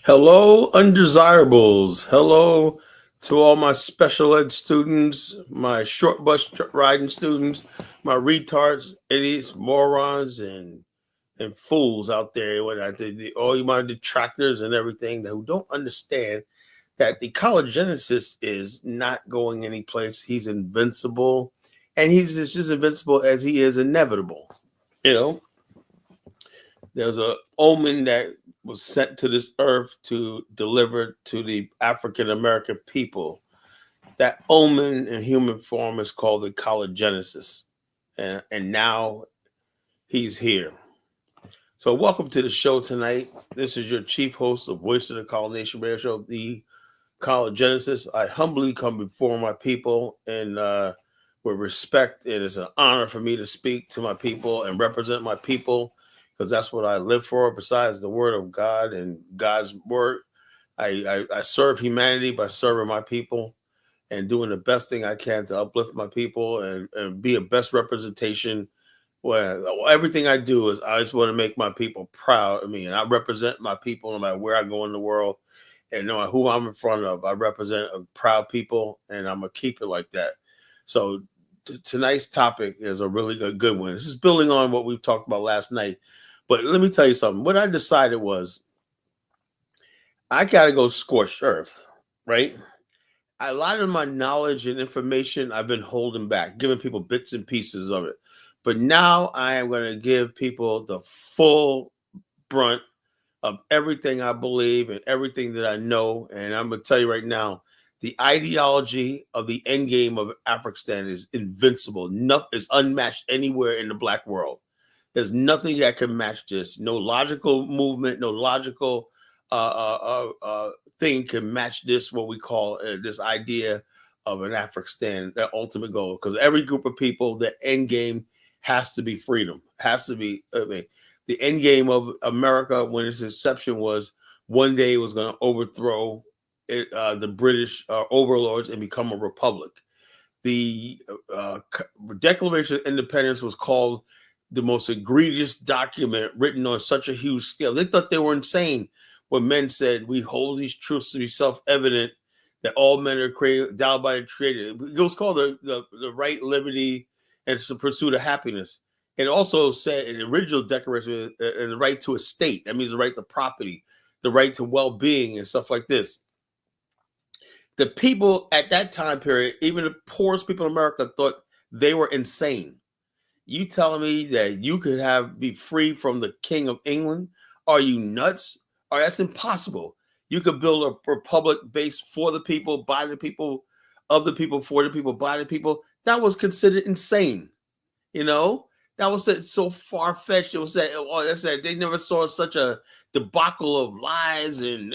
Hello, undesirables. Hello to all my special ed students, my short bus riding students, my retards, idiots, morons, and fools out there. All you my detractors and everything who don't understand that the collagenesis is not going anyplace. He's invincible, and he's just invincible as he is inevitable. You know, there's a omen that was sent to this earth to deliver to the African American people. That omen in human form is called the collagenesis. And now he's here. So welcome to the show tonight. This is your chief host of Voice of the College Nation Radio Show, the collagenesis. I humbly come before my people and with respect. It is an honor for me to speak to my people and represent my people, because that's what I live for. Besides the word of God and God's word, I serve humanity by serving my people and doing the best thing I can to uplift my people and be a best representation. Where everything I do is I just want to make my people proud of me, and I represent my people no matter where I go in the world, and no matter who I'm in front of. I represent a proud people, and I'm gonna keep it like that. So tonight's topic is a really good one. This is building on what we talked about last night. But let me tell you something. What I decided was I got to go scorched earth, right? A lot of my knowledge and information I've been holding back, giving people bits and pieces of it. But now I am going to give people the full brunt of everything I believe and everything that I know. And I'm going to tell you right now, the ideology of the end game of Afrikstan is invincible. Nothing is unmatched anywhere in the black world. There's nothing that can match this. No logical movement, no logical thing can match this, what we call this idea of an Afrikstan, that ultimate goal. Because every group of people, the end game has to be freedom, has to be, the end game of America when its inception was one day it was going to overthrow the British overlords and become a republic. The Declaration of Independence was called the most egregious document written on such a huge scale. They thought they were insane when men said, we hold these truths to be self-evident, that all men are created, endowed by the Creator. It was called the right, liberty, and the pursuit of happiness. It also said in the original declaration, the right to estate. That means the right to property, the right to well-being and stuff like this. The people at that time period, even the poorest people in America, thought they were insane. You telling me that you could be free from the King of England? Are you nuts? Or that's impossible. You could build a republic based for the people, by the people, of the people, for the people, by the people. That was considered insane. You know, that was so far fetched. It was that they never saw such a debacle of lies and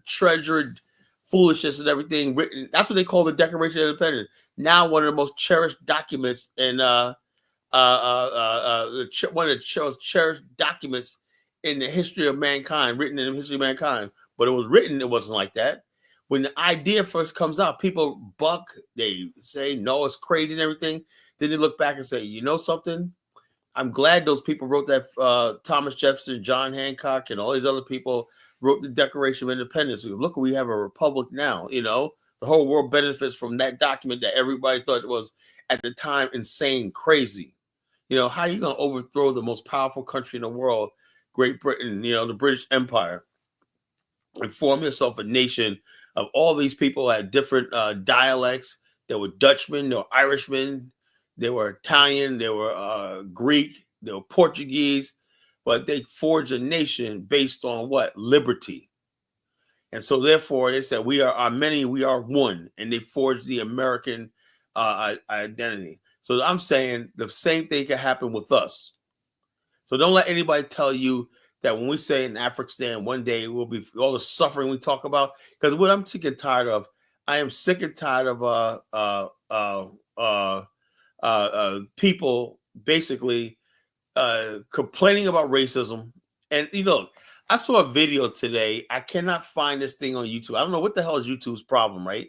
treasured foolishness and everything written. That's what they call the Declaration of Independence. Now, one of the most cherished documents in one of the most cherished documents in the history of mankind, written in the history of mankind. But it was written, it wasn't like that. When the idea first comes out, people buck, they say, no, it's crazy and everything. Then they look back and say, you know something? I'm glad those people wrote that. Thomas Jefferson, John Hancock, and all these other people wrote the Declaration of Independence. Look, we have a republic now. You know, the whole world benefits from that document that everybody thought was at the time insane, crazy. You know, how are you going to overthrow the most powerful country in the world, Great Britain, you know, the British Empire, and form yourself a nation of all these people had different dialects? There were Dutchmen, there were Irishmen, they were Italian, they were Greek, they were Portuguese, but they forged a nation based on what? Liberty. And so therefore they said, we are many, we are one. And they forged the American identity. So I'm saying the same thing can happen with us. So don't let anybody tell you that when we say in Afrikstan, one day it will be all the suffering we talk about. Because what I'm sick and tired of, I am sick and tired of people basically complaining about racism. And you know, I saw a video today. I cannot find this thing on YouTube. I don't know what the hell is YouTube's problem, right?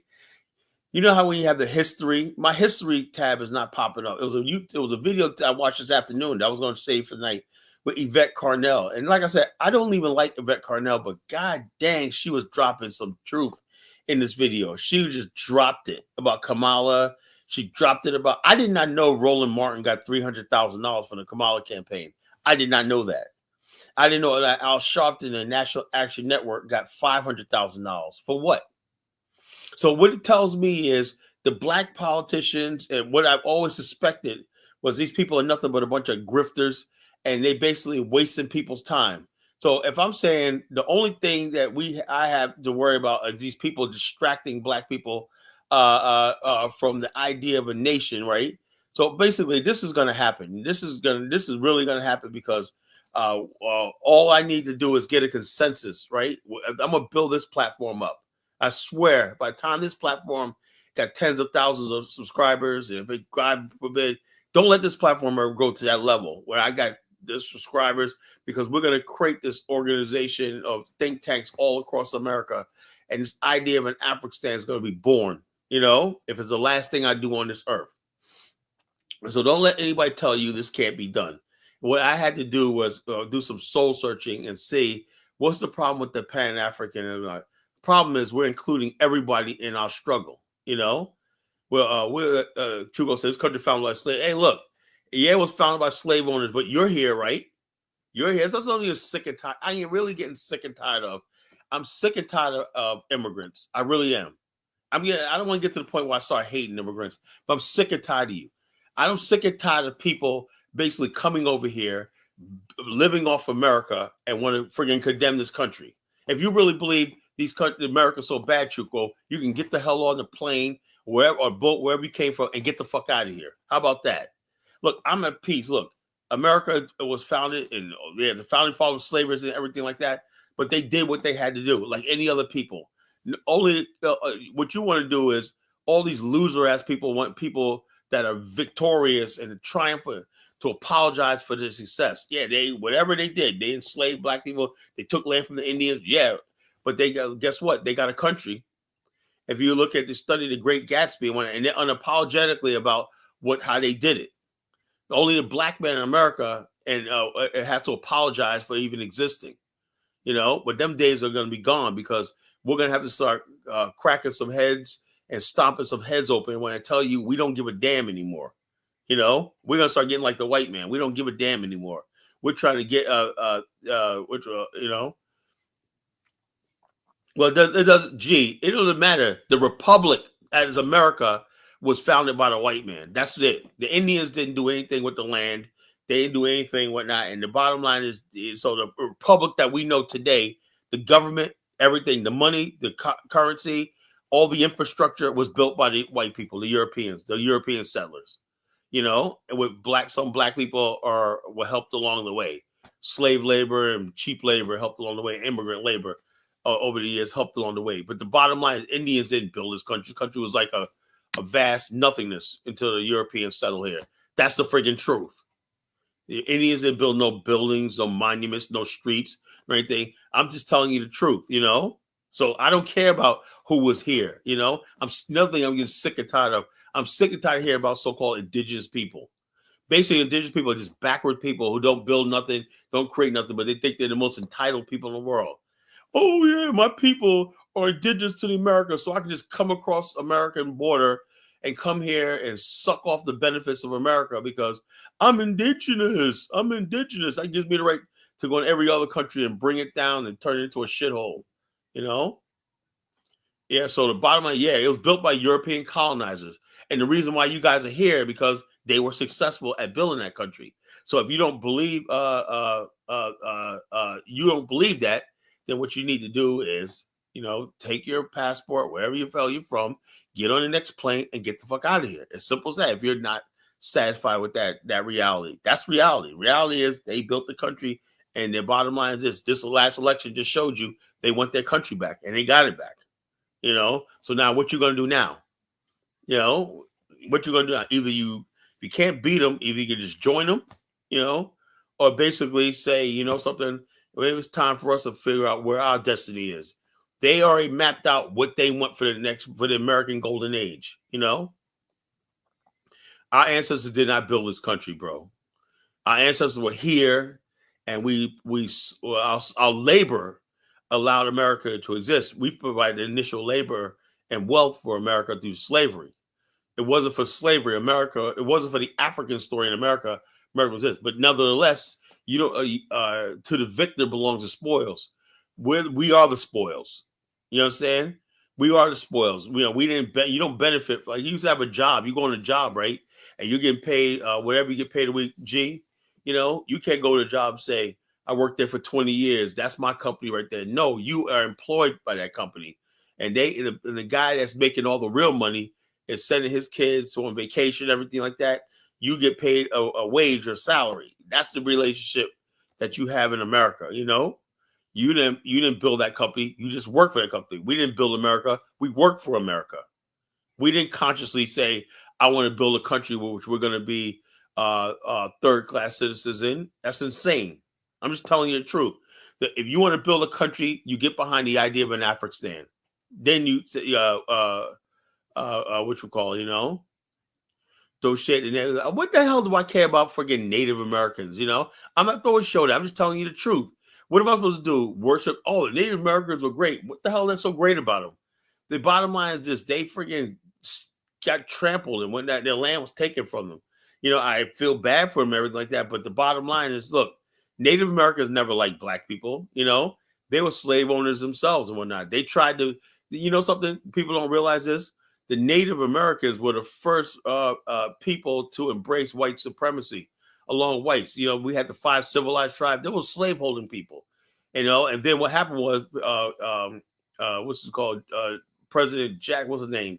You know how when you have the history, my history tab is not popping up. It was a video I watched this afternoon that I was going to save for the night. with Yvette Carnell. And like I said, I don't even like Yvette Carnell, but god dang, she was dropping some truth in this video. She just dropped it about Kamala. She dropped it about, I did not know Roland Martin got $300,000 from the Kamala campaign. I did not know that. I didn't know that Al Sharpton and National Action Network got $500,000 for what? So what it tells me is the black politicians, and what I've always suspected was these people are nothing but a bunch of grifters, and they basically wasting people's time. So if I'm saying the only thing that I have to worry about are these people distracting black people from the idea of a nation, right? So basically, this is going to happen. This is really going to happen because all I need to do is get a consensus, right? I'm going to build this platform up. I swear, by the time this platform got tens of thousands of subscribers, and if it, God forbid, don't let this platform ever go to that level where I got the subscribers, because we're going to create this organization of think tanks all across America, and this idea of an Afrikstan is going to be born. If it's the last thing I do on this earth. So don't let anybody tell you this can't be done. What I had to do was do some soul searching and see what's the problem with the Pan-African. Problem is we're including everybody in our struggle. Trugo says this country founded by slaves. Hey, look, yeah, it was founded by slave owners, but you're here, right? You're here. That's something you're sick and tired. I am really getting sick and tired of. I'm sick and tired of immigrants. I really am. I don't want to get to the point where I start hating immigrants, but I'm sick and tired of you. I'm sick and tired of people basically coming over here, living off America, and want to friggin' condemn this country. If you really believe America's so bad, Chuko, you can get the hell on the plane, wherever, or boat, wherever you came from, and get the fuck out of here. How about that? Look, I'm at peace. Look, America was founded, and the founding fathers, slavers, and everything like that, but they did what they had to do, like any other people. Only what you want to do is all these loser-ass people want people that are victorious and triumphant to apologize for their success. Yeah, whatever they did, they enslaved black people, they took land from the Indians, yeah, but guess what? They got a country. If you look at the study, The Great Gatsby, and they're unapologetically about how they did it. Only the black man in America and have to apologize for even existing. But them days are going to be gone, because we're going to have to start cracking some heads and stomping some heads open when I tell you we don't give a damn anymore. We're going to start getting like the white man. We don't give a damn anymore. We're trying to get, well, it doesn't matter. The Republic as America was founded by the white man. That's it. The Indians didn't do anything with the land. They didn't do anything, whatnot. And the bottom line is so the Republic that we know today, the government, everything, the money, the currency, all the infrastructure was built by the white people, the European settlers. And with some black people were helped along the way. Slave labor and cheap labor helped along the way. Immigrant labor over the years helped along the way. But the bottom line is Indians didn't build this country. This country was like a vast nothingness until the Europeans settled here. That's the friggin' truth. The Indians didn't build no buildings, no monuments, no streets or anything. I'm just telling you the truth, So I don't care about who was here, Another thing I'm getting sick and tired of. I'm sick and tired of hearing about so-called indigenous people. Basically, indigenous people are just backward people who don't build nothing, don't create nothing, but they think they're the most entitled people in the world. Oh, yeah, my people are indigenous to the America, so I can just come across the American border and come here and suck off the benefits of America because I'm indigenous. That gives me the right to go in every other country and bring it down and turn it into a shithole, Yeah, so the bottom line, it was built by European colonizers. And the reason why you guys are here, because they were successful at building that country. So if you don't believe that, then what you need to do is, take your passport wherever you fell you're from, get on the next plane and get the fuck out of here. As simple as that. If you're not satisfied with that reality, that's reality. Reality is they built the country, and their bottom line is this last election just showed you they want their country back, and they got it back. So now what you going to do now? What you going to do now? Either if you can't beat them, either you can just join them, or basically say, something, maybe it's time for us to figure out where our destiny is. They already mapped out what they want for the American golden age, Our ancestors did not build this country, bro. Our ancestors were here, and our labor allowed America to exist. We provided initial labor and wealth for America through slavery. It wasn't for slavery, America. It wasn't for the African story in America. America was this, but nevertheless, you don't. To the victor belongs the spoils. We are the spoils. You understand? We are the spoils. We didn't. You don't benefit. Like you used to have a job. You go on a job, right? And you're getting paid whatever you get paid a week. You can't go to a job and say I worked there for 20 years. That's my company right there. No, you are employed by that company, and the guy that's making all the real money is sending his kids on vacation, everything like that. You get paid a wage or salary. That's the relationship that you have in America. You didn't build that company. You just work for that company. We didn't build America. We work for America. We didn't consciously say, I want to build a country which we're going to be third-class citizens in. That's insane. I'm just telling you the truth. That if you want to build a country, you get behind the idea of an Afrikstan. Then you say, what you call, those shit. And what the hell do I care about freaking Native Americans? I'm not throwing shade. I'm just telling you the truth. What am I supposed to do? Worship? Oh, the Native Americans were great. What the hell is so great about them? The bottom line is this: they freaking got trampled, and when their land was taken from them. I feel bad for them, everything like that. But the bottom line is, look, Native Americans never liked black people. They were slave owners themselves and whatnot. They tried to, something people don't realize this. The Native Americans were the first people to embrace white supremacy along whites. We had the 5 civilized tribes. They were slaveholding people, and then what happened was, what's it called? President what's his name?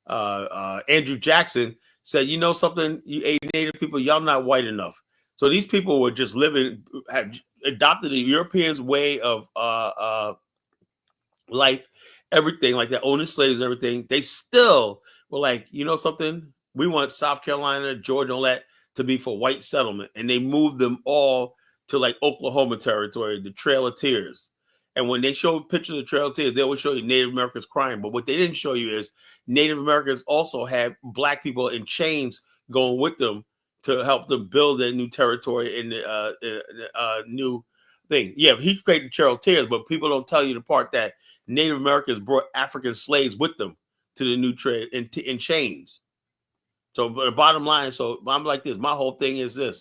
Andrew Jackson said, something, you Native people, y'all not white enough. So these people were just had adopted the Europeans' way of life, everything like that, owning slaves, everything. They still were like, something, we want South Carolina, Georgia, all that to be for white settlement. And they moved them all to like Oklahoma territory, the Trail of Tears. And when they show pictures of the Trail of Tears, they always show you Native Americans crying. But what they didn't show you is Native Americans also had black people in chains going with them to help them build their new territory in the new thing. Yeah, he created the Trail of Tears, but people don't tell you the part that Native Americans brought African slaves with them to the new trade in chains. So the bottom line, so I'm like this. My whole thing is this.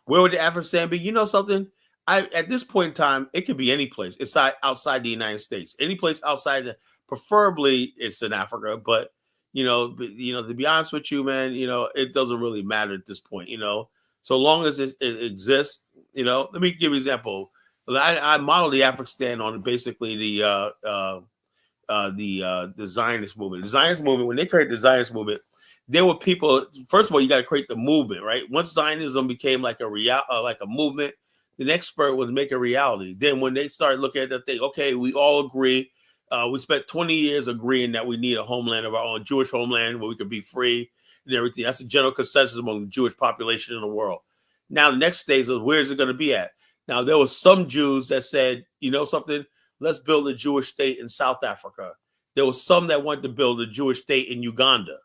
Where would the Afrikstan be? Something? At this point in time, it could be any place. It's outside the United States. Any place outside, preferably it's in Africa. But, to be honest with you, man, it doesn't really matter at this point, So long as it exists, let me give you an example. I modeled the Afrikstan on basically the Zionist movement. The Zionist movement, when they created the Zionist movement, there were people. First of all, you got to create the movement, right? Once Zionism became like a movement, the next spurt was make a reality. Then when they started looking at that thing, okay, we all agree. We spent 20 years agreeing that we need a homeland of our own, Jewish homeland, where we could be free and everything. That's a general consensus among the Jewish population in the world. Now, the next stage is, where is it going to be at? Now, there was some Jews that said, something, let's build a Jewish state in South Africa. There was some that wanted to build a Jewish state in Uganda.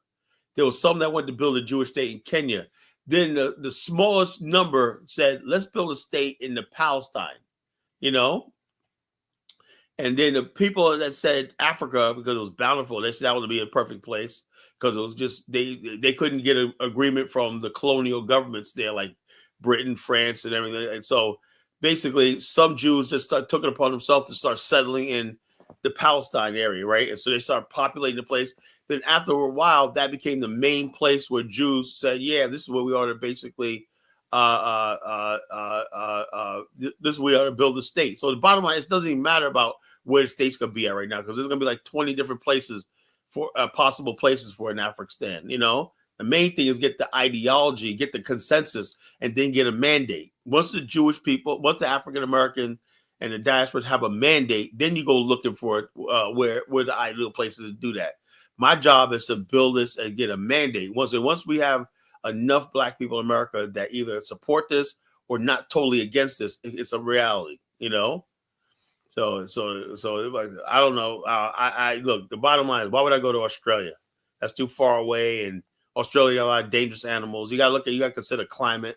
There was some that wanted to build a Jewish state in Kenya. Then the smallest number said, let's build a state in the Palestine, And then the people that said Africa, because it was bountiful, they said that would be a perfect place because it was just, they couldn't get an agreement from the colonial governments there, like Britain, France, and everything. And so basically some Jews just took it upon themselves to start settling in the Palestine area, right? And so they started populating the place. Then after a while, that became the main place where Jews said, yeah, this is where we ought to basically, this is where we ought to build a state. So the bottom line, it doesn't even matter about where the state's going to be at right now, because there's going to be like 20 different places for possible places for an Afrikstan. The main thing is get the ideology, get the consensus, and then get a mandate. Once the Jewish people, once the African American and the diasporas have a mandate, then you go looking for it, where the ideal places to do that. My job is to build this and get a mandate. Once we have enough black people in America that either support this or not totally against this, it's a reality, So like, I don't know. I look. The bottom line is, why would I go to Australia? That's too far away, and Australia got a lot of dangerous animals. You got to consider climate.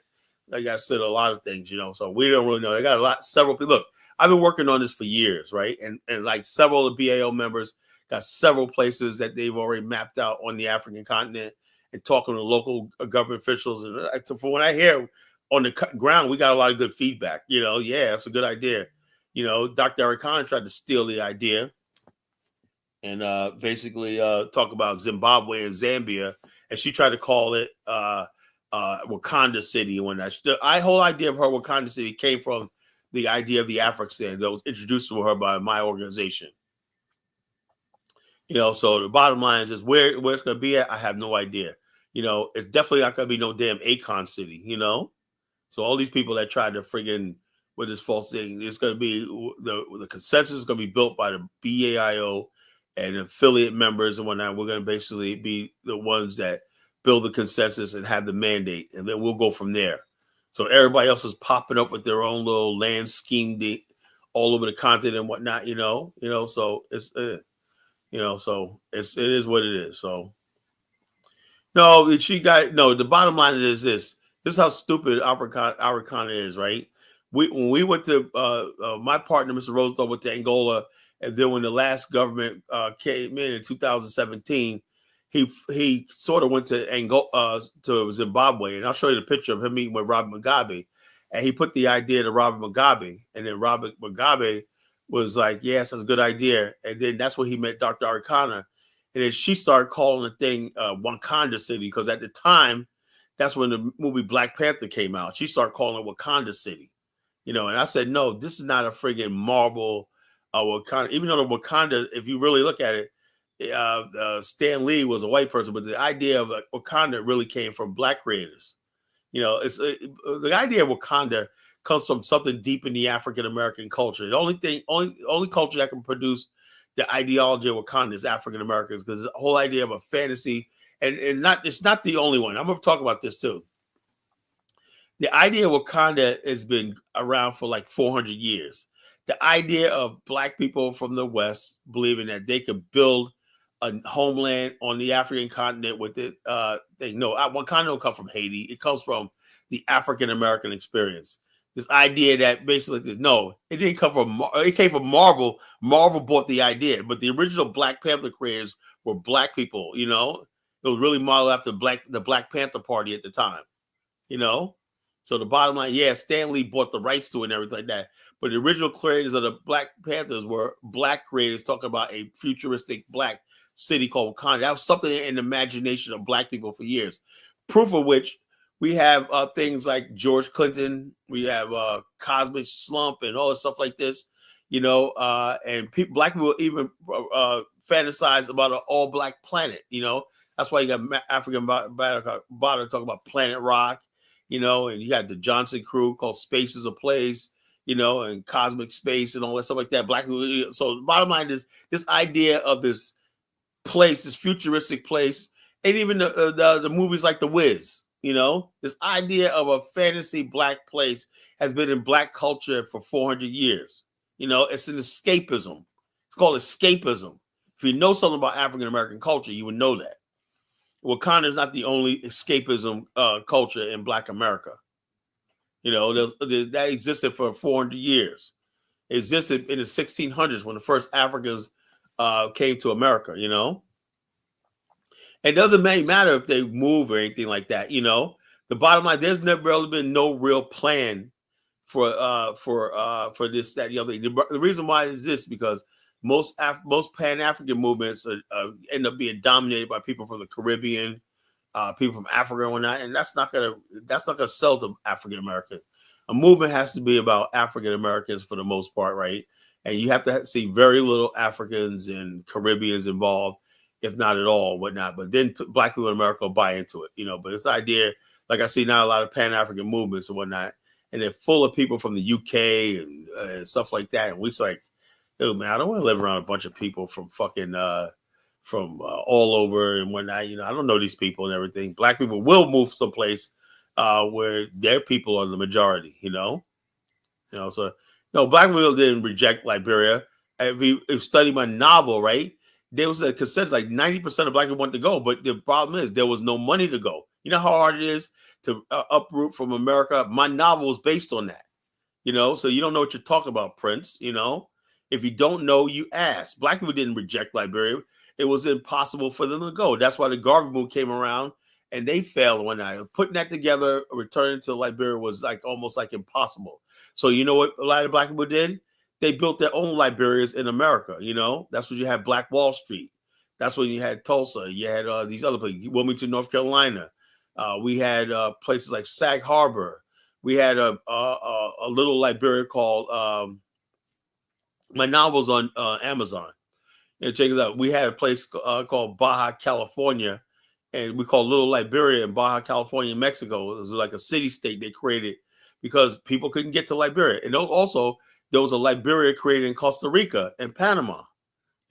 like I said, a lot of things, so we don't really know. They got several people. Look, I've been working on this for years, right? And like several of the BAO members got several places that they've already mapped out on the African continent and talking to local government officials. And from what I hear on the ground, we got a lot of good feedback. Yeah, that's a good idea. Dr. Arikana tried to steal the idea and basically talk about Zimbabwe and Zambia, and she tried to call it Wakanda City. When the whole idea of her Wakanda City came from the idea of the Afrikstan that was introduced to her by my organization. So the bottom line is where it's going to be at, I have no idea. It's definitely not going to be no damn Akon City, So all these people that tried to friggin' with this false thing, it's going to be the consensus is going to be built by the BAIO and affiliate members and whatnot. We're going to basically be the ones that build the consensus and have the mandate, and then we'll go from there. So everybody else is popping up with their own little land scheme all over the continent and whatnot, So it's, so it is what it is. So no, the bottom line is this. This is how stupid Africana is, right? When we went to my partner, Mr. Rosenthal, went to Angola, and then when the last government came in 2017, he sort of went to Angola to Zimbabwe, and I'll show you the picture of him meeting with Robert Mugabe, and he put the idea to Robert Mugabe, and then Robert Mugabe was like, "Yes, that's a good idea," and then that's when he met Dr. Arikana, and then she started calling the thing Wakanda City because at the time, that's when the movie Black Panther came out. She started calling it Wakanda City, and I said, "No, this is not a friggin' Marvel Wakanda." Even though the Wakanda, if you really look at it, Stan Lee was a white person, but the idea of Wakanda really came from Black creators. It's the idea of Wakanda comes from something deep in the African American culture. The only culture that can produce the ideology of Wakanda is African Americans, because the whole idea of a fantasy, and it's not the only one. I'm going to talk about this too. The idea of Wakanda has been around for like 400 years. The idea of Black people from the West believing that they could build a homeland on the African continent with it. Wakanda don't come from Haiti. It comes from the African American experience. This idea that basically, no, it didn't come from, it came from Marvel. Marvel bought the idea, but the original Black Panther creators were Black people, It was really modeled after the Black Panther Party at the time, So the bottom line, Stan Lee bought the rights to it and everything like that. But the original creators of the Black Panthers were Black creators talking about a futuristic Black city called Wakanda. That was something in the imagination of Black people for years. Proof of which, we have things like George Clinton. We have Cosmic Slump and all this stuff like this, and Black people even fantasize about an all-Black planet, That's why you got African Bottom talking about Planet Rock, and you got the Johnson crew called Space is a Place, and Cosmic Space and all that stuff like that. Black people. So the bottom line is this idea of this place, this futuristic place, and even the movies like The Wiz. This idea of a fantasy Black place has been in Black culture for 400 years. It's an escapism. It's called escapism. If you know something about African American culture, you would know that. Wakanda is not the only escapism culture in Black America. That existed for 400 years. It existed in the 1600s when the first Africans came to America, It doesn't matter if they move or anything like that, The bottom line, there's never really been no real plan for this, that, the other thing. The reason why is this, because most Pan-African movements end up being dominated by people from the Caribbean, people from Africa and whatnot, and that's not gonna sell to African Americans. A movement has to be about African Americans for the most part, right? And you have to see very little Africans and Caribbeans involved, if not at all, whatnot. But then Black people in America will buy into it, But this idea, like I see now, a lot of Pan-African movements and whatnot, and they're full of people from the UK and stuff like that. And we're like, dude, man, I don't want to live around a bunch of people from fucking from all over and whatnot. I don't know these people and everything. Black people will move someplace where their people are the majority. So no, Black people didn't reject Liberia. If you study my novel, right, there was a consensus like 90% of Black people wanted to go, but the problem is there was no money to go. You know how hard it is to uproot from America? My novel is based on that. So you don't know what you're talking about, Prince. If you don't know, you ask. Black people didn't reject Liberia. It was impossible for them to go. That's why the Garvey movement came around and they failed one night. Putting that together, returning to Liberia was almost impossible. So you know what a lot of Black people did? They built their own Liberias in America. That's when you had Black Wall Street. That's when you had Tulsa. You had these other places, Wilmington, North Carolina. We had places like Sag Harbor. We had a little Liberia called my novel's on Amazon. And check it out. We had a place called Baja California, and we call Little Liberia in Baja California, Mexico. It was like a city state they created because people couldn't get to Liberia. And also there was a Liberia created in Costa Rica and Panama.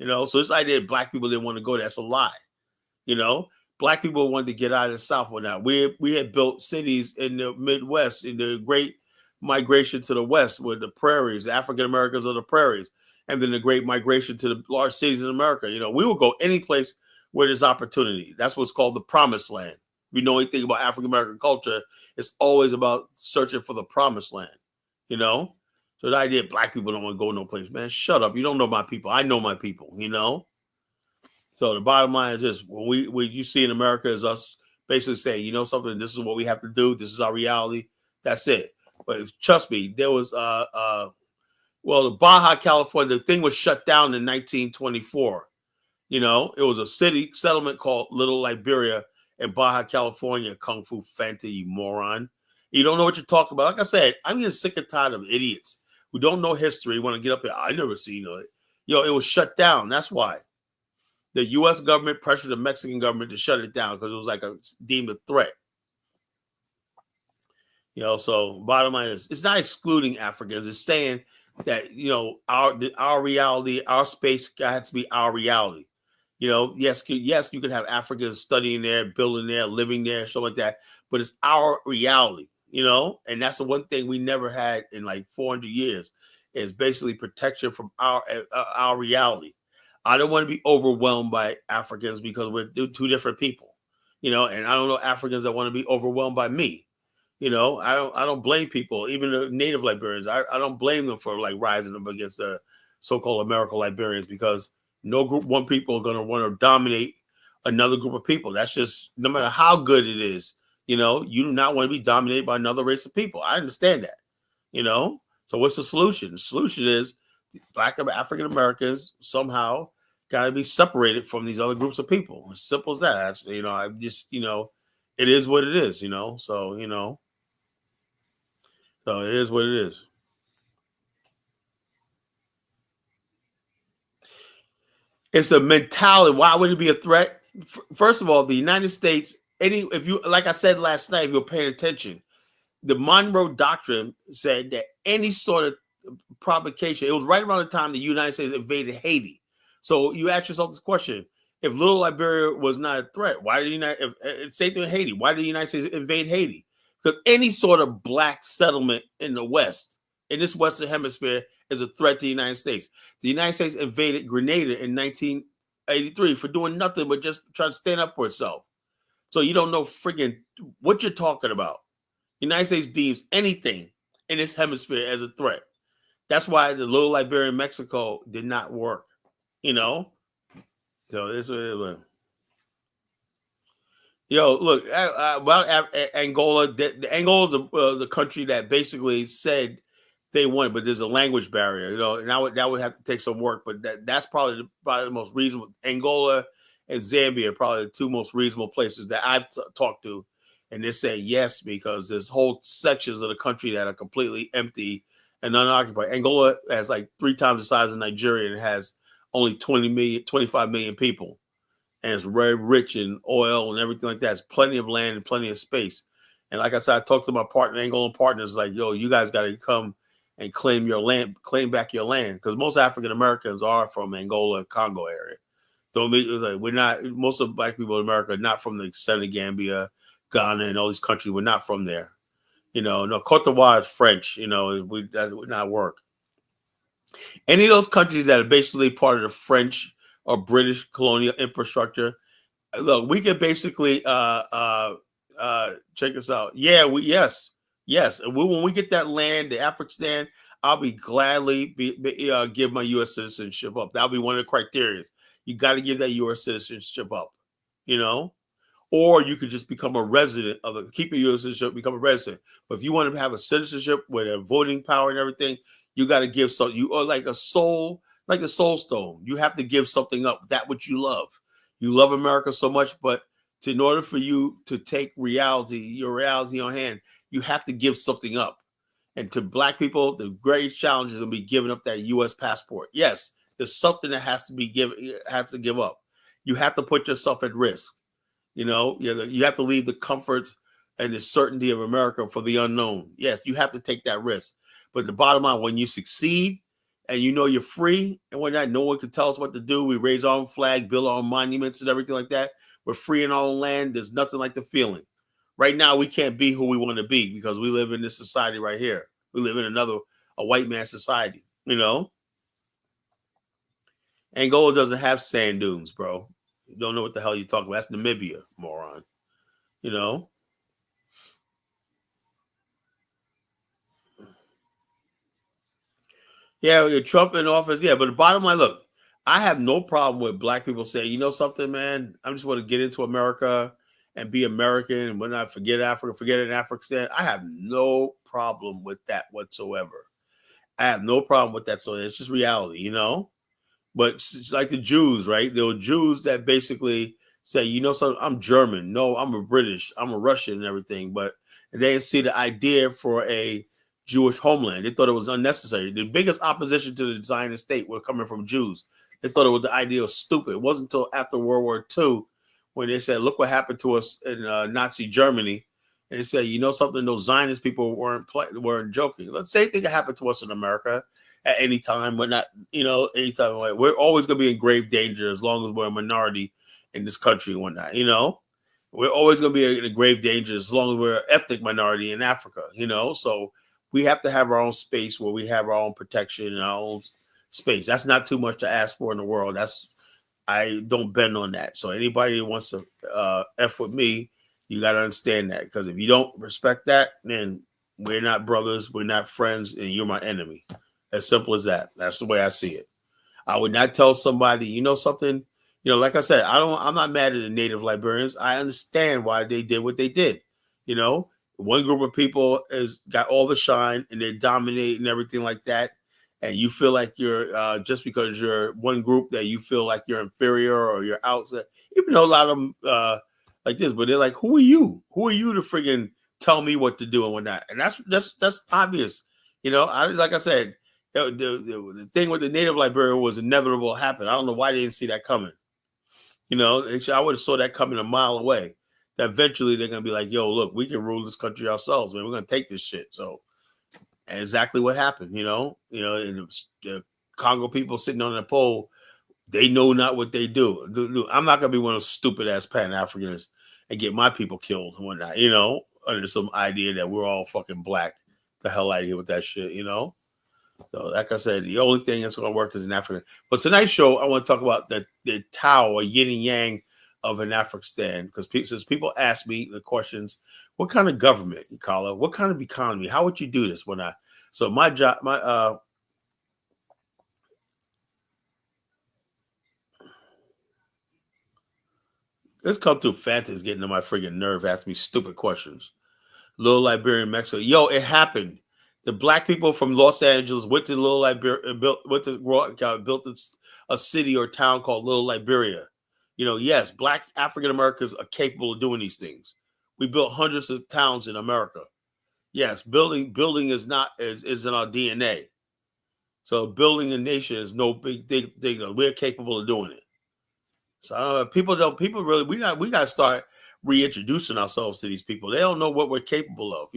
So this idea that Black people didn't want to go, that's a lie. Black people wanted to get out of the South or not. We had built cities in the Midwest in the great migration to the West with the prairies, African Americans of the prairies, and then the great migration to the large cities in America. We will go any place where there's opportunity. That's what's called the promised land. If you know anything about African American culture, it's always about searching for the promised land. So the idea Black people don't want to go no place, man, shut up. You don't know my people. I know my people, So the bottom line is this: what you see in America is us basically saying, something, this is what we have to do. This is our reality. That's it. But trust me, there was the Baja California, the thing was shut down in 1924. It was a city settlement called Little Liberia in Baja California. Kung Fu Fanta, you moron. You don't know what you're talking about. Like I said, I'm getting sick and tired of idiots who don't know history, want to get up here. I never seen it. It was shut down. That's why. The U.S. government pressured the Mexican government to shut it down because it was deemed a threat. So bottom line is, it's not excluding Africans. It's saying that, our reality, our space has to be our reality. Yes, you can have Africans studying there, building there, living there, stuff like that, but it's our reality, and that's the one thing we never had in 400 years is basically protection from our reality. I don't want to be overwhelmed by Africans because we're two different people, and I don't know Africans that want to be overwhelmed by me. I don't blame people, even the native Liberians. I don't blame them for rising up against the so-called American Liberians because no group, one people are going to want to dominate another group of people. That's just, no matter how good it is, you do not want to be dominated by another race of people. I understand that, So what's the solution? The solution is Black African Americans somehow got to be separated from these other groups of people. As simple as that. That's, I just, it is what it is, So, so it is what it is. It's a mentality. Why would it be a threat? First of all, the United States, if you, like I said last night, if you're paying attention, the Monroe Doctrine said that any sort of provocation, it was right around the time the United States invaded Haiti. So you ask yourself this question: if Little Liberia was not a threat, why did same thing in Haiti? Why did the United States invade Haiti? Because any sort of Black settlement in the West, in this Western Hemisphere, is a threat to the United States. The United States invaded Grenada in 1983 for doing nothing but just trying to stand up for itself. So you don't know freaking what you're talking about. The United States deems anything in this hemisphere as a threat. That's why the Little Liberia in Mexico did not work, So this is what it was. Look, about Angola. Angola is the country that basically said they wanted, but there's a language barrier, and that would have to take some work. But that's probably the most reasonable. Angola and Zambia are probably the two most reasonable places that I've talked to, and they're saying yes because there's whole sections of the country that are completely empty and unoccupied. Angola has 3 times the size of Nigeria and it has only 25 million people. And it's very rich in oil and everything like that. There's plenty of land and plenty of space. And like I said, I talked to my Angolan partners, you guys got to come and claim your land, claim back your land. Because most African Americans are from Angola, Congo area. We're not, most of Black people in America are not from the Senegambia, Ghana, and all these countries. We're not from there. No, Cote d'Ivoire is French, that would not work. Any of those countries that are basically part of the French or British colonial infrastructure, look, we could basically check us out. Yeah, yes. When we get that land, the Afrikstan, I'll be gladly give my U.S. citizenship up. That'll be one of the criteria. You got to give that U.S. citizenship up. You know, or you could just become a resident of it. Keep your U.S. citizenship, become a resident. But if you want to have a citizenship with a voting power and everything, you got to give something. You are like a soul, like the soul stone. You have to give something up. That which you love. You love America so much, but in order for you to take your reality on hand, you have to give something up. And to Black people, the greatest challenge is going to be giving up that U.S. passport. Yes, there's something that has to give up. You have to put yourself at risk. You know, you have to leave the comforts and the certainty of America for the unknown. Yes, you have to take that risk. But the bottom line, when you succeed and you know you're free, and when that no one can tell us what to do, we raise our own flag, build our own monuments and everything like that. We're free in our own land. There's nothing like the feeling. Right now, we can't be who we want to be because we live in this society right here. We live in a white man society, you know? Angola doesn't have sand dunes, bro. You don't know what the hell you're talking about. That's Namibia, moron. You know? Yeah, Trump in office. Yeah, but the bottom line, look, I have no problem with Black people saying, you know something, man, I just want to get into America and be American and when I forget Africa, forget it in Afrikstan. I have no problem with that whatsoever. I have no problem with that. So it's just reality, you know? But it's like the Jews, right? There were Jews that basically say, you know something, I'm German. No, I'm a British. I'm a Russian and everything. But they didn't see the idea for a Jewish homeland. They thought it was unnecessary. The biggest opposition to the Zionist state was coming from Jews. They thought the idea was stupid. It wasn't until after World War II when they said, look what happened to us in Nazi Germany. And they said, you know something, those Zionist people weren't joking. The same thing that happened to us in America at any time. We're not, anytime. We're always going to be in grave danger as long as we're a minority in this country and whatnot, you know? We're always going to be in grave danger as long as we're an ethnic minority in Africa, you know? So we have to have our own space where we have our own protection and our own space. That's not too much to ask for in the world. I don't bend on that. So anybody that wants to F with me, you got to understand that. Because if you don't respect that, then we're not brothers, we're not friends, and you're my enemy. As simple as that. That's the way I see it. I would not tell somebody, you know something, like I said, I'm not mad at the native Liberians. I understand why they did what they did. One group of people has got all the shine and they dominate and everything like that. And you feel like you're just because you're one group that you feel like you're inferior or you're outside, even though a lot of them like this, but they're like, who are you? Who are you to friggin' tell me what to do and whatnot? And that's obvious. Like I said, the thing with the native Liberia was inevitable to happen. I don't know why they didn't see that coming. I would have saw that coming a mile away. That eventually they're gonna be like, "Yo, look, we can rule this country ourselves, man. We're gonna take this shit." So, and exactly what happened. And the Congo people sitting on the pole, they know not what they do. I'm not gonna be one of those stupid ass Pan Africanists and get my people killed and whatnot. Under some idea that we're all fucking black. The hell out of here with that shit. So, like I said, the only thing that's going to work is in Africa. But tonight's show, I want to talk about the Tao or yin and yang of an Afrikstan. Because since people ask me the questions, what kind of government, you call it? What kind of economy? How would you do this? So my job, let's come to Fanta's getting on my friggin' nerve, asking me stupid questions. Little Liberian, Mexico. Yo, it happened. The black people from Los Angeles went to Little Liberia, built a city or town called Little Liberia. Yes, black African Americans are capable of doing these things. We built hundreds of towns in America. Yes, building is in our DNA. So building a nation is no big thing. We're capable of doing it. So people really we got to start reintroducing ourselves to these people. They don't know what we're capable of.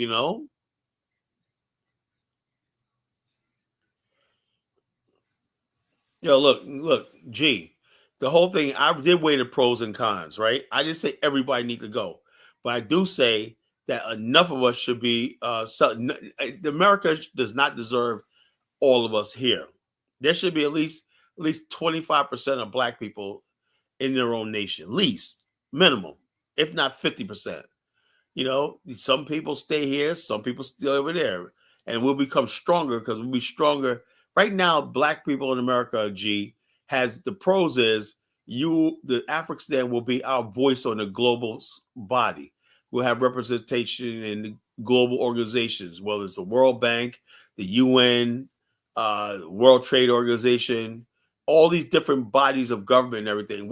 Look, G, the whole thing, I did weigh the pros and cons, right? I didn't say everybody need to go, but I do say that enough of us should be, America does not deserve all of us here. There should be at least 25% of black people in their own nation, least, minimum, if not 50%. You know, some people stay here, some people stay over there, and we'll become stronger because we'll be stronger. Right now, black people in America, G, has the pros is the Afrikstan will be our voice on the global body. We'll have representation in the global organizations, whether it's the World Bank, the UN, World Trade Organization, all these different bodies of government and everything,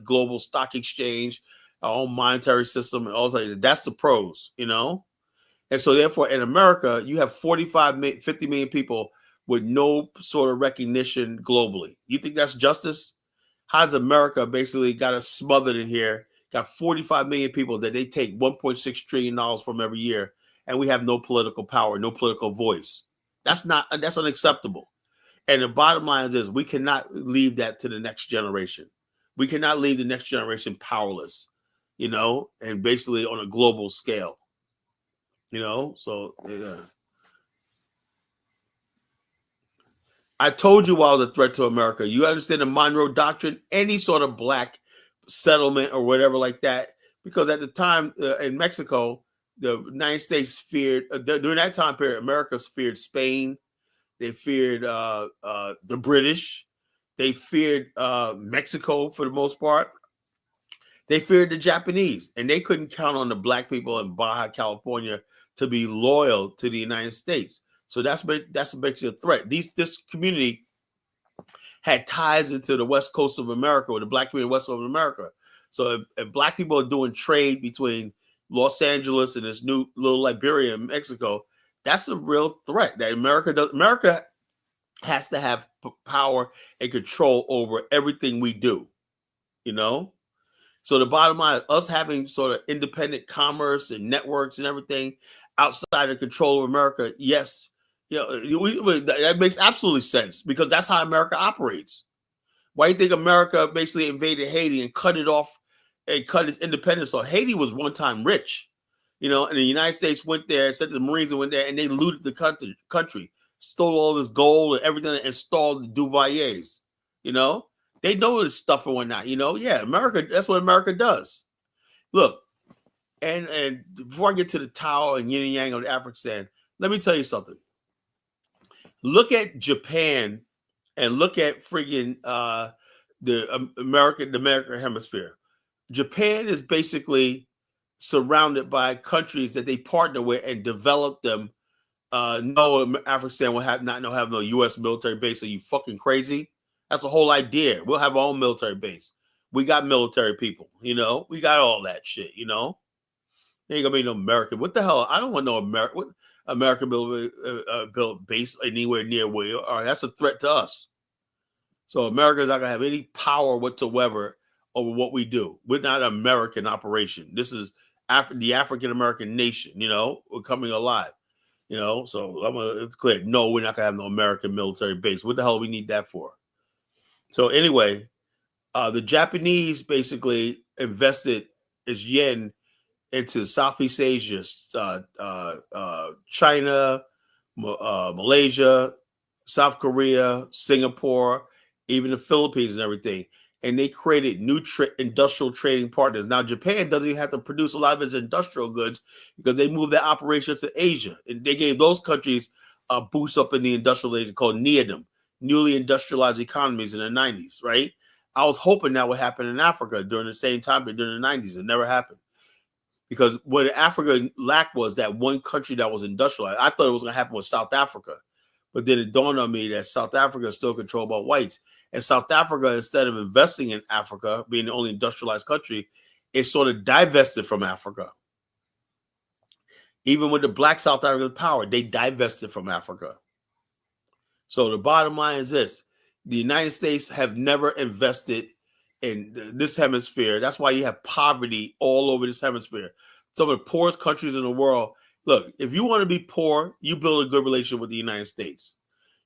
global stock exchange, our own monetary system, and all that. That's the pros, you know? And so therefore in America, you have 50 million people with no sort of recognition globally. You think that's justice? How's America basically got us smothered in here, got 45 million people that they take $1.6 trillion from every year, and we have no political power, no political voice. That's unacceptable. And the bottom line is we cannot leave that to the next generation. We cannot leave the next generation powerless, you know, and basically on a global scale, you know. So yeah. I told you why I was a threat to America. You understand the Monroe Doctrine, any sort of black settlement or whatever like that, because at the time in Mexico, the United States feared, during that time period, America feared Spain. They feared the British. They feared Mexico for the most part. They feared the Japanese, and they couldn't count on the black people in Baja California to be loyal to the United States. So that's basically a threat. This community had ties into the west coast of America, or the black community west coast of America. So if black people are doing trade between Los Angeles and this new little Liberia and Mexico, that's a real threat that America has to have power and control over everything we do, you know? So the bottom line, us having sort of independent commerce and networks and everything outside of control of America, yes, you know, that makes absolutely sense because that's how America operates. Why do you think America basically invaded Haiti and cut it off and cut its independence? So Haiti was one time rich, you know, and the United States went there, sent the Marines and went there, and they looted the country, stole all this gold and everything, and installed the Duvaliers, you know. They know this stuff and whatnot, you know. Yeah, America, that's what America does. Look, and before I get to the Tao and yin and yang of the Afrikstan, let me tell you something. Look at Japan and look at friggin' the American hemisphere. Japan is basically surrounded by countries that they partner with and develop them. No, Afrikstan will have no U.S. military base. Are you fucking crazy? That's the whole idea. We'll have our own military base. We got military people, you know. We got all that shit, you know. There ain't gonna be no American. What the hell? I don't want no American built base anywhere near where you are. That's a threat to us. So America's not gonna have any power whatsoever over what we do. We're not an American operation. This is the African American nation. You know, we're coming alive. You know, so it's clear. No, we're not gonna have no American military base. What the hell do we need that for? So anyway, the Japanese basically invested its yen into Southeast Asia, China, Malaysia, South Korea, Singapore, even the Philippines and everything. And they created new industrial trading partners. Now, Japan doesn't even have to produce a lot of its industrial goods because they moved their operation to Asia. And they gave those countries a boost up in the industrial age called NEODM, newly industrialized economies in the 90s, right? I was hoping that would happen in Africa during the same time, but during the 90s, it never happened. Because what Africa lacked was that one country that was industrialized. I thought it was going to happen with South Africa. But then it dawned on me that South Africa is still controlled by whites. And South Africa, instead of investing in Africa, being the only industrialized country, is sort of divested from Africa. Even with the black South African power, they divested from Africa. So the bottom line is this. The United States have never invested in this hemisphere. That's why you have poverty all over this hemisphere. Some of the poorest countries in the world. Look, if you want to be poor, you build a good relationship with the United States.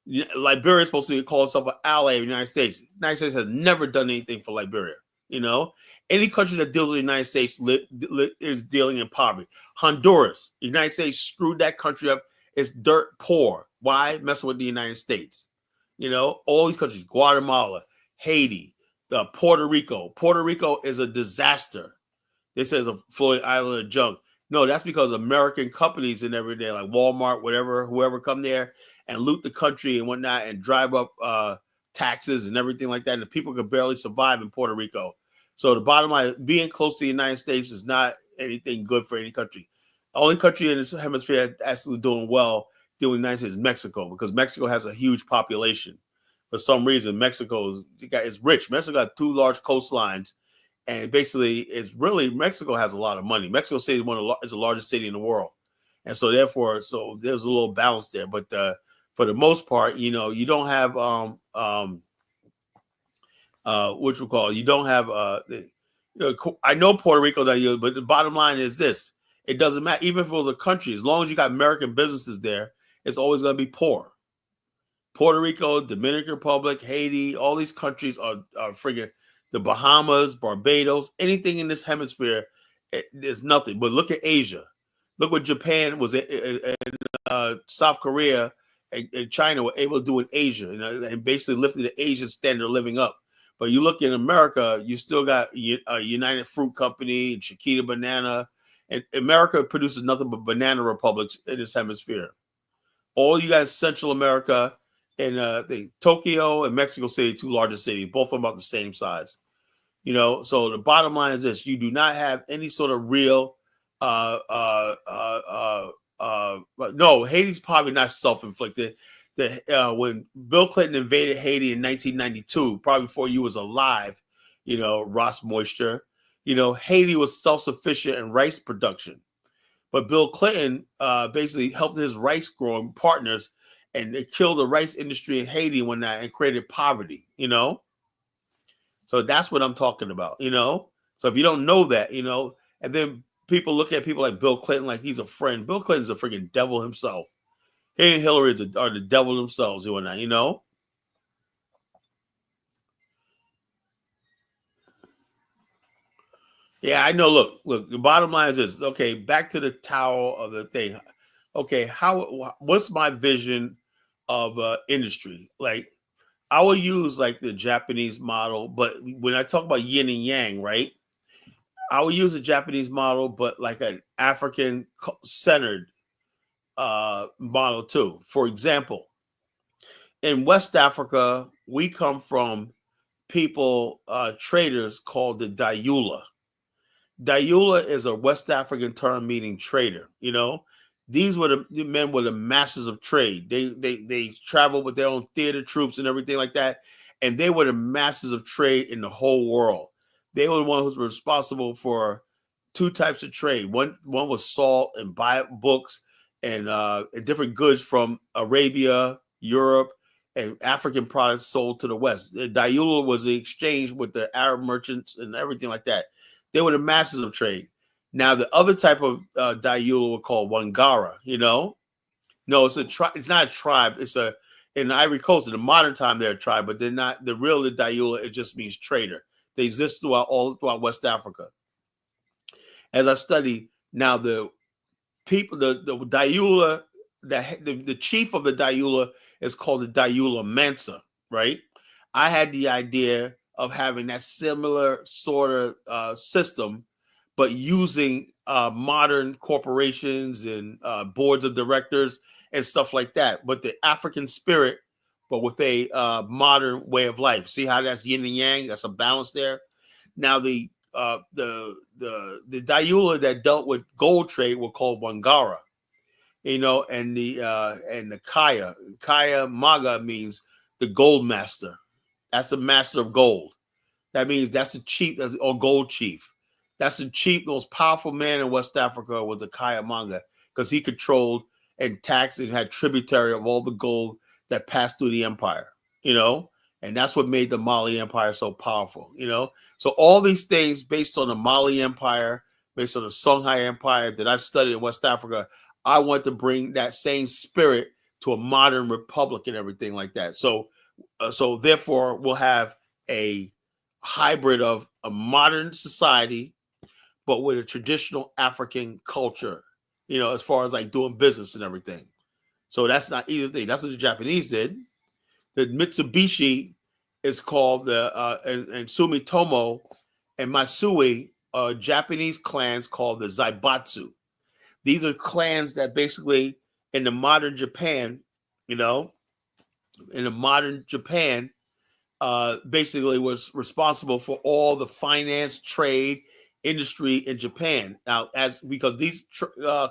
Liberia is supposed to call itself an ally of the United States. The United States has never done anything for Liberia. You know, any country that deals with the United States is dealing in poverty. Honduras, the United States screwed that country up. It's dirt poor. Why? Messing with the United States. You know, all these countries, Guatemala, Haiti, Puerto Rico. Puerto Rico is a disaster. They say it's a floating island of junk. No, that's because American companies and everything, like Walmart, whatever, whoever come there and loot the country and whatnot and drive up taxes and everything like that. And the people could barely survive in Puerto Rico. So the bottom line, being close to the United States is not anything good for any country. The only country in this hemisphere actually doing well doing the United States is Mexico, because Mexico has a huge population. For some reason, Mexico is rich. Mexico got 2 large coastlines. And basically, it's really Mexico has a lot of money. Mexico City is the largest city in the world, and so therefore, there's a little balance there. But for the most part, you don't have what you call, you don't have I know Puerto Rico's not you, but the bottom line is this: it doesn't matter. Even if it was a country, as long as you got American businesses there, it's always going to be poor. Puerto Rico, Dominican Republic, Haiti, all these countries are friggin'. The Bahamas, Barbados, anything in this hemisphere, there's nothing. But look at Asia. Look what Japan was and South Korea and China were able to do in Asia, and basically lifting the Asian standard of living up. But you look in America, you still got United Fruit Company and Chiquita Banana. And America produces nothing but banana republics in this hemisphere. All you guys, Central America and Tokyo and Mexico City, 2 largest cities, both of them about the same size. So the bottom line is this: you do not have any sort of real. No, Haiti's probably not self-inflicted. When Bill Clinton invaded Haiti in 1992, probably before you was alive, Ross Moisture, Haiti was self-sufficient in rice production, but Bill Clinton basically helped his rice growing partners, and they killed the rice industry in Haiti when that and created poverty. So that's what I'm talking about, So if you don't know that, and then people look at people like Bill Clinton like he's a friend. Bill Clinton's a freaking devil himself. He and Hillary are the devil themselves doing that, Yeah, I know. Look, the bottom line is this. Okay, back to the tower of the thing. Okay, what's my vision of industry? Like, I will use like the Japanese model, but when I talk about yin and yang, right? I will use a Japanese model, but like an African centered model too. For example, in West Africa, we come from people, traders called the Dayula. Dayula is a West African term meaning trader. These were the men were the masters of trade. They traveled with their own theater troops and everything like that, and they were the masters of trade in the whole world. They were the ones who were responsible for 2 types of trade. One was salt and books and different goods from Arabia, Europe, and African products sold to the West. The Dayula was the exchange with the Arab merchants and everything like that. They were the masters of trade. Now, the other type of Dayula were called Wangara, No, it's it's not a tribe. In the Ivory Coast, in the modern time, they're a tribe, but they're not. The real Dayula, it just means trader. They exist all throughout West Africa. As I've studied, now the people, the Dayula, the chief of the Dayula is called the Dayula Mansa, right? I had the idea of having that similar sort of system, but using modern corporations and boards of directors and stuff like that. But the African spirit, but with a modern way of life. See how that's yin and yang? That's a balance there. Now the Dayula that dealt with gold trade were called Wangara, and the Kaya Maga means the gold master. That's the master of gold. That means that's the chief, or gold chief. That's the chief, most powerful man in West Africa was the Kaya Manga, because he controlled and taxed and had tributary of all the gold that passed through the empire, and that's what made the Mali Empire so powerful, So all these things based on the Mali Empire, based on the Songhai Empire that I've studied in West Africa, I want to bring that same spirit to a modern republic and everything like that. So therefore, we'll have a hybrid of a modern society, but with a traditional African culture, as far as like doing business and everything. So that's not either thing. That's what the Japanese did. The Mitsubishi is called and Sumitomo and Matsui Japanese clans called the Zaibatsu. These are clans that basically in the modern Japan, you know, in the modern Japan, basically was responsible for all the finance, trade, industry in Japan. Now, as because these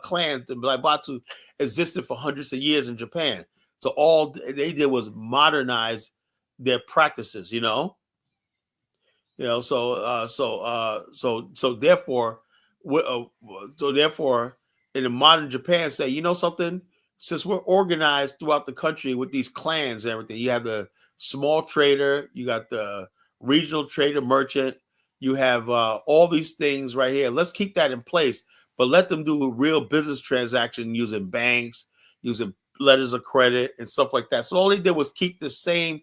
clans, the Zaibatsu, existed for hundreds of years in Japan, so all they did was modernize their practices. So therefore, so therefore, in the modern Japan, say, you know something, since we're organized throughout the country with these clans and everything, you have the small trader, you got the regional trader merchant, you have all these things right here. Let's keep that in place, but let them do a real business transaction using banks, using letters of credit and stuff like that. So all they did was keep the same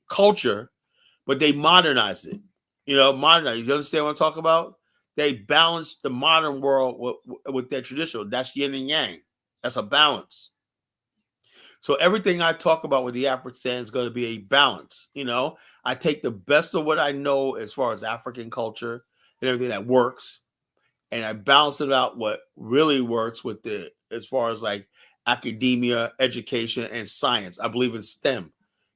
culture, but they modernized it. Modernized. You understand what I'm talking about? They balanced the modern world with their traditional. That's yin and yang. That's a balance. So everything I talk about with the Afrikstan is going to be a balance. I take the best of what I know as far as African culture and everything that works, and I balance it out what really works with as far as like academia, education, and science. I believe in STEM.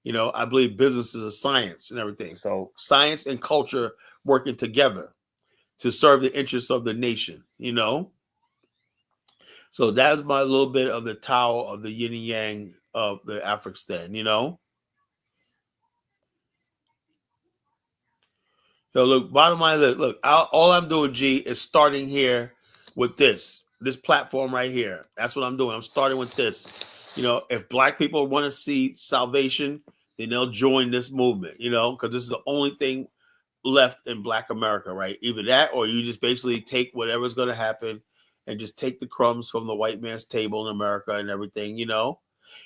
I believe business is a science and everything. So science and culture working together to serve the interests of the nation. So that's my little bit of the Tao of the yin and yang of the Afrikstan. So look, bottom line, look, all I'm doing, G, is starting here with this platform right here. That's what I'm doing. I'm starting with this. If Black people want to see salvation, then they'll join this movement, because this is the only thing left in Black America, right? Either that or you just basically take whatever's going to happen and just take the crumbs from the white man's table in America and everything,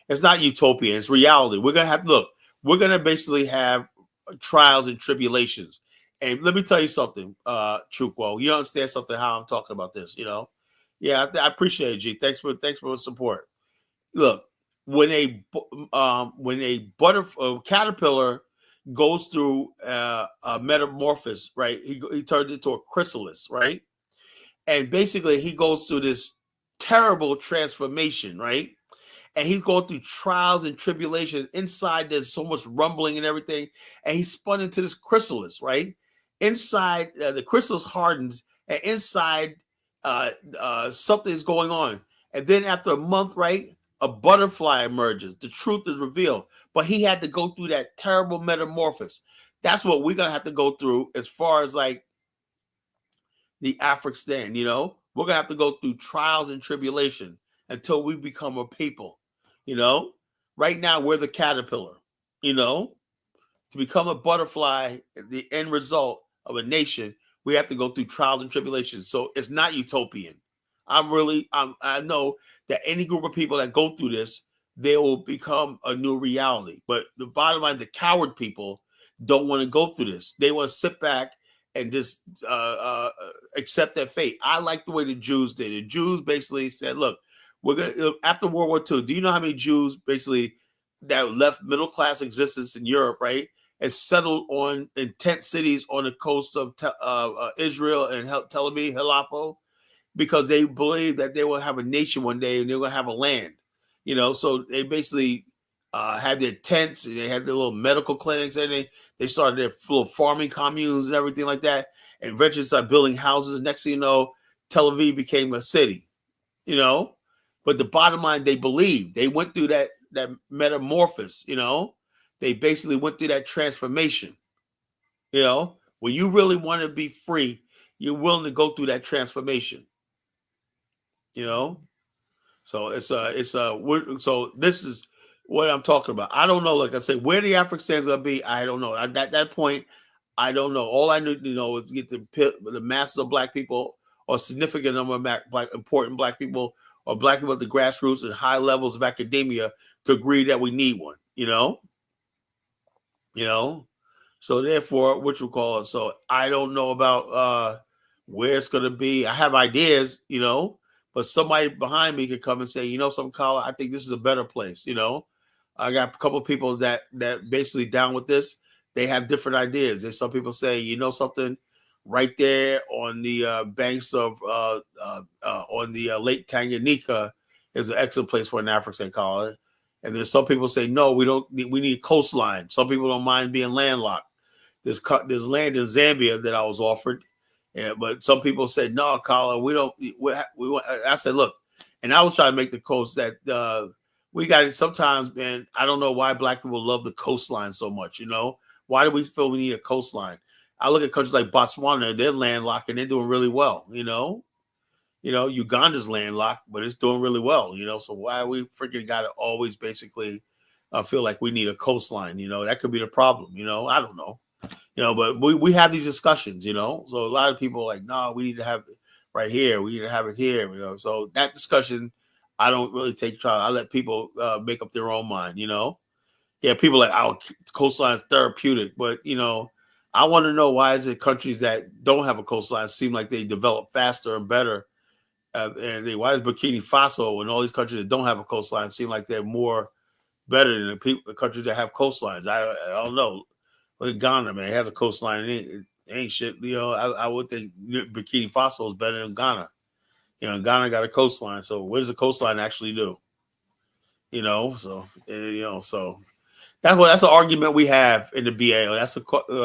It's not utopia. It's reality. We're going to basically have trials and tribulations. And let me tell you something, Chukwo. You understand something how I'm talking about this, Yeah, I appreciate it, G. Thanks for the support. Look, when a caterpillar goes through a metamorphosis, right? He turns into a chrysalis, right? And basically he goes through this terrible transformation, right? And he's going through trials and tribulations. Inside, there's so much rumbling and everything. And he's spun into this chrysalis, right? Inside, the chrysalis hardens, and inside, something's going on. And then after a month, right, a butterfly emerges. The truth is revealed. But he had to go through that terrible metamorphosis. That's what we're going to have to go through as far as like the Afrikstan, We're going to have to go through trials and tribulation until we become a people, Right now, we're the caterpillar, To become a butterfly, the end result of a nation, we have to go through trials and tribulations. So it's not utopian. I know that any group of people that go through this, they will become a new reality. But the bottom line, the coward people don't want to go through this. They want to sit back and just accept their fate. I like the way the Jews did. The Jews basically said, look, we're gonna, after World War II, do you know how many Jews basically that left middle class existence in Europe, right, and settled in tent cities on the coast of Israel and Tel Aviv, Halafo, because they believed that they will have a nation one day and they will have a land, So they basically had their tents, and they had their little medical clinics, and they started their little farming communes and everything like that, and eventually started building houses. Next thing you know, Tel Aviv became a city, But the bottom line, they believed. They went through that metamorphosis, They basically went through that transformation, When you really want to be free, you're willing to go through that transformation, So so this is what I'm talking about. I don't know, like I said, where the Afrikstan's gonna be, I don't know. At that point, I don't know. All I need to know is get the masses of Black people, or significant number of important Black people, or Black people at the grassroots and high levels of academia to agree that we need one. So therefore, so I don't know about where it's gonna be. I have ideas, but somebody behind me could come and say, something, Carla, I think this is a better place. I got a couple of people that basically down with this. they have different ideas. There's some people say, you know something, right there on the banks of on the Lake Tanganyika is an excellent place for an Afrikstan colony. And there's some people say, no, we don't. We need coastline. Some people don't mind being landlocked. There's land in Zambia that I was offered, but some people said, no, Colin, we don't. We want. I said, look, and I was trying to make the coast that we got it. Sometimes, man, I don't know why black people love the coastline so much. You know, why do we feel we need a coastline? I look at countries like Botswana; they're landlocked and they're doing really well. You know, Uganda's landlocked, but it's doing really well. You know, so why we freaking got to always basically feel like we need a coastline? You know, that could be the problem. You know, I don't know. You know, but we have these discussions, you know. So a lot of people are like, no, we need to have it right here. We need to have it here, you know. So that discussion, I don't really take charge. I let people make up their own mind, you know. Yeah, people are like, our coastline is therapeutic, but you know, I want to know why is it countries that don't have a coastline seem like they develop faster and better, why is Burkina Faso and all these countries that don't have a coastline seem like they're more better than the countries that have coastlines? I don't know. Look at Ghana, man, it has a coastline. It ain't shit. You know, I would think Burkina Faso is better than Ghana. You know, Ghana got a coastline. So what does the coastline actually do? You know, so so that's an argument we have in the BA.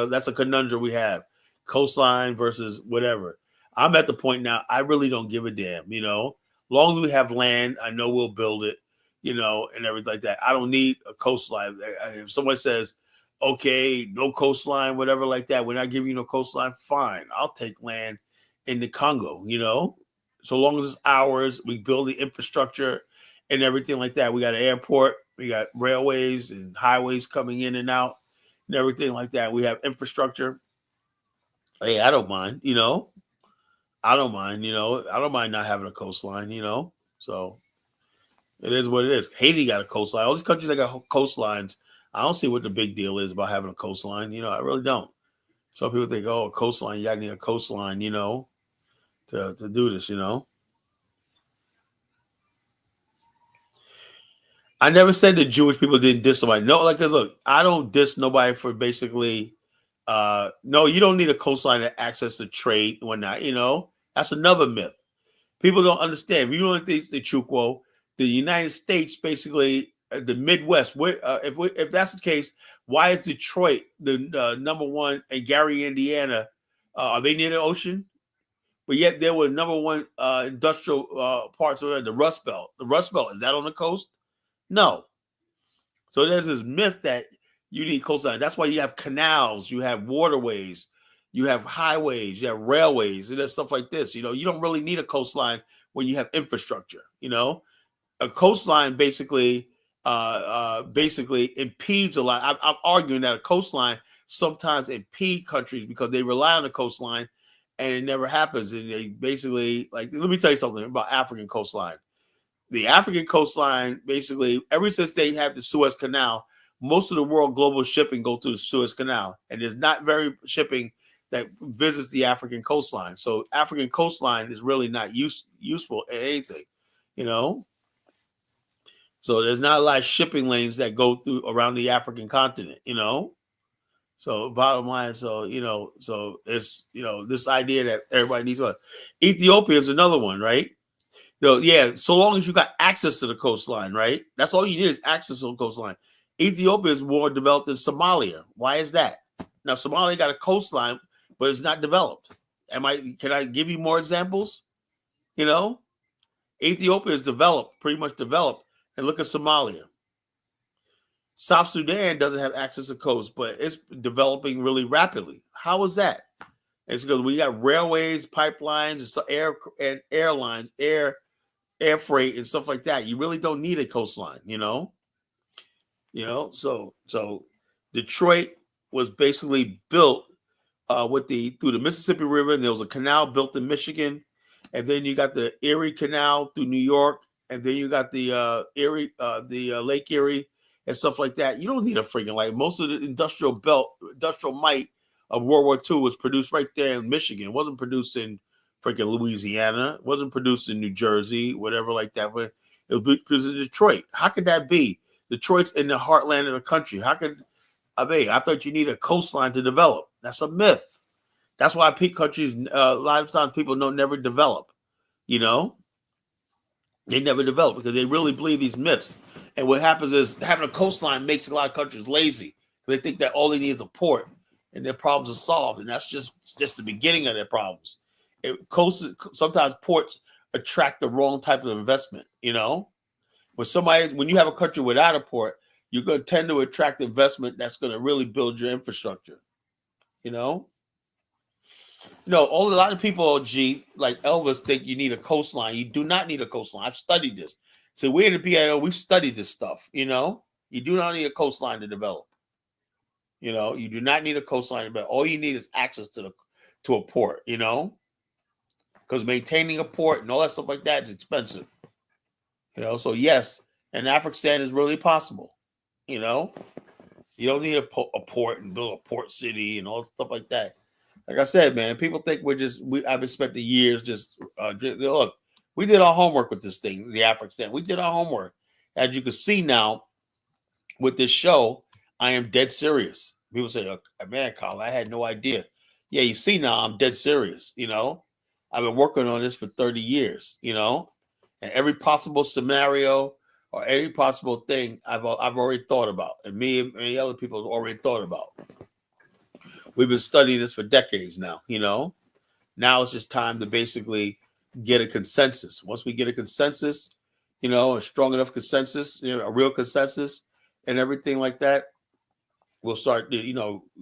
That's a conundrum we have. Coastline versus whatever. I'm at the point now. I really don't give a damn. You know, long as we have land, I know we'll build it. You know, and everything like that. I don't need a coastline. If someone says, okay, no coastline, whatever like that, we're not giving you no coastline, fine. I'll take land in the Congo, you know, so long as it's ours, we build the infrastructure and everything like that. We got an airport, we got railways and highways coming in and out and everything like that. We have infrastructure. Hey, I don't mind, you know. I don't mind, you know. I don't mind not having a coastline, you know. So it is what it is. Haiti got a coastline. All these countries that got coastlines, I don't see what the big deal is about having a coastline. You know, I really don't. Some people think, oh, a coastline, you gotta need a coastline, you know, to do this, you know. I never said that Jewish people didn't diss somebody. No, like, cause look, I don't diss nobody for basically no, you don't need a coastline to access the trade and whatnot, you know. That's another myth. People don't understand. You don't think the Chukwo, the United States, basically the Midwest. If that's the case, why is Detroit the number one and Gary, Indiana? Are they near the ocean? But yet they were number one industrial parts of the Rust Belt. The Rust Belt, is that on the coast? No. So there's this myth that you need coastline. That's why you have canals, you have waterways, you have highways, you have railways, and there's stuff like this. You know, you don't really need a coastline when you have infrastructure. You know, a coastline basically impedes a lot. I'm arguing that a coastline sometimes impede countries because they rely on the coastline, and it never happens. And they basically, like, let me tell you something about African coastline. The African coastline, basically, ever since they have the Suez Canal, most of the world global shipping goes through the Suez Canal, and there's not very shipping that visits the African coastline. So African coastline is really not useful at anything, you know. So there's not a lot of shipping lanes that go through around the African continent, you know. So bottom line, so it's this idea that everybody needs one. Ethiopia is another one, right? Yeah, so long as you got access to the coastline, right? That's all you need is access to the coastline. Ethiopia is more developed than Somalia. Why is that? Now, Somalia got a coastline, but it's not developed. Can I give you more examples? You know, Ethiopia is developed, pretty much developed. And look at Somalia. South Sudan doesn't have access to coast, but it's developing really rapidly. How is that? It's because we got railways, pipelines, and airlines, air freight and stuff like that. You really don't need a coastline, you know. So Detroit was basically built through the Mississippi River, and there was a canal built in Michigan, and then you got the Erie Canal through New York, and then you got the Lake Erie and stuff like that. You don't need a freaking light. Most of the industrial might of World War II was produced right there in Michigan. It wasn't produced in freaking Louisiana. It wasn't produced in New Jersey, whatever like that. But it was produced in Detroit. How could that be? Detroit's in the heartland of the country. How could I mean, I thought you need a coastline to develop. That's a myth. That's why peak countries, a lot of times people don't never develop. You know, they never develop because they really believe these myths. And what happens is having a coastline makes a lot of countries lazy. They think that all they need is a port and their problems are solved. And that's just the beginning of their problems. Sometimes ports attract the wrong type of investment, you know? When you have a country without a port, you're going to tend to attract investment that's going to really build your infrastructure, you know? A lot of people, like Elvis, think you need a coastline. You do not need a coastline. I've studied this. So we at the PIO, we've studied this stuff, you know? You do not need a coastline to develop. You do not need a coastline to develop. All you need is access to a port, you know? Because maintaining a port and all that stuff like that is expensive. So yes, and Afrikstan is really possible. You don't need a port and build a port city and all stuff like that. Like I said, man, people think I've been spending years look, we did our homework with this thing, the Afrikstan. We did our homework. As you can see now with this show, I am dead serious. People say, oh, man, Colin, I had no idea. Yeah, you see now I'm dead serious, I've been working on this for 30 years, and every possible scenario or every possible thing I've already thought about, and me and many other people have already thought about. We've been studying this for decades now, Now it's just time to basically get a consensus. Once we get a consensus, a strong enough consensus, a real consensus and everything like that, we'll start,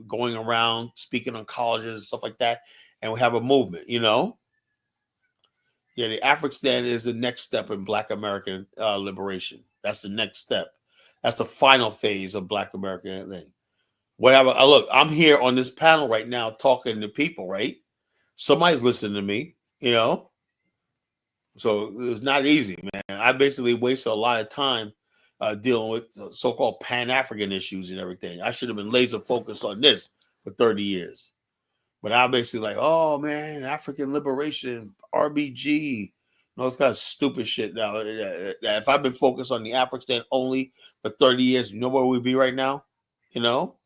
going around speaking on colleges and stuff like that, and we have a movement, Yeah, the Afrikstan is the next step in Black American liberation. That's the next step. That's the final phase of Black American thing. Whatever. Look, I'm here on this panel right now talking to people, right? Somebody's listening to me, So it's not easy, man. I basically wasted a lot of time dealing with so-called Pan-African issues and everything. I should have been laser focused on this for 30 years. But I'm basically like, oh, man, African liberation, RBG, all this kind of stupid shit now. If I've been focused on the Afrikstan only for 30 years, you know where we'd be right now? No.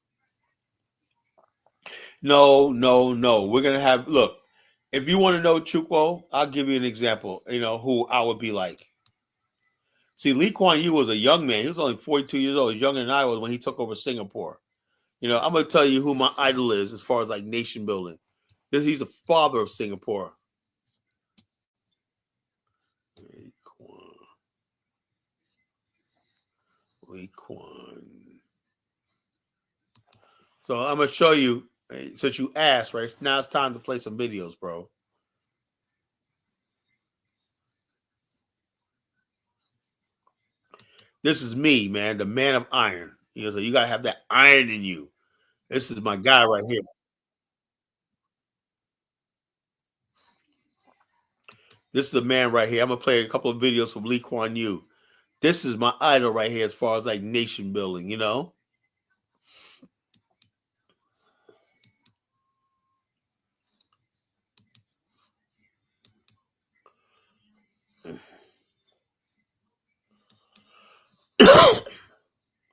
We're going to have, look, if you want to know Chukwu, I'll give you an example, who I would be like. See, Lee Kuan Yew was a young man. He was only 42 years old, younger than I was when he took over Singapore. I'm going to tell you who my idol is as far as like nation building. He's the father of Singapore. Lee Kuan. So I'm going to show you, since you asked, right? Now it's time to play some videos, bro. This is me, man, the man of iron. So you got to have that iron in you. This is my guy right here. This is the man right here. I'm going to play a couple of videos from Lee Kuan Yew. This is my idol right here as far as like nation building,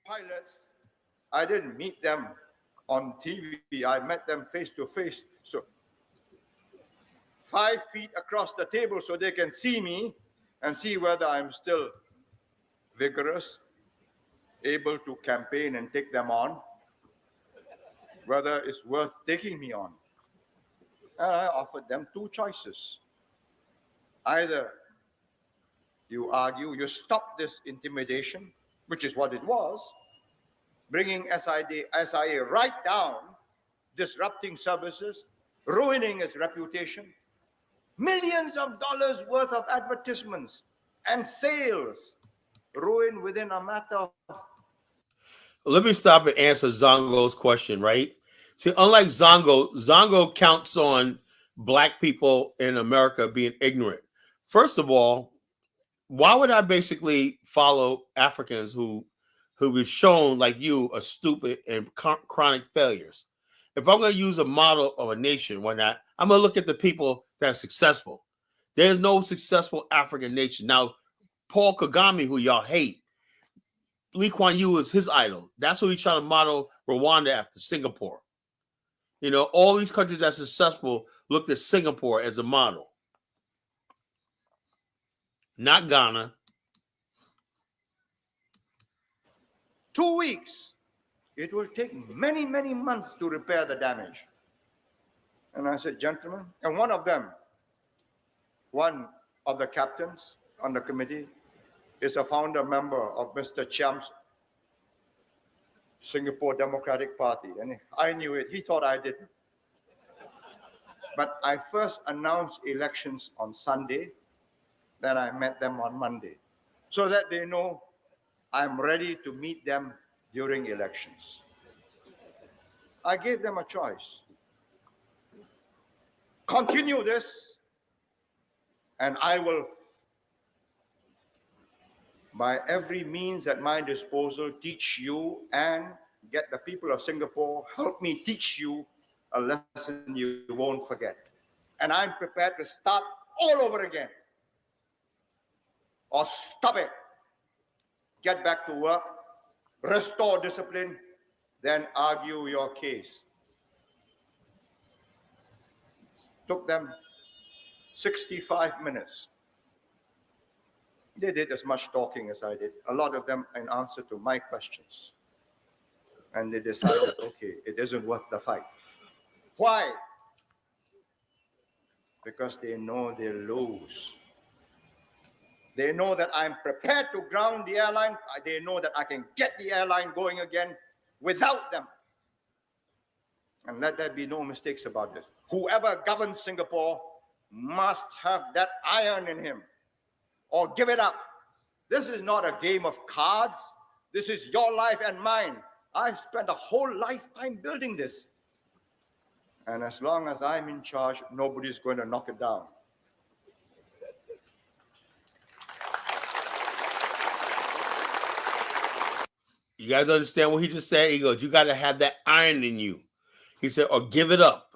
Pilots, I didn't meet them on TV. I met them face to face. So 5 feet across the table so they can see me and see whether I'm still vigorous, able to campaign and take them on, whether it's worth taking me on. And I offered them two choices. Either you argue, you stop this intimidation, which is what it was, bringing SIA right down, disrupting services, ruining its reputation, millions of dollars worth of advertisements and sales ruined within a matter of... Let me stop and answer Zongo's question, right? See, unlike Zongo counts on Black people in America being ignorant. First of all, why would I basically follow Africans who is shown like you are stupid and chronic failures? If I'm going to use a model of a nation, why not? I'm going to look at the people that are successful. There's no successful African nation. Now, Paul Kagame, who y'all hate, Lee Kuan Yew is his idol. That's who he's trying to model Rwanda after Singapore. You know, all these countries that are successful looked at Singapore as a model. Not Ghana. 2 weeks. It will take many, many months to repair the damage. And I said, gentlemen, and one of the captains on the committee is a founder member of Mr. Chiam's Singapore Democratic Party. And I knew it. He thought I didn't. But I first announced elections on Sunday. Then I met them on Monday, so that they know I'm ready to meet them during elections. I gave them a choice. Continue this, and I will, by every means at my disposal, teach you and get the people of Singapore, help me teach you a lesson you won't forget. And I'm prepared to start all over again. Or stop it. Get back to work, restore discipline, then argue your case. Took them 65 minutes. They did as much talking as I did, a lot of them in answer to my questions. And they decided, okay, it isn't worth the fight. Why? Because they know they'll lose. They know that I'm prepared to ground the airline. They know that I can get the airline going again without them. And let there be no mistakes about this. Whoever governs Singapore must have that iron in him, or give it up. This is not a game of cards. This is your life and mine. I've spent a whole lifetime building this. And as long as I'm in charge, nobody's going to knock it down. You guys understand what he just said? He goes, you got to have that iron in you. He said, or give it up.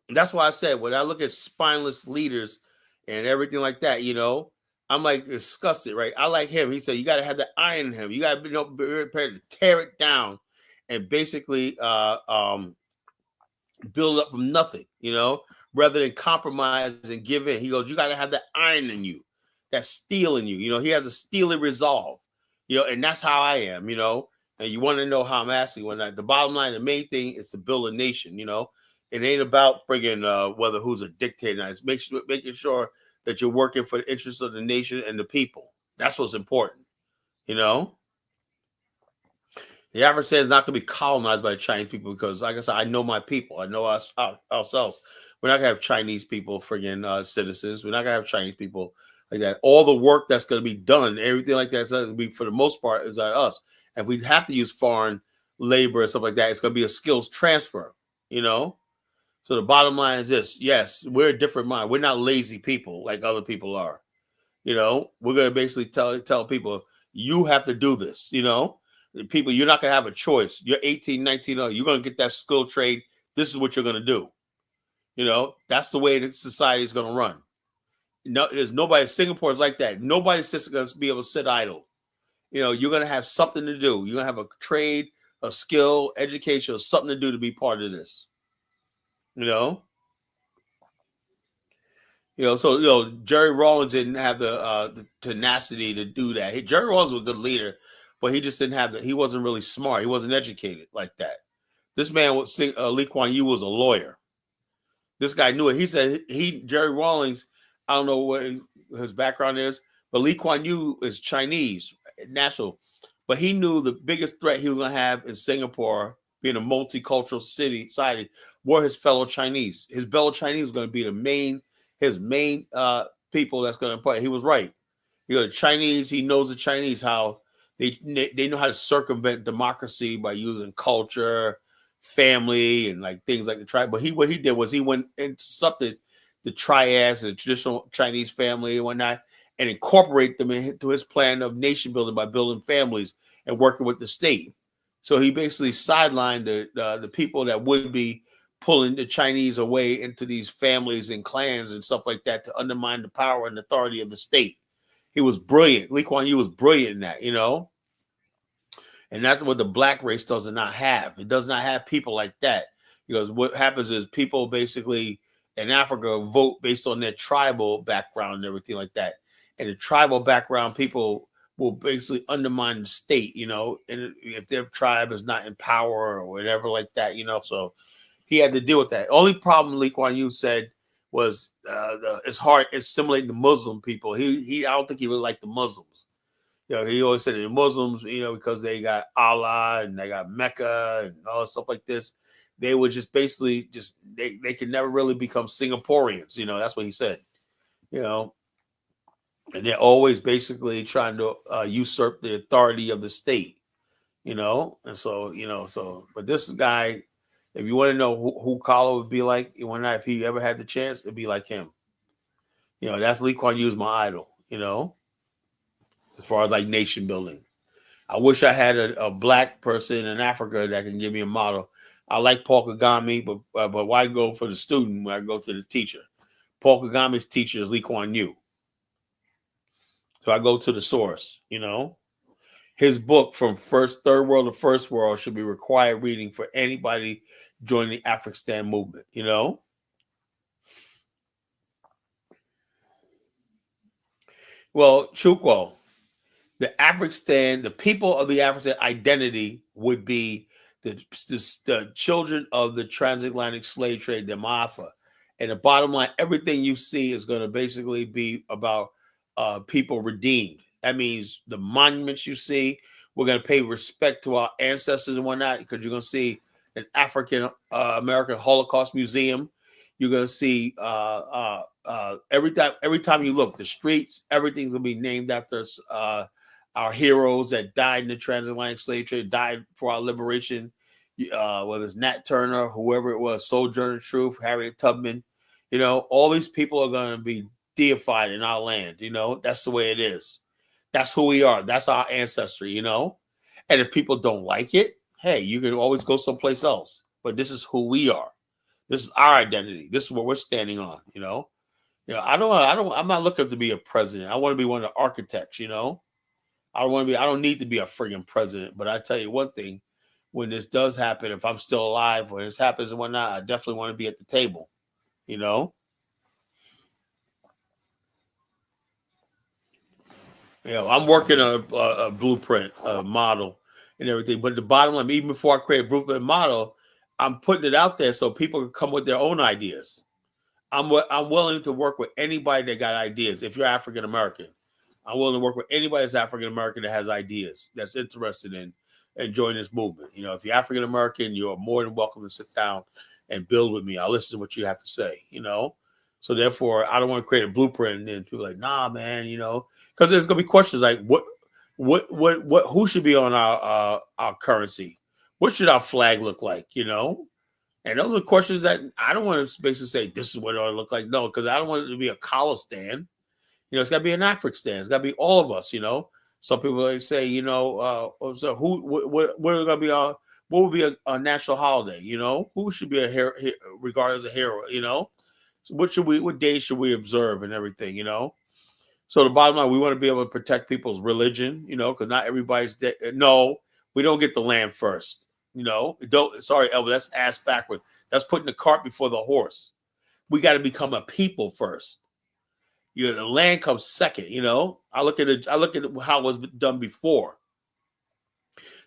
And that's why I said, when I look at spineless leaders and everything like that, you know, I'm like disgusted, right? I like him. He said, you got to have that iron in him. You got to be prepared to tear it down and basically build up from nothing, you know, rather than compromise and give in. He goes, you got to have that iron in you, that steel in you. You know, he has a steely resolve, you know, and that's how I am, you know. And you want to know how I'm asking when the bottom line, the main thing is to build a nation, you know. It ain't about friggin' whether who's a dictator. It's making sure that you're working for the interests of the nation and the people. That's what's important, you know. The Afrikstan is not going to be colonized by the Chinese people because, like I said, I know my people. I know us ourselves. We're not going to have Chinese people friggin' citizens. We're not going to have Chinese people like that. All the work that's going to be done, everything like that, is going to be, for the most part, is like us. And we have to use foreign labor and stuff like that. It's going to be a skills transfer, you know. So the bottom line is this: yes, we're a different mind. We're not lazy people like other people are. You know, we're going to basically tell people, you have to do this. You know, people, you're not going to have a choice. You're 18, 19, you're going to get that skill trade. This is what you're going to do. You know, that's the way that society is going to run. No, there's nobody. Singapore is like that. Nobody's just going to be able to sit idle. You know, you're going to have something to do. You're going to have a trade, a skill, education, or something to do to be part of this. You know? So, Jerry Rawlings didn't have the tenacity to do that. Jerry Rawlings was a good leader, but he just didn't have he wasn't really smart. He wasn't educated like that. This man, Lee Kuan Yew, was a lawyer. This guy knew it. He said Jerry Rawlings, I don't know what his background is, but Lee Kuan Yew is Chinese, national. But he knew the biggest threat he was going to have in Singapore, being a multicultural society, were his fellow Chinese. His fellow Chinese was going to be his main people that's going to play. He was right. The Chinese, he knows the Chinese, how they know how to circumvent democracy by using culture, family, and like things like the tribe. But what he did was he went into something, the triads and the traditional Chinese family and whatnot, and incorporate them into his plan of nation building by building families and working with the state. So he basically sidelined the people that would be pulling the Chinese away into these families and clans and stuff like that to undermine the power and authority of the state. He was brilliant. Lee Kuan Yew was brilliant in that, you know. And that's what the black race does not have. It does not have people like that. Because what happens is people basically in Africa vote based on their tribal background and everything like that. And the tribal background people will basically undermine the state, and if their tribe is not in power or whatever like that, so he had to deal with that. Only problem Lee Kuan Yew said was it's hard assimilating the Muslim people. He I don't think he really liked the Muslims. He always said that the Muslims, because they got Allah and they got Mecca and all stuff like this, they would just basically they could never really become Singaporeans. That's what he said. And they're always basically trying to usurp the authority of the state. And so, but this guy, if you want to know who Kahlo would be like, if he ever had the chance, it'd be like him. That's Lee Kuan Yew's my idol, as far as like nation building. I wish I had a black person in Africa that can give me a model. I like Paul Kagame, but why go for the student when I go to the teacher? Paul Kagame's teacher is Lee Kuan Yew. So I go to the source, His book From Third World to First World should be required reading for anybody joining the Afrikstan movement, Well, Chukwu, the Afrikstan, the people of the Afrikstan identity would be the children of the transatlantic slave trade, the Maafa. And the bottom line, everything you see is going to basically be about people redeemed. That means the monuments you see, we're going to pay respect to our ancestors and whatnot, because you're going to see an African American Holocaust Museum. You're going to see every time you look, the streets, everything's going to be named after our heroes that died in the transatlantic slave trade, died for our liberation, whether it's Nat Turner, whoever it was, Sojourner Truth, Harriet Tubman, all these people are going to be deified in our land. That's the way it is. That's who we are. That's our ancestry, And if people don't like it, hey, you can always go someplace else. But this is who we are. This is our identity. This is what we're standing on, I'm not looking to be a president. I want to be one of the architects, I don't need to be a friggin' president, but I tell you one thing, when this does happen, if I'm still alive, when this happens and whatnot, I definitely want to be at the table, I'm working on a blueprint, a model and everything, but the bottom line, even before I create a blueprint model, I'm putting it out there so people can come with their own ideas. I'm willing to work with anybody that got ideas. If you're African American, I'm willing to work with anybody that's African American that has ideas, that's interested in joining this movement. If you're African American, you're more than welcome to sit down and build with me. I'll listen to what you have to say. So therefore, I don't want to create a blueprint and then people are like, nah, man, because there's gonna be questions like, who should be on our currency? What should our flag look like? And those are questions that I don't want to basically say this is what it ought to look like. No, because I don't want it to be a collar stand. It's got to be an Afrikstan. It's got to be all of us. Some people say, so what are going to be what would be a national holiday? Who should be a hero, regarded as a hero? So what days should we observe and everything? So the bottom line, we want to be able to protect people's religion. Because not everybody's no, we don't get the land first. Sorry, Elvis, that's ass backwards. That's putting the cart before the horse. We got to become a people first. The land comes second. I look at how it was done before.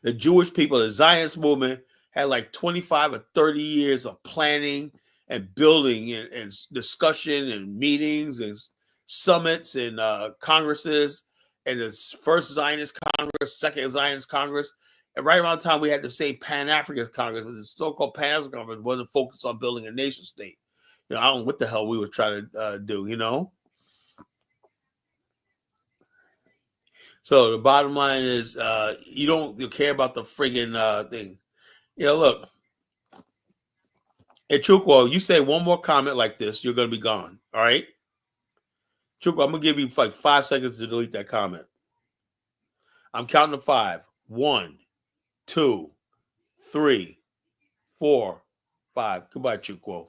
The Jewish people, the Zionist movement, had like 25 or 30 years of planning and building and discussion and meetings and summits and congresses, and the first Zionist Congress, second Zionist Congress. And right around the time we had the same Pan-African Congress, but the so-called Pan-African Congress wasn't focused on building a nation state. I don't know what the hell we were trying to do, So the bottom line is you care about the friggin' thing. Look, at Chukwu, you say one more comment like this, you're going to be gone. All right? Chukwu, I'm going to give you like 5 seconds to delete that comment. I'm counting to 5. 1, 2, 3, 4, 5. Goodbye, Chukwu.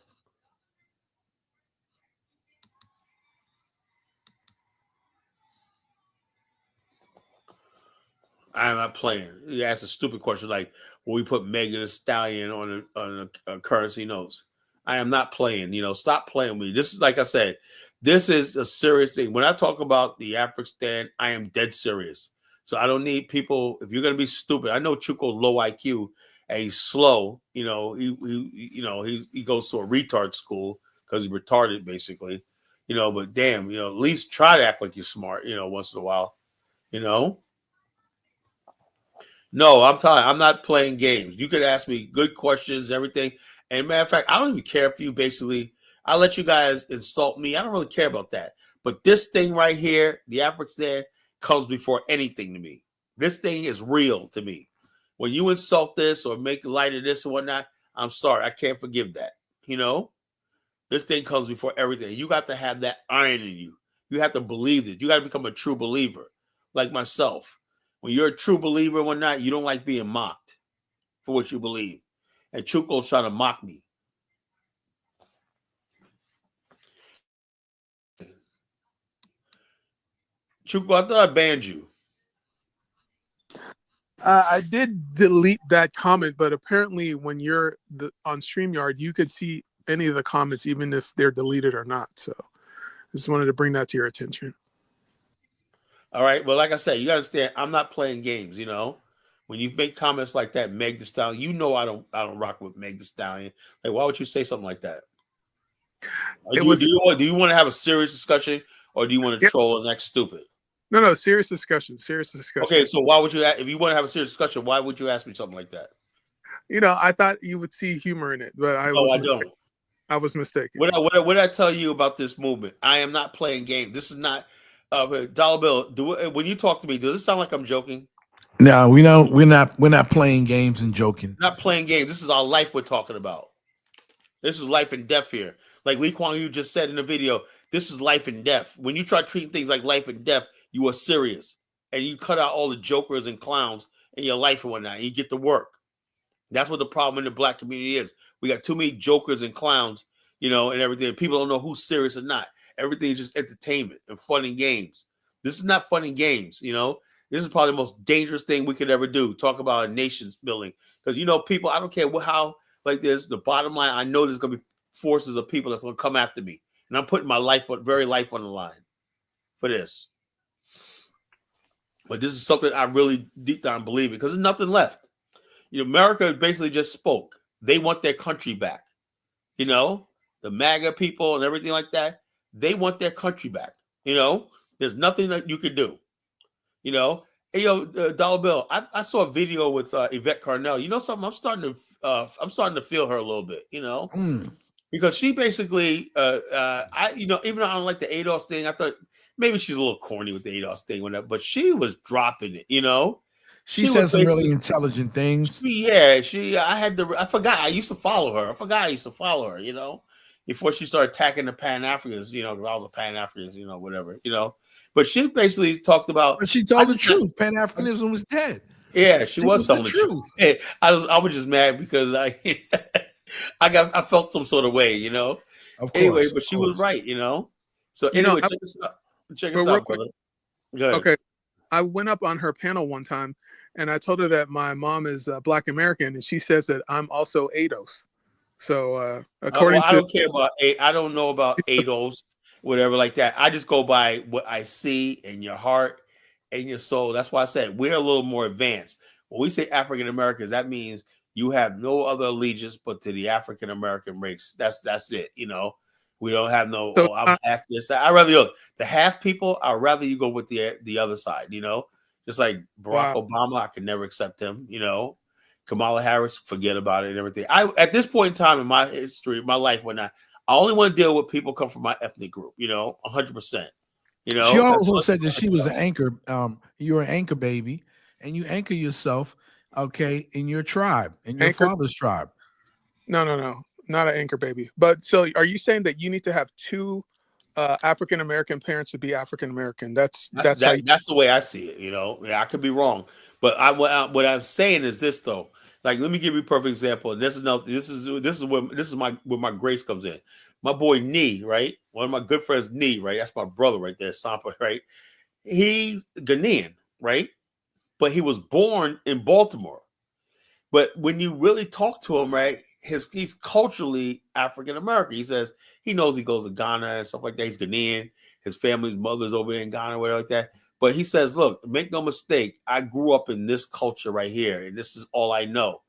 I'm not playing. You ask a stupid question like, will we put Megan Thee Stallion on a currency notes? I am not playing. Stop playing with me. This is, like I said, this is a serious thing. When I talk about the Afrikstan, I am dead serious. So I don't need people. If you're gonna be stupid, I know Chuko's low IQ and he's slow. He goes to a retard school because he's retarded, basically. But damn, at least try to act like you're smart. Once in a while. No, I'm telling you, I'm not playing games. You could ask me good questions, everything. And matter of fact, I don't even care if you basically, I let you guys insult me. I don't really care about that. But this thing right here, the Afrikstan, comes before anything to me. This thing is real to me. When you insult this or make light of this and whatnot, I'm sorry. I can't forgive that. This thing comes before everything. You got to have that iron in you. You have to believe it. You got to become a true believer, like myself. When you're a true believer and whatnot, you don't like being mocked for what you believe. And Chuko's trying to mock me. Chuko, I thought I banned you. I did delete that comment, but apparently when you're on StreamYard, you could see any of the comments, even if they're deleted or not. So I just wanted to bring that to your attention. All right. Well, like I said, you got to understand, I'm not playing games. When you make comments like that, Meg Thee Stallion, I don't rock with Meg Thee Stallion. Like, why would you say something like that? Do you want to have a serious discussion, or do you want to troll and act stupid? No, serious discussion. Okay, so why would you, if you want to have a serious discussion, why would you ask me something like that? I thought you would see humor in it, but I don't. I was mistaken. What did I tell you about this movement? I am not playing games. This is not Dollar Bill. When you talk to me, does it sound like I'm joking? No, we're not playing games and joking. Not playing games. This is our life we're talking about. This is life and death here. Like Lee Kuan Yew just said in the video, this is life and death. When you try treating things like life and death, you are serious. And you cut out all the jokers and clowns in your life and whatnot. And you get to work. That's what the problem in the black community is. We got too many jokers and clowns, and everything. People don't know who's serious or not. Everything is just entertainment and fun and games. This is not fun and games, This is probably the most dangerous thing we could ever do. Talk about a nation's building. Because, people, I don't care how, like this, the bottom line, I know there's going to be forces of people that's going to come after me. And I'm putting my very life on the line for this. But this is something I really deep down believe in because there's nothing left. America basically just spoke. They want their country back. The MAGA people and everything like that, they want their country back. There's nothing that you could do. Hey, Dollar Bill, I saw a video with Yvette Carnell. Something? I'm starting to feel her a little bit. Because she basically, even though I don't like the ADOS thing, I thought maybe she's a little corny with the ADOS thing, but she was dropping it. She said some really intelligent things. I forgot. I used to follow her. Before she started attacking the Pan-Africans, because I was a Pan-African, whatever, But she basically talked about. But she told the truth. Pan-Africanism was dead. Yeah, she was telling the truth. Hey, I was just mad because I felt some sort of way, Of course, anyway, but she was right, So anyway, check us out, brother. Go ahead. Okay, I went up on her panel one time, and I told her that my mom is Black American, and she says that I'm also ADOS. So according to, I don't care about I don't know about ADOS, whatever like that. I just go by what I see in your heart and your soul. That's why I said we're a little more advanced. When we say African Americans, that means you have no other allegiance but to the African American race. That's it. We don't have no. So, I'm half this. I rather look the half people. I'd rather you go with the other side. Just like Barack Obama, I could never accept him. Kamala Harris, forget about it and everything. At this point in time in my history, my life, I only want to deal with people come from my ethnic group. 100%. She also said that she was an anchor. You're an anchor baby, and you anchor yourself, okay, in your tribe, in your father's tribe. No, not an anchor baby. But so, are you saying that you need to have two African American parents to be African American? That's the way I see it. Yeah, I could be wrong, but what I'm saying is this though. Like, let me give you a perfect example. And this is where my grace comes in. My boy Nee, right? One of my good friends, Nee, right? That's my brother right there, Sampa, right? He's Ghanaian, right? but he was born in Baltimore. But when you really talk to him, right, he's culturally African American. He says he knows he goes to Ghana and stuff like that. He's Ghanaian. His family's mother's over there in Ghana, whatever like that. But he says, look, make no mistake, I grew up in this culture right here, and this is all I know.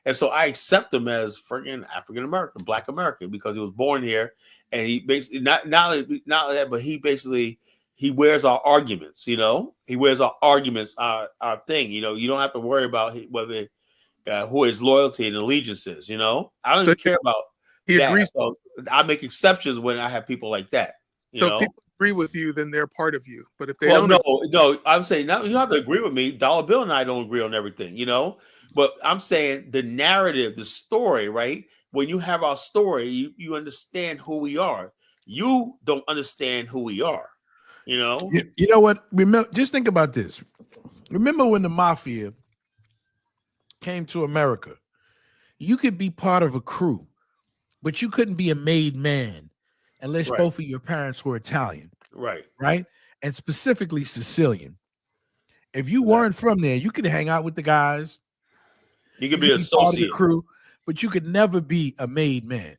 And so I accept him as freaking African American, Black American, because he was born here, and he basically not only that, but he wears our arguments. You know, he wears our arguments, our thing. You know, you don't have to worry about whether who his loyalty and allegiance is. You know, I don't even care about that. Agrees. So I make exceptions when I have people like that. You know? If people agree with you, then they're part of you. But if they Well, don't, no, I'm saying now you don't have to agree with me. Dollar Bill and I don't agree on everything, you know. But I'm saying the narrative, the story, right? When you have our story, you understand who we are. You don't understand who we are, you know. You know what? Remember, just think about this. Remember when the mafia came to America? You could be part of a crew, but you couldn't be a made man unless Right. both of your parents were Italian. Right. Right? And specifically Sicilian. If you weren't from there, you could hang out with the guys. You could You be could be part of the associate. crew, but you could never be a made man.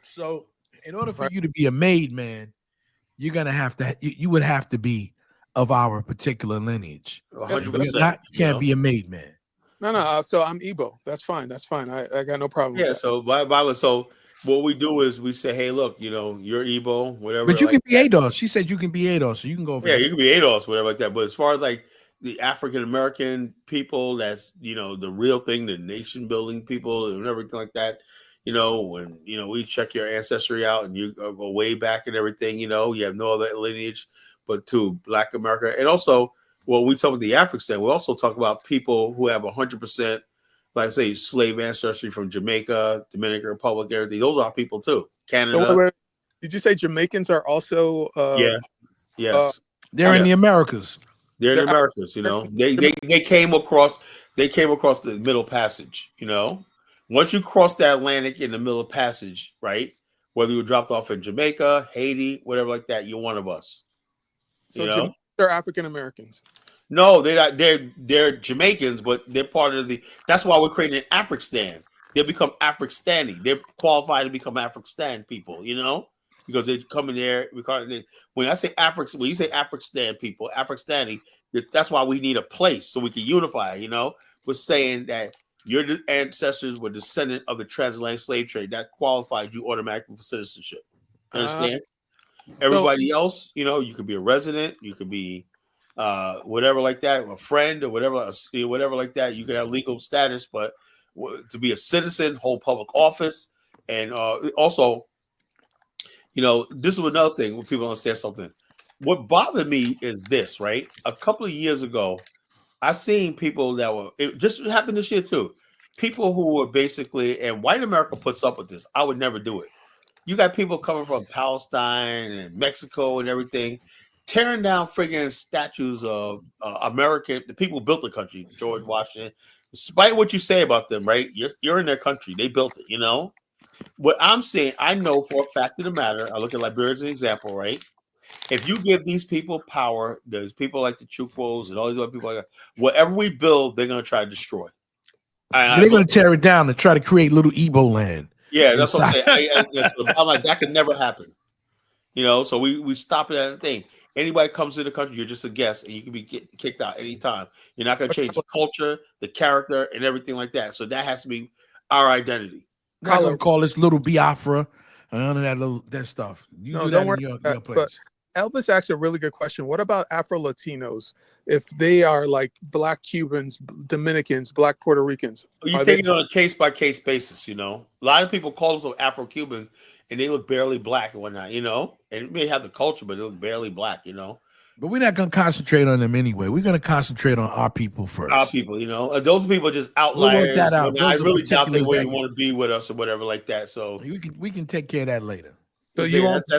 So, in order for you to be a made man, you're gonna have to. You would have to be of our particular lineage. 100%. You can't be a made man. no. So I'm Igbo. That's fine. I got no problem. Yeah. With that. So what we do is we say, hey, look, you know, you're Igbo, whatever. But you like can be ADOS. She said you can be ADOS, so you can go over Yeah, there. you can be ADOS, whatever like that. But as far as like the African American people, that's, you know, the real thing, the nation building people and everything like that. You know, when, you know, we check your ancestry out and you go way back and everything, you know, you have no other lineage but to Black America. And also, well, we talk about the Afrikstan, we also talk about people who have 100%, like I say, slave ancestry from Jamaica, Dominican Republic, everything. Those are people too. Canada. So wait. Did you say Jamaicans are also? Yeah. Yes. They're in the Americas. They're in the They're Americas, you know. They came across the Middle Passage, you know. Once you cross the Atlantic in the Middle Passage, right? Whether you were dropped off in Jamaica, Haiti, whatever like that, you're one of us. So You know? they're African Americans. No, they're not. They're Jamaicans, but they're part of the. That's why we're creating an Afrikstan. They become Afrikstani. They're qualified to become Afrikstan people, you know, because they come in there. When I say when you say Afrikstan people, Afrikstani, that's why we need a place so we can unify. You know, we're saying that your ancestors were descendant of the transatlantic slave trade. That qualified you automatically for citizenship. Understand? Everybody else, you know, you could be a resident, you could be whatever like that, a friend or whatever like that. You can have legal status, but to be a citizen, hold public office, and also, you know, this is another thing when people understand something. What bothered me is this, right? A couple of years ago, I seen people that were, it just happened this year too. People who were basically, and white America puts up with this. I would never do it. You got people coming from Palestine and Mexico and everything, tearing down friggin' statues of the people who built the country, George Washington. Despite what you say about them, right? You're in their country. They built it, you know? What I'm saying, I know for a fact of the matter, I look at Liberia as an example, right? If you give these people power, there's people like the Chukwos and all these other people like that, whatever we build, they're going to try to destroy. They're going to tear it down and try to create little Igbo land. Yeah, that's what I'm saying. I'm like, that could never happen. You know, so we stop it at a thing. Anybody comes to the country, you're just a guest, and you can be kicked out anytime. You're not going to change the culture, the character, and everything like that. So that has to be our identity. I'm not going to call this little Biafra and none of that stuff. You do don't that worry in about your that, place. Elvis asked a really good question. What about Afro-Latinos? If they are like Black Cubans, Dominicans, Black Puerto Ricans? You take it on a case-by-case basis, you know. A lot of people call them Afro-Cubans, and they look barely black and whatnot, you know. And it may have the culture, but they look barely black, you know. But we're not going to concentrate on them anyway. We're going to concentrate on our people first. Our people, you know. Those people are just outliers. We'll work that out. I really doubt they wouldn't want to be with us or whatever like that. So we can take care of that later. So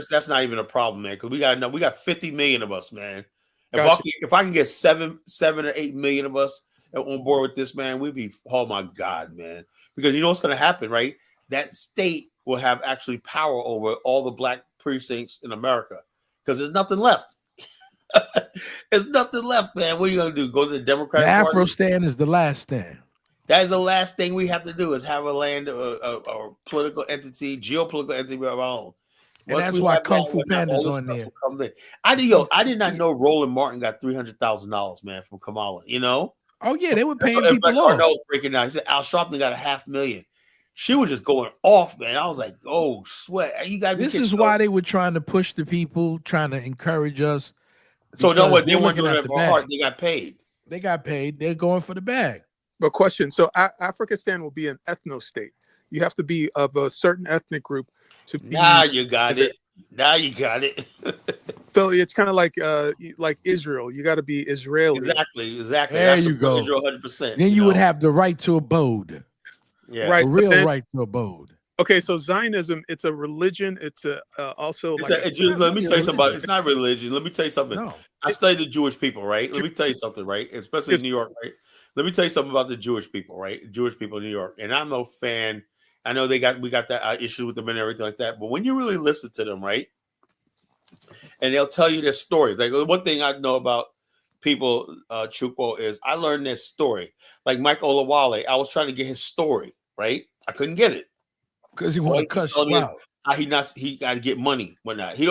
that's not even a problem, man. Because we got 50 million of us, man. If I can get 7 or 8 million of us on board with this, man, we'd be, oh my God, man. Because you know what's going to happen, right? That state will have actually power over all the black precincts in America because there's nothing left. There's nothing left, man. What are you gonna do? Go to the The Democratic Party? Afro-Stan is the last stand. That is the last thing we have to do is have a land, a political entity, geopolitical entity of our own. And Once that's we why have Kung that, Fu well, now all Panda's this on stuff there. will come in. I did not know Roland Martin got $300,000, man, from Kamala. You know? Oh yeah, they were That's paying what people Cardinal off. was breaking down. He said Al Sharpton got $500,000. She was just going off, man. I was like, oh, sweat. You gotta be This kidding is me. why they were trying to push the people, trying to encourage us. So no, because what they they're weren't looking doing at it the for art. bag. They got paid. They got paid. They're going for the bag. But question: so Afrikstan will be an ethno state. You have to be of a certain ethnic group to be. Now you got it. Now you got it. So it's kind of like Israel. You got to be Israeli. Exactly. There I you support go. Israel 100%. Then you know? would have the right to abode, yeah. Right. a but real then- right to abode. Okay, so Zionism, it's a religion. It's a also It's like let me tell you something about it. It's not religion. Let me tell you something. No, I studied the Jewish people, right? Let me tell you something, right? Especially in New York, right? Let me tell you something about the Jewish people, right? Jewish people in New York. And I'm no fan. I know we got that issue with them and everything like that. But when you really listen to them, right? And they'll tell you their stories. Like one thing I know about people, Chukwu, is I learned their story. Like Mike Olawale, I was trying to get his story, right? I couldn't get it. because he want to cuss you out. He got to get money when not. If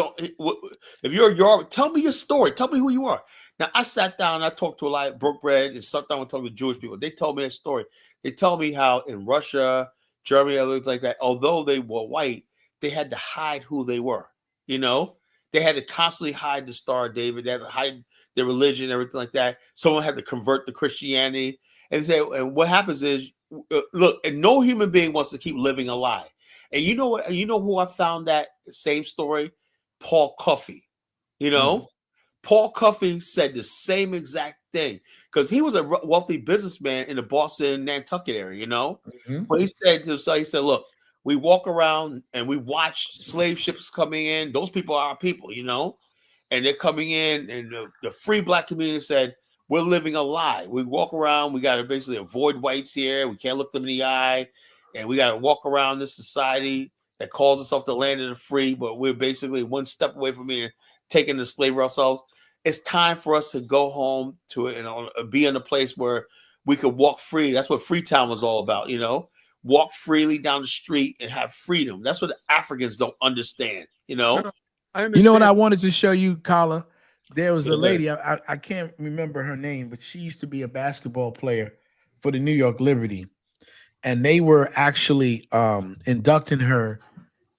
you're a Yoruba, tell me your story. Tell me who you are. Now I sat down, I talked to a lot of broke bread, and sat down and talked to Jewish people. They told me their story. They told me how in Russia, Germany, everything like that, although they were white, they had to hide who they were. You know, they had to constantly hide the Star of David. They had to hide their religion, everything like that. Someone had to convert to Christianity, and what happens is, look, and no human being wants to keep living a lie. And you know what? You know who I found that same story? Paul Cuffey. You know, Paul Cuffey said the same exact thing because he was a wealthy businessman in the Boston, Nantucket area. You know, but he said, look, we walk around and we watch slave ships coming in. Those people are our people, you know, and they're coming in. And the free black community said, we're living a lie. We walk around. We got to basically avoid whites here. We can't look them in the eye. And we got to walk around this society that calls itself the land of the free, but we're basically one step away from being taken to slavery ourselves. It's time for us to go home to it and be in a place where we could walk free. That's what Freetown was all about, you know, walk freely down the street and have freedom. That's what the Africans don't understand, you know. I understand. You know what I wanted to show you, Kala? There was a lady, I can't remember her name, but she used to be a basketball player for the New York Liberty. And they were actually inducting her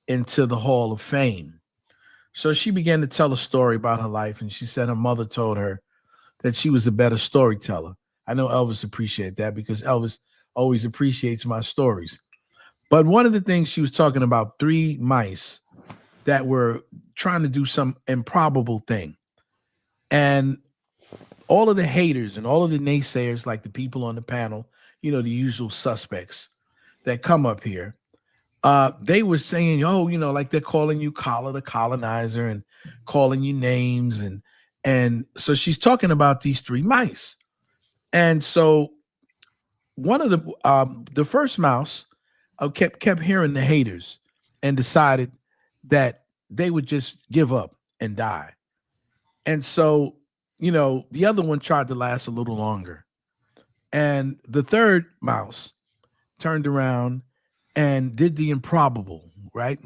into the Hall of Fame. So she began to tell a story about her life. And she said her mother told her that she was a better storyteller. I know Elvis appreciated that because Elvis always appreciates my stories. But one of the things she was talking about, 3 mice that were trying to do some improbable thing. And all of the haters and all of the naysayers, like the people on the panel, you know, the usual suspects that come up here, they were saying, oh, you know, like they're calling you Kala the colonizer and calling you names. And so she's talking about these 3 mice. And so one of the first mouse kept hearing the haters and decided that they would just give up and die. And so, you know, the other one tried to last a little longer. And the third mouse turned around and did the improbable, right?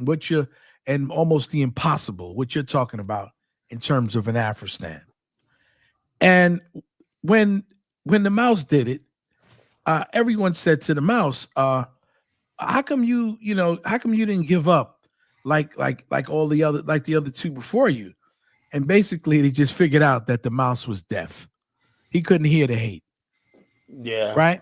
And almost the impossible, what you're talking about in terms of an Afrikstan. And when the mouse did it, everyone said to the mouse, how come you didn't give up like all the other, like the other 2 before you? And basically they just figured out that the mouse was deaf. He couldn't hear the hate. Yeah. Right.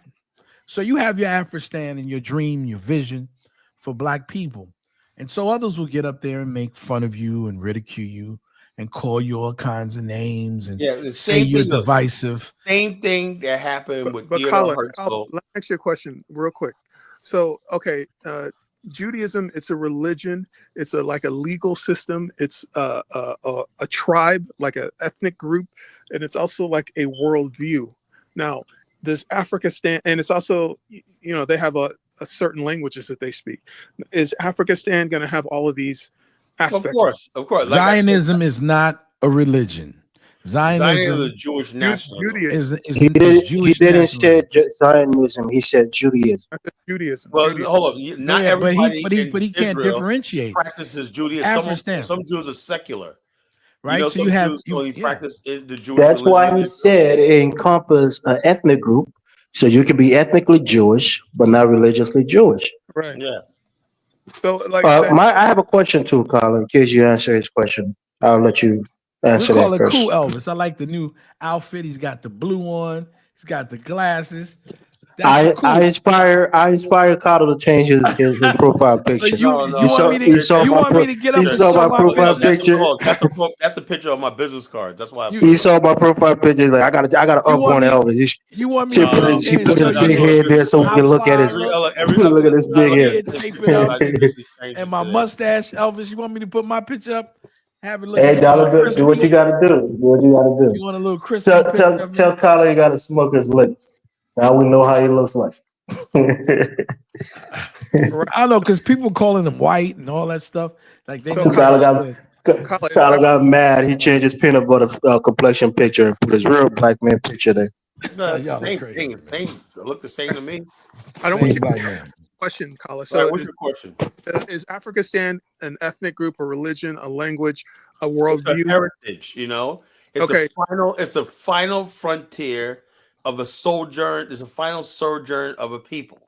So you have your Afrikstan and your dream, your vision for black people. And so others will get up there and make fun of you and ridicule you and call you all kinds of names and say you're divisive. Same thing that happened with but Theodore Colin, Herzl. let me ask you a question real quick. So, okay, Judaism, it's a religion. It's like a legal system. It's a tribe, like an ethnic group, and it's also like a worldview. Now, this Afrikstan, and it's also, you know, they have a certain languages that they speak. Is Afrikstan going to have all of these aspects? Of course. Like Zionism is not a religion. Zionism Zionism is Jewish nationalism. Judaism. is He Jewish didn't say nationalism. Zionism. He said Judaism. I said Judaism. Well, Judaism. hold on. Not Yeah, but everybody he in can't Israel differentiate. practices Judaism. Afrikstan. Some Jews are secular. Right. You know, So some you have Jews only practice the Jewish That's religion. why he said it encompasses an ethnic group. So you can be ethnically Jewish, but not religiously Jewish. Right. Yeah. So like I have a question too, Colin. In case you answer his question, I'll let you answer we call that it first. cool Elvis. I like the new outfit. He's got the blue on. He's got the glasses. I inspire Carter to change his profile picture. You want me to get up and saw show my profile picture. That's a picture of my business card. That's why He saw my profile picture. Like I gotta up on Elvis. You want me She to put get up his, there she and put show his big you head there so we can look at his how look at his big head. and my mustache, Elvis? You want me to put my picture up? Have it look. Hey, Dollar Bill, do what you gotta do. Do what you gotta You do. want a little crispy? Tell Colin he gotta smoke his lips. Now we know how he looks like. I know because people calling him white and all that stuff. Like they So Colin got mad. He changed his peanut butter complexion picture and put his real black man picture there. Y'all same crazy. thing. Same. Look the same to me. I don't want you black to man. question, Colin. So So what's your question? is Afrikstan an ethnic group, a religion, a language, a It's a worldview? heritage. You know, it's Okay. It's a final frontier of a sojourn. It's a final sojourn of a people.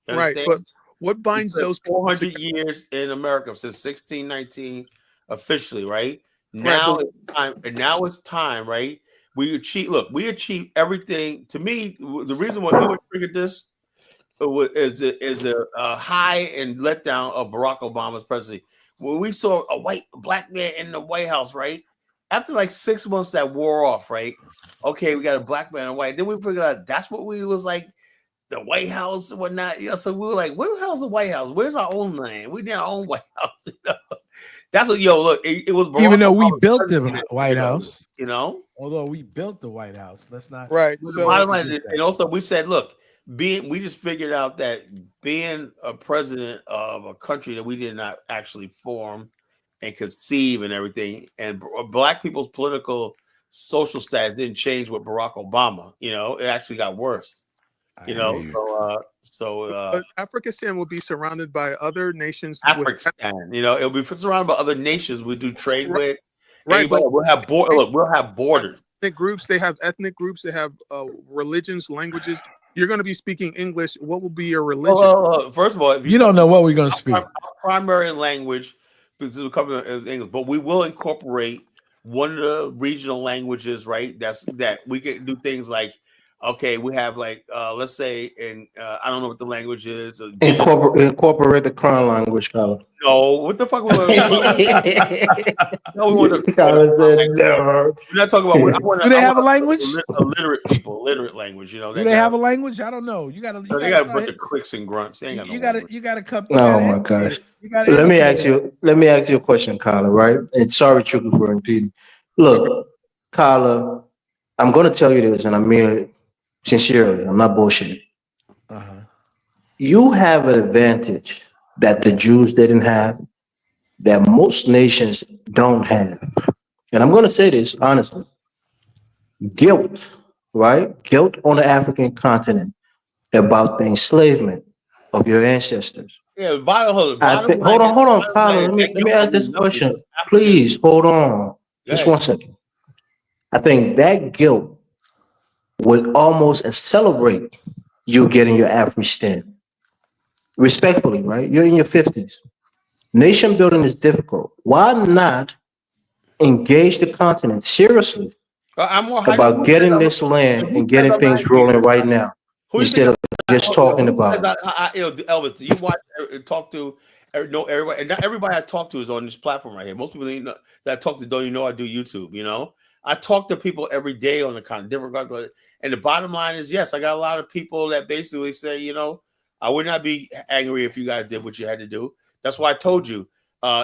You Right, understand? but what binds It's been those people 400 together? years in America since 1619 officially, right? Right, Now but- it's time, and now it's time, right? We achieve everything. To me, the reason why we triggered this is a high and letdown of Barack Obama's presidency. When we saw a black man in the White House, right? After like 6 months that wore off, right? Okay, we got a black man and white. Then we figured out that's what we was like. The White House and whatnot, you know. So we were like, "Where the hell's the White House? Where's our own land? We need our own White House." You know? That's what. Look, it was Barack Even though we Obama's built the president, White House, you know. although we built the White House, let's not. Right. The So bottom line is, and also we said, look, we just figured out that being a president of a country that we did not actually form and conceive and everything, and black people's political social status didn't change with Barack Obama. You know, it actually got worse. You know, but Afrikstan will be surrounded by other nations. Afrikstan, you know, it'll be surrounded by other nations we do trade with. Right, but we'll have we'll have borders. Ethnic groups. They have ethnic groups. They have religions, languages. You're going to be speaking English. What will be your religion? First of all, if you don't know what we're going to speak. Our primary language is English, but we will incorporate one of the regional languages, right? That we can do things like. Okay, we have like let's say in I don't know what the language is. Incorporate the Crown language, Colin. No, what the fuck? No, we want to. No. We're not talking about. Do they have a language? Literate people, literate language. You know, do they have a language? I don't know. You got to. They got a bunch of clicks and grunts. They ain't got you got to cut. Oh my gosh! Let me ask you a question, Colin. Right? And sorry, Chuku, for impeding. Look, Colin, I'm going to tell you this, and I mean it sincerely. I'm not bullshitting. You have an advantage that the Jews didn't have, that most nations don't have. And I'm going to say this honestly. Guilt, right? Guilt on the African continent about the enslavement of your ancestors. Yeah, hold on, Colin. Let me ask this question. Please, hold on. Just 1 second. I think that guilt would almost accelerate you getting your Afrikstan. Respectfully, right? You're in your 50s. Nation building is difficult. Why not engage the continent seriously about getting this land and getting things rolling right now instead of just talking about it? Elvis, you watch, talk to, know everybody, and not everybody I talk to is on this platform right here. Most people that I talk to don't even know I do YouTube. You know, I talk to people every day on the continent, different, and the bottom line is, yes, I got a lot of people that basically say, you know, I would not be angry if you guys did what you had to do. That's why I told you.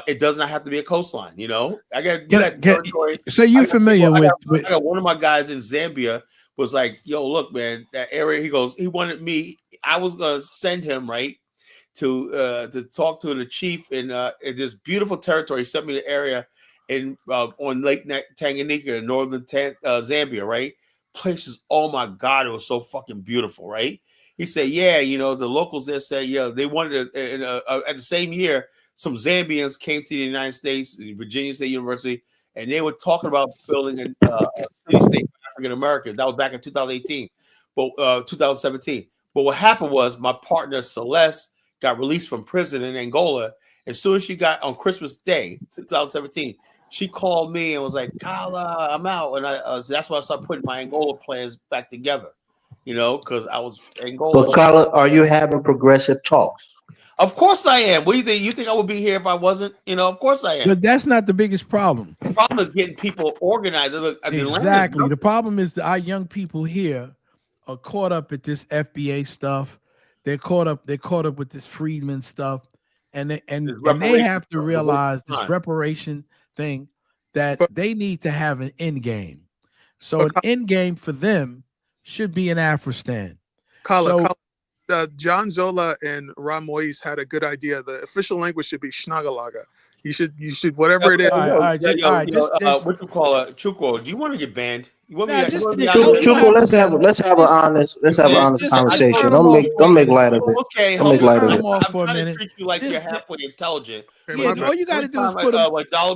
It does not have to be a coastline, you know. I got territory. So you're familiar with I got one of my guys in Zambia was like, "Yo, look, man, that area." He goes, he wanted me. I was gonna send him right to talk to the chief in this beautiful territory. He sent me the area, in on Lake Tanganyika, northern Zambia, right? Places, oh my God, it was so fucking beautiful, right? He said, yeah, you know, the locals there said, yeah, they wanted to, at the same year, some Zambians came to the United States, Virginia State University, and they were talking about building a city-state for African Americans. That was back in 2018, but 2017. But what happened was my partner Celeste got released from prison in Angola. As soon as she got on Christmas Day, 2017, she called me and was like, "Kala, I'm out," and so that's why I started putting my Angola plans back together. You know, because I was Angola. But Carla, are you having progressive talks? Of course I am. What do you think? You think I would be here if I wasn't? You know, of course I am. But that's not the biggest problem. The problem is getting people organized. Look, exactly. The problem is that our young people here are caught up at this FBA stuff. They're caught up with this Freedman stuff, and they have to realize this reparation thing that they need to have an end game. So an end game for them should be in Afrikstan. John Zola and Ram Moise had a good idea. The official language should be Shnagalaga. You should whatever it is. What you call a Chuko? Do you want to get banned? You want me Chuko, let's have an honest conversation. Don't make light of it. Okay, don't make light of it. I'm trying to treat you like you're halfway intelligent. Yeah, all you got to do is put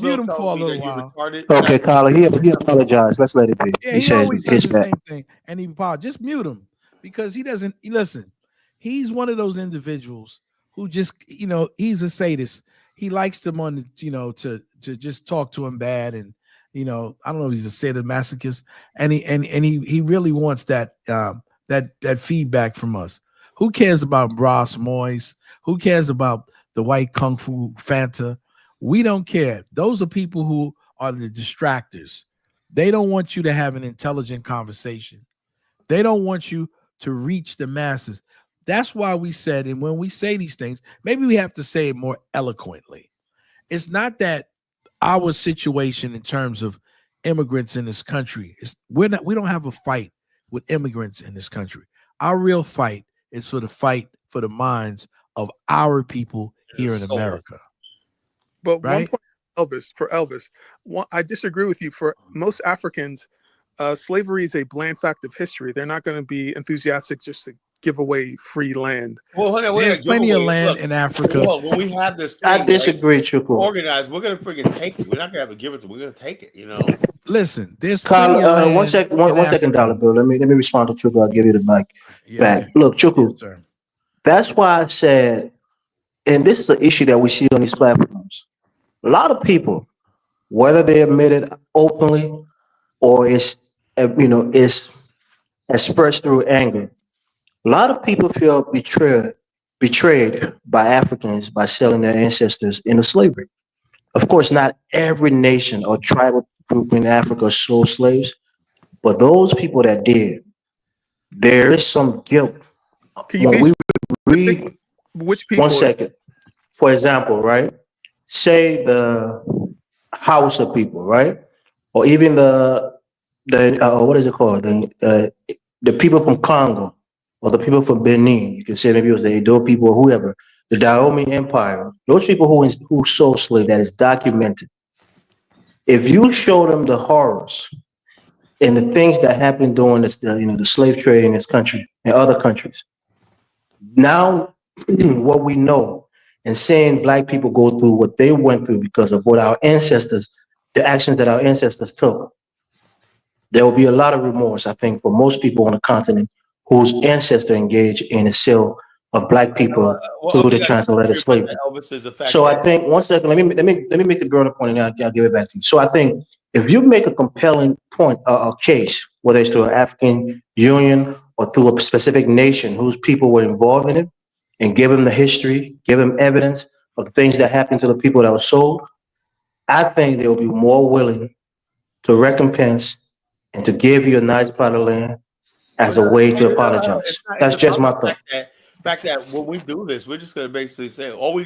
mute him for a little while. Okay, Carla, he apologized. Let's let it be. Yeah, he said always does the same thing, and he apologized. Just mute him because he doesn't listen. He's one of those individuals who just, he's a sadist. He likes them on, to just talk to him bad, and I don't know if he's a sadomasochist, and he really wants that that feedback from us. Who cares about Ross Moyes? Who cares about the white kung fu Fanta? We don't care. Those are people who are the distractors. They don't want you to have an intelligent conversation. They don't want you to reach the masses. That's why we said, and when we say these things, maybe we have to say it more eloquently. It's not that our situation in terms of immigrants in this country we don't have a fight with immigrants in this country. Our real fight is for the minds of our people here in America. But right? One point, Elvis, I disagree with you. For most Africans, slavery is a bland fact of history. They're not going to be enthusiastic just to give away free land. Well, there's plenty of land in Africa. Well, when we have this thing, I disagree, Chuko. Organized, we're gonna freaking take it. We're not gonna have to give it to. We're gonna take it. Listen, there's plenty of land. One second, Dollar Bill. Let me respond to Chuko. I'll give you the mic back. Okay. Look, Chuko. Yes, that's why I said, and this is an issue that we see on these platforms. A lot of people, whether they admit it openly or it's expressed through anger. A lot of people feel betrayed by Africans by selling their ancestors into slavery. Of course, not every nation or tribal group in Africa sold slaves, but those people that did, there is some guilt. When we read, which people? 1 second. For example, right? Say the Hausa people, right? Or even the what is it called? The people from Congo. Or the people from Benin, you can say maybe it was the Edo people or whoever, the Dahomey Empire, those people who sold slaves, that is documented. If you show them the horrors and the things that happened during the slave trade in this country and other countries, now what we know and seeing Black people go through what they went through because of what our ancestors, the actions that our ancestors took, there will be a lot of remorse, I think, for most people on the continent whose ancestor engaged in the sale of Black people through the transatlantic slavery. So I think 1 second, let me make the broader point, and I'll give it back to you. So I think if you make a compelling point, a case, whether it's through an African Union or through a specific nation whose people were involved in it, and give them the history, give them evidence of the things that happened to the people that were sold, I think they will be more willing to recompense and to give you a nice plot of land as a way to apologize. That's just my thought. The fact that when we do this, we're just going to basically say all we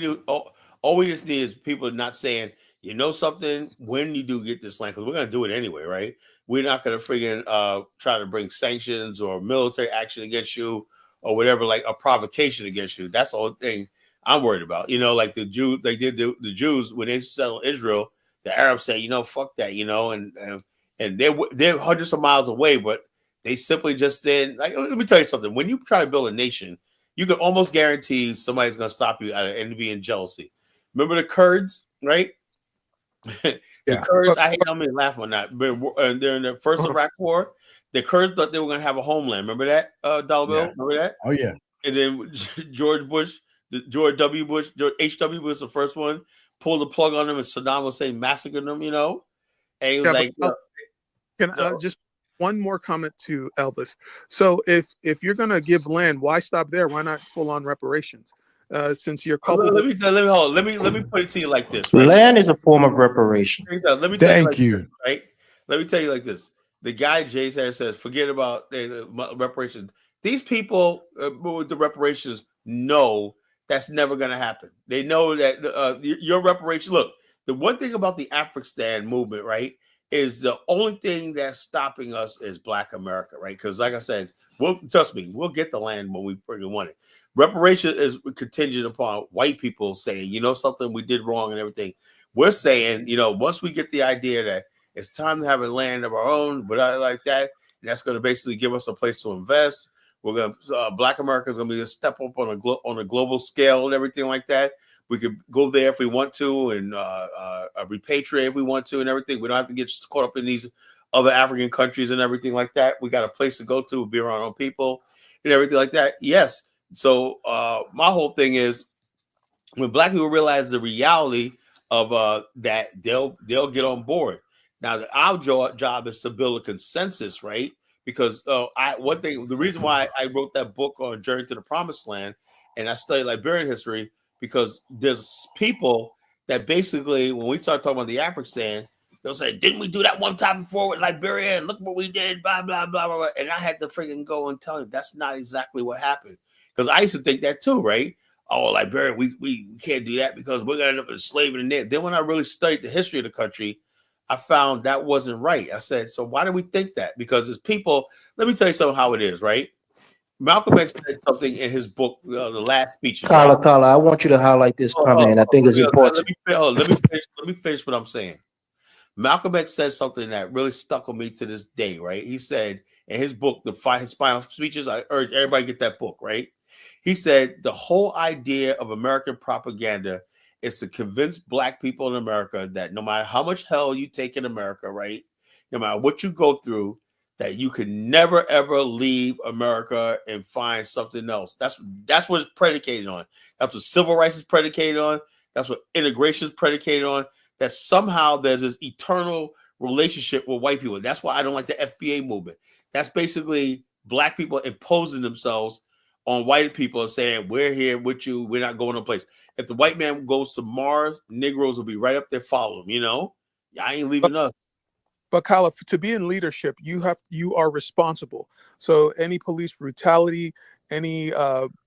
just need is people not saying, you know something, when you do get this land, because we're going to do it anyway, right? We're not going to friggin' try to bring sanctions or military action against you or whatever, like a provocation against you. That's the whole thing I'm worried about. Like the Jews, they did the Jews when they settled Israel, the Arabs say, fuck that, and they're hundreds of miles away, but they simply just said, like, let me tell you something. When you try to build a nation, you can almost guarantee somebody's going to stop you out of envy and jealousy. Remember the Kurds, right? The Kurds, I hate how many laugh on that. But during the first Iraq War, the Kurds thought they were going to have a homeland. Remember that, Dollar Bill? Remember that? Oh, yeah. And then George W. Bush, H.W. Bush, the first one, pulled the plug on them, and Saddam Hussein massacred them, And he was like, just one more comment to Elvis. So if you're going to give land, why stop there? Why not full on reparations? Since you're coupled. Let me put it to you like this. Right? Land is a form of reparation. Let me tell you. This, right? Let me tell you like this. The guy Jay says, forget about the reparations. These people with the reparations know that's never going to happen. They know that your reparation. Look, the one thing about the Afrikstan movement, right, is the only thing that's stopping us is Black America, right? Because, like I said, trust me, we'll get the land when we freaking want it. Reparation is contingent upon white people saying, something, we did wrong and everything. We're saying, once we get the idea that it's time to have a land of our own, but I like that, and that's going to basically give us a place to invest. We're going to Black America is going to be a step up on a global scale and everything like that. We could go there if we want to and repatriate if we want to and everything. We don't have to get caught up in these other African countries and everything like that. We got a place to go to, be around our own people and everything like that. Yes. So my whole thing is when Black people realize the reality of that, they'll get on board. Now, our job is to build a consensus, right? Because the reason why I wrote that book on Journey to the Promised Land, and I studied Liberian history, because there's people that basically, when we start talking about the Afrikstan, they'll say, didn't we do that one time before with Liberia? And look what we did, blah, blah, blah, blah, blah. And I had to freaking go and tell them that's not exactly what happened. Because I used to think that too, right? Oh, Liberia, we can't do that because we're going to end up enslaving in there. Then when I really studied the history of the country, I found that wasn't right. I said, so why do we think that? Because as people, let me tell you something how it is, right? Malcolm X said something in his book, the last speech. Carla, I want you to highlight this comment. I think it's important. Let me finish what I'm saying. Malcolm X said something that really stuck with me to this day, right? He said in his book, his final speeches, I urge everybody to get that book, right? He said the whole idea of American propaganda is to convince Black people in America that no matter how much hell you take in America, right? No matter what you go through, that you can never, ever leave America and find something else. That's what it's predicated on. That's what civil rights is predicated on. That's what integration is predicated on. That somehow there's this eternal relationship with white people. That's why I don't like the FBA movement. That's basically Black people imposing themselves on white people and saying, we're here with you. We're not going to place. If the white man goes to Mars, Negroes will be right up there following him, Y'all ain't leaving us. But Kyle, to be in leadership, you are responsible. So any police brutality, any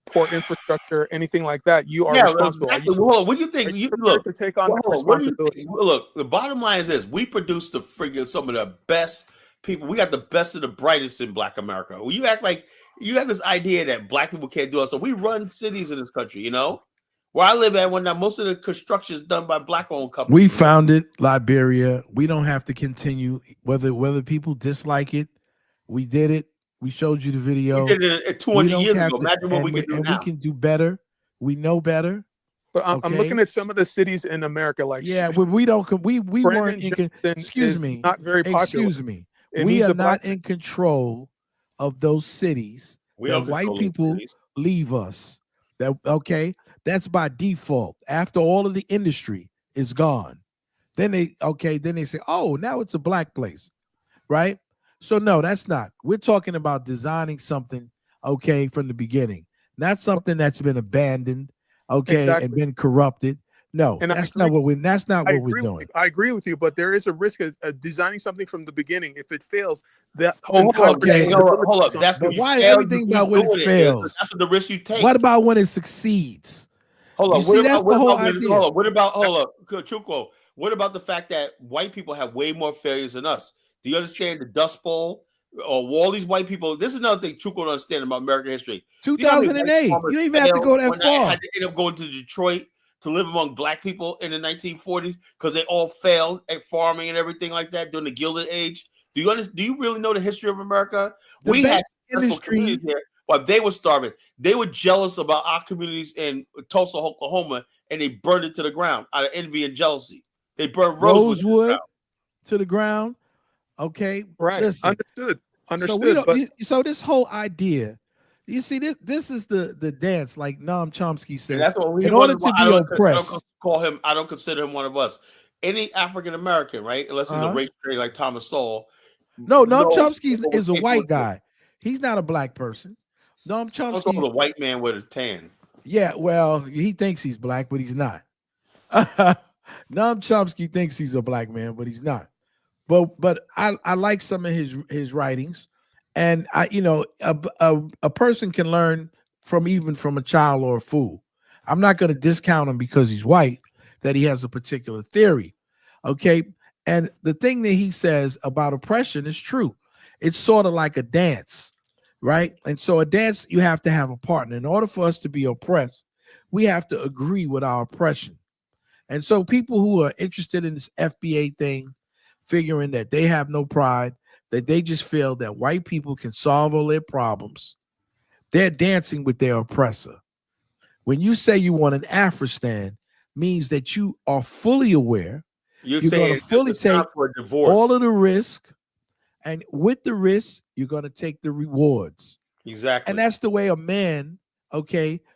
poor infrastructure, anything like that, you are responsible. Exactly. What do you think? You look to take on that responsibility. Look, the bottom line is this: we produce some of the best people. We got the best of the brightest in Black America. Well, you act like you have this idea that Black people can't do it. So we run cities in this country, Where I live at, most of the construction is done by Black-owned companies. We founded Liberia. We don't have to continue. Whether people dislike it, we did it. We showed you the video. We did it 200 years ago. Imagine what we can do now. We can do better. We know better. But I'm looking at some of the cities in America, like we don't. We weren't. Excuse me. Not very popular. Excuse me. We are not in control of those cities. That white people leave us. That's by default. After all of the industry is gone, then they say, oh, now it's a Black place, right? So no, that's not. We're talking about designing something, from the beginning, not something that's been abandoned, and been corrupted. No, that's not what we're doing. I agree with you, but there is a risk of designing something from the beginning. If it fails, that hold up. That's why everything about when it fails. That's what the risk you take. What about when it succeeds? Hold on. What about Chuko? What about the fact that white people have way more failures than us? Do you understand the Dust Bowl or all these white people? This is another thing Chuko don't understand about American history. 2008. You don't even have to go that far. I had to end up going to Detroit to live among black people in the 1940s because they all failed at farming and everything like that during the Gilded Age? Do you really know the history of America? We had successful communities here, but they were starving. They were jealous about our communities in Tulsa, Oklahoma, and they burned it to the ground out of envy and jealousy. They burned Rosewood to the ground. Okay, right. Listen. Understood. So this whole idea, you see, this is the dance, like Noam Chomsky said. That's what we. In order to be oppressed, I don't consider him one of us. Any African American, right? Unless he's a race trade like Thomas Sowell. No, Noam Chomsky is a white guy. He's not a black person. Noam Chomsky is a white man with his tan. Yeah, well, he thinks he's black, but he's not. Noam Chomsky thinks he's a black man, but he's not. But I like some of his writings, and a person can learn from a child or a fool. I'm not going to discount him because he's white, that he has a particular theory. Okay. And the thing that he says about oppression is true. It's sort of like a dance, right? And so a dance, you have to have a partner. In order for us to be oppressed, we have to agree with our oppression. And so people who are interested in this FBA thing, figuring that they have no pride, that they just feel that white people can solve all their problems, they're dancing with their oppressor. When you say you want an Afrikstan, means that you are fully aware you're going to fully take all of the risk, and with the risk, you're going to take the rewards. Exactly. And that's the way a man,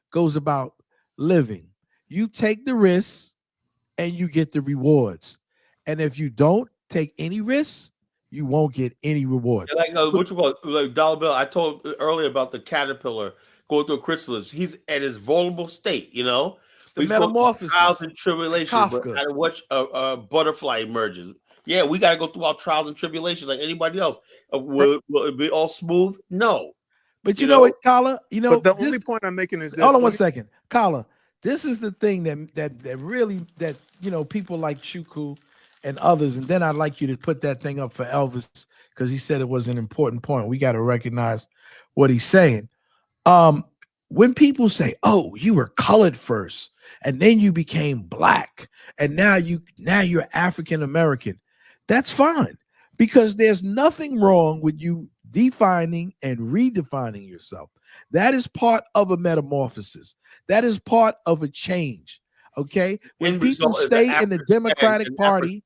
goes about living. You take the risks and you get the rewards. And if you don't take any risks, you won't get any rewards. Like what you call like Dollar Bill. I told earlier about the caterpillar going through a chrysalis. He's at his vulnerable state, The metamorphosis, trials and tribulations. But I watch a butterfly emerges. Yeah, we got to go through our trials and tribulations like anybody else. Will it be all smooth? No. But you know what, Kala? But the only point I'm making is this. Hold on one second, Kala. This is the thing that really people like Chuku and others, and then I'd like you to put that thing up for Elvis because he said it was an important point. We got to recognize what he's saying. When people say, "Oh, you were colored first, and then you became black, and now you're African American," that's fine because there's nothing wrong with you defining and redefining yourself. That is part of a metamorphosis. That is part of a change. Okay, when people stay in the Democratic Party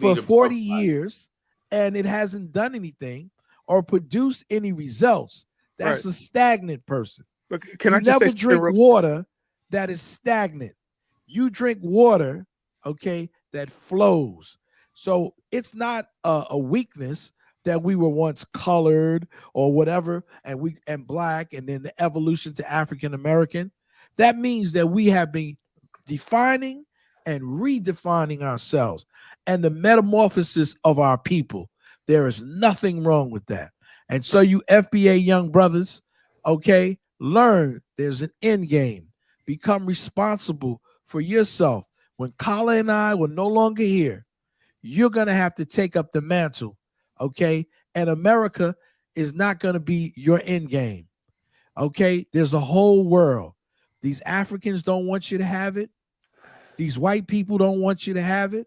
for 40 years and it hasn't done anything or produced any results, that's a stagnant person. But can I just never drink water that is stagnant? You drink water, that flows. So it's not a weakness that we were once colored or whatever, and black, and then the evolution to African American. That means that we have been defining and redefining ourselves and the metamorphosis of our people. There is nothing wrong with that. And so you FBA young brothers, learn there's an end game. Become responsible for yourself. When Kala and I were no longer here, you're going to have to take up the mantle, and America is not going to be your end game. There's a whole world. These Africans don't want you to have it. These white people don't want you to have it.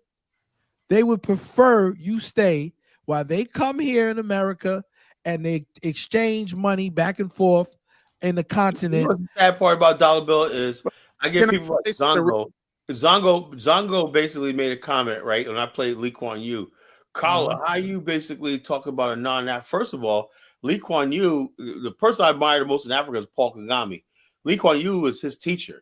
They would prefer you stay while they come here in America and they exchange money back and forth in the continent. The sad part about Dollar Bill is I get people like Zongo. Zongo basically made a comment, right? When I played Lee Kuan Yew. Kala, how you basically talk about a non-African? First of all, Lee Kuan Yew, the person I admire the most in Africa is Paul Kagame. Lee Kuan Yew was his teacher,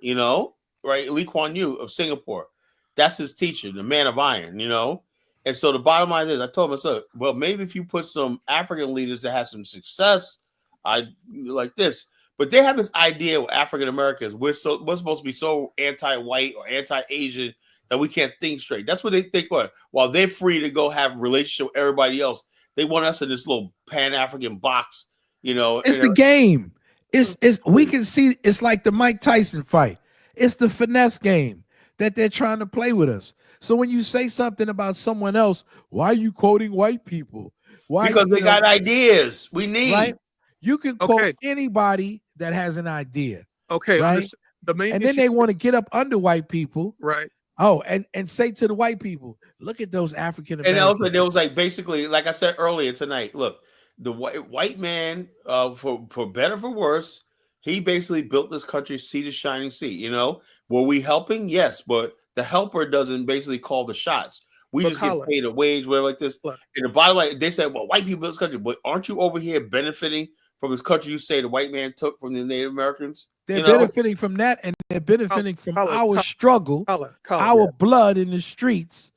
right? Lee Kuan Yew of Singapore. That's his teacher, the man of iron, And so the bottom line is, I told myself, well, maybe if you put some African leaders that have some success, like this. But they have this idea with African Americans, we're supposed to be so anti-white or anti-Asian that we can't think straight. That's what they think. While they're free to go have a relationship with everybody else, they want us in this little Pan-African box, It's the game. It's we can see it's like the Mike Tyson fight. It's the finesse game that they're trying to play with us. So when you say something about someone else, why are you quoting white people? Why? Because they got ideas. We need. Right? You can quote anybody that has an idea. Okay, right? the main And then issue, they want to get up under white people. right? Oh, and say to the white people, look at those African And also, Americans. there was like basically, like I said earlier tonight. Look, the white man, for better for worse, he basically built this country sea to shining sea. You know, were we helping? Yes, but the helper doesn't basically call the shots. We But just Colin, get paid a wage, whatever like this. look, And the bottom line, they said, well, white people built this country, but aren't you over here benefiting from this country you say the white man took from the Native Americans? They're You know? benefiting from that, and they're benefiting from Colin, our struggle, Colin, our blood in the streets.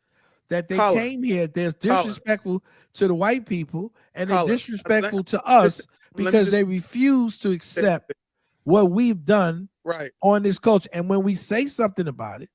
That they Colin, came here. They're disrespectful to the white people, and they're Colin, disrespectful to us because they refuse to accept what we've done right on this culture. And when we say something about it,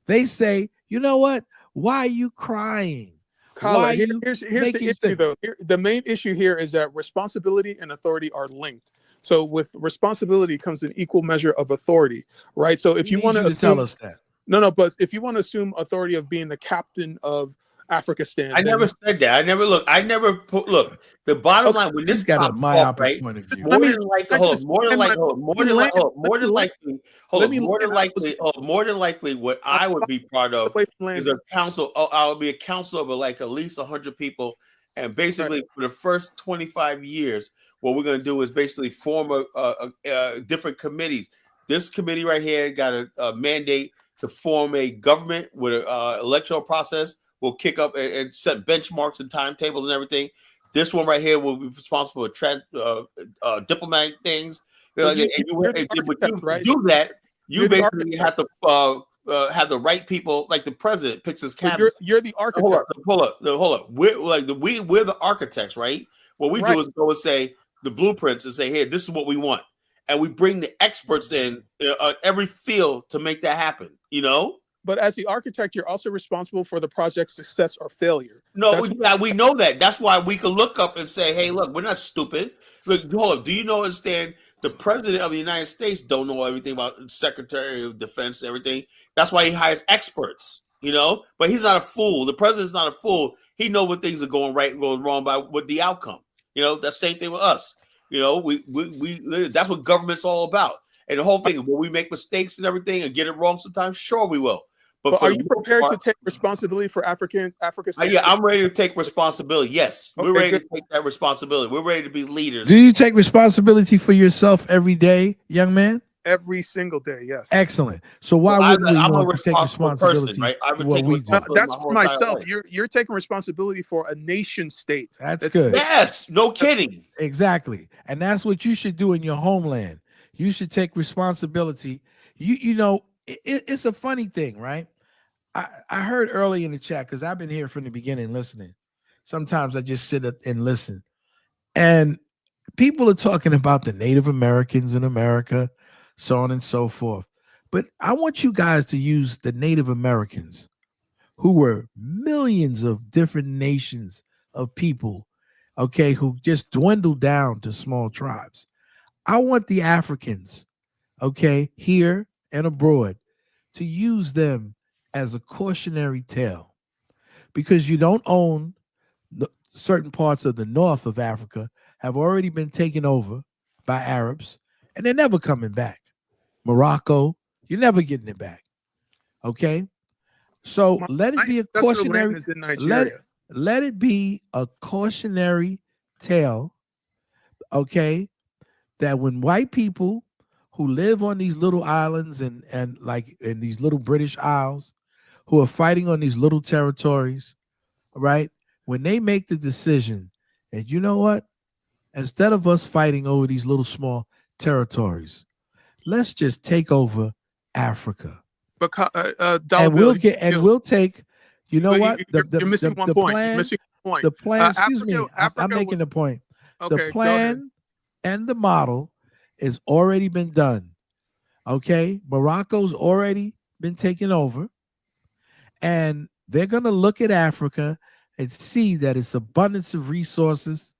they say, you know what? Why are you crying? Colin, here's the issue, though. The main issue here is that responsibility and authority are linked. So with responsibility comes an equal measure of authority, right? So if you want to tell us that. No, but if you want to assume authority of being the captain of Afrikstan, I never said that. I never look. The bottom line when this got a myopic right, point of view. more than likely, what I would be part of is a council. I would be a council of like at least 100 people, and basically for the first 25 years, what we're going to do is basically form a different committees. This committee right here got a mandate to form a government with an electoral process. Will kick up and set benchmarks and timetables and everything. This one right here will be responsible for diplomatic things. Do that, you basically have to have the right people, like the president picks his cabinet. You're the architect. Hold up. We're the architects, right? What we do is go and say the blueprints and say, hey, this is what we want. And we bring the experts in every field to make that happen, you know? But as the architect, you're also responsible for the project's success or failure. No, we know that. That's why we can look up and say, hey, look, we're not stupid. Look, hold up. Do you understand the president of the United States don't know everything about Secretary of Defense and everything? That's why he hires experts, you know? But he's not a fool. The president's not a fool. He knows when things are going right and going wrong with the outcome. You know, that's the same thing with us. You know, we that's what government's all about. And the whole thing, will we make mistakes and everything and get it wrong sometimes? Sure, we will. But are you prepared to take responsibility for Africa? Yeah, I'm ready to take responsibility. Yes, we're ready to take that responsibility. We're ready to be leaders. Do you take responsibility for yourself every day, young man? Every single day, yes. Excellent. So why wouldn't we want to take responsibility? Right? That's for myself. You're taking responsibility for a nation state. That's good. Yes, no kidding. Exactly, and that's what you should do in your homeland. You should take responsibility. You know, it's a funny thing, right? I heard early in the chat, because I've been here from the beginning listening. Sometimes I just sit and listen. And people are talking about the Native Americans in America, so on and so forth. But I want you guys to use the Native Americans, who were millions of different nations of people, okay, who just dwindled down to small tribes. I want the Africans, okay, here and abroad, to use them as a cautionary tale, because you don't own certain parts of the north of Africa have already been taken over by Arabs, and they're never coming back. Morocco, you're never getting it back. Okay, so let it be a cautionary. Let it be a cautionary tale. Okay, that when white people who live on these little islands and like in these little British Isles, who are fighting on these little territories, right? When they make the decision that, you know what, instead of us fighting over these little small territories, let's just take over Africa. And we'll take, you know what? You're missing one point. You're missing one point. The plan, excuse me, Africa I'm making the point. Okay, the plan and the model has already been done. Okay, Morocco's already been taken over, and they're going to look at Africa and see that it's abundance of resources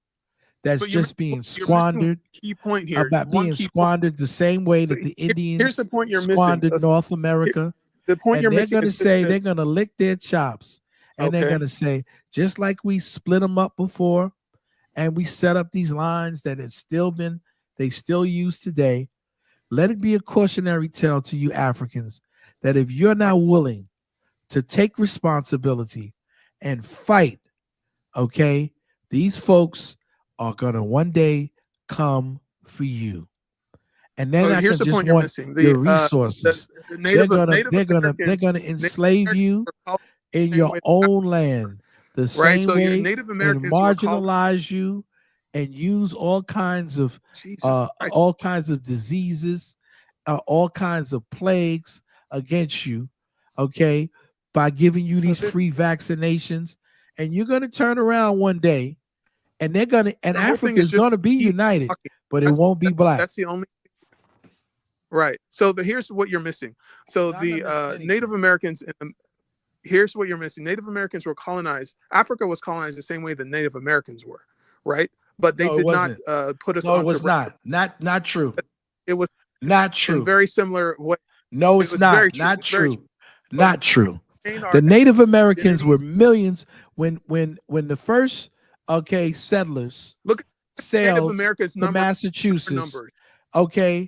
that's just being squandered. Key point here about being squandered the same way that the Indians here's the point you're squandered missing. North America. The point and you're they're missing going to is say they're going to lick their chops, and they're going to say, just like we split them up before, and we set up these lines that they still use today, let it be a cautionary tale to you Africans that if you're not willing to take responsibility and fight, okay, these folks are going to one day come for you. And they're not here's the just point you're want missing. your resources. They're gonna enslave you in your own land the same So your way Native and Americans marginalize you and use all kinds of diseases, all kinds of plagues against you, okay, by giving you these free vaccinations. And you're gonna turn around one day, and Africa is gonna be united, but it won't be black. That's the only. Right. So here's what you're missing. So the Native Americans, here's what you're missing. Native Americans were colonized. Africa was colonized the same way the Native Americans were, right? But they did not put us on. No, it was not true. It was not true. In very similar way. No, it's not. Not true. Not true. The Native Americans were millions when the first settlers sailed to Massachusetts. Okay,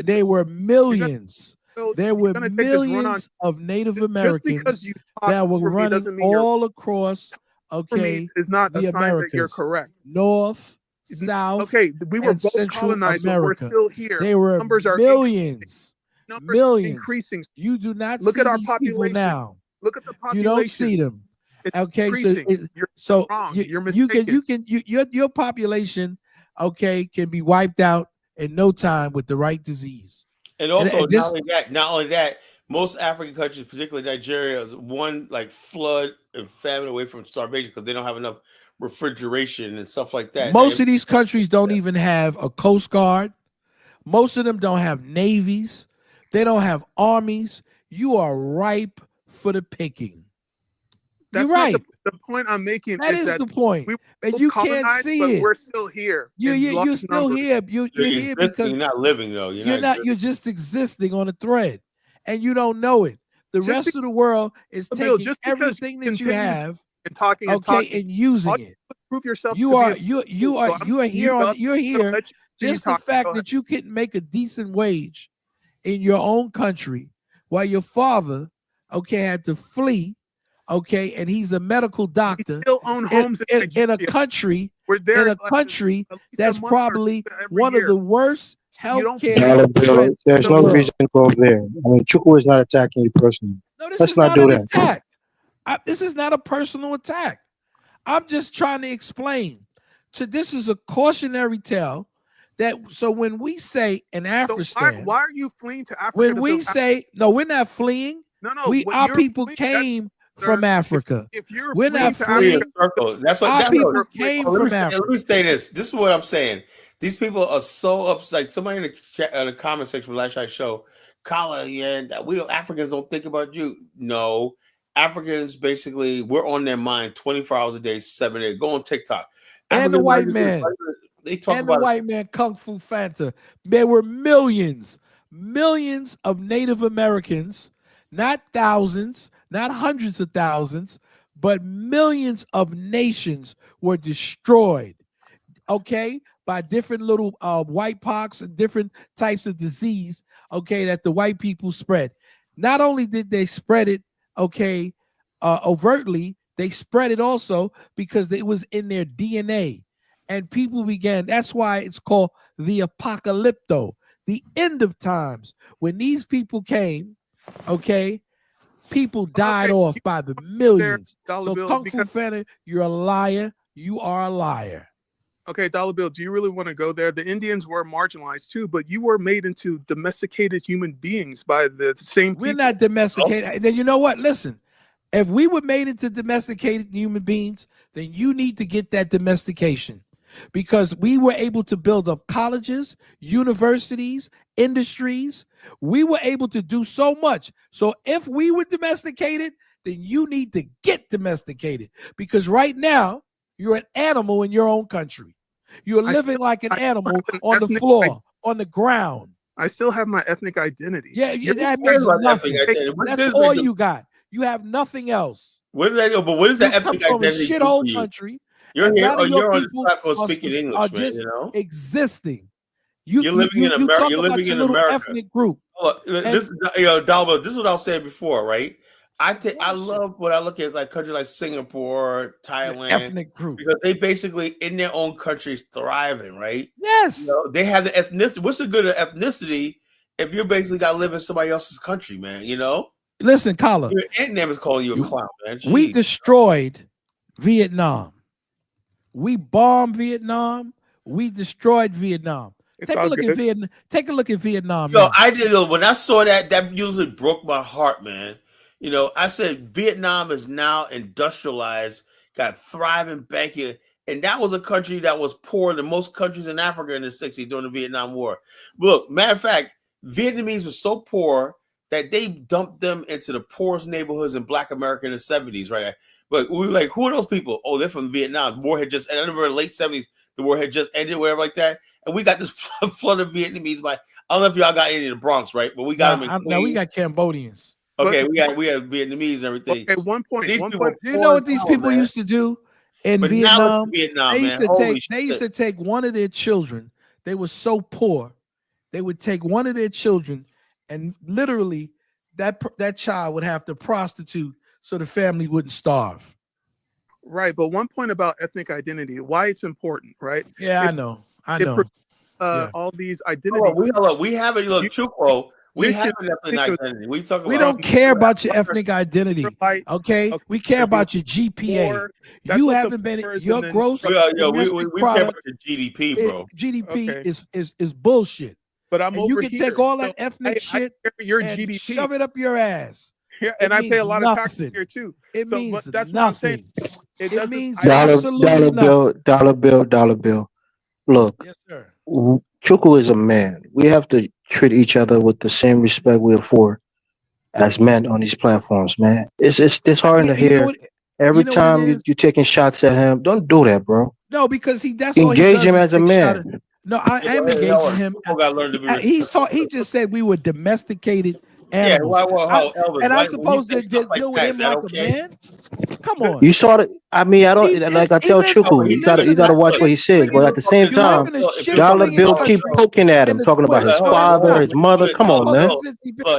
they were millions. There were millions of Native Americans that were running all across. Okay, is not the a sign Americas. that you're correct. North, South. Okay, we were both Central colonized, America. but we're still here. They were numbers are millions. Numbers millions. Increasing. You do not look see at our these population people now. Look at the population. You don't see them. It's okay, increasing. so wrong. You're mistaken. mistaken. Your population, okay, can be wiped out in no time with the right disease. And also, not only that, most African countries, particularly Nigeria, is one like flood and famine away from starvation because they don't have enough refrigeration and stuff like that. Most of these countries don't even have a Coast Guard. Most of them don't have navies. They don't have armies. You are ripe for the picking. That's You're right. The point I'm making that is the point. And you can't see it. We're still here. You're still here. You're here because you're not living though. You're just existing on a thread, and you don't know it. The rest of the world is taking everything that you have and talking and using it. Prove yourself. You are here. You're here. Just the fact that you couldn't make a decent wage in your own country while your father, had to flee. Okay, and he's a medical doctor. We still own homes in a country. We're there in a country that's probably one of the worst healthcare. There's no reason to go there. I mean, Chukwu is not attacking you personally. No, this is not an attack. This is not a personal attack. I'm just trying to explain. This is a cautionary tale. So when we say in Afrikstan, why are you fleeing to Africa? When we say no, we're not fleeing. No, our people came from Africa. If you're we're not fleeing. That's what our people came from Africa. Let me say this. This is what I'm saying. These people are so upset. Like somebody in the comment section from last night's show, Colin, Africans don't think about you. No, Africans basically we're on their mind 24 hours a day, 7 days. Go on TikTok. And the white man. They talk and about the white man, Kung Fu Fanta. There were millions of Native Americans, not thousands, not hundreds of thousands, but millions of nations were destroyed, by different little white pox and different types of disease, that the white people spread. Not only did they spread it, overtly, they spread it also because it was in their DNA. And people began, that's why it's called the apocalypto, the end of times. When these people came, people died off by the millions. So Kung Fu Fanta, you're a liar. You are a liar. Okay, Dollar Bill, do you really want to go there? The Indians were marginalized too, but you were made into domesticated human beings by the same people. We're not domesticated. And then you know what? Listen, if we were made into domesticated human beings, then you need to get that domestication. Because we were able to build up colleges, universities, industries. We were able to do so much. So if we were domesticated, then you need to get domesticated. Because right now, you're an animal in your own country. You're living like an animal on the floor, on the ground. I still have my ethnic identity. Yeah, that means nothing. That's all you got. You have nothing else. What is that? But what is that ethnic identity? Shithole country. You're here. You're on this platform speaking English, existing. You're living in America. Talk You're about living your in little America. ethnic group. Look, this, Dalbo, this is what I was saying before, right? I love what I look at, like countries like Singapore, Thailand, ethnic group, because they basically in their own countries thriving, right? Yes. You know, they have the ethnicity. What's the good of ethnicity if you're basically got to live in somebody else's country, man? You know. Listen, Kala. Your aunt never calling you a clown, man. Jeez. We destroyed Vietnam. We bombed Vietnam. We destroyed Vietnam. Take a look at Vietnam. Take a look at Vietnam. Yo, I did. When I saw that usually broke my heart, man. You know, I said Vietnam is now industrialized, got thriving banking, and that was a country that was poorer than most countries in Africa in the 60s during the Vietnam War. Look, matter of fact, Vietnamese were so poor that they dumped them into the poorest neighborhoods in Black America in the 70s, right? But we were like, who are those people? Oh, they're from Vietnam. The war had just, and I remember in the late 70s, the war had just ended, whatever like that. And we got this flood of Vietnamese. I don't know if y'all got any in the Bronx, right? But we got them in Queens. No, we got Cambodians. Okay, we had Vietnamese and everything. Okay, one point. Do you know what these people used to do in Vietnam? They used to take one of their children. They were so poor, they would take one of their children, and literally that child would have to prostitute so the family wouldn't starve. Right, but one point about ethnic identity, why it's important, right? Yeah, I know. All these identities. We have it. Look, Chuko. We have an ethnic identity. We don't care about your ethnic identity. Okay, we care about your GPA. You haven't been your gross domestic we product. care about your GDP, bro. GDP is bullshit. But I'm over you can here, take all that ethnic shit your and GDP, shove it up your ass. Yeah, and I pay a lot of taxes here too. It means that's nothing. What I'm saying. It means dollar bill. Look, yes, sir. Chuku is a man. We have to treat each other with the same respect we afford as men on these platforms, man. It's disheartening to hear every time you're taking shots at him. Don't do that, bro. No, because that's engage him as a man. No, I am engaging him. He just said we were domesticated animals. And I'm supposed to deal with him like a man? Come on. You saw it. I mean, I don't like I tell Chuku, you gotta watch what he says, but at the same time, Dollar Bill keep poking at him, talking about his father, his mother. Come on, man.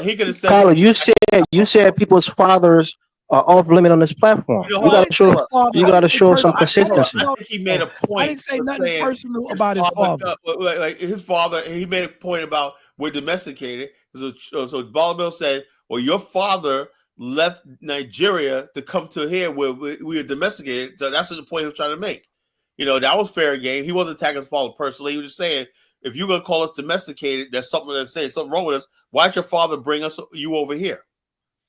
He could have said, Carla, you said people's fathers are off limit on this platform. You gotta show some consistency. I think he made a point. I didn't say nothing personal about his father. Like his father, he made a point about we're domesticated. So Dollar Bill said, well, your father left Nigeria to come to here where we are domesticated. So that's what the point he was trying to make. You know, that was fair game. He wasn't attacking his father personally. He was just saying, if you're going to call us domesticated, there's something that's saying something wrong with us. Why did your father bring you over here?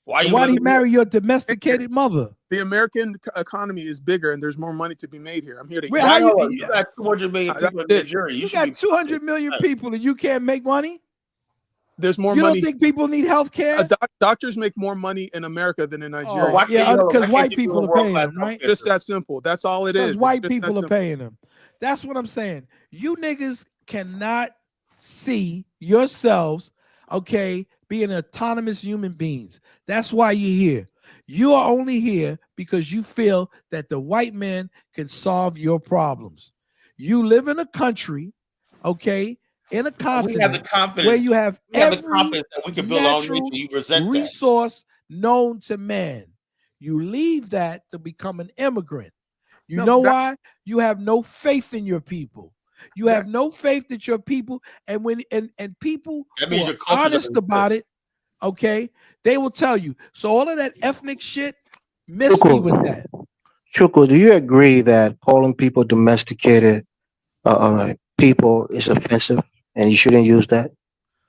Why did he marry your domesticated mother? The American economy is bigger and there's more money to be made here. I'm here to you got 200 million people in Nigeria. You got 200 million people and you can't make money? There's more money. You don't think people need health care? Doctors make more money in America than in Nigeria. Because white people are paying them, right? Just that simple. That's all it is. Because white people are paying them. That's what I'm saying. You niggas cannot see yourselves, okay, being autonomous human beings. That's why you're here. You are only here because you feel that the white man can solve your problems. You live in a country, okay, in a continent where you have every the confidence that we can build our own you resent resource known to man. You leave that to become an immigrant. You know why? You have no faith in your people. You have no faith that your people, and when and people who are honest about it, okay, they will tell you. So all of that ethnic shit, miss me with that. Chuku, do you agree that calling people domesticated people is offensive? And you shouldn't use that.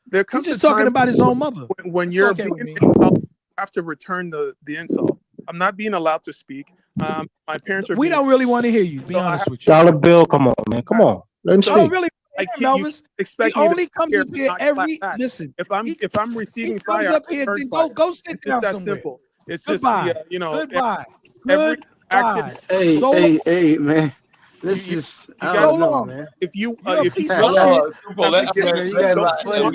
He's just talking about his own mother. When you're you have to return the insult. I'm not being allowed to speak. My parents are. We don't really want to hear you. Be honest with you. Dollar Bill, come on, man, come on. Let him speak. I don't really. Elvis, he only comes up here every. Listen, if I'm receiving fire, up here, go sit down somewhere. Simple. It's goodbye. Just Goodbye. Every action. Hey, man. Let's You just. you I gotta don't know, Hold on. man. if you You're a if you piece of don't shit. Man, you guys are funny.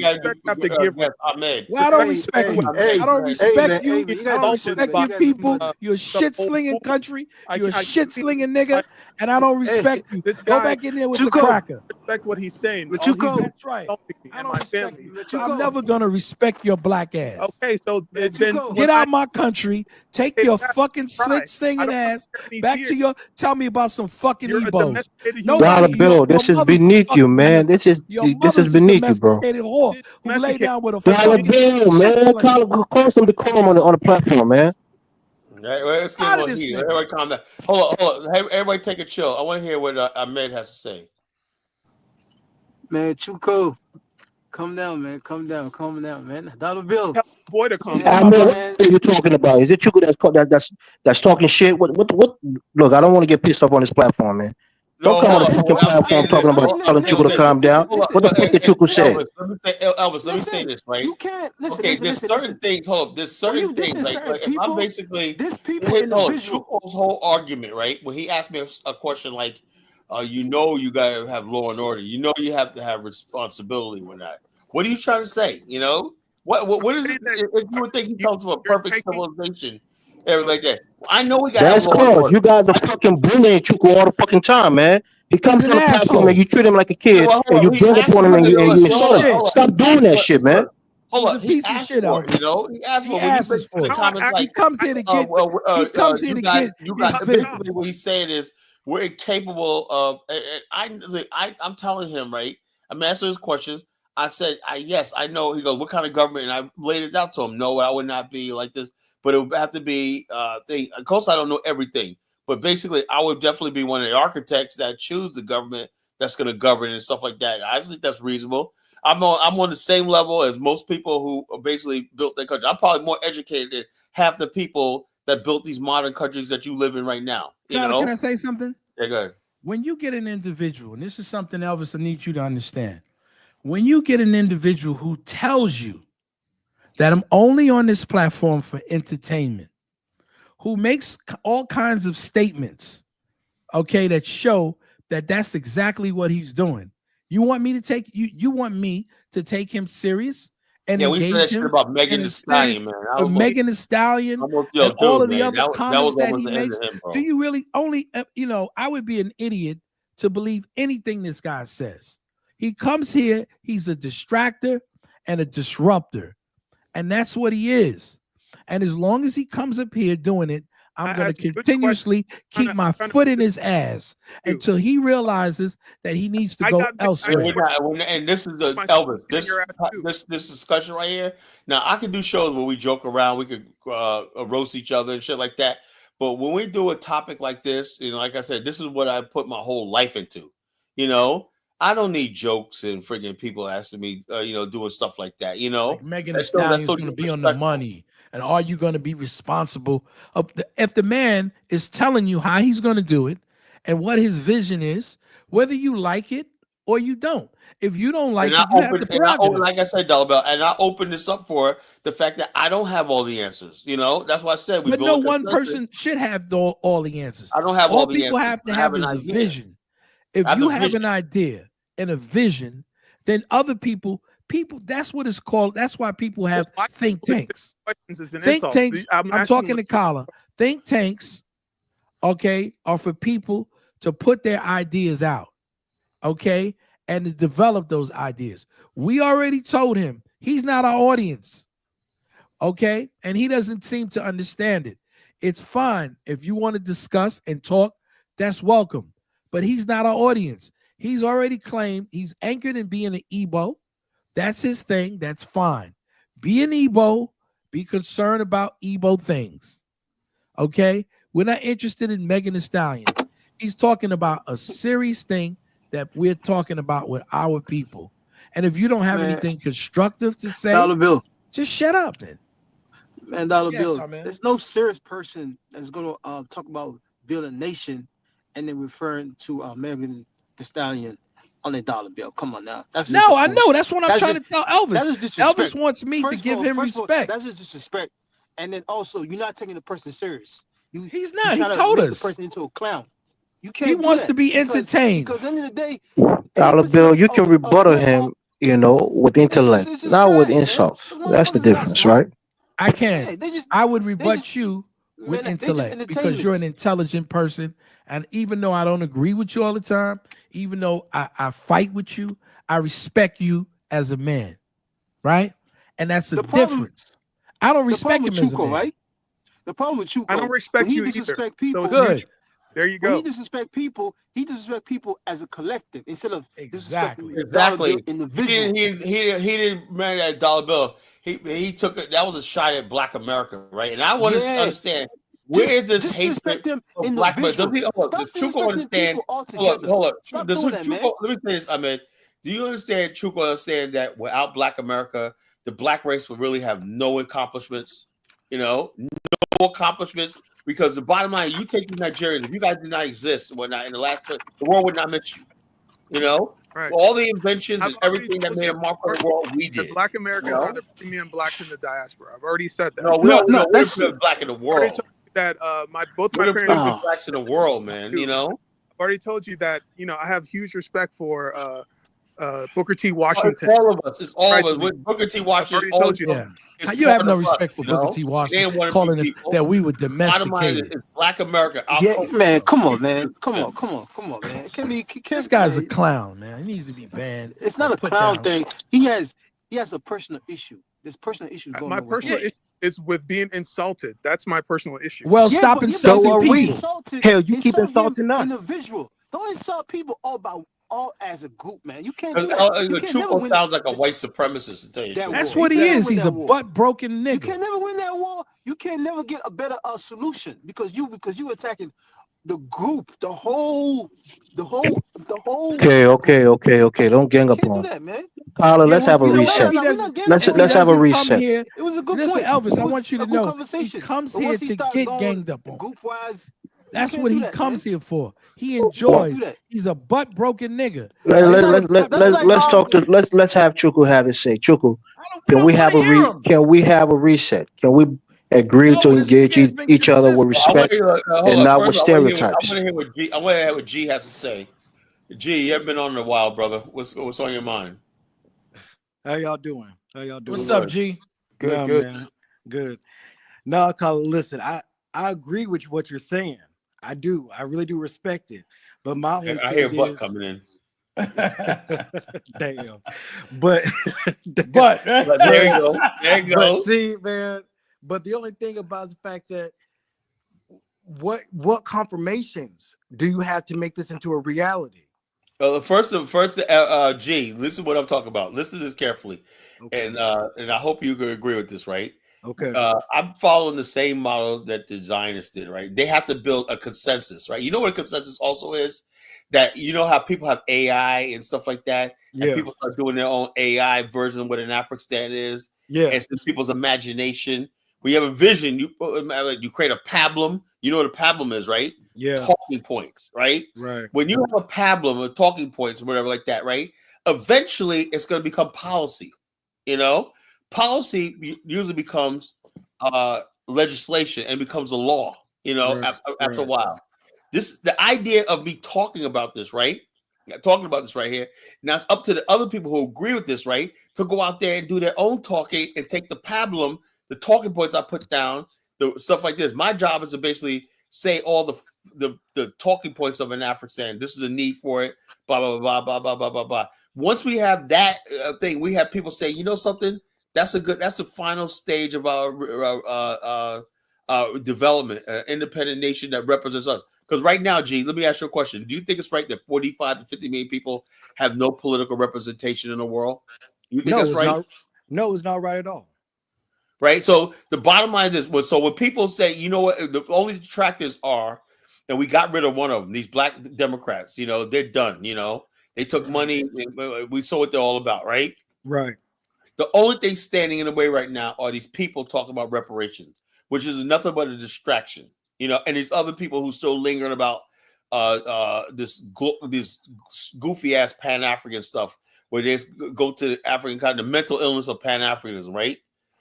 have to give Ahmed. Well, I don't Hey, respect hey, you. hey, I don't hey, respect man, you. hey, man, you I guys don't are funny, respect man. your You guys are people. funny. You're a shit slinging country. You're a shit slinging nigga, I- and I don't Hey, respect you. this Go guy back in there with the Chuko, cracker. respect what he's saying. but All he's Chuko, doing That's right. insulting me I and don't my respect family. you. but So, I'm Chuko, never gonna respect your black ass. okay, so man, then Chuko. Get out my country. Take your exactly fucking right. slit I slinging don't ass want any back tears. to your. Tell me about some fucking You're a Ebos. domesticated human Dollar Nobody. being. Bill, this is mother's a beneath you, fucking man. bastard. Your This is mother's a beneath you, bro. domesticated whore who lay Domesticated. down with a Dollar fucking Bill, shit man. slinger. Call some decorum on the platform, man. Right, well, let's get a Out of little this heat. nigga. Everybody calm down. Hold on. Hey, everybody take a chill. I want to hear what Ahmed has to say. Man, Chuko, come down, man. Come down, man. Dollar Bill. Tell the boy to calm Man, down. I mean, man. what are you talking about? Is it Chuku that's talking shit? What? Look, I don't want to get pissed off on this platform, man. No, Don't come on hold the on. fucking What I'm platform saying is talking this. about telling Chuku to calm down. Hold What the on. fuck did Chuku say? Elvis, let me say Listen, this, right? you can't listen. Okay, Listen, there's listen, certain listen. things. Hold up, there's When certain you things. dissing Like, certain if I'm people, basically this people hold on, individual. Chuko's whole argument, right? When he asked me a question like, you gotta have law and order. You know, you have to have responsibility with that. What are you trying to say? You know, what is it? If you would think he comes from a You're perfect taking civilization, everything like that. I know we gotta have That's law and cause order. you guys are fucking bullying Chuku all the fucking time, man. He comes He's on an the platform asshole. and you treat him like a Yeah, kid well, and hold you on. He gang asked up on him for and it. you Piece of insult him. shit. Stop doing that shit, man. Hold He's on. a He piece of asked shit, for it. Elvis. You know, he asked He for it. When you asks put for the it. comments like, He comes here to get. He comes here to get his basically business. what he's saying is we're incapable of. I'm telling him, right. I'm answering his questions. I said, yes, I know. He goes, what kind of government? And I laid it out to him. No, I would not be like this, but it would have to be. Of course, I don't know everything, but basically, I would definitely be one of the architects that choose the government that's going to govern and stuff like that. I think that's reasonable. I'm on the same level as most people who basically built their country. I'm probably more educated than half the people that built these modern countries that you live in right now. You Tyler, know? can I say something? Yeah, go ahead. When you get an individual, and this is something, Elvis, I need you to understand. When you get an individual who tells you that I'm only on this platform for entertainment, who makes all kinds of statements, okay, that show that that's exactly what he's doing. You want me to take you want me to take him serious and Yeah, we said that engage shit him about Megan in Thee a serious Stallion, man. Megan Thee Stallion and all of the other comments that he makes? Do you really only I would be an idiot to believe anything this guy says. He comes here, he's a distractor and a disruptor, and that's what he is. And as long as he comes up here doing it, I'm going to continuously keep my foot in his ass until he realizes that he needs to go elsewhere. And this is the Elvis. This discussion right here. Now I can do shows where we joke around, we could roast each other and shit like that. But when we do a topic like this, like I said, this is what I put my whole life into. I don't need jokes and freaking people asking me, doing stuff like that. Like Megan Thee Stallion is going to be on the money. And are you going to be responsible? If the man is telling you how he's going to do it and what his vision is, whether you like it or you don't. If you don't like it, you have the prerogative. Like I said, Dollar, and I open this up for the fact that I don't have all the answers. That's why I said But no one person should have all the answers. I don't have all the answers. All people have to have is a vision. If you have an idea and a vision, then other people, that's what it's called. That's why people have think tanks. Think tanks, I'm talking to Kala. Think tanks, okay, are for people to put their ideas out, okay, and to develop those ideas. We already told him he's not our audience, okay, and he doesn't seem to understand it. It's fine if you want to discuss and talk, that's welcome, but he's not our audience. He's already claimed he's anchored in being an Igbo. That's his thing. That's fine. Be an Igbo. Be concerned about Igbo things. Okay? We're not interested in Megan Thee Stallion. He's talking about a serious thing that we're talking about with our people. And if you don't have anything constructive to say, Dollar Bill, just shut up, then. Man, Dollar Bill, there's no serious person that's going to talk about building a nation and then referring to Megan Thee Stallion on a dollar bill. Come on now. I know. That's what I'm trying to tell Elvis. That is disrespect. Elvis wants me to give him respect. That's just disrespect. And then also, you're not taking the person serious. He's not. He told us. The person into a clown. You can't. He wants to be entertained. Because at the end of the day, Dollar Bill, you can rebuttal him, with intellect, not with insults. That's the difference, right? I can. Yeah, I would rebut you with intellect because you're an intelligent person. And even though I don't agree with you all the time, even though I fight with you, I respect you as a man, right? And that's the difference. I don't respect him as a man. Right? The problem with Chuko, I don't respect you disrespect either. people. So good. There you go. When he disrespect people as a collective instead of exactly. Individual. He didn't marry that dollar bill. He took it. That was a shot at Black America, right? And I want to understand where is this hatred of Black America? Does Chuko understand? Hold up. Does Chuko? Let me say this, Ahmed. Do you understand? Chuko understand that without Black America, the Black race would really have no accomplishments. No accomplishments. Because the bottom line, you take the Nigerians, if you guys did not exist and whatnot in the last, the world would not miss you. Right. All the inventions and everything that made a mark on the world, we did. The Black Americans are the premium blacks in the diaspora. I've already said that. No, that's Black in the world. That both my parents blacks in the world, man. I've already told you that. I have huge respect for Booker T. Washington. All of us. It's all of us. With Booker T. Washington. I've already told you. Yeah. You have no respect for Booker T. Washington, calling us that we were domesticated. Black America. Yeah, man. Come on, man. Come on, man. This guy's a clown, man. He needs to be banned. It's not a clown thing. He has a personal issue. This personal issue is going on. My personal issue is with being insulted. That's my personal issue. Well, stop insulting people. Hell, you keep insulting us. Individual. Don't insult people all as a group, man. You can't. Chuko sounds like a white supremacist. To tell you that's what he is. He's a butt-broken nigga. You can never win that war. You can never get a better solution because you attacking the group, the whole. Okay. Don't gang up on. Tyler, let's have a reset. Let's have a reset. It was a good Listen, point. Elvis, I want you to know he comes here to get ganged up on. Group-wise. That's what he comes here for. He enjoys. He's a butt-broken nigga. Let's have Chuku have his say. Chuku, can we have a reset? Can we agree to engage each other with respect and not with stereotypes? I want to hear what G has to say. G, you haven't been on in a while, brother. What's on your mind? How y'all doing? What's up, G? Good, man. Good. No, listen, I agree with what you're saying. I do. I really do respect it. But my only I hear butt coming in. Damn. But there you go. But see, man. But the only thing about the fact that what confirmations do you have to make this into a reality? First, G, listen to what I'm talking about. Listen to this carefully, okay. And I hope you can agree with this, right? Okay. I'm following the same model that the Zionists did, right? They have to build a consensus, right? You know what a consensus also is? That how people have AI and stuff like that, and people are doing their own AI version of what an Afrikstan is. Yeah, it's people's imagination. When you have a vision, you create a pablum. You know what a pablum is, right? Yeah, talking points, right? Right. When you have a pablum of talking points or whatever like that, right? Eventually, it's going to become policy. Policy usually becomes legislation and becomes a law. After a while. The idea of me talking about this, right? Talking about this right here. Now it's up to the other people who agree with this, right? To go out there and do their own talking and take the pablum, the talking points I put down, the stuff like this. My job is to basically say all the talking points of an Afrikstan. This is the need for it. Blah blah blah blah blah blah blah blah. Once we have that thing, we have people say, you know something. That's the final stage of our development, independent nation that represents us. Because right now, G, let me ask you a question. Do you think it's right that 45 to 50 million people have no political representation in the world? You think that's right? No, it's not right at all. Right? So the bottom line is, when people say, you know what, the only detractors are, and we got rid of one of them, these black Democrats, they're done, They took money, and we saw what they're all about, right? Right. The only thing standing in the way right now are these people talking about reparations, which is nothing but a distraction, and these other people who still lingering about this goofy ass Pan-African stuff, where they go to the African continent, the mental illness of Pan-Africanism, right?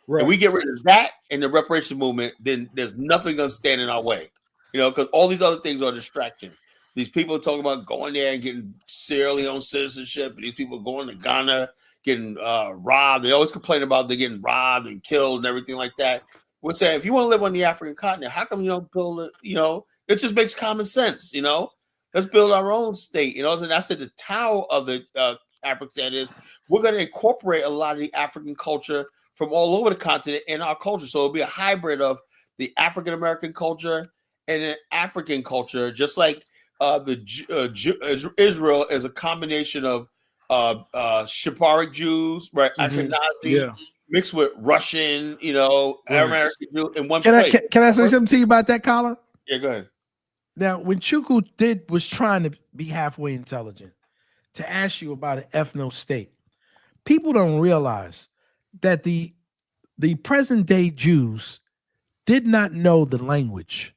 Right. And we get rid of that and the reparation movement, then there's nothing going to stand in our way, because all these other things are a distraction. These people talk about going there and getting Sierra Leone citizenship, and these people going to Ghana getting robbed. They always complain about they getting robbed and killed and everything like that. We're saying, if you want to live on the African continent, how come you don't build it? You know, it just makes common sense. You know, let's build our own state. You know, and I said the Tao of the Afrikstan is we're going to incorporate a lot of the African culture from all over the continent in our culture. So it'll be a hybrid of the African American culture and an African culture, just like Israel is a combination of Sephardic Jews, right? Ashkenazi, mixed with Russian, you know, American Jews in one place. Can I say something to you about that, Colin? Yeah, go ahead. Now, when Chukwu was trying to be halfway intelligent to ask you about an ethno state, people don't realize that the present day Jews did not know the language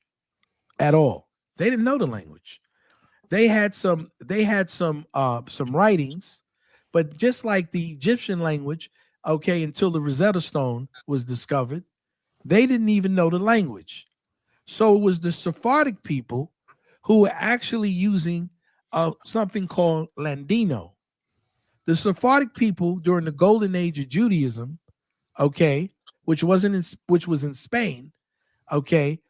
at all. They didn't know the language. They had some writings, but just like the Egyptian language, okay, until the Rosetta Stone was discovered, they didn't even know the language. So it was the Sephardic people who were actually using something called Ladino. The Sephardic people during the golden age of Judaism, okay, which was in Spain, okay,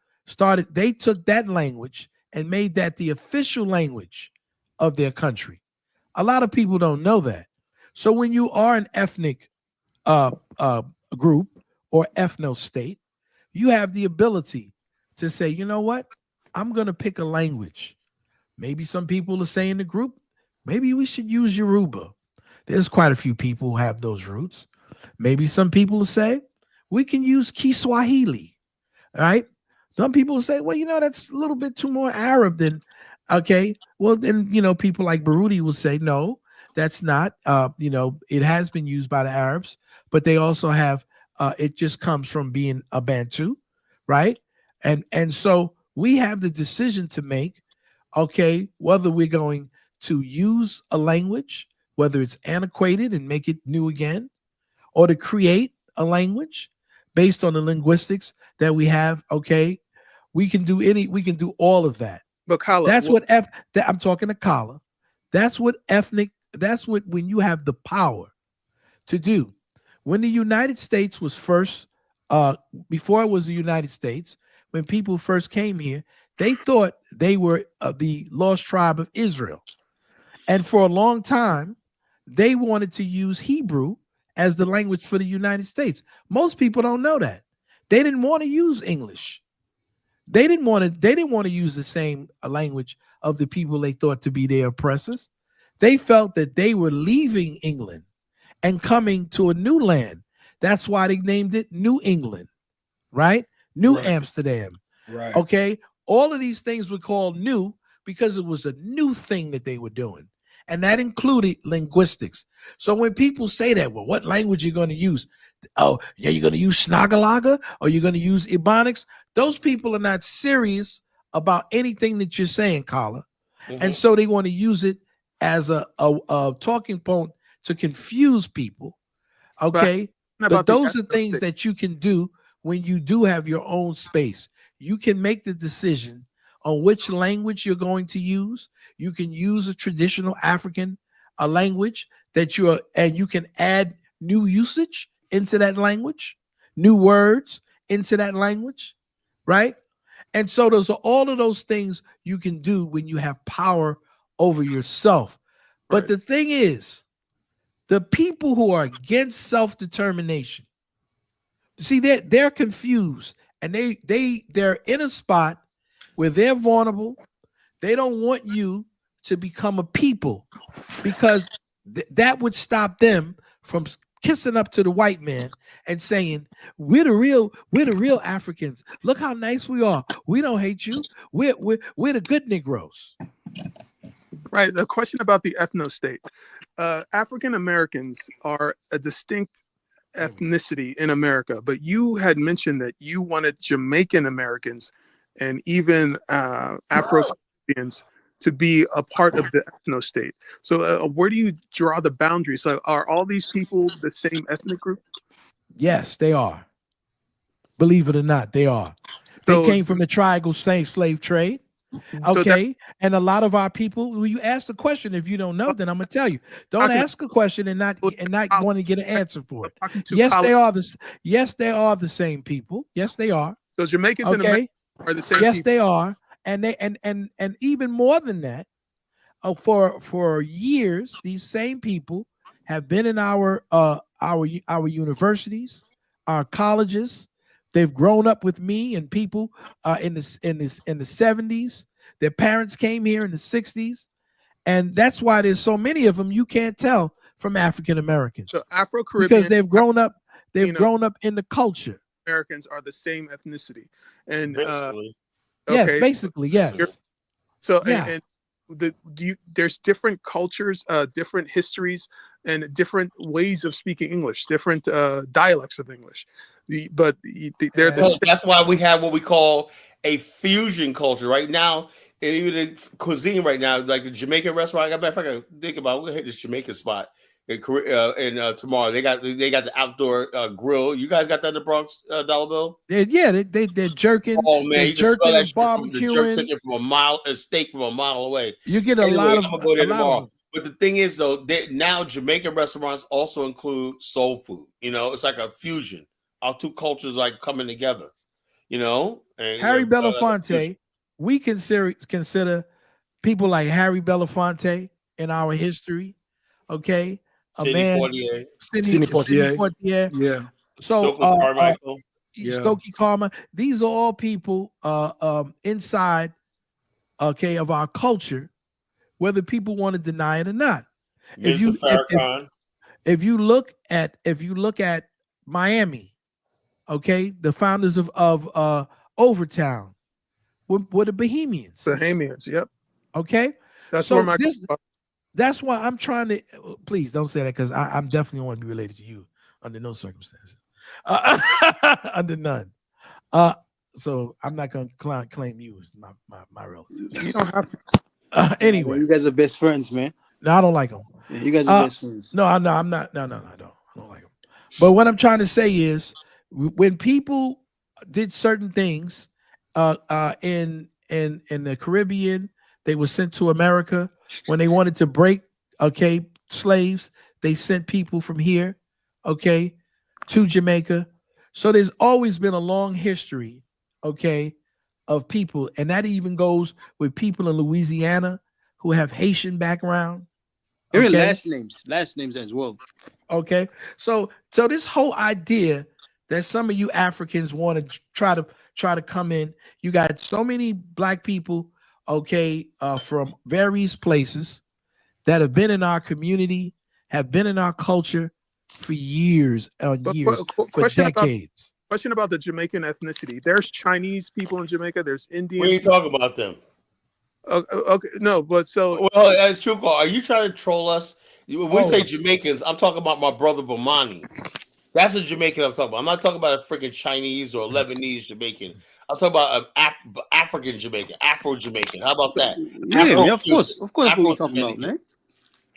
they took that language and made that the official language of their country. A lot of people don't know that. So when you are an ethnic group or ethno state, you have the ability to say, you know what? I'm going to pick a language. Maybe some people will say in the group, maybe we should use Yoruba. There's quite a few people who have those roots. Maybe some people will say, we can use Kiswahili, right? Some people will say, well, you know, that's a little bit too more Arab than, okay. Well, then, you know, people like Baruti will say, no, that's not, you know, it has been used by the Arabs, but they also have, it just comes from being a Bantu, right? And so we have the decision to make, okay, whether we're going to use a language, whether it's antiquated and make it new again, or to create a language based on the linguistics that we have, okay, we can do all of that. But Kala, that's I'm talking to Kala. That's what when you have the power to do. When the United States was first, before it was the United States, when people first came here, they thought they were the lost tribe of Israel. And for a long time, they wanted to use Hebrew as the language for the United States. Most people don't know that. They didn't want to use English. They didn't want to use the same language of the people they thought to be their oppressors. They felt that they were leaving England and coming to a new land. That's why they named it New England, right? New Amsterdam. Right. Okay. All of these things were called new because it was a new thing that they were doing. And that included linguistics. So when people say that, well, what language are you going to use? Oh, yeah, you're going to use Snagalaga or you're going to use Ebonics? Those people are not serious about anything that you're saying, Kala. Mm-hmm. And so they want to use it as a talking point to confuse people. Okay. But those are things that you can do when you do have your own space. You can make the decision on which language you're going to use. You can use a traditional African language and you can add new usage into that language, new words into that language, right? And so those are all of those things you can do when you have power over yourself. But the thing is, the people who are against self-determination, see, they're confused and they're in a spot where they're vulnerable. They don't want you to become a people because that would stop them from kissing up to the white man and saying, we're the real Africans. Look how nice we are. We don't hate you. We're the good Negroes. Right. The question about the ethno state. African Americans are a distinct ethnicity in America, but you had mentioned that you wanted Jamaican Americans and even Afro-Caribbeans to be a part of the ethno state. So where do you draw the boundaries? So are all these people the same ethnic group? Yes, they are. Believe it or not, they are. They came from the triangle slave trade. Okay, and a lot of our people, when you ask the question, if you don't know, then I'm gonna tell you. Don't ask a question and not want to get an answer for it. Yes, they are the same people. Yes, they are. So Jamaicans and Americans are the same. Yes, people. they are, and they and even more than that. For years, these same people have been in our universities, our colleges. They've grown up with me and people in the 70s. Their parents came here in the 60s, and that's why there's so many of them you can't tell from African Americans. So Afro-Caribbean, because they've grown up in the culture. Americans are the same ethnicity, and basically. Yes, basically, yes. So and there's different cultures, different histories, and different ways of speaking English, different dialects of English. But they're that's why we have what we call a fusion culture right now. And even in cuisine right now, like the Jamaican restaurant, if I can think about, we're gonna hit this Jamaican spot in tomorrow. They got the outdoor grill. You guys got that in the Bronx, Dollar Bill? They're jerking. Oh man, you can smell that shit from the jerk chicken from a steak from a mile away. You get a lot of. I'm gonna go there tomorrow. But the thing is, though, now Jamaican restaurants also include soul food. You know, it's like a fusion. Our two cultures like coming together. You know, and, Harry Belafonte. We consider people like Harry Belafonte in our history. Okay. Sidney Poitier. Yeah. So Stokely Carmichael. These are all people inside of our culture, whether people want to deny it or not. If you look at Miami, okay, the founders of Overtown were the Bahamians. Bahamians, yep. Okay. That's where my that's why I'm trying to please don't say that, because I'm definitely want to be related to you under no circumstances. Under none. So I'm not gonna claim you as my relative. You don't have to. Anyway, you guys are best friends, man. No, I don't like them. Yeah, you guys are best friends. No, I'm not. No, I don't like them. But what I'm trying to say is, when people did certain things in the Caribbean, they were sent to America. When they wanted to break, slaves, they sent people from here, to Jamaica. So there's always been a long history, of people, and that even goes with people in Louisiana who have Haitian background. Even last names as well. Okay, so this whole idea that some of you Africans want to try to come in, you got so many black people, from various places that have been in our community, have been in our culture for years and years, for decades. Question about the Jamaican ethnicity. There's Chinese people in Jamaica. There's Indians. We ain't talking about them. Okay, no, but so. Well, as true call, are you trying to troll us? When we say Jamaicans, I'm talking about my brother Bomani. That's a Jamaican I'm talking about. I'm not talking about a freaking Chinese or Lebanese Jamaican. I'm talking about an African Jamaican, Afro Jamaican. How about that? Yeah, of course, what we're talking about, man.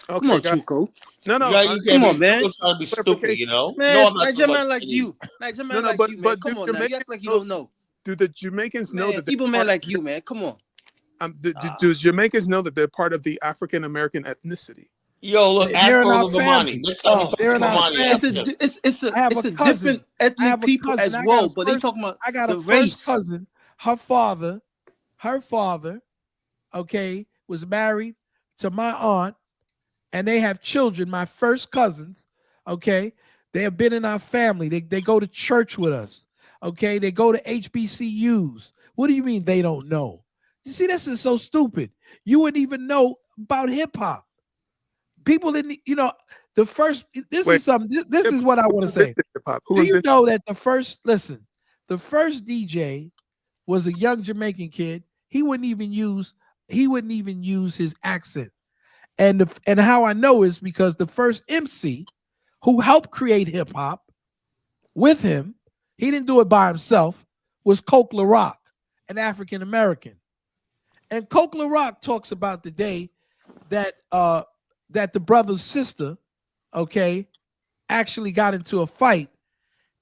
Okay, come on, Chuko. No, come on, man. Trying to be stupid, you know. Man, no, like a man like you, like a man like you, man. Come on, man. You act like you don't know. Do the Jamaicans know that people, man, like you, man? Come on. Do Jamaicans know that they're part of the African American ethnicity? Yo, look, they're in our family. It's a different ethnic people as well, but they talking about. I got a first cousin. Her father, was married to my aunt, and they have children. My first cousins, they have been in our family. They go to church with us. They go to HBCUs. What do you mean they don't know? You see, this is so stupid. You wouldn't even know about hip hop. People didn't, the first. This is what I want to say. Do you know that the first DJ was a young Jamaican kid? He wouldn't even use his accent. And how I know is because the first MC who helped create hip hop with him, he didn't do it by himself, was Coke LaRock, an African American. And Coke LaRock talks about the day that the brother's sister, actually got into a fight.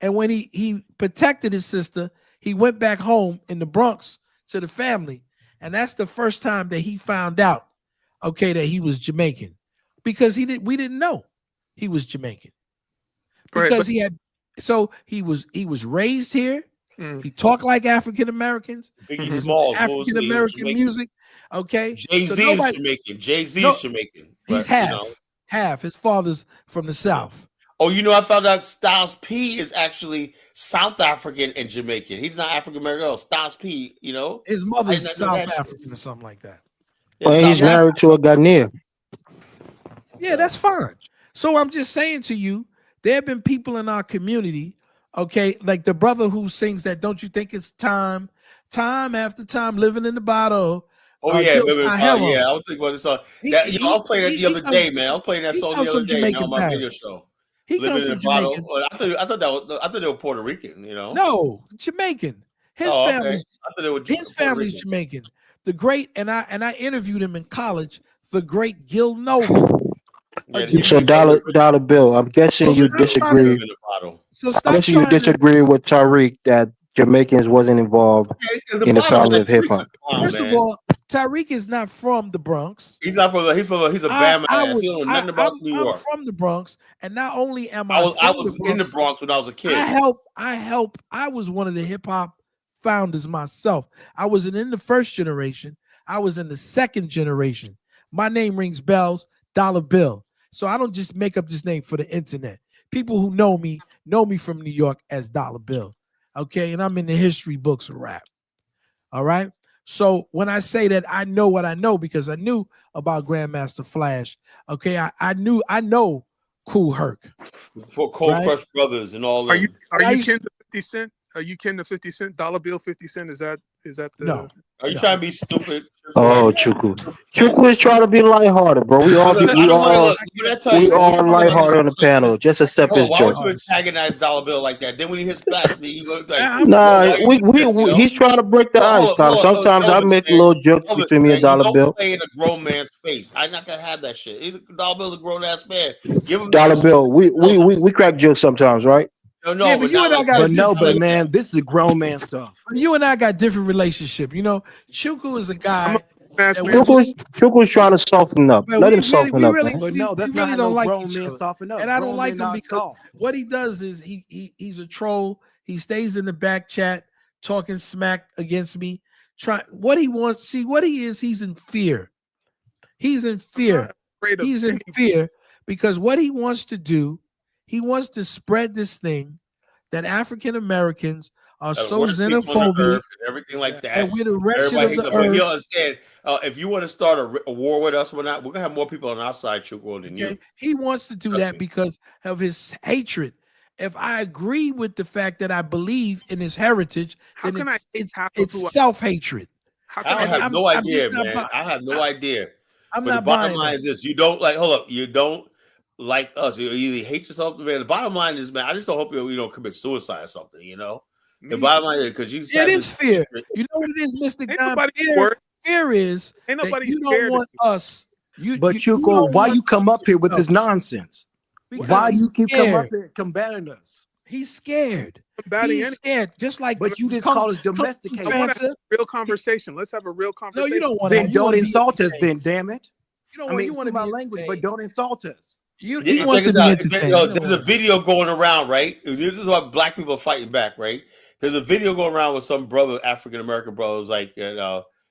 And when he protected his sister, he went back home in the Bronx to the family. And that's the first time that he found out, okay, that he was Jamaican, because we didn't know he was Jamaican, because he was raised here. He talked like African Americans. He was into African American music. Okay, Jay-Z is Jamaican. Jay-Z is Jamaican. He's half. His father's from the South. Oh, I found out Styles P is actually South African and Jamaican. He's not African American. Oh, Styles P, his mother's South African or something like that. Yeah, well, he's married to a Ghanaian. Yeah, that's fine. So I'm just saying to you, there have been people in our community, okay, like the brother who sings that, don't you think it's time after time, living in the bottle. Oh yeah, I was thinking about this song. I was playing that the other day, man. I was playing that song the other day on my video show. He comes from Jamaica. I thought they were Puerto Rican. No, Jamaican. His family's Jamaican. The great, and I interviewed him in college. The great Gil Noble. So dollar bill. I'm guessing you disagree. I'm guessing you disagree with Tariq that Jamaicans wasn't involved in the founding of hip hop. First of all, Tariq is not from the Bronx. He's not from. He's a Bama ass. He don't know nothing about New York. I'm from the Bronx, and not only am I was in the Bronx when I was a kid. I was one of the hip hop founders myself. I wasn't in the first generation. I was in the second generation. My name rings bells. Dollar Bill. So I don't just make up this name for the internet. People who know me from New York as Dollar Bill. Okay, and I'm in the history books of rap. All right. So when I say that, I know what I know because I knew about Grandmaster Flash. Okay, I know Kool Herc. For Cold Crush Brothers and all. Are you kin to 50 Cent? Are you kin to 50 Cent? Dollar Bill 50 Cent? Is that the? No. Are you trying to be stupid? Oh, Chuku is trying to be lighthearted, bro. We all lighthearted on the panel. Just accept his joke. Why would you antagonize Dollar Bill like that? Then when he hits back, he looks like he's trying to break the ice. Sometimes I make little jokes between me and Dollar Bill. Play in a grown man's face. I'm not gonna have that shit. Dollar Bill's a grown ass man. Give him Dollar Bill. We crack jokes sometimes, right? No, but you and I got but man, this is grown man stuff. You and I got different relationship. Chuku is a guy. Chuku's trying to soften up. Let him soften up. But no, that's not how grown men soften up. And I don't like him because what he does is he's a troll. He stays in the back chat talking smack against me. What he wants. See what he is. He's in fear. He's in fear. He's in fear because what he wants to do. He wants to spread this thing that African Americans are so xenophobic and everything like that. And we're the wretched of the earth. He'll understand. If you want to start a war with us, we're gonna have more people on our side, Chuku, than you. He wants to do that because of his hatred. If I agree with the fact that I believe in his heritage, then it's self-hatred. I have no idea, man. I have no idea. But the bottom line is this: you don't you don't like us. You either hate yourself, man. The bottom line is, man, I just don't hope you don't commit suicide or something, The bottom line is because you it is fear. You know what it is, Mr. God? Fear is that you don't want us. But Chuku, why you come up here with this nonsense? Because why you keep coming up here combating us? He's scared. He's scared. Just like but you just call us domesticated. I want to have a real conversation. Let's have a real conversation. No, you don't want to. Then don't insult us, then, damn it. You want to my language, but don't insult us. He wants to be entertained. There's a video going around, right? This is what black people are fighting back, right? There's a video going around with some brother, African American brothers, like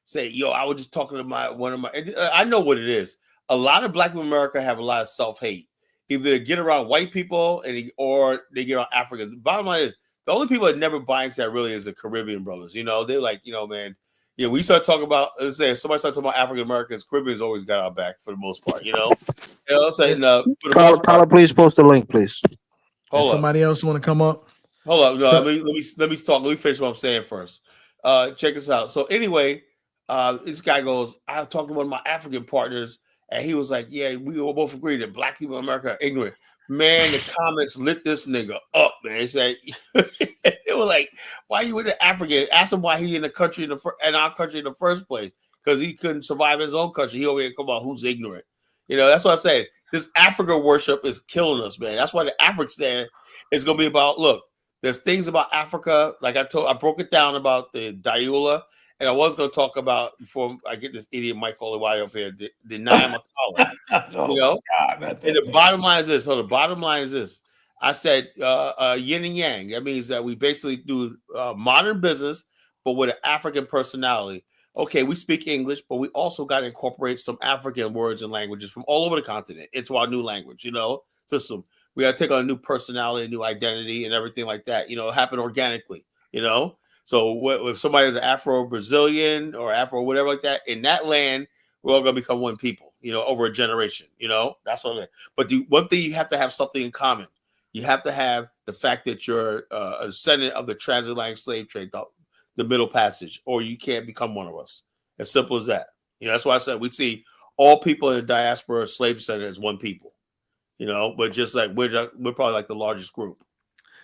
say, "Yo, I was just talking to one of my." I know what it is. A lot of black people in America have a lot of self-hate. Either they get around white people or they get around Africans. The bottom line is the only people that never buy into that really is the Caribbean brothers. They're like, man. We start talking about, let's say, if somebody starts talking about African Americans, Caribbeans always got our back for the most part, Tyler, please post the link, please. Hold up. Somebody else want to come up? Hold up. No, let me talk. Let me finish what I'm saying first. Check this out. So anyway, this guy goes, I talked to one of my African partners, and he was like, yeah, we all both agree that black people in America are ignorant. Man, the comments lit this nigga up, man. They said, they were like, why you with the African? Ask him why he in the country, in our country in the first place. Because he couldn't survive in his own country. He over here come out, who's ignorant? That's what I said. This Africa worship is killing us, man. That's why the Afrikstan is going to be about, look, there's things about Africa. Like I broke it down about the Dayula And I was going to talk about, before I get this idiot Mike Olawai up here, the nationhood. You know, and the bottom line is this. So the bottom line is this. I said yin and yang. That means that we basically do modern business, but with an African personality. Okay, we speak English, but we also got to incorporate some African words and languages from all over the continent into our new language, you know, system. We got to take on a new personality, a new identity, and everything like that. You know, it happened organically, you know. So if somebody is Afro-Brazilian or Afro whatever like that, in that land, we're all going to become one people, you know, over a generation, you know. That's what I'm saying. But the one thing, you have to have something in common. You have to have the fact that you're a descendant of the transatlantic slave trade, the Middle Passage, or you can't become one of us. As simple as that. You know, that's why I said we see all people in the diaspora slave descendants as one people. You know, but just like we're probably like the largest group.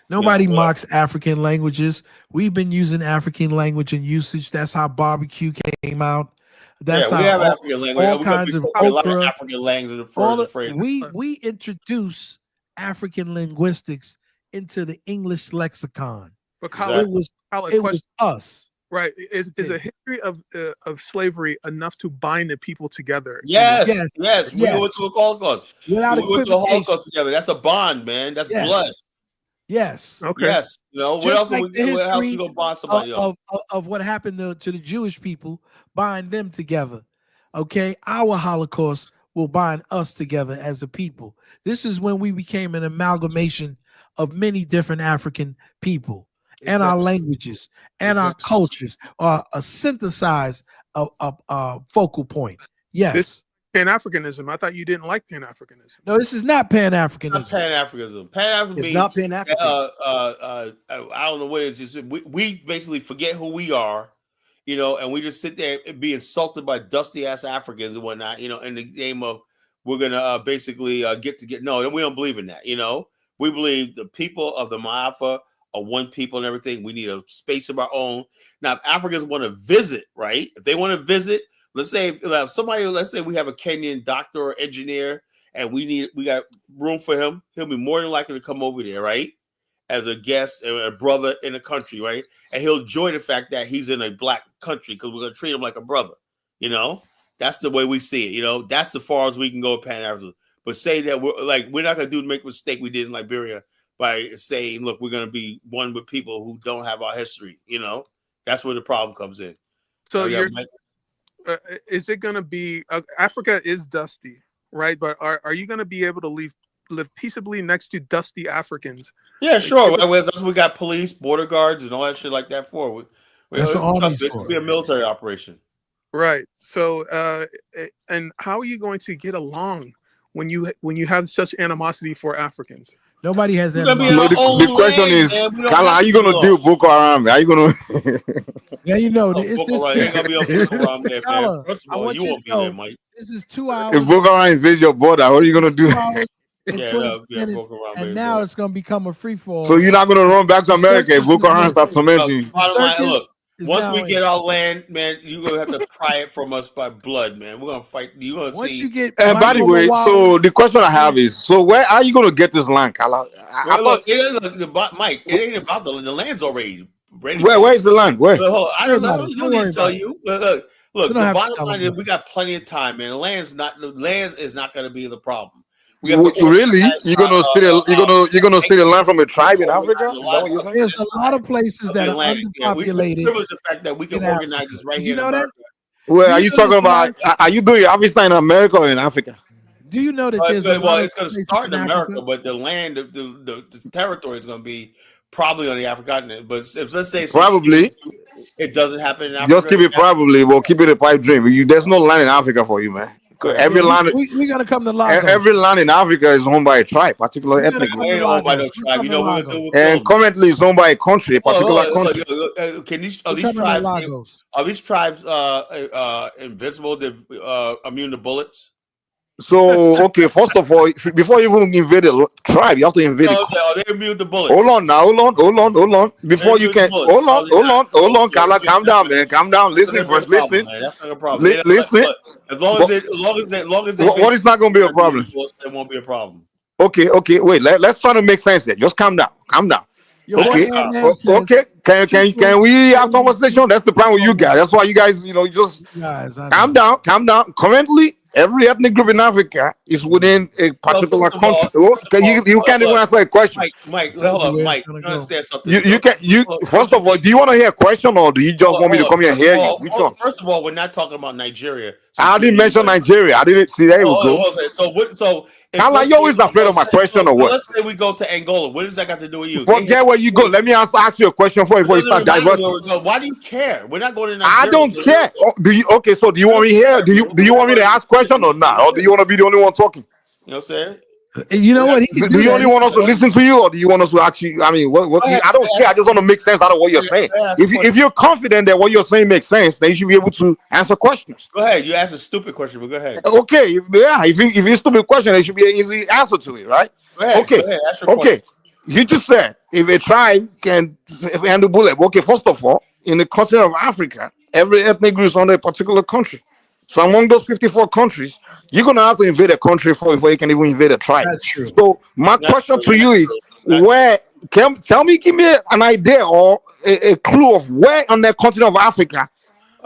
Nobody mocks African languages. We've been using African language and usage. That's how barbecue came out. That's how we have African language. All kinds of okra. African language. We introduce African linguistics into the English lexicon. But it was us. Right. Is a history of slavery enough to bind the people together? Yes. We went to a Holocaust. Without we went to a Holocaust together. That's a bond, man. That's blood. Yes. Okay. Yes. You know, what else are we gonna bond somebody of what happened to the Jewish people, bind them together. Okay. Our Holocaust will bind us together as a people. This is when we became an amalgamation of many different African people. And our languages and our cultures are a synthesized focal point. Yes. This Pan-Africanism. I thought you didn't like Pan-Africanism. No, this is not Pan-Africanism. Pan-Africanism. Pan-Africanism It's means, not Pan-African. I don't know what it is. Just we basically forget who we are, you know, and we just sit there and be insulted by dusty ass Africans and whatnot, you know, in the name of we're gonna basically get. No, we don't believe in that. You know, we believe the people of the Maafa are one people and everything. We need a space of our own. Now, if Africans want to visit, right? If they want to visit, let's say we have a Kenyan doctor or engineer, and we got room for him. He'll be more than likely to come over there, right? As a guest, a brother in the country, right? And he'll enjoy the fact that he's in a black country because we're gonna treat him like a brother. You know, that's the way we see it. You know, that's as far as we can go with Pan-Africanism. But say that we're not gonna make a mistake we did in Liberia by saying, look, we're going to be one with people who don't have our history. You know, that's where the problem comes in. So is it going to be Africa is dusty, right? But are you going to be able to live peaceably next to dusty Africans? Yeah, sure. That's what we got police, border guards, and all that shit like that for. It's going to be a military operation. Right. So, and how are you going to get along when you have such animosity for Africans? Nobody has that. The question is, Kala, how you gonna deal with Boko Haram? How you gonna? Yeah, you know, ain't gonna be a Boko Haram there, man. First of all, you won't be there, Mike. This is 2 hours. If Boko Haram invade your border, what are you gonna do? Boko Haram. And now it's gonna become a free fall. So you're not gonna run back to America if Boko Haram start tormenting you. Look, once we get our land, man, you're gonna have to pry it from us by blood, man. We're gonna fight. You're gonna once see. You get and by the way, so the question I have is, so where are you gonna get this land, Kala? Mike, it ain't about the land's already ready. Where is the land? Where? I don't know. You don't need to tell you. Look. The bottom line is we got plenty of time, man. The land is not gonna be the problem. Really? You're gonna steal the land from a tribe in Africa? There's a lot of places that are underpopulated. We privilege the fact that we can organize this right here in America. Well, are you talking about? Are you doing Afrikstan in America or in Africa? Do you know that it's going to start in America, but the land, the territory is going to be probably on the African. But let's say probably it doesn't happen in Africa. Just keep it probably. We'll keep it a pipe dream. There's no land in Africa for you, man. Every land, we're gonna come to Lagos. Every land in Africa is owned by a tribe, particular ethnic group. Owned by no tribe. You know what we're doing? And currently, it's owned by a country, a particular country. Are these tribes invincible? They're immune to bullets. So okay, first of all, before you even invade a tribe, you have to invade. Are they immune to bullets? Hold on. Before you can, hold on, Kala, calm down, man, calm down. Listen first, listen. That's not a problem. Listen. As long as what is not going to be a problem? It won't be a problem. Okay. Wait. Let's try to make sense there. Just calm down. Okay. Okay. Can we have conversation? That's the problem with you guys. That's why you guys, you just calm down. Currently, every ethnic group in Africa is within a particular country. You can't even answer a question. Mike, hold up, Mike. You understand something? You can. First of all, do you want to hear a question, or do you just want me to come here and hear you? Which one? First of all, we're not talking about Nigeria. I didn't mention Nigeria. I didn't see. There we go. So Carla, you always afraid of my question, or what? Let's say we go to Angola. What does that got to do with you? Forget where you go. Let me ask you a question before you start diverting. Why do you care? We're not going to Nigeria. I don't care. Okay, so do you want me here? Do you want me to ask question or not? Or do you want to be the only one talking? You know what I'm saying? You know what? Do you only want us to listen to you, or do you want us to actually? I mean, what? I don't care. I just want to make sense out of what you're saying. If you're confident that what you're saying makes sense, then you should be able to answer questions. Go ahead. You asked a stupid question, but go ahead. Okay, yeah. If it's a stupid question, there should be an easy answer to it, right? Go ahead. Okay. Go ahead. Ask your question. You just said if a tribe can handle bullet. Okay, first of all, in the continent of Africa, every ethnic group is under a particular country. So among those 54 countries, you're gonna have to invade a country before you can even invade a tribe. That's true. So my question to you is, give me an idea or a clue of where on the continent of Africa.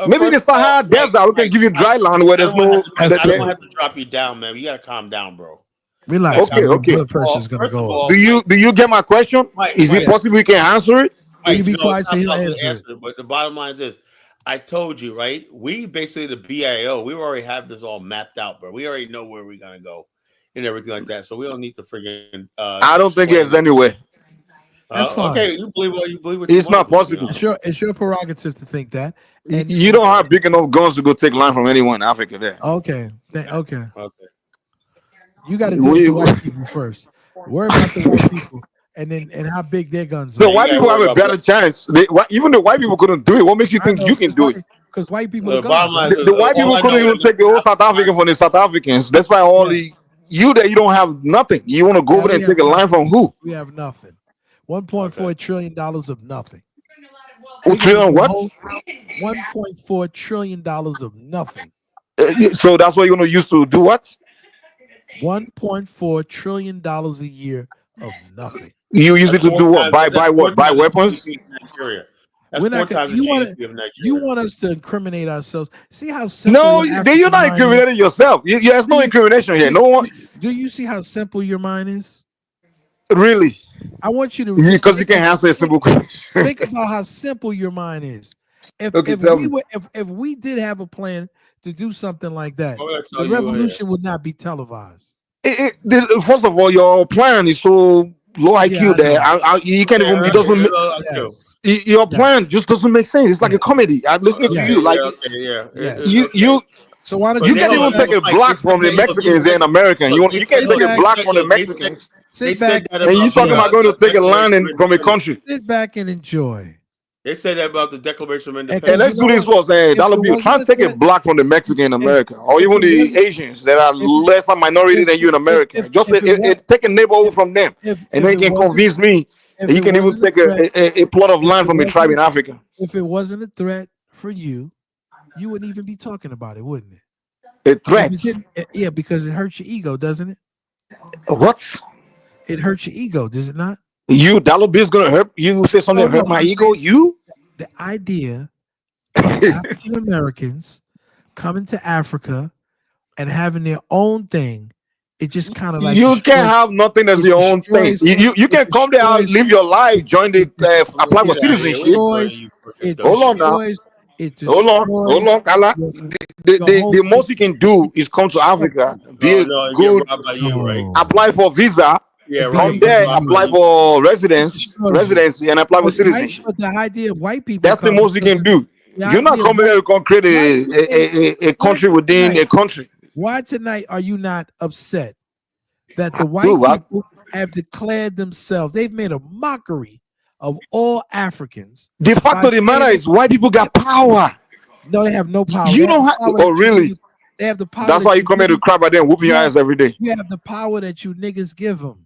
Maybe the Sahara Desert, we can give you dry land where there's no. I don't have to drop you down, man. You gotta calm down, bro. Relax. Okay. Blood pressure's gonna go up. Do you get my question? Is it possible we can answer it? You be quiet so he'll answer it. But the bottom line is this. I told you, right? We basically, the BIO, we already have this all mapped out, bro. We already know where we're going to go and everything like that. So we don't need to friggin' I don't think there's any way. That's fine. Okay, you believe what you believe. It's not possible. It's your prerogative to think that. And you don't have big enough guns to go take land from anyone in Africa there. Okay. You got to deal with the white people first. Worry about the white people. And how big their guns are. The white people have a better chance. Even the white people couldn't do it. What makes you think you can do it? Because white people the white people couldn't even take the whole South African from the South Africans. That's why you don't have nothing. You want to go over there and take a line from who? We have nothing. $1.4 trillion of nothing. Trillion what? $1.4 trillion of nothing. So that's what you're going to use to do what? $1.4 trillion a year of nothing. You use it to do what? Buy what? Buy weapons? We're not you want us to incriminate ourselves. See how simple. No, you're not incriminating yourself. There's no incrimination here. No one. Do you see how simple your mind is? Really? I want you to because you can't answer a simple question. Think about how simple your mind is. If we did have a plan to do something like that, the revolution would not be televised. First of all, your plan is so low IQ that you can't even. It doesn't. Your plan just doesn't make sense. It's like a comedy. I'm listening to you. Like you. So why don't you can't even take a block from the Mexicans and Americans? You can't take a block from the Mexicans. Sit back. And you talking about going to take a land from a country? Sit back and enjoy. They say that about the Declaration of Independence. And let's do this first. That'll be trying to take a block from the Mexican in America, or even the Asians that are less a minority than you in America. Just take a neighborhood from them, and they can convince me that you can even take a plot of land from a tribe in Africa. If it wasn't a threat for you, you wouldn't even be talking about it, wouldn't it? A threat? Yeah, because it hurts your ego, doesn't it? What? It hurts your ego, does it not? Dollar Bill's gonna hurt you. Say something hurt my ego. You? The idea of African Americans coming to Africa and having their own thing, it just kind of like you can't have nothing as your own thing. You can come there and live your life, join the apply for citizenship. Hold on now. Hold on, Kala. The most you can do is come to Africa, be good, apply for visa. Come there, apply for residency, and apply for citizenship. But the idea of white people, that's the most you can do. You're not coming there to create a country within a country. Why tonight are you not upset that the white people have declared themselves? They've made a mockery of all Africans. The fact of the matter is, white people got power. No, they have no power. You don't have. Oh, really? They have the power. That's why you come here to crap at them, whooping your ass every day. You have the power that you niggas give them.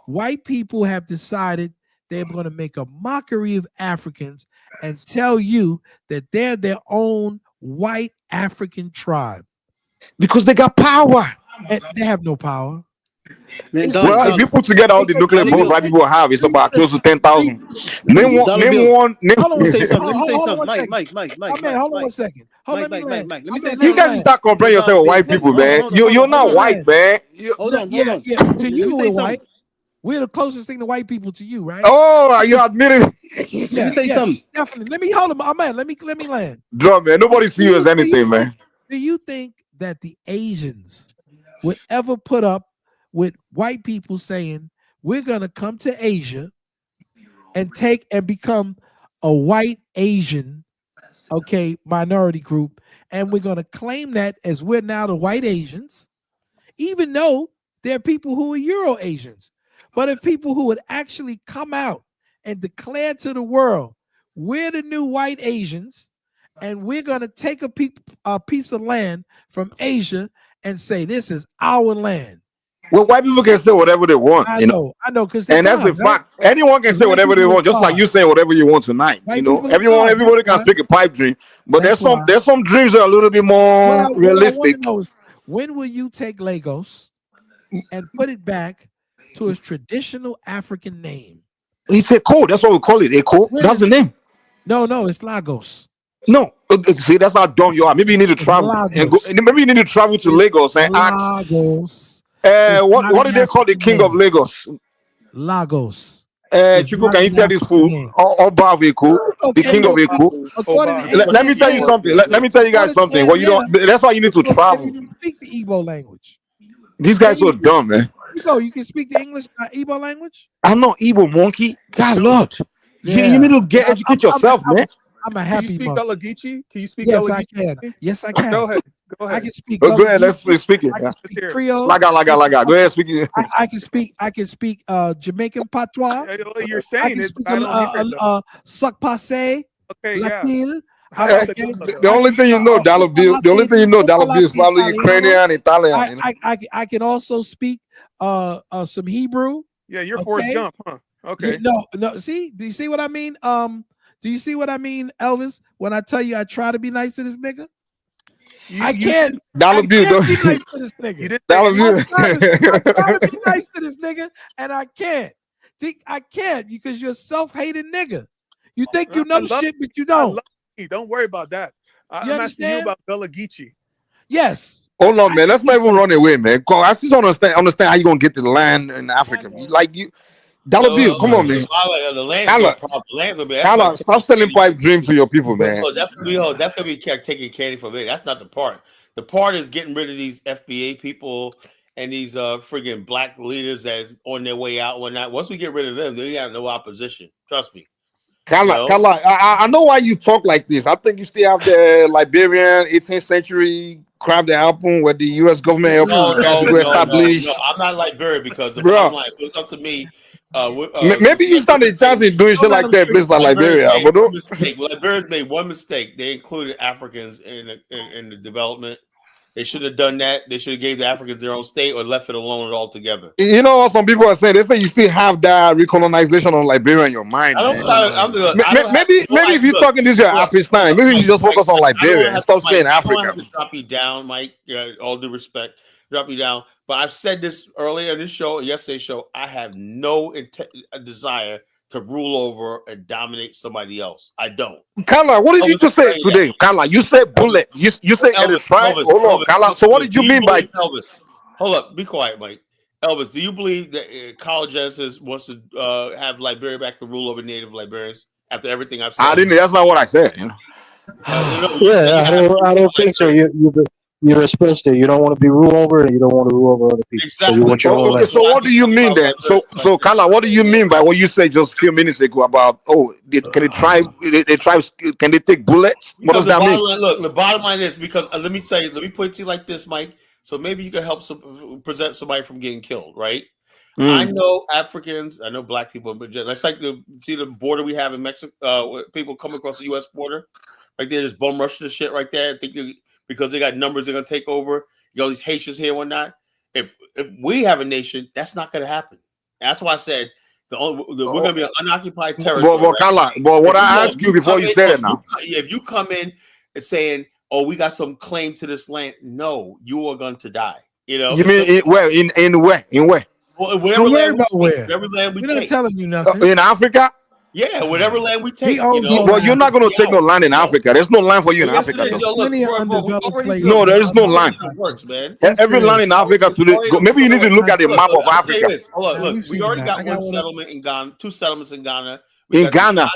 White people have decided they're going to make a mockery of Africans and tell you that they're their own white African tribe. Because they got power. And they have no power. Man, Well, if you put together all the nuclear bombs white people have, it's about close to 10,000. Name one. Hold on, let me say something. Mike. Hold on one second. Hold on, let me land. Let me say You guys start comparing yourself with white people, man. You're not white, man. Hold on. Yeah. To you, we're white. We're the closest thing to white people to you, right? Oh, you admitted it. Let me say something. Definitely. Let me hold him. Oh, man, let me land. Drum, man. Nobody see you as anything, man. Do you think that the Asians would ever put up with white people saying we're gonna come to Asia and take and become a white Asian, okay, minority group, and we're gonna claim that as we're now the white Asians, even though there are people who are Euro Asians? But if people who would actually come out and declare to the world, we're the new white Asians, and we're going to take a piece of land from Asia and say, this is our land. Well, white people can say whatever they want. I know. Because and that's a fact. Anyone can say whatever they want, just like you say whatever you want tonight. Everybody can speak a pipe dream. But there's some dreams that are a little bit more realistic. When will you take Lagos and put it back to its traditional African name? It's Echo. That's what we call it. Echo. That's the name. No, it's Lagos. No, see, that's how dumb you are. Maybe you need to travel and go. Maybe you need to travel to Lagos and ask. What did they call the king of Lagos? Lagos. Chico, can you tell this fool? Oba of Echo, the king of Echo. Let me tell you something. Let me tell you guys something. Well, you don't. That's why you need to travel. You can speak the Igbo language. These guys so dumb, man. You can speak the English, Igbo language. I'm not Igbo, monkey. God, Lord. You need to educate yourself, man. I'm a happy. Can you speak Gullah-Geechee? Can you speak Yes, Gullah-Geechee? I can. Yes, I can. Go ahead. I can speak. Go ahead. Let's speak it. I can speak Creole. Laga. Go ahead, speak it. I can speak Jamaican patois. You're saying it. Suck passe. Okay, yeah. The only thing you know, dollar bill. The only thing you know, dollar bill is probably Ukrainian, Italian. I can also speak some Hebrew. Yeah, you're Forrest Gump, huh? Okay. No. See, do you see what I mean? Do you see what I mean, Elvis? When I tell you I try to be nice to this nigga, I can't. Dollar bill, don't be nice to this nigga. Dollar bill. I try to be nice to this nigga, and I can't. See, I can't because you're a self-hating nigga. You think you know shit, but you don't. Don't worry about that. I'm asking you about Gullah-Geechee. Yes. Hold on, man. Let's not even run away, man. I just don't understand how you gonna get the land in Africa. Like you. Dollar bill, come on, man. The land's gonna be. Stop selling pipe dreams to your people, man. That's gonna be taking candy from it. That's not the part. The part is getting rid of these FBA people and these friggin' black leaders that's on their way out. Once we get rid of them, they have no opposition. Trust me. Kala, I know why you talk like this. I think you still have the Liberian 18th century crab the album where the U.S. government helped establish. No, I'm not Liberian because the bottom line, it was up to me. Maybe you stand a chance in doing shit like that, places like Liberia. Liberians made one mistake. They included Africans in the development. They should have done that. They should have gave the Africans their own state or left it alone altogether. You know what some people are saying? They say you still have that recolonization on Liberia in your mind. Maybe if you're talking this year Afrikstan, maybe you just focus on Liberia and stop saying Africa. I don't have to drop you down, Mike. All due respect, drop you down. But I've said this earlier in this show, yesterday's show. I have no desire to rule over and dominate somebody else. I don't. Kala, what did you just say today? Kala, you said bullet. You said Elvis. Hold on, Kala. So what did you mean by Elvis? Hold up, be quiet, Mike. Elvis, do you believe that College Genesis wants to have Liberia back to rule over Native Liberians after everything I've said? I didn't. That's not what I said. You know? I don't think so. You're expressed it. You don't want to be ruled over, and you don't want to rule over other people. Exactly. So you want your own. So what do you mean then? So Kala, what do you mean by what you said just a few minutes ago about can they take bullets? What does that mean? Look, the bottom line is because let me put it to you like this, Mike. So maybe you can help present somebody from getting killed, right? I know Africans, I know black people, but it's like see the border we have in Mexico. People come across the U.S. border, right there, just bum rush the shit right there. Because they got numbers they're gonna take over. You got all these Haitians here and whatnot. If we have a nation, that's not gonna happen. And that's why I said we're gonna be an unoccupied territory. But what I asked you before you said it now. If you come in and saying, "Oh, we got some claim to this land," no, you are going to die. You know, you mean where? In where? In where? Well, whatever Don't worry land about where. whatever land we We're not take. telling you nothing. In Africa? Yeah, whatever land we take. owns all Well, you're not going to take no land in Africa. There's no land for you in Yes, Africa. it is. though. Yo, look, Plenty of bro, we undeveloped already places. No, there is no already land. know how it works, man. Every land in Africa today. Maybe you need to look at the map of I'll tell you Africa. this. Hold on, Now, we've look, we seen already that. got I got one one. settlement in Ghana, 2 settlements in Ghana. We In got Ghana.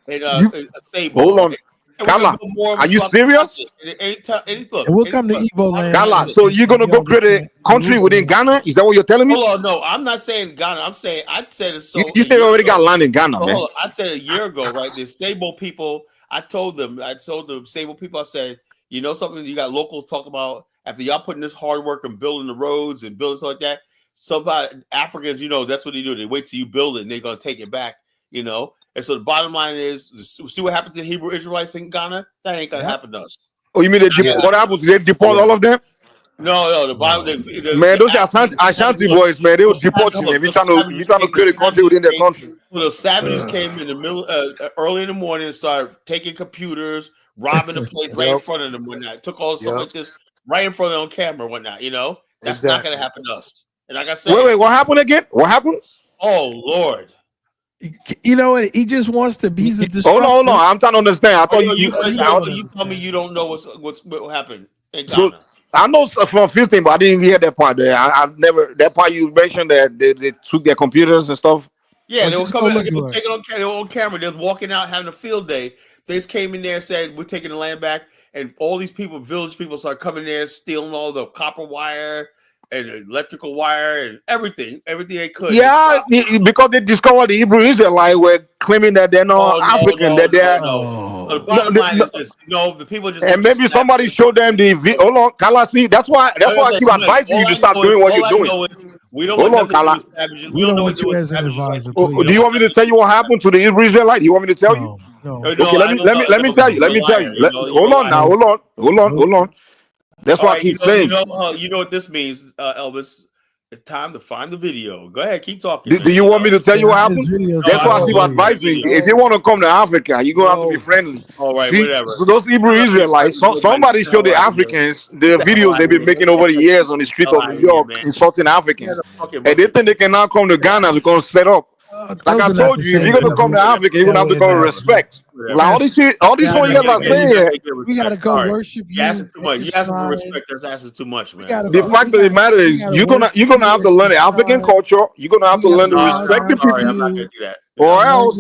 And You- a Sable. Hold on. And we're gonna Kala, go more are you about serious? it. And look, And we'll come to Igbo land. Kala, so you're going to go create a country within Ghana? Is that what you're telling me? Hold on, no, I'm not saying Ghana. I'm saying I said it so. You say you already got land in Ghana, man. Hold on. I said a year ago, right? The Sable people, I told the Sable people, I said, you know something, you got locals talk about after y'all putting this hard work and building the roads and building stuff like that. Somebody Africans, you know, that's what they do. They wait till you build it and they're gonna take it back, you know. And so the bottom line is, see what happened to Hebrew Israelites in Ghana? That ain't gonna happen to us. Oh, you mean what happened? They deport all of them? No, the bottom. Man, those are Ashanti boys, man. They will deport you, man. If you're trying to create a country within their country. Well, the savages came in the middle, early in the morning, and started taking computers, robbing the place right in front of them, whatnot. Took all stuff like this right in front of them on camera, whatnot. You know, that's not going to happen to us. And like I said, Wait, what happened again? What happened? Oh Lord! You know what? He just wants to be. Hold on. I'm trying to understand. I thought you tell me you don't know what happened in Ghana. So I know from 15, but I didn't hear that part there. I never that part you mentioned that they took their computers and stuff. Yeah, they were coming. They were taking on camera. They were walking out having a field day. They just came in there and said, "We're taking the land back." And all these people, village people, started coming there, stealing all the copper wire and electrical wire and everything they could. Yeah, because they discovered the Hebrew Israelites were claiming that they're not African. That they're the bottom line is this: the people just and maybe somebody showed them the hold on, Kala. See, that's why I keep advising you to stop doing what you're doing. We don't want Kala. We don't want you as an advisor. Do you want me to tell you what happened to the Hebrew Israelites? You want me to tell you? No. Okay, let me tell you. Hold on. That's what I keep saying. You know what this means, Elvis. It's time to find the video. Go ahead, keep talking. Do you want me to tell you what happened? That's why I keep advising you. If you want to come to Africa, you're gonna have to be friendly. All right, see, whatever. So those Hebrew Israelites, somebody showed the Africans the videos they've been making over the years on the streets of New York, insulting Africans, and they think they can now come to Ghana because set up. Like I told you, if you're gonna come to Africa, you're gonna have to go with respect. Like all these things you guys are saying, we gotta go worship you. You asking too much. You asking for respect. That's asking too much, man. The fact of the matter is, you're gonna have to learn the African culture. You're gonna have to learn to respect the people. I'm not gonna do that. Or else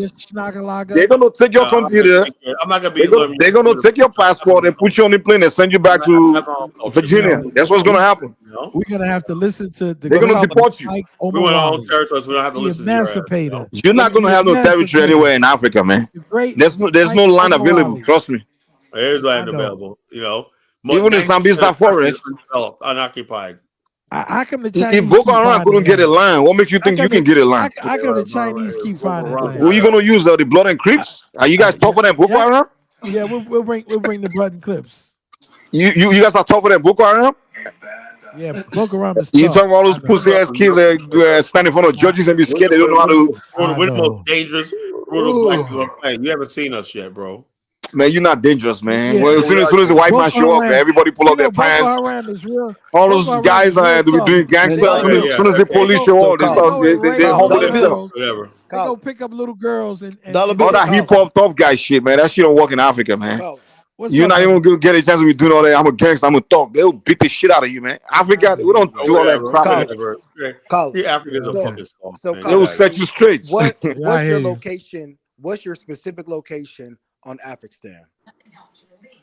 they're gonna take your computer. I'm not gonna be. They're gonna take your passport and put you on the plane and send you back to Virginia. That's what's gonna happen. We're gonna have to listen to. They're gonna deport you. We want our own territories. We don't have to listen. Emancipator. You're not gonna have no territory anywhere in Africa, man. There's no land available. Trust me. There's land available. You know, even in Sambisa forest, unoccupied. I come to Chinese. If Boko Haram couldn't get a land, what makes you think you can get a land? I come to Chinese keep finding land. Who are you gonna use? The blood and Crips? Are you guys tougher than Boko Haram? Yeah, we'll bring the blood and clips. You guys are tougher than Boko Haram? Yeah, Boko Haram is tough. You talking about all those pussy ass kids that stand in front of judges and be scared they don't know how to. We're the most dangerous brutal black people playing. You haven't seen us yet, bro. Man, you're not dangerous, man. Yeah, as soon as the white man show up, everybody pull up their pants. All those guys are doing gangster. As soon as the police show up, they humble themselves. Whatever. They go pick up little girls and all that hip hop tough guy shit, man. That shit don't work in Africa, man. You're not even gonna get a chance to be doing all that. I'm a gangster. I'm a thug. They'll beat the shit out of you, man. Africa, we don't do all that crap. The Africans are fucking soft. They will set you straight. What's your location? What's your specific location on Afrikstan?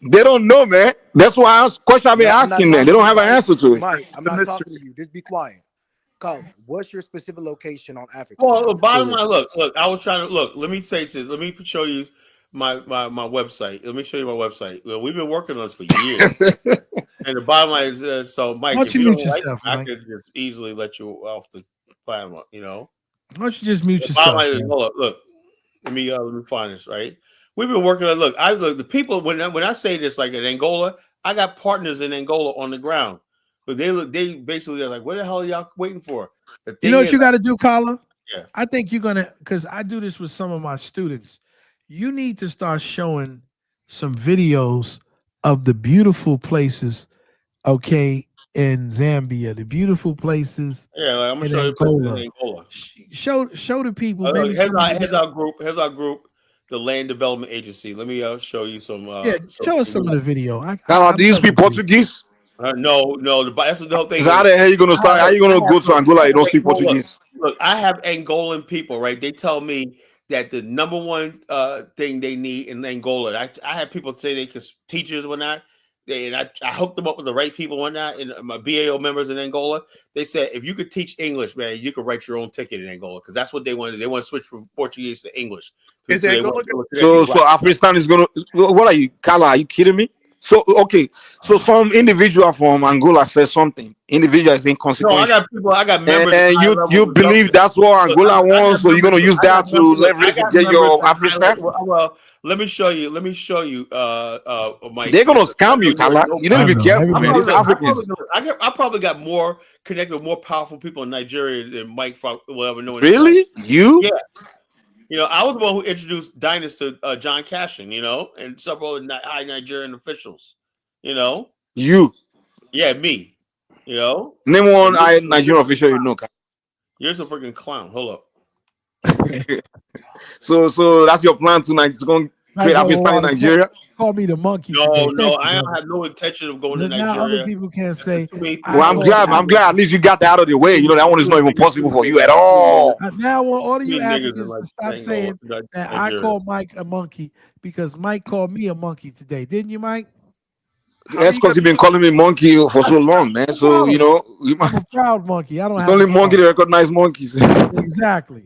They don't know, man. That's why question I've been asking them. They don't have an answer to it. Mike, I'm not talking to you. Just be quiet. Colin, what's your specific location on Afrikstan? Well, the bottom line, look. I was trying to look. Let me say this. Let me show you my website. Let me show you my website. Well, we've been working on this for years. And the bottom line is, so Mike, if you don't like it, I could just easily let you off the platform. You know. Why don't you just mute yourself? Bottom line is, hold up, look. Let me find this right. We've been working on the people when I say this, like in Angola, I got partners in Angola on the ground, but they basically are like, what the hell are y'all waiting for? You know what you got to do, Kala? Yeah, I think you're gonna, because I do this with some of my students. You need to start showing some videos of the beautiful places, okay, in Zambia, the beautiful places Yeah, like, I'm in sure Angola. in Angola. Show the people. Maybe Here's our group. Here's our group, the Land Development Agency. Let me show you some. Show us some of the video. Do you speak Portuguese? No. That's the whole thing. How the hell are you gonna start? How are you gonna go to Angola? You don't speak Portuguese. Look, I have Angolan people, right? They tell me that the number one thing they need in Angola. I have people say they can teachers or whatnot. I hooked them up with the right people and whatnot, and my BAO members in Angola. They said if you could teach English, man, you could write your own ticket in Angola because that's what they wanted. They want to switch from Portuguese to English. Is Angola? So Afrikstan is gonna. What are you, Kala? Are you kidding me? So okay, so some individual from Angola says something. Individual is inconsequential. No, I got people. I got members. And you believe that's what Angola wants, so you're gonna use that to leverage and get your Afrikstan? Well, let me show you. Mike. They're gonna scam you, Kala. You need to be careful, man. These Africans. I probably got more connected with more powerful people in Nigeria than Mike will ever know. Really? You? Yeah. You know, I was the one who introduced Dynas to John Cashin, you know, and several high Nigerian officials, you know. You? Yeah, me. You know. Name one Nigerian official you know. You're some freaking clown. Hold up. So that's your plan tonight to go create Afrikstan in Nigeria? Call me the monkey. No, I have no intention of going to Nigeria. Now other people can't say. Well, I'm glad at least you got that out of the way. You know, that one is not even possible for you at all. Now I want all of you Africans to stop saying that I call Mike a monkey because Mike called me a monkey today. Didn't you, Mike? That's because you've been calling me monkey for so long, man. So, you know. I'm a proud monkey. I don't have only monkey to recognize monkeys. Exactly.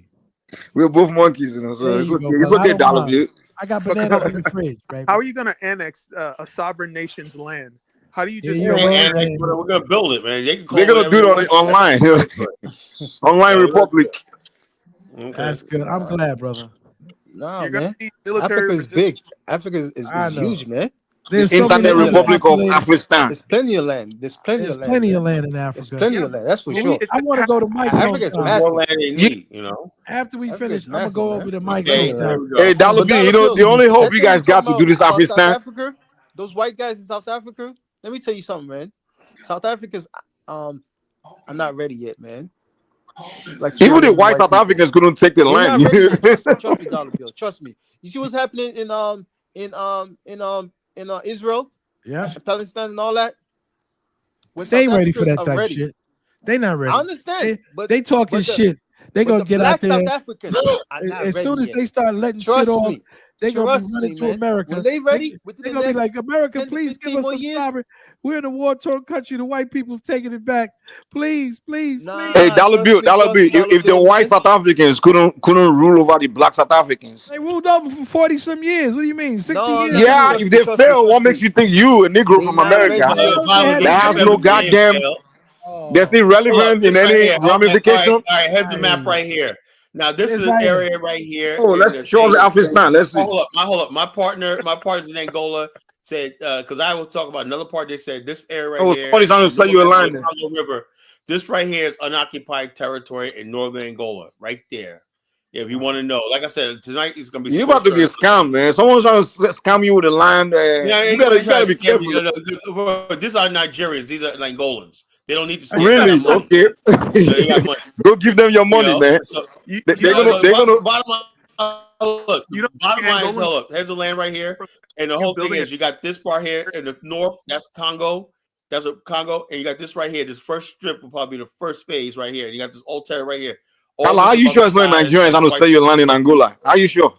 We're both monkeys, you know. So it's okay, Dollar Bill. I got bananas in the fridge, baby. How are you going to annex a sovereign nation's land? How do you just? We're going to build it, man. They're going to do it online. Online republic. Okay. That's good. I'm glad, brother. No, man. Africa is big. Africa is huge, man. The Internet Republic of Afrikstan. There's plenty of land. There's plenty of land in Africa. There's plenty of land. That's for sure. I want to go to Mike's Africa's massive. You know. After we finish, I'm gonna go over to Mike's. Hey, Dollar Bill, you know the only hope you guys got to do this Afrikstan. Africa, those white guys in South Africa. Let me tell you something, man. South Africa's I'm not ready yet, man. Like even the white South Africans couldn't take the land. Trust me, Dollar Bill. Trust me. You see what's happening in Israel, and Palestine, and all that. They ain't ready for that type of shit. They not ready. I understand, but they talking shit. They gonna get out there. South Africans as soon as they start letting shit off, they gonna be running to America. When they ready, they're gonna be like, America, please give us some sovereign. We're in a war-torn country. The white people have taken it back. Please. Hey, Dollar Bill. If the white South Africans couldn't rule over the black South Africans, they ruled over for 40-some years. What do you mean? 60 years? Yeah, if they fail, what makes you think you, a Negro from America, that has no goddamn, that's irrelevant in any ramification? All right, here's the map right here. Now this is an area right here. Oh, let's show the Afrikstan. Let's see. Hold up. My partner's in Angola. Said because I was talking about another part. They said this area right here. Somebody's trying to sell you a line. River. This right here is unoccupied territory in northern Angola, right there. Yeah, if you want to know, like I said, tonight is gonna be. You about to get scammed, man. Someone's trying to scam you with a line. You gotta be careful. These are Nigerians. These are Angolans. They don't need to. Really? Okay. Go give them your money, man. So, they're gonna. Look, bottom line is, look, here's the land right here, and the whole thing is you got this part here in the north, that's Congo, and you got this right here. This first strip will probably be the first phase right here, and you got this old territory right here. How are you sure it's not Nigerians trying to sell your land in Angola? Are you sure?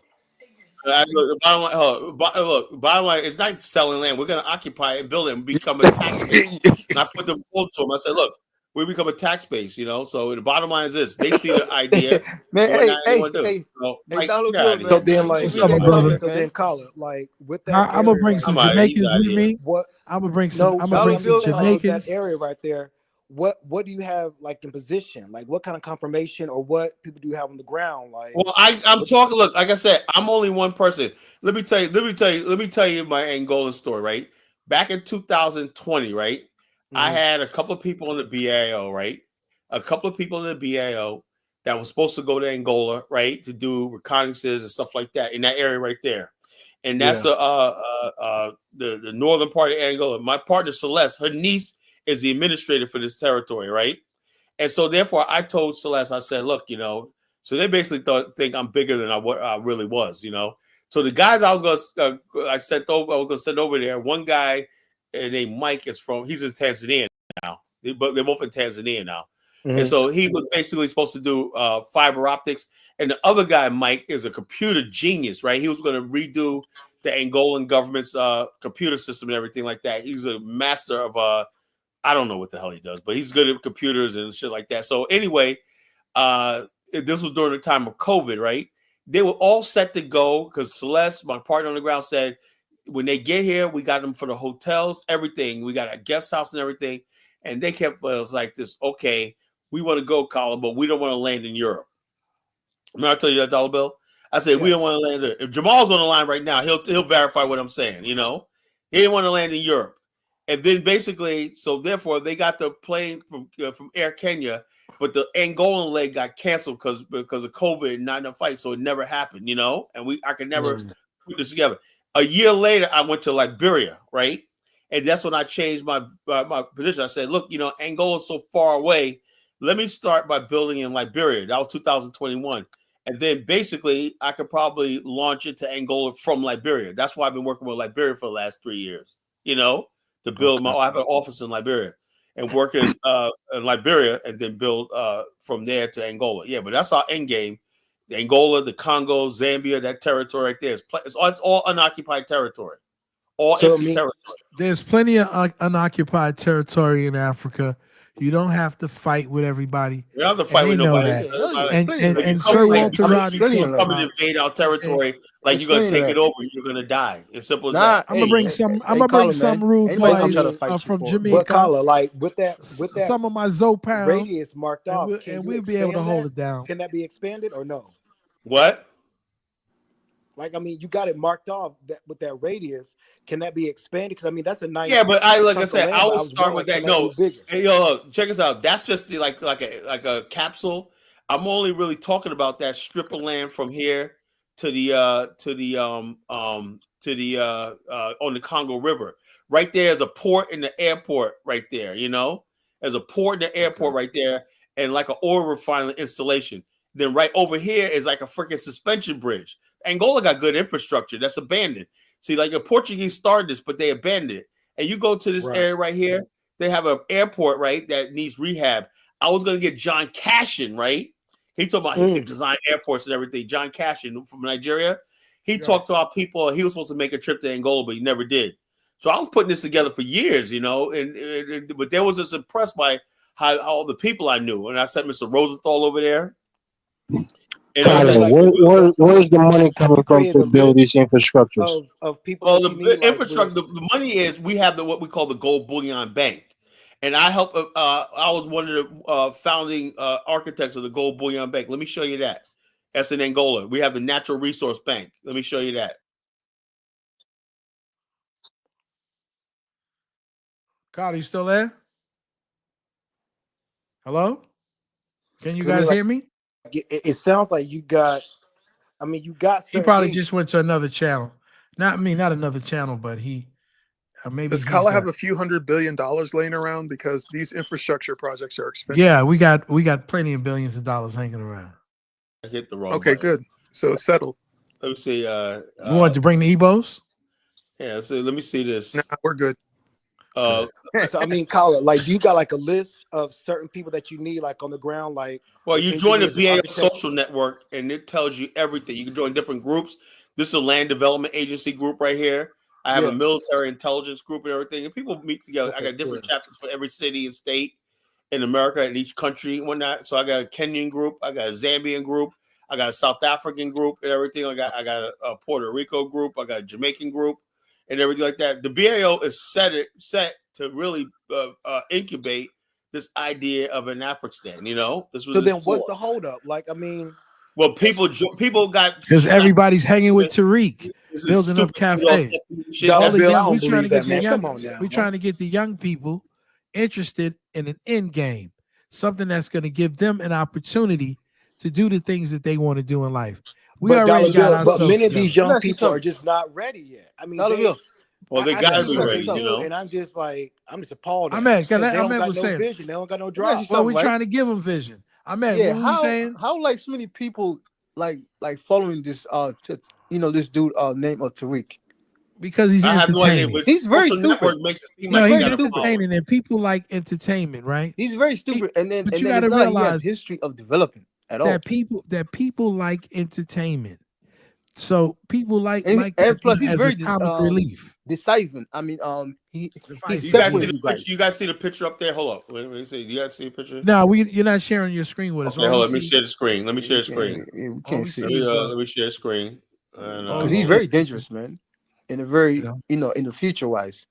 Bottom line, it's not selling land. We're gonna occupy it, build it, and become a tax base. And I put the quote to them. I said, look, we become a tax base, you know. So the bottom line is this: they see the idea, man. Hey, so then, Colin, like with that, I'm gonna bring some Jamaicans with me. What I'm gonna bring some. I'm gonna bring some Jamaicans. That area right there. What do you have like in position? Like what kind of confirmation or what people do you have on the ground? Like, well, I'm talking. Look, like I said, I'm only one person. Let me tell you my Angolan story. Right back in 2020, right. I had a couple of people in the BAO, right? A couple of people in the BAO that was supposed to go to Angola, right, to do reconnaissances and stuff like that in that area right there. And that's the northern part of Angola. My partner Celeste, her niece is the administrator for this territory, right? And so therefore I told Celeste, I said, look, so they basically think I'm bigger than I really was, So the guys I was going to send over there, one guy named Mike he's in Tanzania now. They're both in Tanzania now. Mm-hmm. And so he was basically supposed to do fiber optics. And the other guy, Mike, is a computer genius, right? He was going to redo the Angolan government's computer system and everything like that. He's a master of, I don't know what the hell he does, but he's good at computers and shit like that. So anyway, this was during the time of COVID, right? They were all set to go because Celeste, my partner on the ground, said, when they get here, we got them for the hotels, everything. We got a guest house and everything. And they kept, it was like this, okay, we want to go, Colin, but we don't want to land in Europe. Remember I told you that, Dollar Bill? I said, we don't want to land there. If Jamal's on the line right now, he'll verify what I'm saying, He didn't want to land in Europe. And then basically, so therefore, they got the plane from Air Kenya, but the Angolan leg got canceled because of COVID and not enough flights, so it never happened, And I could never put this together. A year later, I went to Liberia, right? And that's when I changed my position. I said, look, Angola is so far away. Let me start by building in Liberia. That was 2021. And then basically, I could probably launch into Angola from Liberia. That's why I've been working with Liberia for the last 3 years, to build I have an office in Liberia and work in Liberia and then build from there to Angola. Yeah, but that's our end game. The Angola, the Congo, Zambia, that territory right there. It's all unoccupied territory. All empty territory. There's plenty of unoccupied territory in Africa. You don't have to fight with everybody. You don't have to fight with nobody. And Sir Walter Rodney come and invade our territory like you're gonna take it over. You're gonna die. It's simple as that. I'm gonna bring some rude boys from Jamaica. But Carla, like with that, some of my Zopound radius marked off, and we'll be able to hold it down. Can that be expanded or no? What? Like, you got it marked off with that radius. Can that be expanded? Because that's a nice. Yeah, but like I said, I will start with that. No, hey, look, check us out. That's just like a capsule. I'm only really talking about that strip of land from here to the on the Congo River. Right there is a port and the airport right there. There's a port and the airport right there, and like an oil refinery installation. Then right over here is like a freaking suspension bridge. Angola got good infrastructure that's abandoned. See, like the Portuguese started this, but they abandoned it. And you go to this area right here, they have an airport, right, that needs rehab. I was going to get John Cashin, right? He talked about he could design airports and everything. John Cashin from Nigeria. He talked to our people. He was supposed to make a trip to Angola, but he never did. So I was putting this together for years, but they was just impressed by how all the people I knew. And I sent Mr. Rosenthal over there. Where's the money coming from to build these infrastructures? Of people. Well, the infrastructure, the money is we have what we call the Gold Bullion Bank, and I help. I was one of the founding architects of the Gold Bullion Bank. Let me show you that. That's in Angola. We have the Natural Resource Bank. Let me show you that. Carl, you still there? Hello? Can you guys hear me? It sounds like you got. You got. He probably just went to another channel. Not another channel, but he. Maybe does Kala have a few $100 billion laying around because these infrastructure projects are expensive? Yeah, we got plenty of billions of dollars hanging around. I hit the wrong. Okay, button. Good. So it's settled. Let me see. You want to bring the Ebos? Yeah. So let me see this. Nah, we're good. So Kala, like, you got like a list of certain people that you need, like on the ground, like. Well, you join the BAO social network, and it tells you everything. You can join different groups. This is a land development agency group right here. I have a military intelligence group and everything, and people meet together. I got different chapters for every city and state in America and each country and whatnot. So I got a Kenyan group, I got a Zambian group, I got a South African group and everything. I got a Puerto Rico group, I got a Jamaican group and everything like that. The BAO is set to really incubate this idea of an Afrikstan. This was so then what's the holdup? Like, well, people got because everybody's hanging with Tariq, building up cafes. We're trying to get the young people interested in an end game, something that's going to give them an opportunity to do the things that they want to do in life. But many of these young people are just not ready yet. Well, they got to be what ready, they do, you know. And I'm just appalled. Ahmed, they don't Ahmed got was no saying, vision. They don't got no drive. well, we're trying to give them vision. Ahmed, Yeah, what were you saying? how like so many people like following this this dude named Tariq. Because he's entertaining. He's very stupid. Makes it seem No, like he's entertaining, and people like entertainment, right? He's very stupid, and then but and you then got to it's not like he realize has history of development at all. That people like entertainment, so people like and plus he's as very comic relief. Decisive. I mean, he's you guys see the picture up there? Hold up. Let me see. You guys see the picture? No, you're not sharing your screen with us. Okay, hold on. Let me share the screen. Let me share the screen. We can't see. Let me share the screen. He's very dangerous, man. In a very, in the future wise.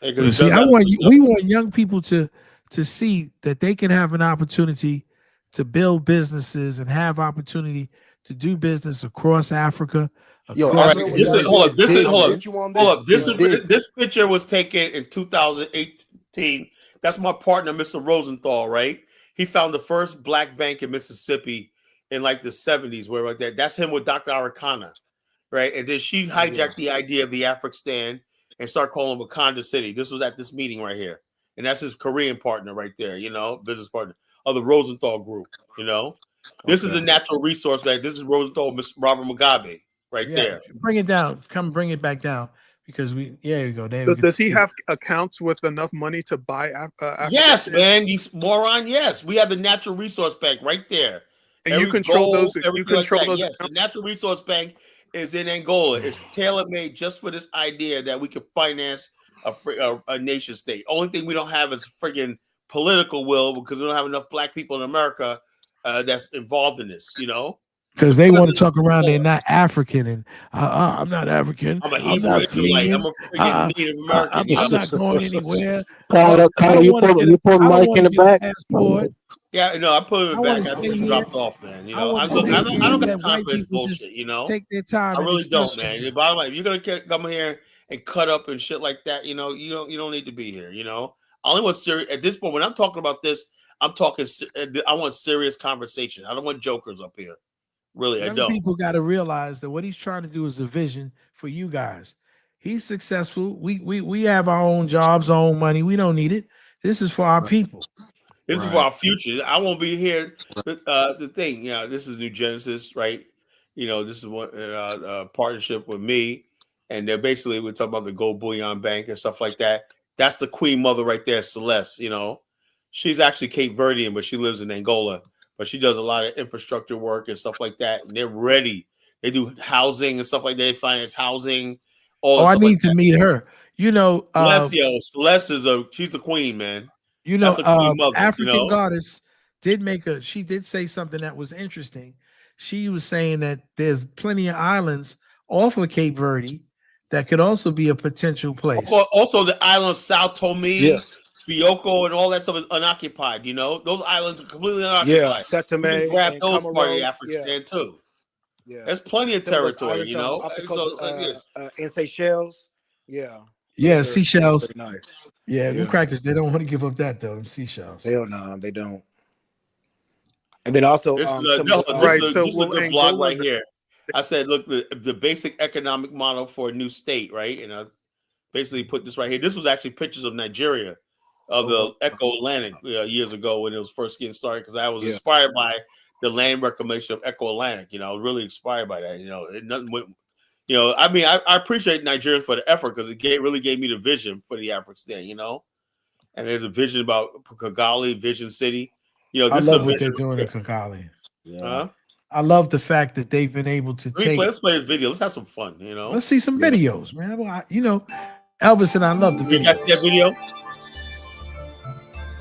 See, we want young people to see that they can have an opportunity to build businesses and have opportunity to do business across Africa. Hold up. This picture was taken in 2018. That's my partner, Mr. Rosenthal, right? He found the first black bank in Mississippi in like the 70s, where like that's him with Dr. Arikana. Right, and then she hijacked the idea of the Afrikstan and started calling Wakanda City. This was at this meeting right here, and that's his Korean partner right there. You know, business partner of the Rosenthal Group. You know, this is the natural resource bank. This is Rosenthal, Mr. Robert Mugabe, right there. Bring it down. Come bring it back down because there you go. So does he have accounts with enough money to buy? Yes, man, you moron. Yes, we have the natural resource bank right there, and you control those. You control those. Yes, the natural resource bank is in Angola. It's tailor-made just for this idea that we could finance a nation state. Only thing we don't have is freaking political will because we don't have enough black people in America that's involved in this, you know? Because they want to talk around they're not African and I'm not African. I'm a Hebrew Israelite. I'm a freaking Native American. I'm not going anywhere. Carl, you put Mike in the back? Passport. Yeah, no, I put him back. I just dropped off, man. You know, I don't got time for this bullshit. You know, take their time. I really don't, man. The bottom line, if you're gonna come here and cut up and shit like that, you know, you don't need to be here. You know, I only want serious at this point. When I'm talking about this, I'm talking. I want serious conversation. I don't want jokers up here. Really, I don't. People got to realize that what he's trying to do is a vision for you guys. He's successful. We have our own jobs, our own money. We don't need it. This is for our people. This is for our future. I won't be here. The thing, you know, this is New Genesis, right? You know, this is one partnership with me, and they're basically we're talking about the Gold Bullion Bank and stuff like that. That's the Queen Mother right there, Celeste. You know, she's actually Cape Verdean, but she lives in Angola. But she does a lot of infrastructure work and stuff like that. And they're ready. They do housing and stuff like that. They finance housing. I need to meet her. You know, Celeste is she's a queen, man. You know, African Goddess she did say something that was interesting. She was saying that there's plenty of islands off of Cape Verde that could also be a potential place. Also the island of Sao Tome, Bioko, and all that stuff is unoccupied. You know, those islands are completely unoccupied. Yeah, Setame, grab those part of the Afrikstan too. Yeah, there's plenty of territory. You know, in Seychelles. Yeah. Yeah, Seychelles. Nice. Yeah, them crackers, they don't want to give up that though. Them seashells. Hell no, they don't. And then also, this is a good blog right here. I said, look, the basic economic model for a new state, right? And I basically put this right here. This was actually pictures of Nigeria, of the Echo Atlantic years ago when it was first getting started. Because I was inspired by the land reclamation of Echo Atlantic. You know, I was really inspired by that. You know, nothing went. You know, I mean, I appreciate Nigerians for the effort because it really gave me the vision for the Afrikstan, you know. And there's a vision about Kigali, Vision City. You know, I love what they're doing in Kigali. Yeah. I love the fact that they've been able to let's play this video. Let's have some fun, you know. Let's see some videos, man. You know, Elvis and I love the videos. You guys see that video?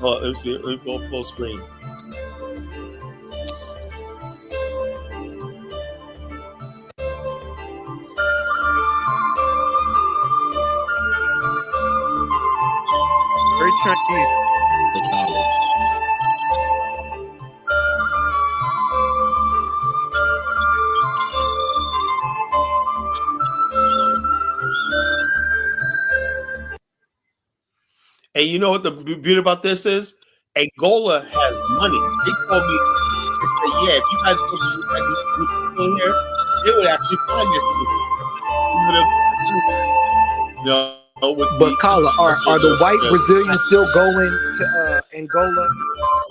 Oh, let me see. Let me go full screen. Very Chinese. And you know what the beauty about this is? Angola has money. They told me, they said, yeah, if you guys put this in here, they would actually find this. You know, but Kala, are the white Brazilians still going to Angola?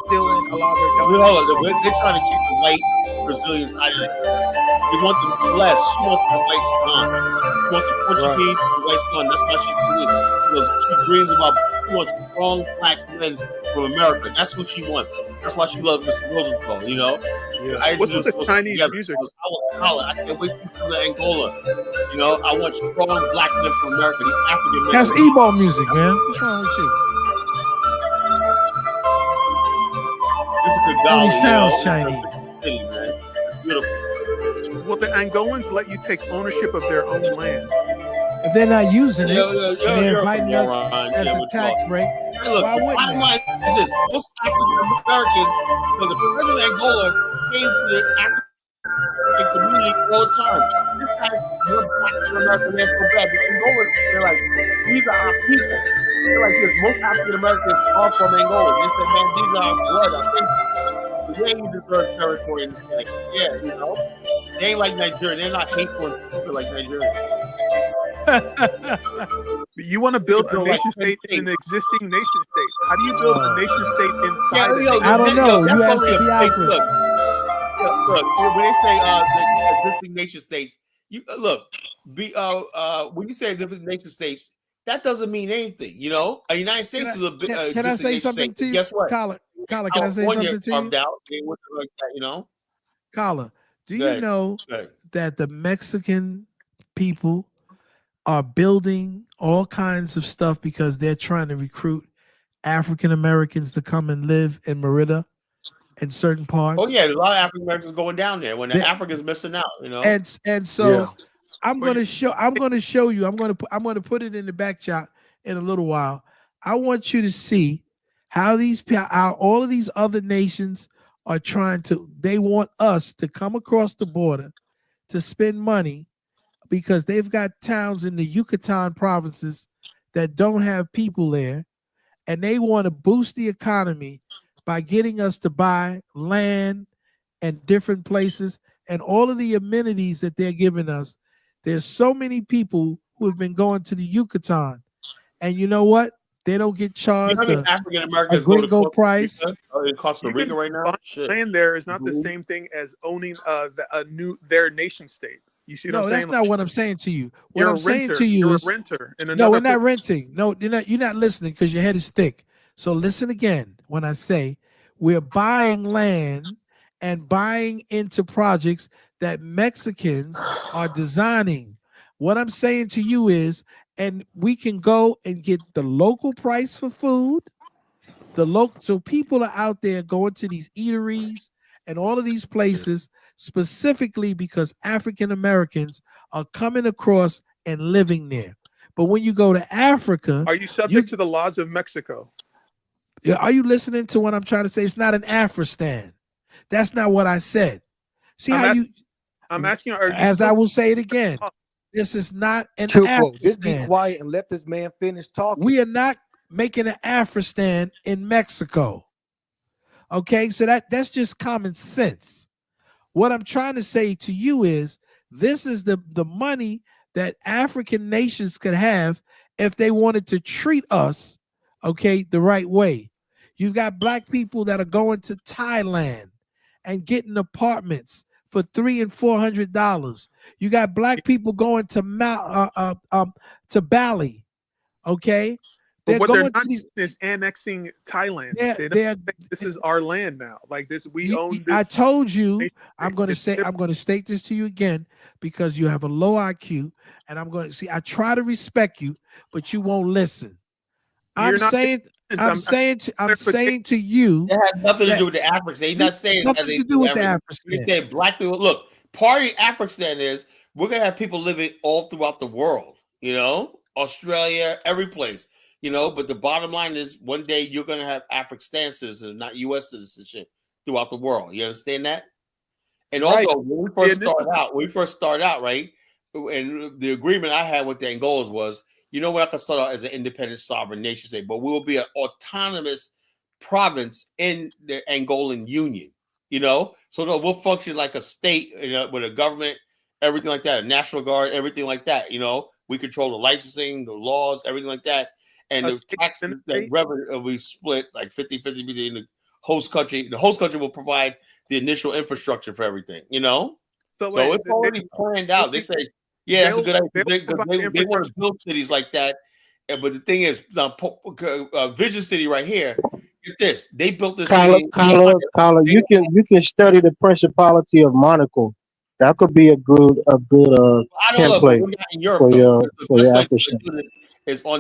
Still in a lot of their they're trying to keep the white Brazilians out of it. They want them Celeste. She wants the whites gone. She wants the Portuguese, the whites gone. That's why she's doing it. Because she dreams about, she wants strong black men from America. That's what she wants. That's why she loves Mr. Rosenthal, you know? Yeah. What's with the Chinese music? I can't wait to come to Angola. You know, I want strong black men from America. These African men. That's Ebo music, man. What's wrong with you? This is good golly, sounds Chinese. Man. It's beautiful. Well, the Angolans let you take ownership of their own land. If they're not using it, and they're inviting us as a tax break. Hey, look, why wouldn't bottom line is this: most African Americans, the president of Angola came to the African community all the time. This guy's more black than American, they're so bad. But Angola, they're like, these are our people. They're like this. Most African Americans are from Angola. They said, man, these are our blood. I think they ain't deserve territory in this thing. Yeah, you know, they ain't like Nigeria. They're not hateful and stupid like Nigeria. You want to build a nation state in an existing nation state. How do you build a nation state inside of it? I don't know. You ask the Biafra. Look, when they say the existing nation states, you look, when you say different nation states, that doesn't mean anything, you know. The United States is a big. Can I say something to you? Guess what? Kala, can I say something to you? Out, like that, you know. Kala, do you know that the Mexican people are building all kinds of stuff because they're trying to recruit African Americans to come and live in Merida in certain parts? Oh yeah, a lot of African Americans going down there when the Africans missing out, you know. And so I'm going to show you. I'm going to put it in the back chat in a little while. I want you to see how all of these other nations are trying to. They want us to come across the border to spend money because they've got towns in the Yucatan provinces that don't have people there, and they want to boost the economy by getting us to buy land and different places and all of the amenities that they're giving us. There's so many people who have been going to the Yucatan, and you know what? They don't get charged African Americans a gringo price. In Costa Rica right now, land there is not the same thing as owning their nation state. You see what I'm saying? No, that's not what I'm saying to you. What I'm saying to you is a renter. No, we're not renting. No, you're not listening because your head is thick. So listen again when I say we're buying land and buying into projects that Mexicans are designing. What I'm saying to you is, and we can go and get the local price for food. So people are out there going to these eateries and all of these places specifically because African Americans are coming across and living there. But when you go to Africa, are you subject to the laws of Mexico? Are you listening to what I'm trying to say? It's not an Afrikstan. That's not what I said. See I'm asking. As I will say it again, this is not an Afrikstan. Just be quiet and let this man finish talking. We are not making an Afrikstan in Mexico. Okay, so that's just common sense. What I'm trying to say to you is this is the money that African nations could have if they wanted to treat us, okay, the right way. You've got black people that are going to Thailand and getting apartments for $300 and $400. You got black people going to Bali, okay? But what they're not doing is annexing Thailand. This is our land now. Like this, we own this. I told you, I'm going to state this to you again because you have a low IQ, and I'm going to see. I try to respect you, but you won't listen. I'm saying to you, it has nothing to do with the Afrikstan. He's not saying nothing to do with the Afrikstan. He's saying black people. Look, part of the Afrikstan is we're gonna have people living all throughout the world. You know, Australia, every place. You know, but the bottom line is one day you're going to have Afrikstan citizens, not U.S. citizenship throughout the world. You understand that? And also, when we first started out, right? And the agreement I had with the Angolas was, you know, we're not going to start out as an independent sovereign nation state, but we will be an autonomous province in the Angolan Union, you know? So no, we'll function like a state, you know, with a government, everything like that, a national guard, everything like that, you know? We control the licensing, the laws, everything like that. And the taxes, the revenue will be split like 50-50 between the host country. The host country will provide the initial infrastructure for everything, you know? So it's already planned out. They say, yeah, that's a good idea. They want to build cities like that. But the thing is, Vision City right here, get this. They built this city. Carla, you can study the Principality of Monaco. That could be a good template for your Afrikstan.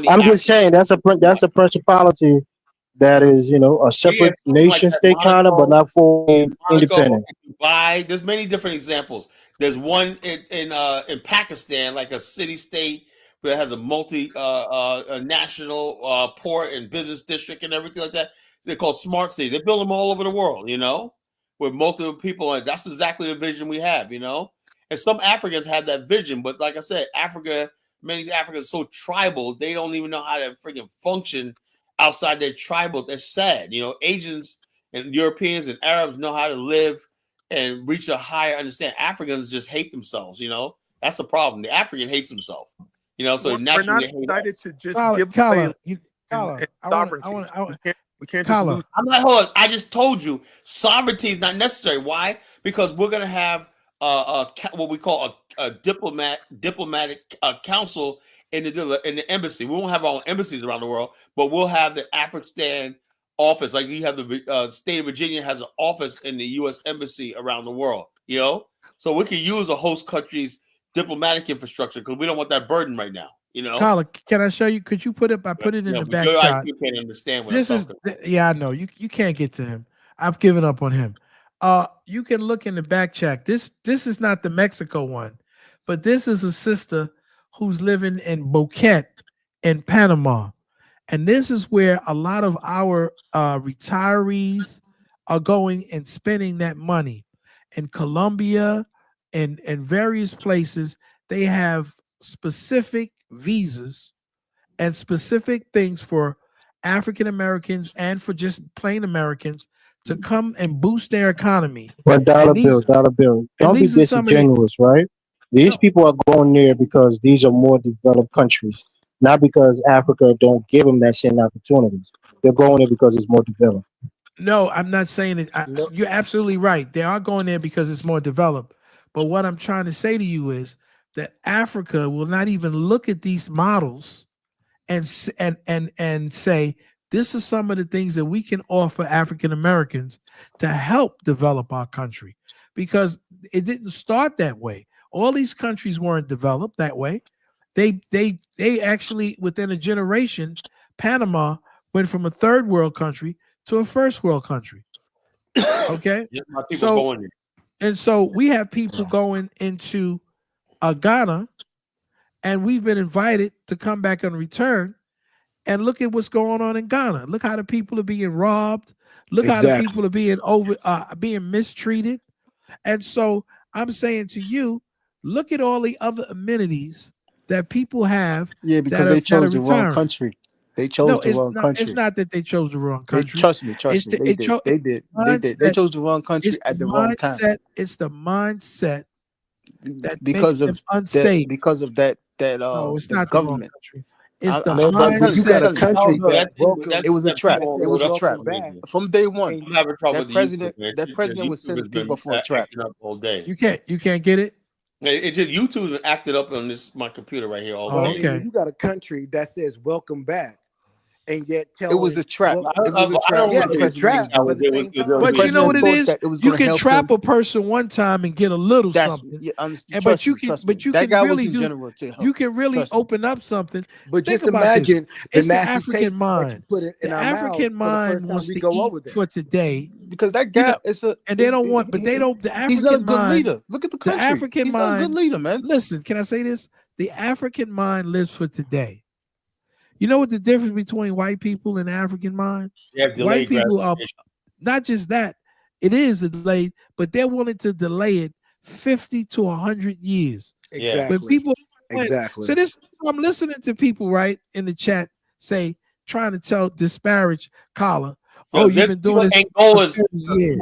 I'm just saying that's a principality that is, you know, a separate nation state kind of, but not fully independent. Dubai, there's many different examples. There's one in Pakistan, like a city state that has a national port and business district and everything like that. They're called smart cities. They build them all over the world, you know, with multiple people. And that's exactly the vision we have, you know. And some Africans have that vision, but like I said, many Africans are so tribal, they don't even know how to freaking function outside their tribal. They're sad, you know. Asians and Europeans and Arabs know how to live and reach a higher understanding. Africans just hate themselves, you know. That's a problem. The African hates himself, you know. So we're not excited to just give away sovereignty. We can't just lose. I'm not. Hold on. I just told you sovereignty is not necessary. Why? Because we're gonna have what we call a diplomatic council in the embassy. We won't have our own embassies around the world, but we'll have the Afrikstan office. Like you have the state of Virginia has an office in the U.S. embassy around the world. You know, so we can use a host country's diplomatic infrastructure because we don't want that burden right now. You know, Carla, can I show you? Could you put it? I put it in the back shot. You can't understand what this is. Yeah, I know you can't get to him. I've given up on him. You can look in the back chat. This is not the Mexico one, but this is a sister who's living in Boquete in Panama. And this is where a lot of our retirees are going and spending that money. In Colombia and various places, they have specific visas and specific things for African Americans and for just plain Americans to come and boost their economy. But dollar bill. Don't be disingenuous, right? These people are going there because these are more developed countries, not because Africa don't give them that same opportunities. They're going there because it's more developed. No, I'm not saying it. You're absolutely right. They are going there because it's more developed. But what I'm trying to say to you is that Africa will not even look at these models and say, this is some of the things that we can offer African Americans to help develop our country, because it didn't start that way. All these countries weren't developed that way. They actually, within a generation, Panama went from a third world country to a first world country. Okay, so we have people going into Ghana, and we've been invited to come back and return. And look at what's going on in Ghana. Look how the people are being robbed. Look how the people are being mistreated. And so I'm saying to you, look at all the other amenities that people have. Yeah, because they chose the wrong country. They chose the wrong country. It's not that they chose the wrong country. Trust me. They did. They chose the wrong country at the wrong time. It's the mindset that because makes them unsafe. Because of that no, it's not government. The country. It's the mindset. You got a country it was a trap. It was a trap from day one. That president was setting people for a trap all day. You can't get it. It's just YouTube acted up on my computer right here all day. Okay. You got a country that says welcome back, and yet it was a trap. It was a trap. Yeah, it's a trap. But you know what it is? You can trap a person one time and get a little something. But you can really open up something. But just imagine it's the African mind. The African mind wants to eat for today. Because that gap is and they don't want, but they don't. The African he's not a good mind. Leader. Look at the country. The African he's mind. Not a good leader, man. Listen, can I say this? The African mind lives for today. You know what the difference between white people and the African mind? White people are not just that. It is delayed, but they're willing to delay it 50 to 100 years. Exactly. But people, exactly. So this, I'm listening to people right in the chat say, trying to disparage Carla. Oh, you've been doing this for 50 years.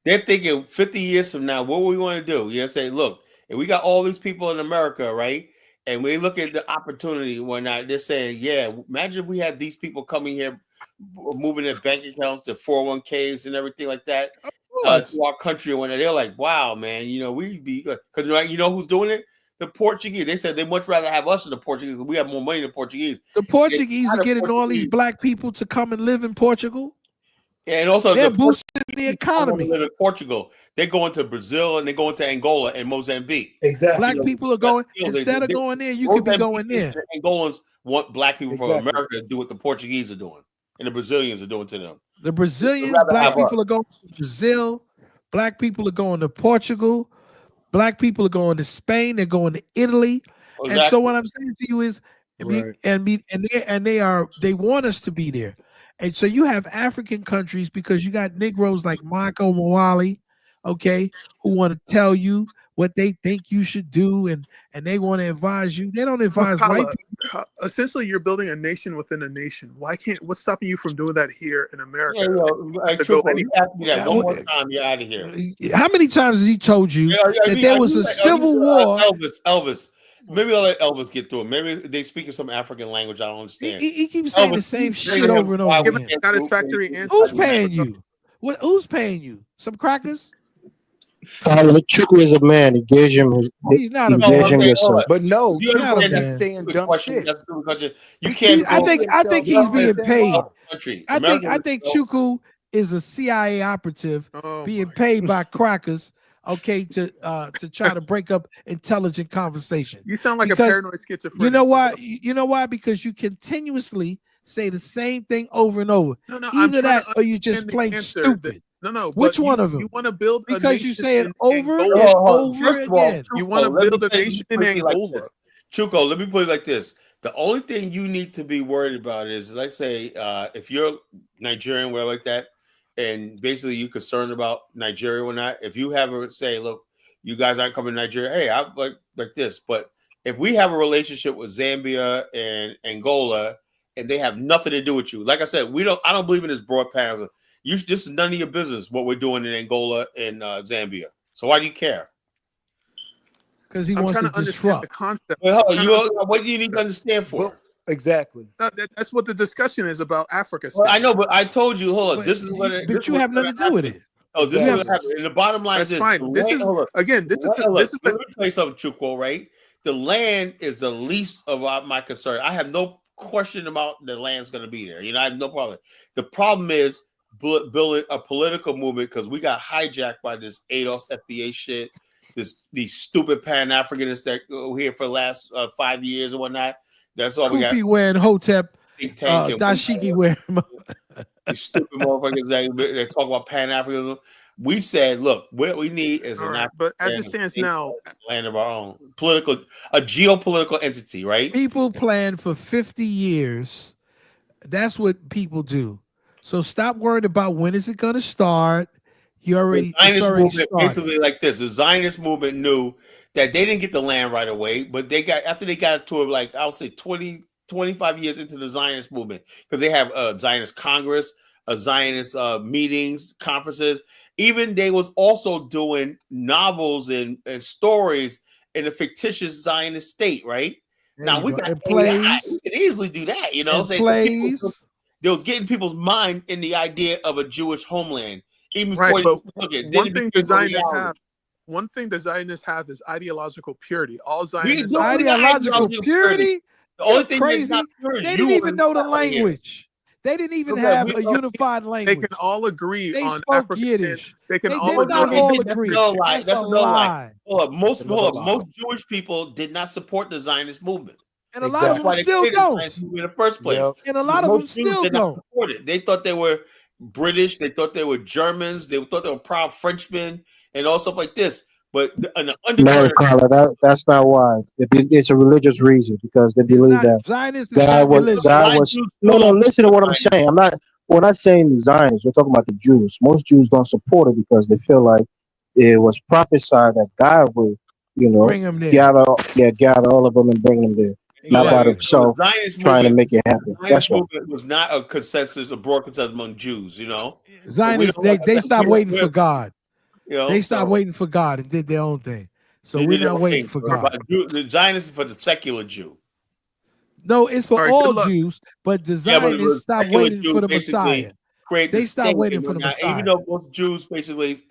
They're thinking 50 years from now, what we want to do? You know, say, look, if we got all these people in America, right? and we look at the opportunity when they're saying, yeah, imagine if we had these people coming here, moving their bank accounts to 401ks and everything like that to our country. When they're like, wow, man, you know, we'd be good. Because you know who's doing it? The Portuguese. They said they'd much rather have us than the Portuguese. We have more money than the Portuguese. The Portuguese are getting all these black people to come and live in Portugal. Yeah, and also they're boosting the economy. Live in Portugal. They're going to Brazil and they're going to Angola and Mozambique. Exactly. Black people are going instead of going there. You could be going there. Angolans want black people from America to do what the Portuguese are doing and the Brazilians are doing to them. The Brazilians, black people are going to Brazil. Black people are going to Portugal. Black people are going to Spain. They're going to Italy. Exactly. And so what I'm saying to you is, they want us to be there. And so you have African countries because you got Negroes like Michael Mawali, okay, who want to tell you what they think you should do, and they want to advise you. They don't advise white people. Essentially, you're building a nation within a nation. What's stopping you from doing that here in America? You ask me that one more time, you're out of here. How many times has he told you that there was a civil war? Elvis. Maybe I'll let Elvis get through it. Maybe they speak in some African language I don't understand. He keeps saying the same shit over and over again. Satisfactory answer. Who's paying you? Who's paying you? Some crackers? Chuku is a man. He gave him. He's not a man. But no, you're not a man. Saying dumb shit. You can't. I think he's being paid. I think Chuku is a CIA operative being paid by crackers. Okay, to try to break up intelligent conversation. You sound like a paranoid schizophrenic. You know why? You know why? Because you continuously say the same thing over and over. No, either that or you just plain stupid. No. Which one of them? You want to build a because nation you say it over and First of all, again. You want to build a nation in Angola. Chuko, let me put it like this. The only thing you need to be worried about is, like, say, if you're Nigerian, whatever like that, and basically you're concerned about Nigeria or not, if you have a say, look, you guys aren't coming to Nigeria, hey, I like this. But if we have a relationship with Zambia and Angola, and they have nothing to do with you, like I said, I don't believe in this broad patterns. This is none of your business what we're doing in Angola and Zambia. So why do you care? Because he wants to disrupt the concept. Well, what do you need to understand for? Well, exactly. That's what the discussion is about Africa. Well, I know, but I told you, hold on. This is what. But you have nothing to do with it. Oh, this is what happened. And the bottom line is fine. This is again. This is. Let me tell you something, Chuko. Right, the land is the least of my concern. I have no question about the land's going to be there. I have no problem. The problem is building a political movement because we got hijacked by this ADOS FBA shit. These stupid Pan-Africanists that go here for the last 5 years and whatnot. That's all we got. Kofi wearing Hotep, Dashiki wearing. These stupid motherfuckers that talk about Pan-Africanism. We said, look, what we need is but as it stands now, land of our own, a geopolitical entity, right? People plan for 50 years. That's what people do. So stop worrying about when is it going to start. You already, it's already started. Basically like this. The Zionist movement knew that they didn't get the land right away, but after they got to like, I would say 20, 25 years into the Zionist movement, because they have a Zionist Congress, a Zionist meetings, conferences. Even they was also doing novels and stories in a fictitious Zionist state, right? Now we can easily do that, plays. They was getting people's mind in the idea of a Jewish homeland. Even right, but one thing the Zionists have is ideological purity. All Zionists ideological purity. The only thing crazy. They didn't even know the language. They didn't even have a unified language. They can all agree they on spoke African Yiddish. They can they all agree. That's a lie. Most Jewish people did not support the Zionist movement. And a lot of them still don't. In the first place. And a lot of them still don't. They thought they were British. They thought they were Germans. They thought they were proud Frenchmen and all stuff like this. But no, Carla, that's not why. It's a religious reason because they believe that God was. No, listen to what I'm saying. We're not saying the Zionists. We're talking about the Jews. Most Jews don't support it because they feel like it was prophesied that God would, gather all of them and bring them there. Not by themselves trying to make it happen. That's why it was not a broad consensus among Jews. Zionists they stopped waiting for God. They stopped waiting for God and did their own thing. So we're not waiting for God. The Zionists for the secular Jew. No, it's for all Jews, but the Zionists stop waiting for the Messiah. They stop waiting for the Messiah. Even though most Jews basically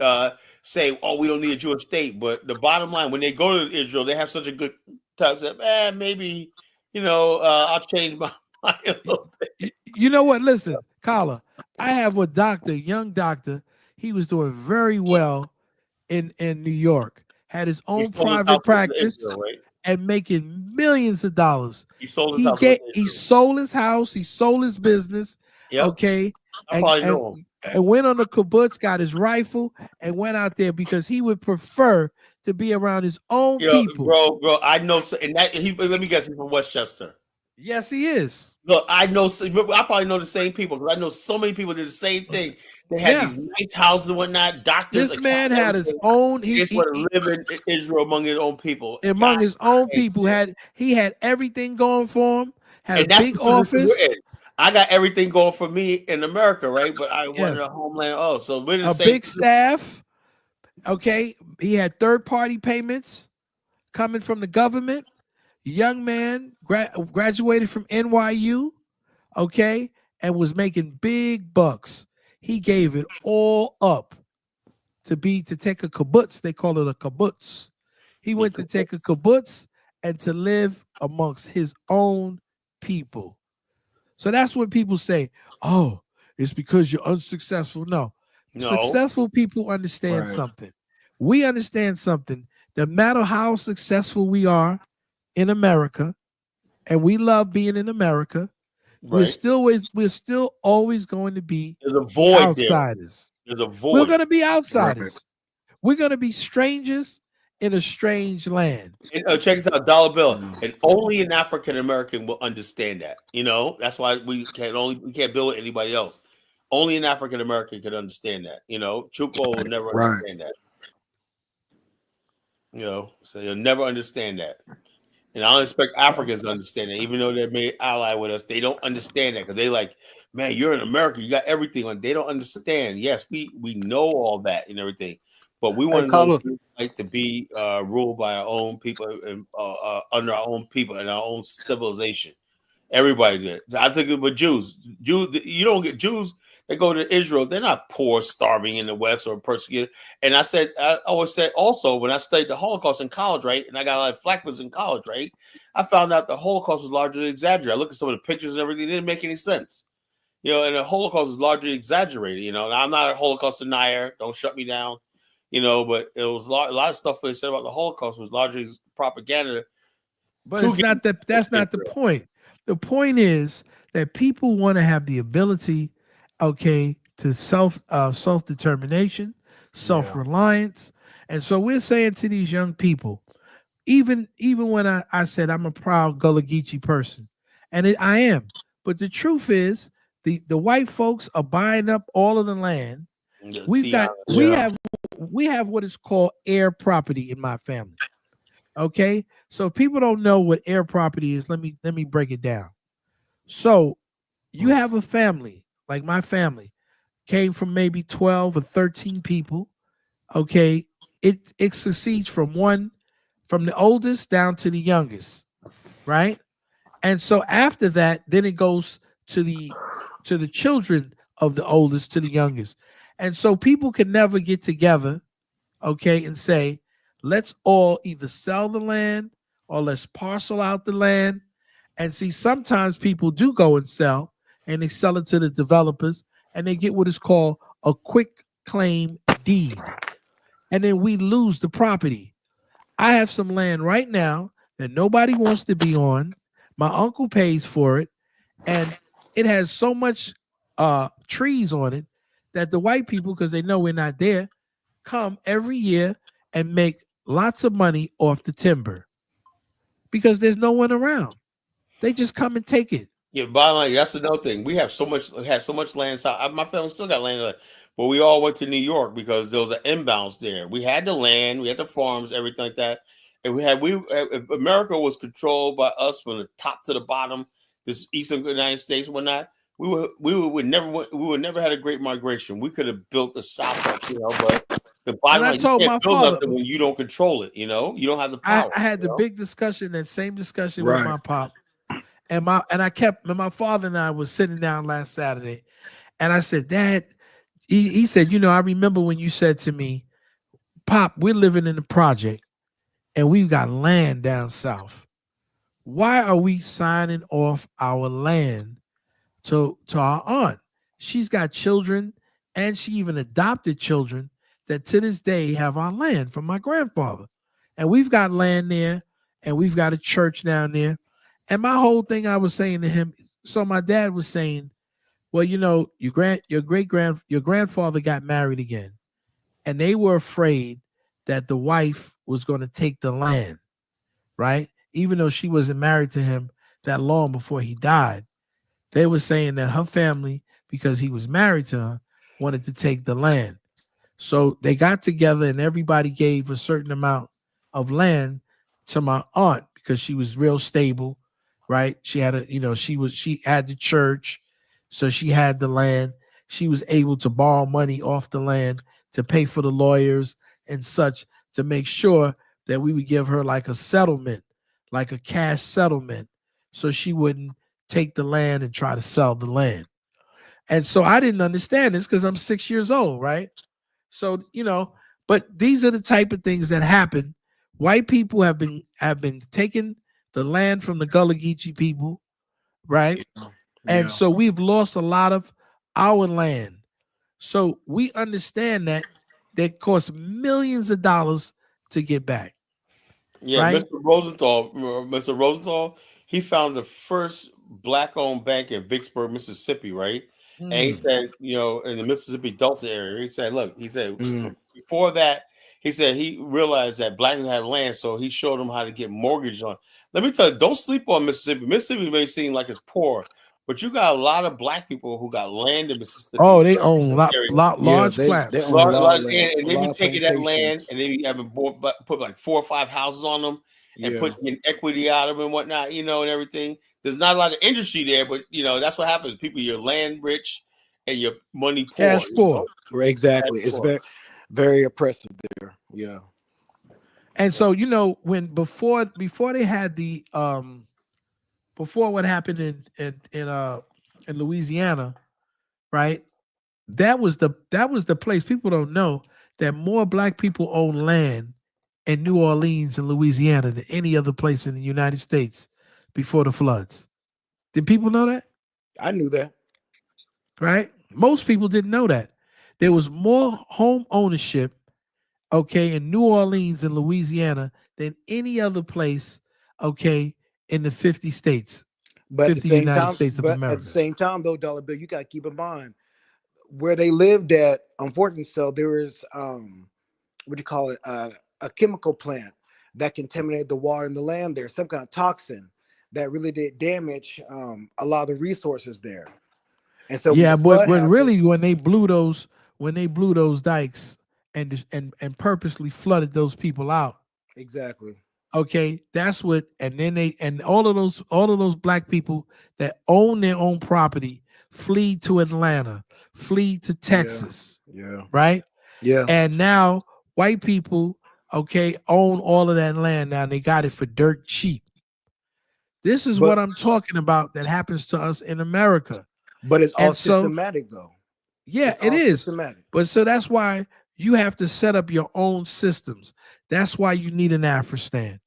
say, "Oh, we don't need a Jewish state," but the bottom line, when they go to Israel, they have such a good time. Say, maybe I'll change my mind a little bit. You know what? Listen, Kala, I have a doctor, young doctor. He was doing very well in New York. Had his own private practice. Israel, right? And making millions of dollars. He sold his house. He sold his house. He sold his business. Yep. Okay. And went on the kibbutz, got his rifle, and went out there because he would prefer to be around his own people. Bro, I know. And let me guess, he's from Westchester. Yes, he is. Look, I know. I probably know the same people because I know so many people did the same thing. They had these nice houses and whatnot. Doctors. This man had his own. He live in Israel among his own people. Among his own people, he had everything going for him. Had a big office. I got everything going for me in America, right? But I wanted a homeland. Oh, so we're the same. A big staff. Okay, he had third-party payments coming from the government. Young man graduated from NYU, okay, and was making big bucks. He gave it all up to take a kibbutz. They call it a kibbutz. He went to take a kibbutz and to live amongst his own people. So that's when people say, "Oh, it's because you're unsuccessful." No. Successful people understand something. We understand something. No matter how successful we are in America, and we love being in America, we're still always going to be outsiders. There's a void. We're going to be outsiders. We're going to be strangers in a strange land. Check this out, dollar bill, and only an African American will understand that. That's why we can't build with anybody else. Only an African American can understand that. Chuko will never understand that. So you'll never understand that. And I don't expect Africans to understand it, even though they may ally with us. They don't understand that because they like, man, you're in America, you got everything. They don't understand. Yes, we know all that and everything, but we want to be ruled by our own people and under our own people and our own civilization. Everybody did. I think it with Jews. You don't get Jews that go to Israel. They're not poor, starving in the West or persecuted. And I always said also when I studied the Holocaust in college, right? And I got a lot of flack was in college, right? I found out the Holocaust was largely exaggerated. I looked at some of the pictures and everything. It didn't make any sense. And the Holocaust is largely exaggerated. I'm not a Holocaust denier. Don't shut me down. But it was a lot of stuff they said about the Holocaust was largely propaganda. But that's not the point. The point is that people want to have the ability, to self-determination, self-reliance. And so we're saying to these young people, even when I said I'm a proud Gullah Geechee person, and I am, but the truth is the white folks are buying up all of the land. We have what is called air property in my family. Okay, so if people don't know what air property is, let me break it down. So you have a family, like my family, came from maybe 12 or 13 people. Okay, it succeeds from the oldest down to the youngest, right? And so after that, then it goes to the children of the oldest to the youngest. And so people can never get together, and say, let's all either sell the land or let's parcel out the land. And see, sometimes people do go and sell, and they sell it to the developers, and they get what is called a quick claim deed. And then we lose the property. I have some land right now that nobody wants to be on. My uncle pays for it, and it has so much trees on it that the white people, because they know we're not there, come every year and make lots of money off the timber because there's no one around. They just come and take it. Yeah, bottom line, that's another thing. We have so much land. My family still got land, but we all went to New York because there was an imbalance there. We had the land, we had the farms, everything like that, and if America was controlled by us from the top to the bottom, this eastern United States, and whatnot, we would never had a great migration. We could have built the South, but The bottom line, I told you my can't feel father nothing when you don't control it. You know, you don't have the power. I had the big discussion, that same discussion with Right. my pop, and my father and I was sitting down last Saturday, and I said, Dad, he said, you know, I remember when you said to me, Pop, we're living in the project, and we've got land down south. Why are we signing off our land to our aunt? She's got children, and she even adopted children that to this day have our land from my grandfather. And we've got land there, and we've got a church down there. And my whole thing, I was saying to him, so my dad was saying, well, you know, your grandfather got married again, and they were afraid that the wife was going to take the land, right? Even though she wasn't married to him that long before he died. They were saying that her family, because he was married to her, wanted to take the land. So they got together and everybody gave a certain amount of land to my aunt because she was real stable, right? She had she had the church, so she had the land. She was able to borrow money off the land to pay for the lawyers and such, to make sure that we would give her like a settlement, like a cash settlement, so she wouldn't take the land and try to sell the land. And so I didn't understand this because I'm 6 years old, right? So, you know, but these are the type of things that happen. White people have been taking the land from the Gullah Geechee people, right? Yeah. And so we've lost a lot of our land. So we understand that costs millions of dollars to get back. Yeah, right? Mr. Rosenthal, he found the first black-owned bank in Vicksburg, Mississippi, right? And he said, you know, in the Mississippi Delta area, he said, look, he said, before that, he said he realized that black people had land, so he showed them how to get mortgage on. Let me tell you, don't sleep on Mississippi. Mississippi may seem like it's poor, but you got a lot of black people who got land in Mississippi. Oh, they own large claps. They own a lot of land. And they be taking that land and they be having put like 4 or 5 houses on them and putting equity out of them and whatnot, you know, and everything. There's not a lot of industry there, but you know, that's what happens. People, you're land rich and your money poor. Cash poor. Exactly. It's very, very oppressive there. Yeah. And so, you know, when before they had the before what happened in Louisiana, right? That was the place. People don't know that more black people own land in New Orleans and Louisiana than any other place in the United States before the floods. Did people know that? I knew that. Right? Most people didn't know that. There was more home ownership, okay, in New Orleans and Louisiana than any other place, okay, in the 50 states. But 50 United States of America. At the same time, though, Dollar Bill, you got to keep in mind where they lived at. Unfortunately, so there was what do you call it? A chemical plant that contaminated the water and the land there. Some kind of toxin that really did damage a lot of the resources there. And so yeah, but when they blew those dikes and purposely flooded those people out. Exactly. Okay, that's what, and then all of those black people that own their own property flee to Atlanta, flee to Texas. Yeah. Right? Yeah. And now white people, okay, own all of that land now. And they got it for dirt cheap. This is what I'm talking about that happens to us in America. But it's all systematic, though. Yeah, it is. Systematic. But so that's why you have to set up your own systems. That's why you need an Afrikstan.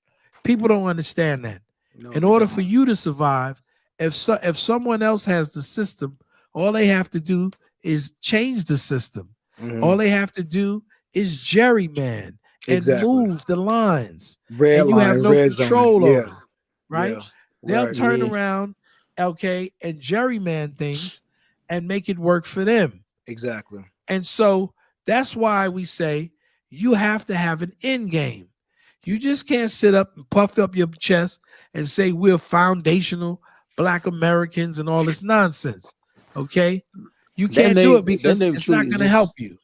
People don't understand that. No, in order for you to survive, if someone else has the system, all they have to do is change the system. Mm-hmm. All they have to do is gerrymander and move the lines. And you have no control over it, right? Yeah. They'll turn around, okay, and gerrymander things and make it work for them. Exactly. And so that's why we say you have to have an end game. You just can't sit up and puff up your chest and say we're foundational Black Americans and all this nonsense. Okay? You can't do it because it's not going to help you.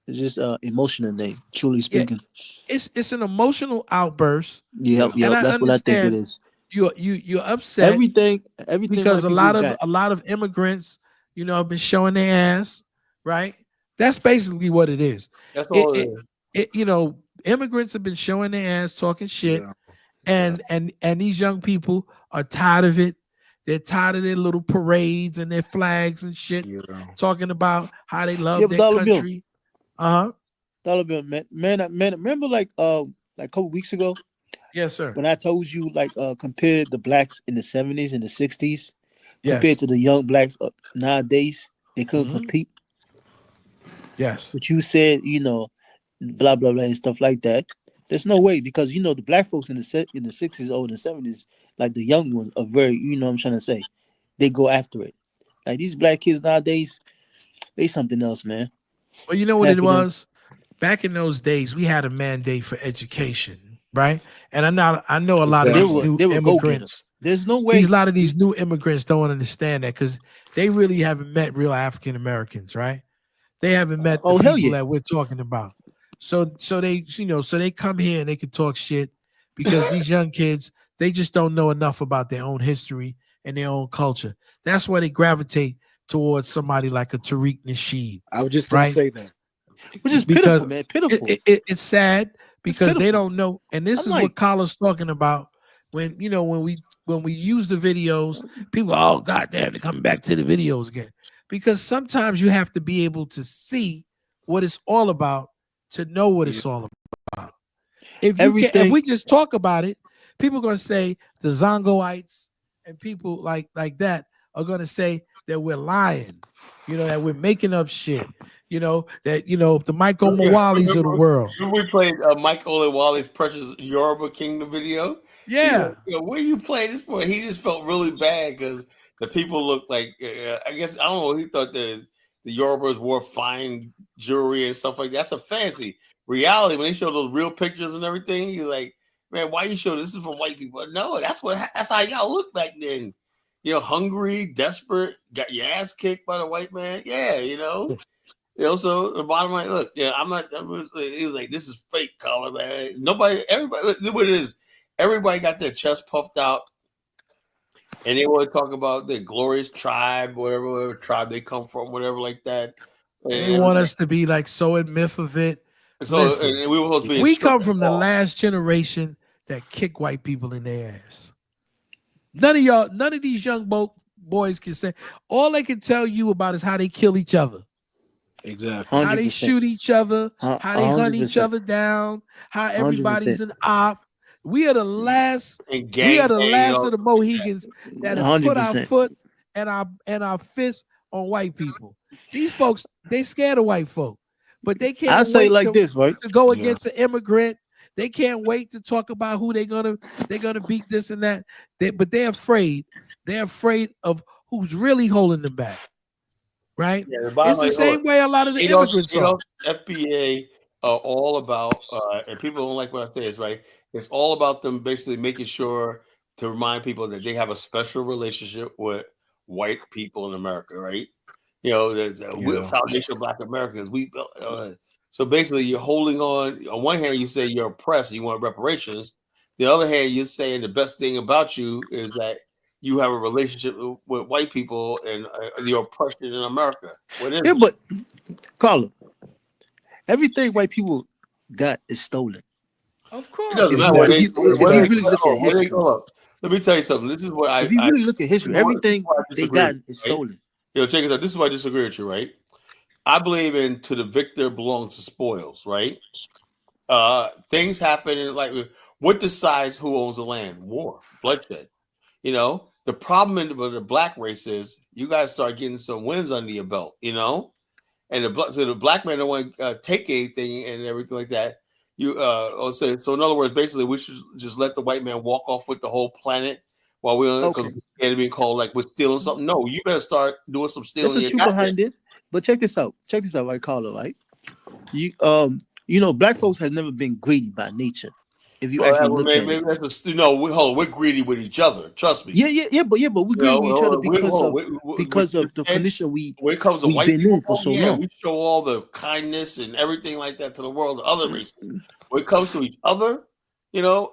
It's just emotional name, truly speaking. Yeah, it's an emotional outburst. Yeah, that's what I think it is. You're upset. Everything because a lot of immigrants, you know, have been showing their ass, right? That's basically what it is. That's all it is. You know, immigrants have been showing their ass, talking shit, and these young people are tired of it. They're tired of their little parades and their flags and shit, talking about how they love their country. Dollar Bill, man, remember like a couple weeks ago? Yes, sir. When I told you compared the blacks in the 70s and the 60s compared to the young blacks nowadays, they couldn't compete. Yes. But you said, you know, blah blah blah and stuff like that. There's no way, because you know the black folks in the 60s or the 70s, like the young ones, are very, you know what I'm trying to say, they go after it. Like these black kids nowadays, they something else, man. Well, you know what it was? Back in those days, we had a mandate for education, right? And I know a lot of new immigrants. There's no way. A lot of these new immigrants don't understand that because they really haven't met real African Americans, right? They haven't met the people that we're talking about. So they, you know, so they come here and they can talk shit because these young kids, they just don't know enough about their own history and their own culture. That's why they gravitate towards somebody like a Tariq Nasheed. I was just going to say that. Which is pitiful, man. Pitiful. It's sad because they don't know. And this is what Carla's talking about. When you know, when we use the videos, people, oh goddamn, they're coming back to the videos again. Because sometimes you have to be able to see what it's all about to know what it's all about. If we just talk about it, people are gonna say the Zongoites and people like that are gonna say that we're lying, you know, that we're making up shit, you know, that, you know, the Michael Mwalis of the world. We played Michael Mawali's Precious Yoruba Kingdom video. Yeah. You know, where you playing this for? He just felt really bad because the people looked like, I guess, I don't know, he thought the Yorubas wore fine jewelry and stuff like that. That's a fancy. Reality, when they show those real pictures and everything, you're like, man, why you show this is for white people? No, that's how y'all look back then. You know, hungry, desperate, got your ass kicked by the white man. Yeah, you know. You know, so the bottom line, look, yeah, he was like, this is fake color, man. Everybody, look what it is. Everybody got their chest puffed out. And they want to talk about their glorious tribe, whatever tribe they come from, whatever like that. And they want us to be like so in myth of it. So listen, we come from the last generation that kick white people in their ass. None of these young boys can say. All they can tell you about is how they kill each other. Exactly. 100%. How they shoot each other, how they hunt each other down, how everybody's 100%. An op. We are the last. Of the Mohegans that have 100%. Put our foot and our fist on white people. These folks, they scared of white folk, but they can't. I say like this, right? To go against an immigrant, they can't wait to talk about who they're gonna beat this and that. But they're afraid. They're afraid of who's really holding them back. Right? Yeah, it's the same way a lot of the immigrants are. FBA are all about, and people don't like what I say is right. It's all about them basically making sure to remind people that they have a special relationship with white people in America, right? You know, we're foundation of Black Americans. So basically, you're holding on. On one hand, you say you're oppressed, you want reparations. The other hand, you're saying the best thing about you is that you have a relationship with white people and the oppression in America. What is it? But Carla, everything white people got is stolen. Of course. It doesn't matter. Let me tell you something. This is what if you really look at history, everything they got is stolen. Yo, check this out. This is why I disagree with you, right? I believe in to the victor belongs the spoils, right? Things happen in like what decides who owns the land? War, bloodshed. You know, the problem in the black race is you guys start getting some wins under your belt, you know, and the black man don't want to take anything and everything like that. So in other words, basically, we should just let the white man walk off with the whole planet while we're because we're scared of being called like we're stealing something. No, you better start doing some stealing. There's the truth behind it. But check this out. Check this out, right, Carla, right? You know, black folks has never been greedy by nature. If you actually look at it. We're greedy with each other. Trust me. Yeah, but we're greedy with each other because of the condition we've been in for so long. We show all the kindness and everything like that to the world, the other races. When it comes to each other, you know,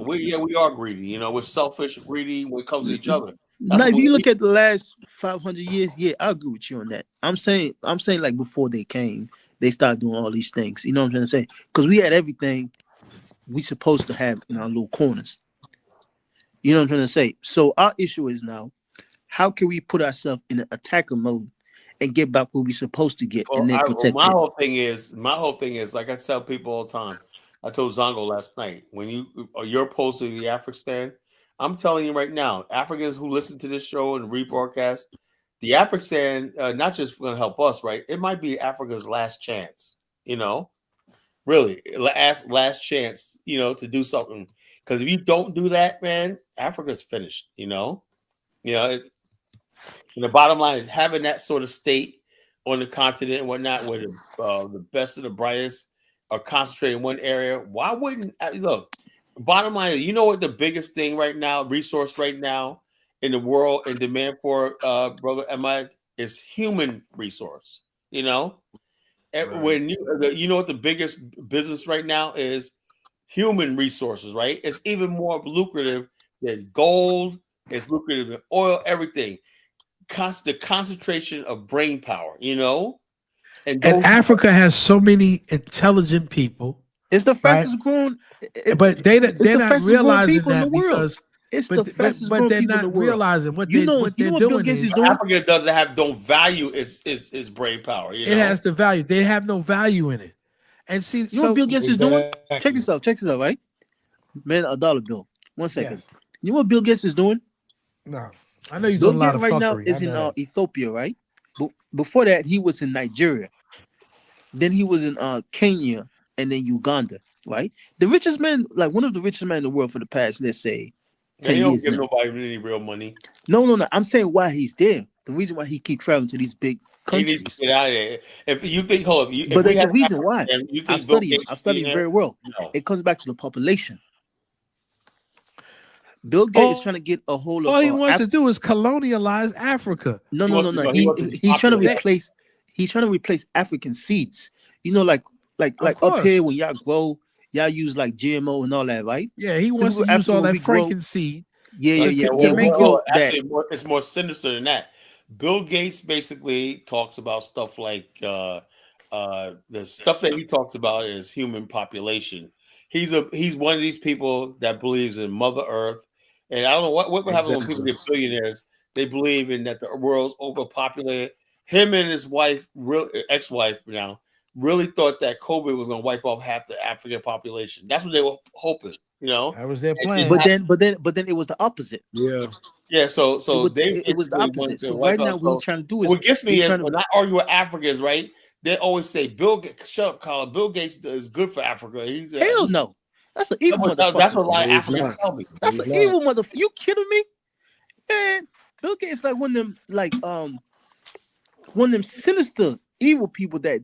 we are greedy. You know, we're selfish, greedy when it comes to each other. Now, if you look at the last 500 years, yeah, I agree with you on that. I'm saying like before they came, they started doing all these things. You know what I'm trying to say? Because we had everything we supposed to have in our little corners. You know what I'm trying to say? So our issue is now, how can we put ourselves in an attacker mode and get back what we're supposed to get, and then protect my it? whole thing is like I tell people all the time. I told Zongo last night, when you're opposed to the Afrikstan, I'm telling you right now, Africans who listen to this show and rebroadcast, the Afrikstan not just going to help us, right? It might be Africa's last chance, you know, really last chance, you know, to do something. Because if you don't do that, man, Africa's finished, you know. And the bottom line is having that sort of state on the continent and whatnot, where the best of the brightest are concentrated in one area. Why wouldn't look? Bottom line is, you know what the biggest thing right now, resource right now in the world in demand for, brother Ahmad, is human resource. You know, right. When you know what the biggest business right now is, human resources. Right, it's even more lucrative than gold. It's lucrative than oil. Everything. The concentration of brain power. You know, and Africa has so many intelligent people. It's the fastest growing, but they're not realizing that because it's the fastest growing they're people in not the world. realizing what they're doing. Bill Gates is doing? Africa don't value its brain power. You know? It has the value. They have no value in it. And see, you know what Bill Gates is doing? Check this out, right? Man, a dollar bill. 1 second. Yes. You know what Bill Gates is doing? No, I know he's doing a lot of fuckery. Right now is in Ethiopia, right? But before that, he was in Nigeria. Then he was in Kenya. And then Uganda, right? The richest man, like one of the richest men in the world for the past, let's say, 10 he don't years give now. nobody any real money. No. I'm saying why he's there. The reason why he keep traveling to these big countries. He needs to get out of there. If you think, but there's a reason why. I'm studying very well. No. It comes back to the population. Bill Gates is trying to get a hold of. All he wants to do is colonialize Africa. No. He's trying to replace. He's trying to replace African seeds. You know, like up here when y'all grow, y'all use like GMO and all that, right? Yeah, he wants to use all that frankenseed. Yeah. It's more sinister than that. Bill Gates basically talks about stuff like the stuff that he talks about is human population. He's one of these people that believes in Mother Earth, and I don't know what would happen when people get billionaires. They believe in that the world's overpopulated. Him and his wife, ex-wife now, really thought that COVID was going to wipe off half the African population. That's what they were hoping, you know. That was their plan. But then it was the opposite. Yeah. So it was the opposite. So right now what he's trying to do is what gets me is when I argue with Africans, right? They always say Bill Gates. Shut up, Colin. Bill Gates is good for Africa. Hell no. That's an evil motherfucker. That's what a lot of Africans tell me. That's an evil motherfucker. You kidding me? Man, Bill Gates is like one of them sinister evil people that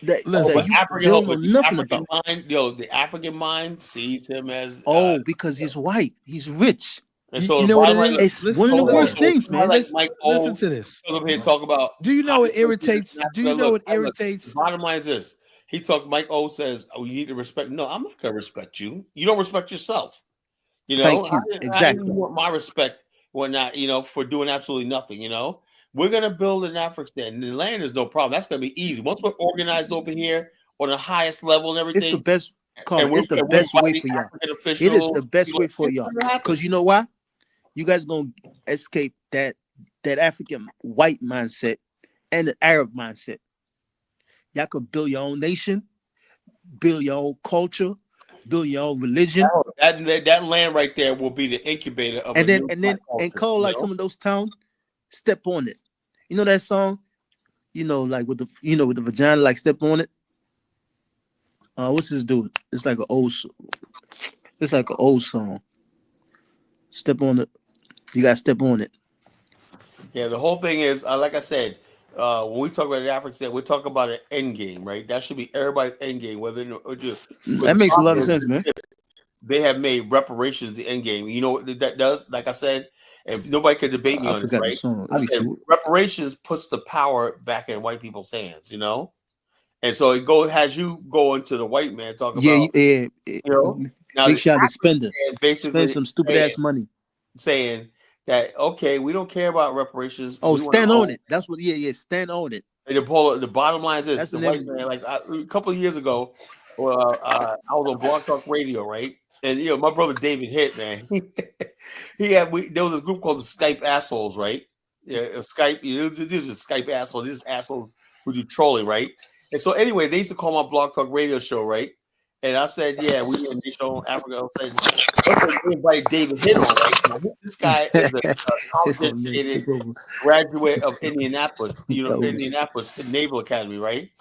you don't know nothing about. The African mind sees him as because he's white, he's rich. And so you know what it is? It's one of the worst things, man. Listen to this. Here talk about. Do you know what irritates? Do you know what irritates? Bottom line is this: Mike O says, "Oh, you need to respect." No, I'm not gonna respect you. You don't respect yourself. You know, thank you. Exactly. I want my respect, whatnot. You know, for doing absolutely nothing. You know. We're going to build an Afrikstan. The land is no problem. That's going to be easy. Once we're organized over here on the highest level and everything. It's the best, Carl. It's the best way for y'all. It is the best way for y'all. Because you know why? You guys going to escape that African white mindset and the Arab mindset. Y'all could build your own nation, build your own culture, build your own religion. That land right there will be the incubator of and call like some of those towns, step on it. You know that song? You know, like with the vagina, like step on it. What's this dude? It's like an old song. Step on it. You gotta step on it. Yeah, the whole thing is, like I said, when we talk about the Afrikstan, we're talking about an end game, right? That should be everybody's end game. That makes a lot of sense, man. They have made reparations the end game. You know what that does? Like I said, and nobody could debate me on it, right? I said reparations puts the power back in white people's hands, you know? And so it has you go into the white man talking about, you know, now make sure to spend it. Basically spend some stupid ass money. Saying that okay, we don't care about reparations. Oh, we stand on it. That's what. Yeah, stand on it. And the bottom line is this: That's the white man. Like a couple of years ago, I was on Blog Talk Radio, right? And my brother David Hitt, man, there was a group called the Skype assholes, right? Yeah, Skype. These are Skype assholes. These assholes who do trolling, right? And so anyway, they used to call my Blog Talk Radio show, right? And I said, yeah, we in Nation on Africa. I said, we invited David Hitt on, right? Now, this guy is a college-educated graduate of Indianapolis, Indianapolis Naval Academy, right?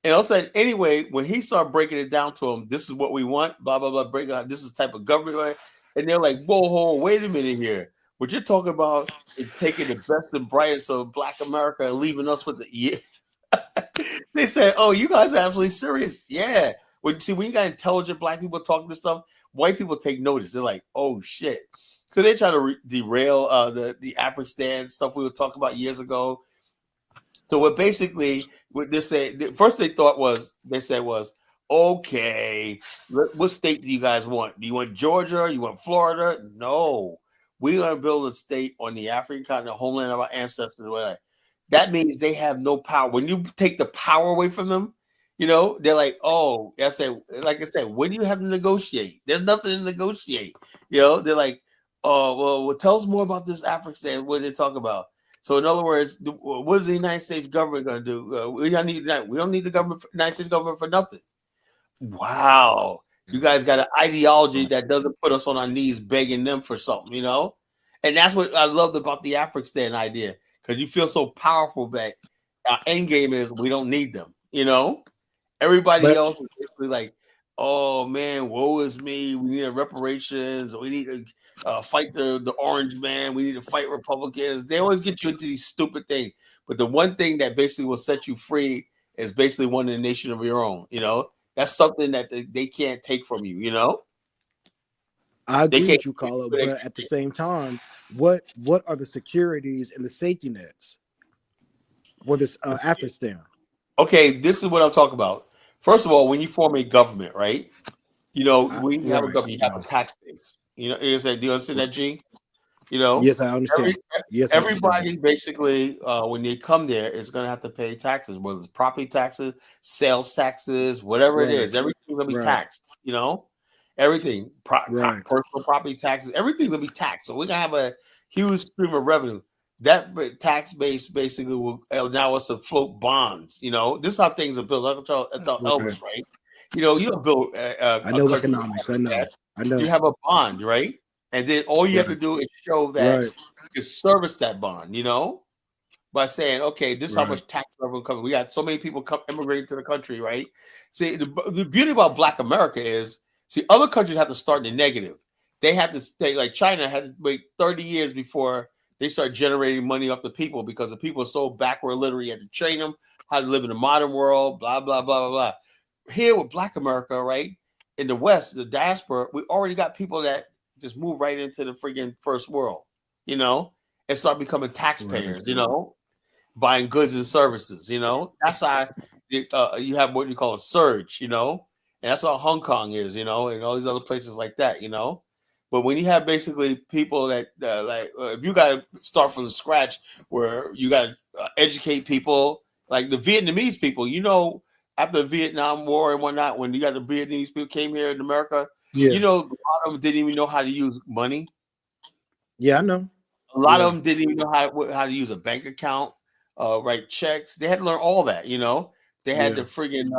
And I said, anyway, when he started breaking it down to him, this is what we want, blah, blah, blah, break out, this is the type of government, right? And they're like, whoa, wait a minute here. What you're talking about is taking the best and brightest of Black America and leaving us with the They said, oh, you guys are absolutely serious. Yeah. When you got intelligent Black people talking this stuff, white people take notice. They're like, oh shit. So they try to derail the Afrikstan stuff we were talking about years ago. So what they said, first they said was, okay, what state do you guys want? Do you want Georgia? You want Florida? No. We're going to build a state on the African continent, homeland of our ancestors. That means they have no power. When you take the power away from them, they're like, oh, like I said, what do you have to negotiate? There's nothing to negotiate. They're like, oh, well, tell us more about this Afrikstan. What did they talk about? So in other words, what is the United States government going to do? We don't need the United States government for nothing. Wow. You guys got an ideology that doesn't put us on our knees begging them for something, And that's what I loved about the Afrikstan idea, because you feel so powerful that our end game is we don't need them, Everybody else is basically like, oh man, woe is me. We need reparations. We need to fight the orange man. We need to fight Republicans. They always get you into these stupid things. But the one thing that basically will set you free is basically wanting a nation of your own. That's something that they can't take from you. I agree with you, Carlo, but at the same time, what are the securities and the safety nets for this Afrikstan? Okay, this is what I'm talking about. First of all, when you form a government, right? When you have a government, you have a tax base. Do you understand that, G? Yes, I understand. Everybody basically, when they come there, is going to have to pay taxes, whether it's property taxes, sales taxes, whatever it is. Everything's going to be taxed. Everything, personal property taxes, everything's going to be taxed. So we're going to have a huge stream of revenue. That tax base basically will allow us to float bonds. This is how things are built. I tell Elvis, right? You don't build. I know economics. I know. You have a bond, right? And then all you have to do is show that you can service that bond. By saying, okay, this is how much tax revenue comes. We got so many people immigrating to the country, right? See, the beauty about Black America is, other countries have to start in the negative. They have to stay, like China had to wait 30 years before they start generating money off the people, because the people are so backward literate. You had to train them how to live in the modern world, blah, blah, blah, blah, blah. Here with Black America, right, in the West, the diaspora, we already got people that just move right into the freaking first world, and start becoming taxpayers, buying goods and services, That's how you have what you call a surge, and that's how Hong Kong is, and all these other places like that, But when you have basically people that if you got to start from scratch, where you got to educate people, like the Vietnamese people, after the Vietnam War and whatnot, when you got the Vietnamese people came here in America, a lot of them didn't even know how to use money. Yeah, I know. A lot of them didn't even know how to use a bank account, write checks. They had to learn all that, They had to friggin'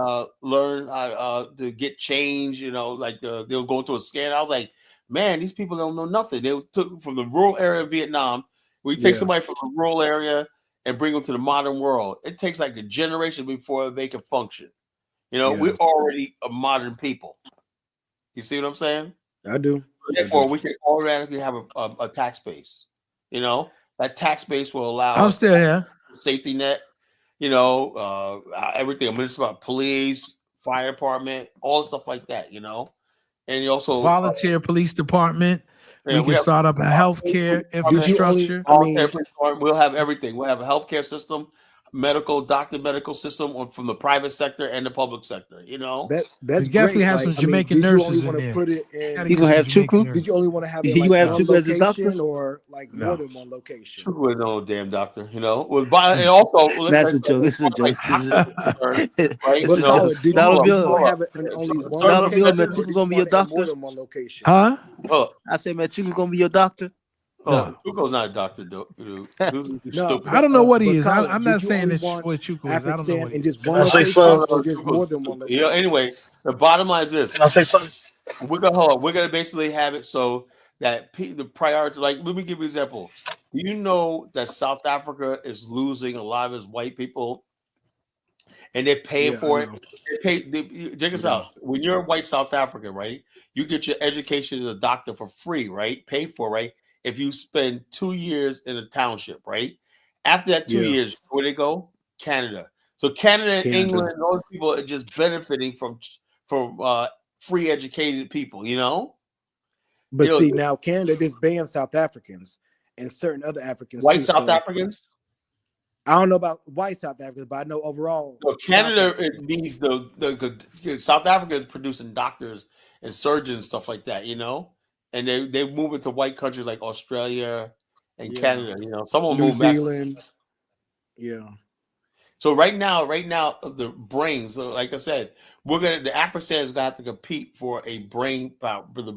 learn how to get change, like they were going through a scan. I was like, man, these people don't know nothing. They took from the rural area of Vietnam. We take somebody from the rural area and bring them to the modern world. It takes like a generation before they can function. We're already a modern people. You see what I'm saying? I do. Therefore, we can automatically have a tax base. That tax base will allow I'm still here. Safety net. Everything. I mean, it's about police, fire department, all stuff like that. And you also volunteer police department. We can start up a healthcare infrastructure. We'll have everything. We'll have a healthcare system. medical system from the private sector and the public sector. You know, that's you definitely great. have some Jamaican nurses in there. Put it in, you gonna have Chuku? Did you only want to have it You like gonna have one Chuku as a doctor, location or like more than one location? Chuku is no damn doctor. You know, and also that's a joke. It's a joke. Right? It's a joke. Dollar Bill have it in only one Dollar Bill, location, man, Chuku gonna be your doctor. more than one location. Huh? I say, man, Chuku gonna be your doctor. Oh, Chuko's not a doctor, though. No, I don't know what he is. Colin, I'm not saying that what Chuku is. I don't know what in he is. just one location or just more than one location. You know, anyway, the bottom line is this. Can I say something? We're gonna basically have it so that the priority. Like, let me give you an example. Do you know that South Africa is losing a lot of its white people, and they're paying for it? Check us out. When you're a white South African, right, you get your education as a doctor for free, right? Paid for, right? If you spend 2 years in a township, right? After that 2 years, where they go? Canada. So Canada and England and all those people are just benefiting from free educated people, you know? But see, now Canada just bans South Africans and certain other Africans. White South Africans? I don't know about white South Africans, but I know overall. No, Canada needs the South Africa is producing doctors and surgeons and stuff like that, you know? And they move into white countries like Australia and Canada, you know. Some of them move back. New Zealand. Yeah. So right now, the brains, like I said, the Afrikstan is gonna have to compete for the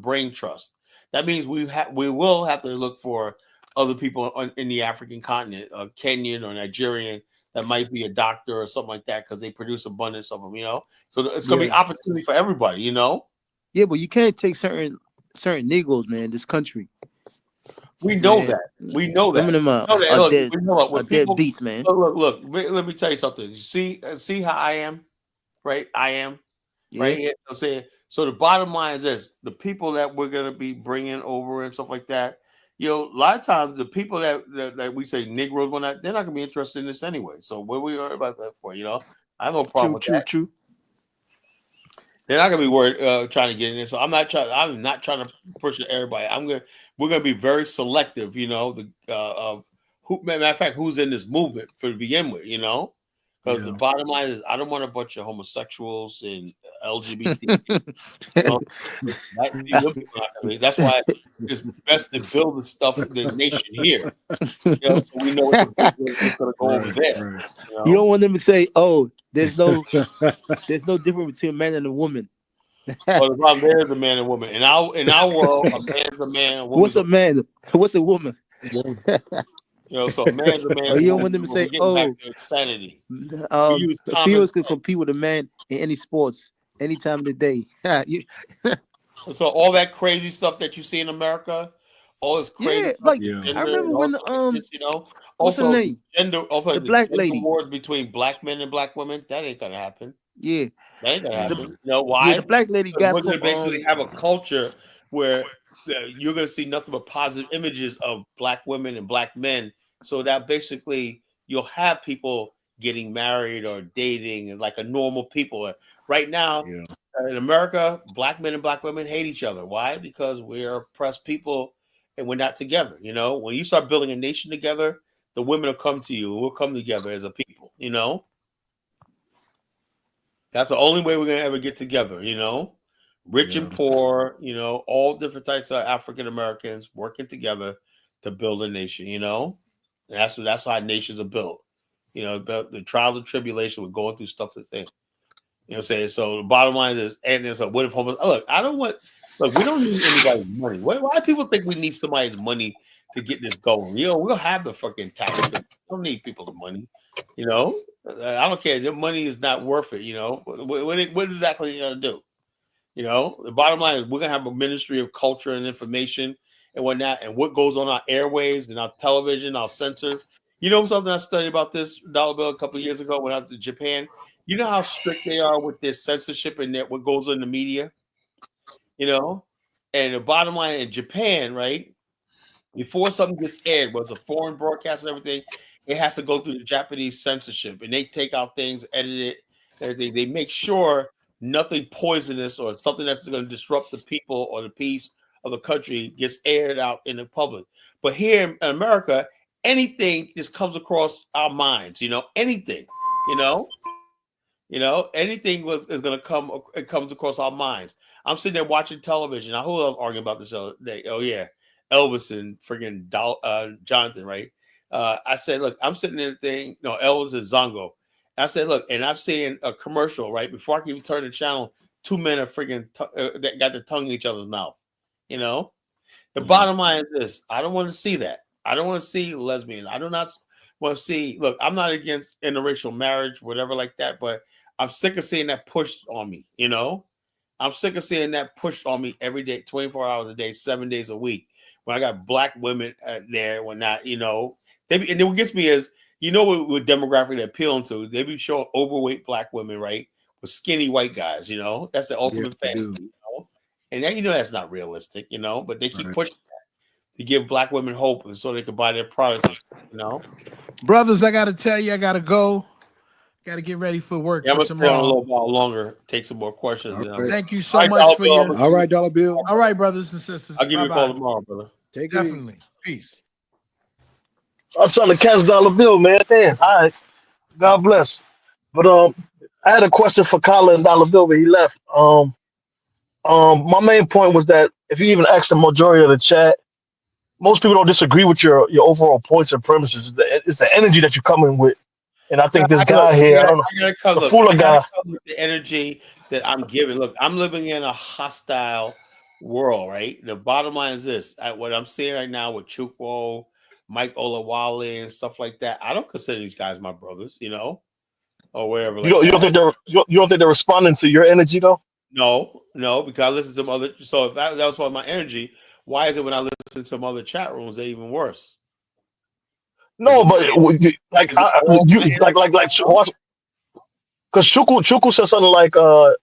brain trust. That means we will have to look for other people in the African continent, Kenyan or Nigerian, that might be a doctor or something like that, because they produce abundance of them, you know. So it's gonna be opportunity for everybody, you know. Yeah, but you can't take certain Negroes, man. This country. We know that. We know that. Some of them are dead beats, man. Look. Let me tell you something. You see how I am, right? I am, right here. I'm saying. So the bottom line is this: the people that we're gonna be bringing over and stuff like that. You know, a lot of times the people that we say Negroes, they're not gonna be interested in this anyway. So what we worry about that for? You know, I have no problem with that. True. They're not gonna be worried trying to get in there. So I'm not trying to push everybody. We're gonna be very selective, you know. Matter of fact, who's in this movement to begin with, you know? Because the bottom line is, I don't want a bunch of homosexuals and LGBT. That's why it's best to build the nation here. You know, so we know what's going to go over there. Right. You don't want them to say, "Oh, there's no difference between a man and a woman." Well, the problem there is a man and woman. In our world, a man's a man. A what's a man? What's a woman? You know, so a man's a man. You don't want them to say, "Oh, sanity." Females could compete with a man in any sports, any time of the day. So all that crazy stuff that you see in America, all this crazy. I remember when you know, what's her name? The black lady wars between black men and black women. That ain't gonna happen. Yeah, that ain't gonna happen. You know why? Yeah, the black lady got. We're gonna basically have a culture where you're going to see nothing but positive images of black women and black men. So that basically you'll have people getting married or dating and like a normal people. Right now in America, black men and black women hate each other. Why? Because we're oppressed people and we're not together. You know, when you start building a nation together, the women will come to you and we'll come together as a people, you know. That's the only way we're going to ever get together, you know. Rich and poor, you know, all different types of African Americans working together to build a nation, you know. And that's how nations are built. You know, the trials and tribulations, we're going through stuff to say. You know what I'm saying? So the bottom line is, and it's like, what if homeless? Look, we don't need anybody's money. Why do people think we need somebody's money to get this going? You know, we'll have the fucking tax. We don't need people's money. You know, I don't care. Their money is not worth it. You know, what exactly are you going to do? You know, the bottom line is we're going to have a ministry of culture and information and whatnot, and what goes on our airways and our television, our censors. You know something I studied about this, Dollar Bill, a couple of years ago when I was to Japan? You know how strict they are with their censorship and what goes on in the media? You know? And the bottom line in Japan, right, before something gets aired, whether it's a foreign broadcast and everything, it has to go through the Japanese censorship. And they take out things, edit it, everything. They make sure nothing poisonous or something that's going to disrupt the people or the peace of the country gets aired out in the public. But here in America, anything just comes across our minds, anything, anything is going to come. It comes across our minds. I'm sitting there watching television. I who was arguing about this other day? Oh yeah, Elvis and friggin' Jonathan, right? I said, look, I'm sitting there thing, Elvis and Zongo. I said, look, and I've seen a commercial right before I can even turn the channel. 2 men are friggin' that got the tongue in each other's mouth. The bottom line is this: I don't want to see that. I don't want to see lesbian. I do not want to see. Look, I'm not against interracial marriage, whatever like that, but I'm sick of seeing that pushed on me. I'm sick of seeing that pushed on me every day, 24 hours a day, 7 days a week. When I got black women there, when not, and then what gets me is, what demographic they're appealing to. They be showing overweight black women, right, with skinny white guys. That's the ultimate fantasy. And that, that's not realistic, but they keep pushing that to give black women hope, and so they can buy their products. Brothers, I got to tell you, I got to go. Got to get ready for work. Yeah, I'm for going to stay on a tomorrow. little while longer. Take some more questions. Right. Thank you so much for your. All right, Dollar Bill. All right, brothers and sisters. I'll give you a call tomorrow, brother. Take it Definitely. Peace. I'm trying to catch Dollar Bill, man. Damn. All right. God bless. But I had a question for Colin and Dollar Bill, but he left. My main point was that if you even ask the majority of the chat, most people don't disagree with your overall points and premises. It's the energy that you come in with. And I think this guy here, I don't know, the Fuller guy. The energy that I'm giving. Look, I'm living in a hostile world, right? The bottom line is this. What I'm seeing right now with Chukwu, Mike Olawale, and stuff like that, I don't consider these guys my brothers, or whatever. You don't think they're responding to your energy, though? No, because I listen to some other. So if that was part of my energy, why is it when I listen to some other chat rooms, they're even worse? No, but because Chukwu said something like the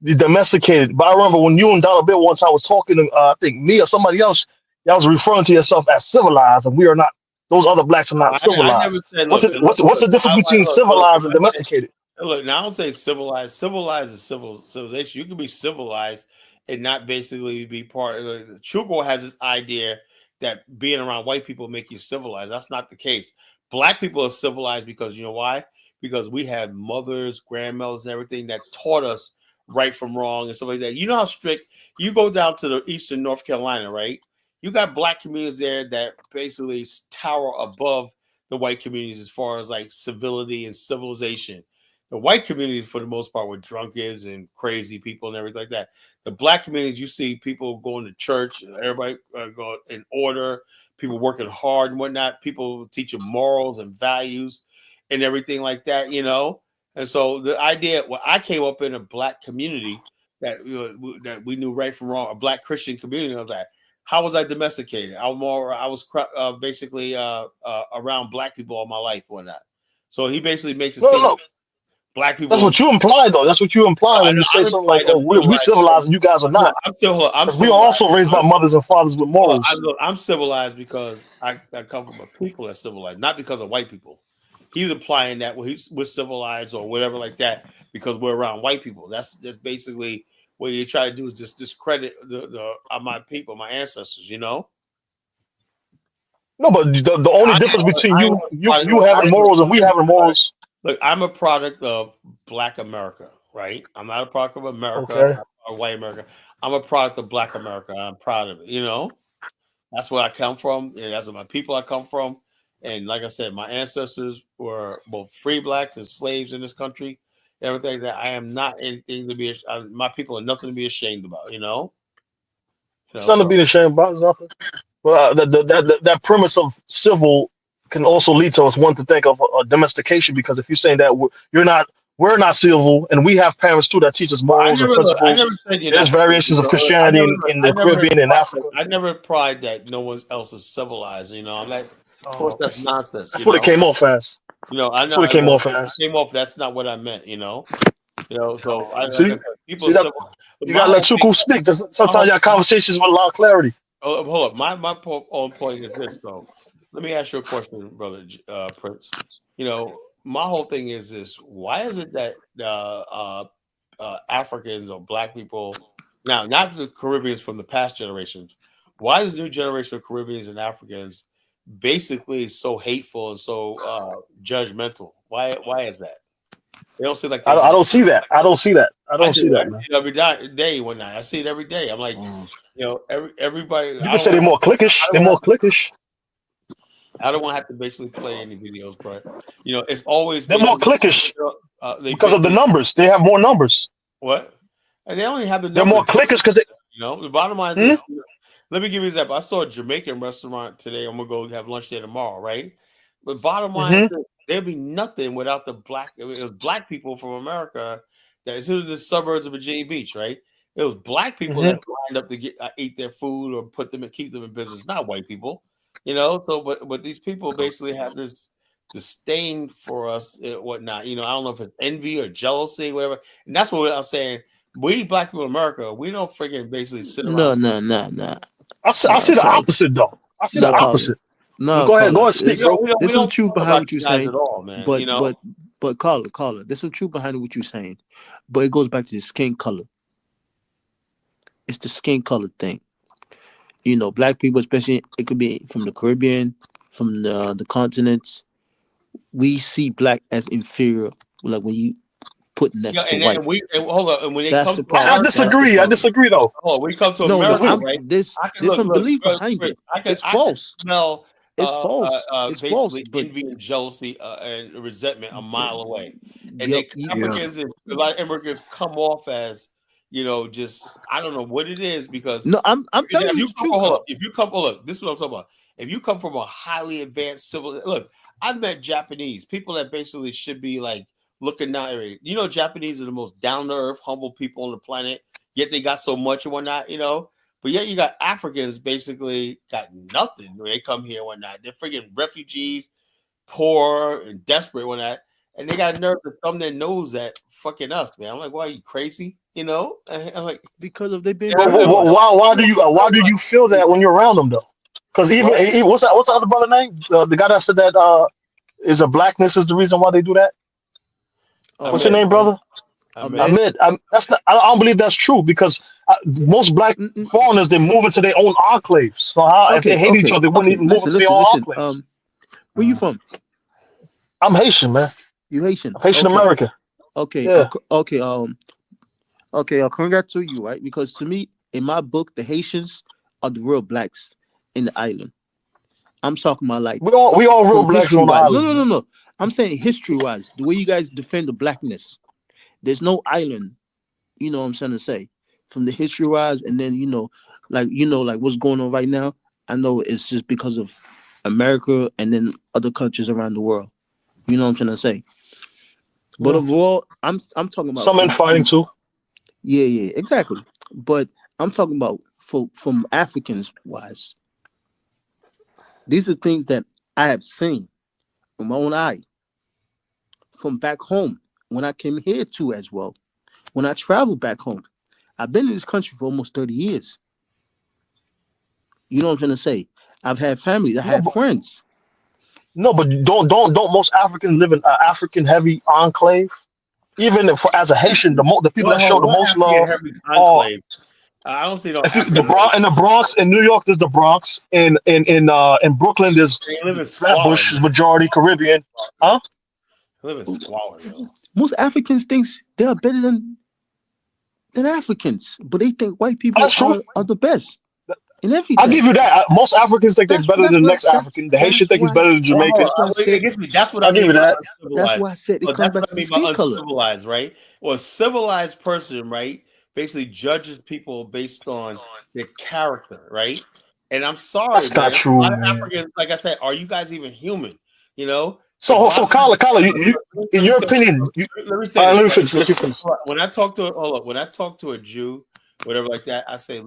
domesticated. But I remember when you and Dollar Bill one time was talking, I think me or somebody else, y'all was referring to yourself as civilized, and we are not. Those other blacks are not civilized. What's the difference between civilized and domesticated? Look, now I don't say civilized. Civilized is civilization. You can be civilized and not basically be part of it. Chukwu has this idea that being around white people make you civilized. That's not the case. Black people are civilized because you know why? Because we had mothers, grandmothers, and everything that taught us right from wrong and stuff like that. You know how strict you go down to the eastern North Carolina, right? You got black communities there that basically tower above the white communities as far as like civility and civilization. The white community, for the most part, were drunkards and crazy people and everything like that. The black communities, you see people going to church, everybody going in order, people working hard and whatnot, people teaching morals and values and everything like that, And so the idea, I came up in a black community that that we knew right from wrong, a black Christian community of that. How was I domesticated? I was basically around black people all my life or not. So he basically makes it seem. Black people. That's what you imply, though. That's what you imply when you say something like, "Oh, we civilized and you guys are not." We are also raised by mothers and fathers with morals. I'm civilized because I come from a people that's civilized, not because of white people. He's implying that we're civilized or whatever like that because we're around white people. That's basically what you try to do is just discredit my people, my ancestors. No, but the only difference between you having morals and we having morals. Look, I'm a product of Black America, right? I'm not a product of America or white America. I'm a product of Black America. I'm proud of it. That's where I come from. That's where my people I come from. And like I said, my ancestors were both free blacks and slaves in this country. Everything that I am not anything to be. My people are nothing to be ashamed about. It's nothing to be ashamed about. Nothing. Well, that premise of civil can also lead to us wanting to think of domestication, because if you're saying that we're not civil, and we have parents too that teach us morals and principles. There's variations of Christianity in the Caribbean and Africa. I never implied that no one else is civilized. Of course, that's nonsense. That's what it came off as. That's what it came off as. That's not what I meant. So people. You gotta let Chukwu speak. Sometimes your conversations with a lot of clarity. Oh, hold up. My own point is this, though. Let me ask you a question, brother Prince. My whole thing is this: why is it that Africans or black people, now not the Caribbeans from the past generations, why does the new generation of Caribbeans and Africans basically so hateful and so judgmental? Why is that? They don't seem like I they don't see that. I don't see that. I don't see I that, man. see it every day one night. I see it every day. I'm like, everybody. You can say they're more cliquish. They're more cliquish. I don't want to have to basically play any videos, but it's always they're more cliquish because of the numbers. They have more numbers. What? And they only have the numbers. They're more cliquish because the bottom line is this. Let me give you an example. I saw a Jamaican restaurant today. I'm gonna go have lunch there tomorrow, right? But bottom line is this, there'd be nothing without the black. It was black people from America that is in the suburbs of Virginia Beach, right? It was black people that lined up to eat their food or keep them in business, not white people. So but these people basically have this disdain for us and whatnot. I don't know if it's envy or jealousy, whatever. And that's what I'm saying. We black people in America, we don't freaking basically sit around. No. I see the opposite though. I see the opposite. No, go ahead, speak, bro. There's some truth behind what you're saying, at all, man. But Carla, there's some truth behind what you're saying. But it goes back to the skin color. It's the skin color thing. Black people, especially, it could be from the Caribbean, from the continents. We see black as inferior. Like when you put next to white. Hold on. And when they That's come the to problem. I disagree. I disagree though. Oh, we come to America, right? There's some belief behind it. It's false. Smell. It's false. It's false. Envy and jealousy and resentment a mile away, and Africans and a lot of immigrants come off as just I don't know what it is because I'm telling you, if you come, this is what I'm talking about. If you come from a highly advanced look, I've met Japanese people that basically should be like looking down. Japanese are the most down to earth, humble people on the planet. Yet they got so much and whatnot, But yet you got Africans basically got nothing when they come here and whatnot. They're freaking refugees, poor and desperate and whatnot. And they got nerve to thumb their nose at fucking us, man. I'm like, why are you crazy? I'm like, because of they been. Why do you feel that when you're around them though? Because even what's the other brother name? The guy that said that is the blackness is the reason why they do that. What's your name, brother? Ahmed. I don't believe that's true because most black foreigners they move into their own enclaves. So if they hate each other, they wouldn't even move into their own enclaves. Where you from? I'm Haitian, man. You Haitian? Haitian American. Okay. Yeah. Okay. I'll congrats to you, right? Because to me, in my book, the Haitians are the real blacks in the island. I'm talking about like we all real blacks on the island. No. I'm saying history-wise, the way you guys defend the blackness. There's no island, what I'm trying to say, from the history-wise, and then like what's going on right now. I know it's just because of America and then other countries around the world. You know what I'm trying to say. But overall, I'm talking about some infighting too. Yeah, exactly. But I'm talking about from Africans wise. These are things that I have seen with my own eye from back home when I came here too as well. When I traveled back home, I've been in this country for almost 30 years. You know what I'm trying to say? I've had family, I have friends. No, but don't most Africans live in an African heavy enclave? Even as a Haitian, the people that show the most love. I don't see no. In the Bronx, in New York, there's the Bronx. In Brooklyn, there's Flatbush is majority Caribbean. Huh? They live in squalor, though. Most Africans think they are better than Africans, but they think white people are the best in everything. I'll give you that. Most Africans think they're better than the next African. The Haitian think he's better than Jamaican. That's what I mean. That's why I said it comes back to skin color. Uncivilized, right? Well, a civilized person, right, basically judges people based on their character, right? And I'm sorry, that's not true. A lot of Africans, like I said, are you guys even human? So Carla, you, in your opinion, let me say let me finish. When I talk to a Jew, whatever like that, I say,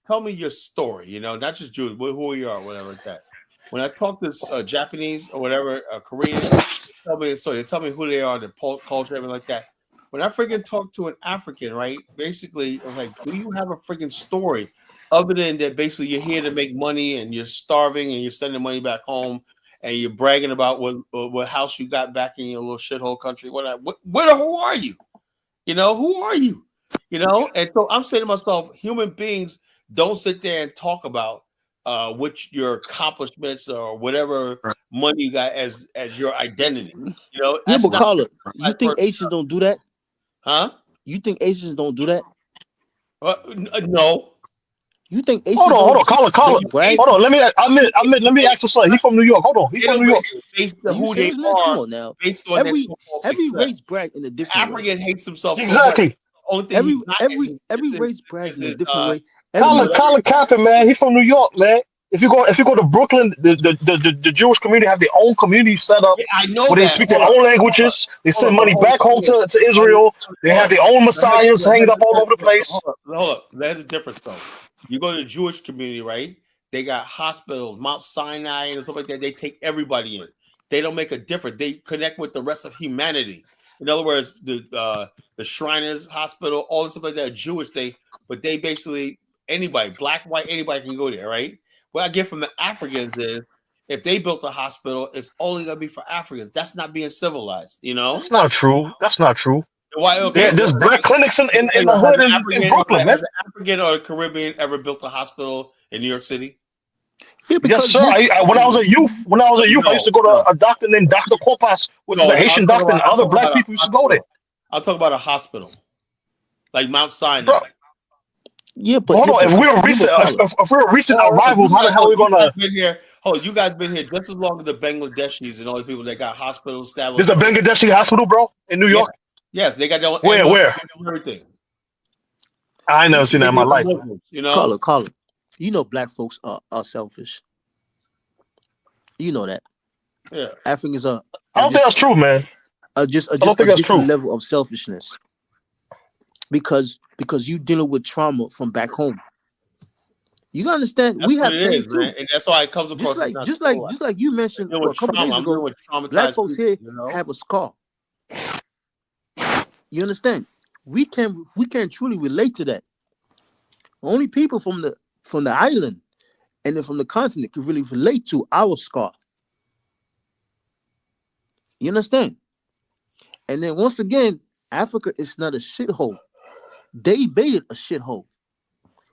tell me your story, not just Jews, but who you are, whatever like that. When I talk to Japanese or whatever, Korean, tell me the story. They tell me who they are, their culture, everything like that. When I freaking talk to an African, right, basically, I was like, do you have a freaking story other than that basically you're here to make money and you're starving and you're sending money back home and you're bragging about what house you got back in your little shithole country? Who are you? Who are you? And so I'm saying to myself, human beings don't sit there and talk about which your accomplishments or whatever money you got as your identity. You know, Yeah, that's but not Carla, you think Asians don't do that? Huh? You think Asians don't do that? No. You think Asians Hold on, don't Colin. brag? Hold on, let me ask him something. He's from New York. Hold on, he's from New York. Based Are on you who they serious, man? Come are, on now. based on that so-called Every success. race brag in a different way. African hates himself Exactly. so much. The only thing he's not Every race brags in a different way. Colin Kaepernick, man, he's from New York, man. If you go to Brooklyn, the Jewish community have their own community set up. Yeah, I know where they that. speak their own languages. They send money Hold back home to Israel. They have their own messiahs hanging up all over the place. Hold up. There's a difference, though. You go to the Jewish community, right? They got hospitals, Mount Sinai, and stuff like that. They take everybody in. They don't make a difference. They connect with the rest of humanity. In other words, the Shriners Hospital, all this stuff like that, Jewish thing, but they basically anybody, black, white, anybody can go there, right? What I get from the Africans is if they built a hospital, it's only gonna be for Africans. That's not being civilized, you know. That's not true. That's not true. Why? Okay, yeah, there's black clinics in the hood in Brooklyn, man. Has an African or a Caribbean ever built a hospital in New York City? Yeah, yes, sir. When I was a youth, I used to go to a doctor named Dr. Kopas, which is a Haitian doctor, and other black people used to go there. I'll talk about a hospital, like Mount Sinai. Bro. Yeah, but hold on. If we're recent arrivals, how the hell are we gonna? You guys been here just as long as the Bangladeshis and all the people that got hospitals established. There's a Bangladeshi hospital, bro, in New York. Yes, they got their own. Where? Everything. I ain't never seen that in my life. You know, Carla. You know, black folks are selfish. You know that. Yeah. Africans are. I don't think that's true, man. Just a different level of selfishness. Because you dealing with trauma from back home. You gotta understand. That's we have pain too, man. And that's why it comes across. Just like you mentioned a couple days ago. Black folks here have a scar. You understand? We can't truly relate to that. Only people from the island and then from the continent can really relate to our scar. You understand? And then once again, Africa is not a shithole. They made it a shithole.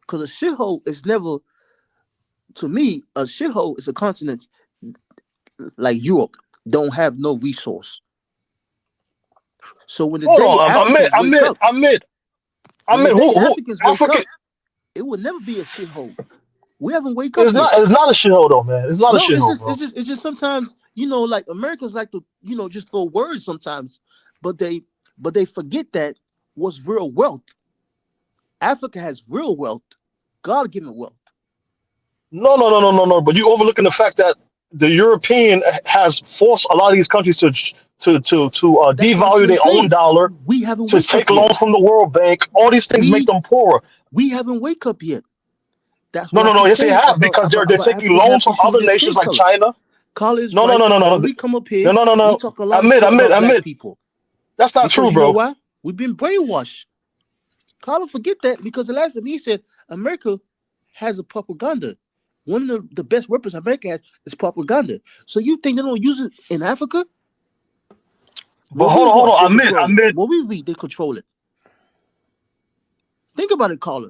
Because a shithole is never, to me, a shithole is a continent like Europe, don't have no resource. So when the it will never be a shithole. We haven't wake up. It's not a shithole though, man. It's not a shithole. It's just sometimes, like Americans like to, just throw words sometimes, but they forget that what's real wealth. Africa has real wealth, God-given wealth. No. But you overlooking the fact that the European has forced a lot of these countries to devalue their own dollar. We haven't to take loans from the World Bank. All these things make them poorer. We haven't wake up yet. That's no. Yes, they have because they're taking loans from other nations like China. College. No. We come up here. No. We talk a lot of shit about black people. That's not true, bro. You know why? We've been brainwashed. Carla, forget that because the last time he said America has a propaganda. One of the best weapons America has is propaganda. So you think they don't use it in Africa? But hold on. I admit. When we read, they control it. Think about it, Carla.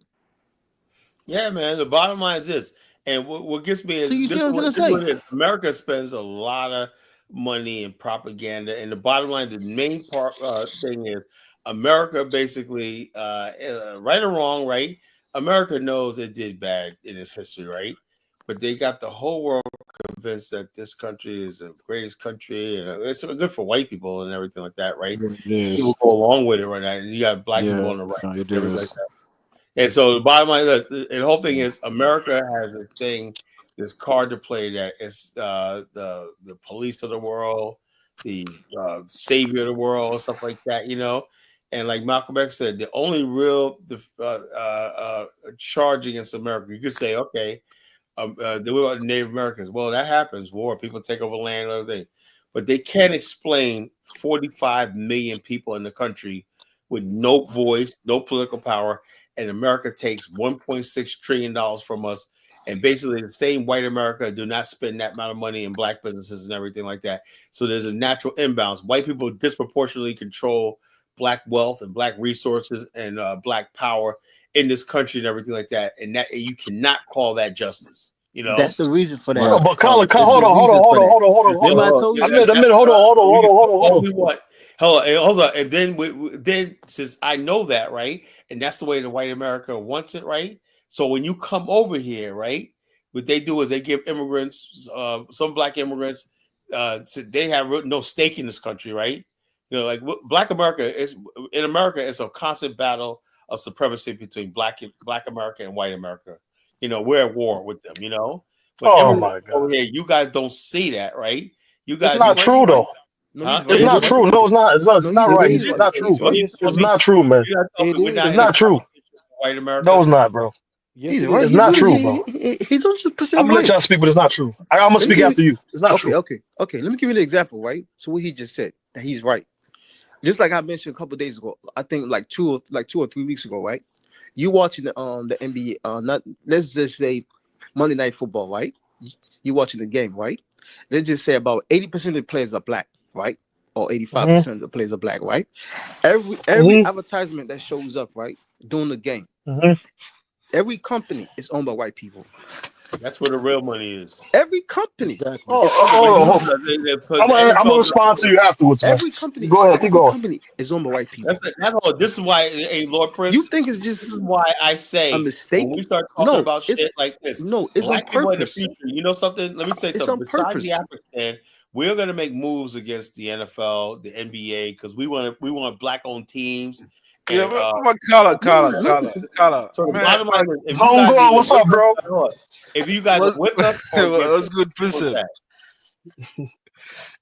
Yeah, man. The bottom line is this, and what gets me is, so you see what I'm gonna say? America spends a lot of money in propaganda, and the bottom line, the main part thing is America basically, right or wrong, right? America knows it did bad in its history, right? But they got the whole world convinced that this country is the greatest country, and it's good for white people and everything like that, right? People go along with it right now, and you got black people on the right, like that. And so the bottom line, the whole thing is America has a thing, this card to play that is the police of the world, the savior of the world, stuff like that, And like Malcolm X said, the only real charge against America, you could say, okay, what about the Native Americans? Well, that happens. War, people take over land and everything. But they can't explain 45 million people in the country with no voice, no political power, and America takes $1.6 trillion from us. And basically the same white America do not spend that amount of money in black businesses and everything like that. So there's a natural imbalance. White people disproportionately control black wealth and black resources and black power in this country and everything like that. And that you cannot call that justice. You know, That's the reason for that. Well, but Colin, There's hold a on. reason for that. Remember I Hold told on. you A that? minute, hold on. We want. Hold on. And then since I know that, right, and that's the way the white America wants it, right. So when you come over here, right, what they do is they give immigrants, some black immigrants, so they have no stake in this country, right? You know, like Black America is in America. It's a constant battle of supremacy between Black America and white America. You know, we're at war with them. You know, but Oh my God! over here, you guys don't see that, right? You guys, It's not true though. It's not true. No, it's not. It's not right. It's not true. It's not true, man. It's not true. White America. No, it's not, bro. He's right. It's not true, bro. He's 100% I'm gonna let y'all speak, but it's not true. I'm gonna speak after you. It's not true. Okay. Let me give you an example, right? So what he just said, that he's right. Just like I mentioned a couple of days ago, I think like two or 3 weeks ago, right? You watching the NBA, let's just say Monday Night Football, right? You watching the game, right? Let's just say about 80% of the players are black, right? Or 85% of the players are black, right? Every advertisement that shows up, right, during the game, every company is owned by white people. That's where the real money is. Every company. Exactly. I'm gonna respond to you afterwards. Man. Every company. Go ahead. Keep going. Company is owned by white people. That's all. This is why, Lord Prince. You think it's just? This is why I say a mistake. When we start talking about shit like this, no, it's black on people purpose. in the future. You know something? Let me say something. Besides the Afrikstan, we're gonna make moves against the NFL, the NBA, because we want black-owned teams. Yeah, come on, Kala. So the bottom line is, what's up, bro? If you guys are with us, what's good, Princess?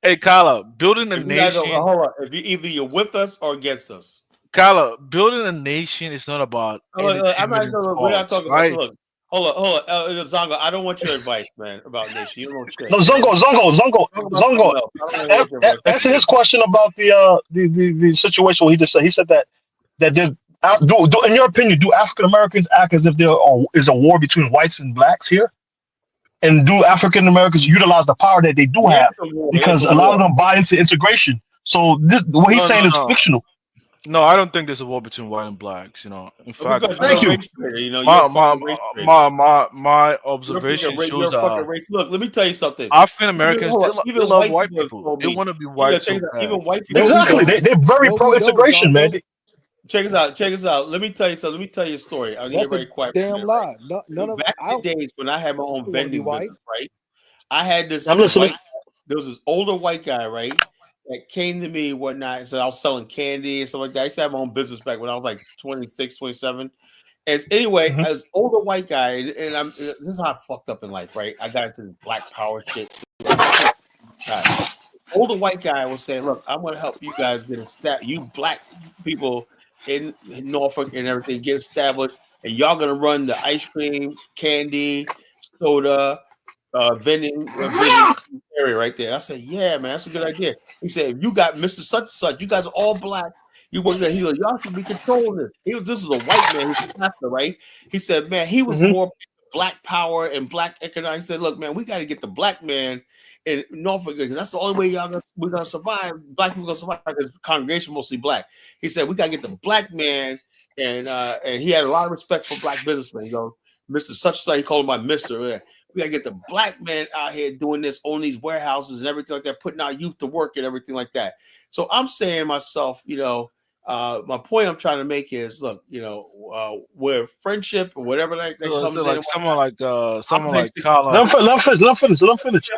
Hey, Kala, building a nation. Hold on. If you're with us or against us, Kala, building a nation is not about. We're not talking about. Look, hold on, Zongo. I don't want your advice, man, about nation. You don't shit. No, Zongo. Answer his question about the situation. What he just said. He said that do in your opinion, do African Americans act as if there is a war between whites and blacks here? And do African Americans utilize the power that they do have? Because a lot of them buy into integration. So what he's saying is fictional. No, I don't think there's a war between white and blacks. You know, in fact, thank you. My observation shows that. Look, let me tell you something. African Americans they love white people. They want to be white. Even white people. Exactly. They're very pro integration, man. Check us out. Let me tell you something. Let me tell you a story. I'll get very quiet. Damn lie. None of back in the days when I had my own vending business, right? I had this. I'm listening. There was this older white guy, right, that came to me one night and said I was selling candy and stuff like that. I used to have my own business back when I was like 26, 27. As as older white guy, and this is how I fucked up in life, right? I got into this black power shit. Older white guy was saying, "Look, I'm going to help you guys get established. You black people in Norfolk and everything get established, and y'all going to run the ice cream, candy, soda, vending area right there." I said, "Yeah, man, that's a good idea." He said, "If you got Mr. Such and Such, you guys are all black. You work there." He was, "Y'all should be controlling this." This was a white man. He was a pastor, right? He said, "Man, he was more black power and black economics." He said, "Look, man, we got to get the black man in Norfolk, because that's the only way we're gonna survive. Black people gonna survive because the congregation mostly black." He said, "We gotta get the black man," and he had a lot of respect for black businessmen. You know, Mr. Such and Such, he called him my Mister. We gotta get the black man out here doing this, owning these warehouses and everything like that, putting our youth to work and everything like that. So I'm saying to myself, you know, my point I'm trying to make is, look, you know, where friendship or whatever that comes in, like someone like Kala. Let him finish.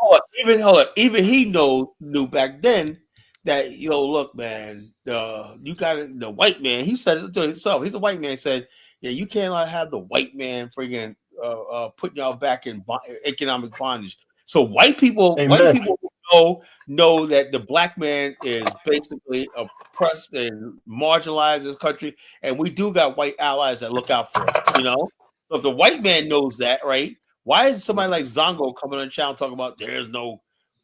Even he knew back then that, you know, look, man, you got the white man. He said it to himself. He's a white man. He said, "Yeah, you cannot have the white man friggin' putting y'all back in economic bondage." So white people know that the black man is basically oppressed and marginalized in this country, and we do got white allies that look out for us. You know, so if the white man knows that, right? Why is somebody like Zongo coming on the channel talking about there's no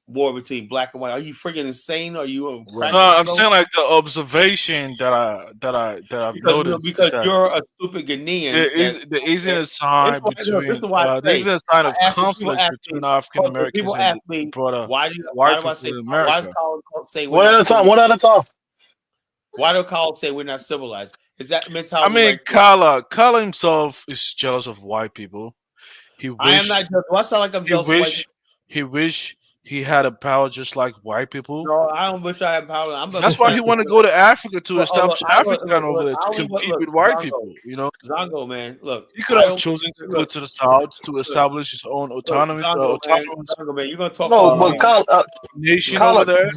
war between black and white? Are you freaking insane? Are you? No, I'm saying like the observation that I've noticed because you're a stupid Ghanaian. There isn't a sign between. There isn't a sign of conflict between African Americans. People ask me, why do I say one at a time? Why do Kyle say we're not civilized? Is that mentality? I mean, Kala himself is jealous of white people. I am not jealous. Do I sound like I'm jealous of white people? He wish he had a power just like white people. No, I don't wish I had power. That's why he want to go to Africa to establish Afrikstan over there to compete with white people. You know, Zongo, man, look, he could have chosen to go to the south to establish his own autonomy. Zongo, man, you're gonna talk about nation over there.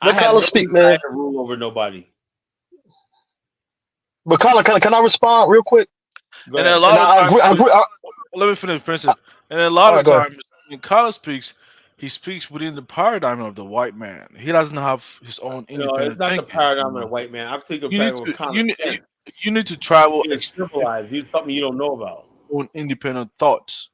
Let Colin speak, man. I have to rule over nobody. But Colin, can I respond real quick? And a lot of times, let me finish, Princess. And a lot of times, when Colin speaks, he speaks within the paradigm of the white man. He doesn't have his own independent it's not thinking. the paradigm of the white man. I'm thinking you need to travel externalize. It's something you don't know about. Own independent thoughts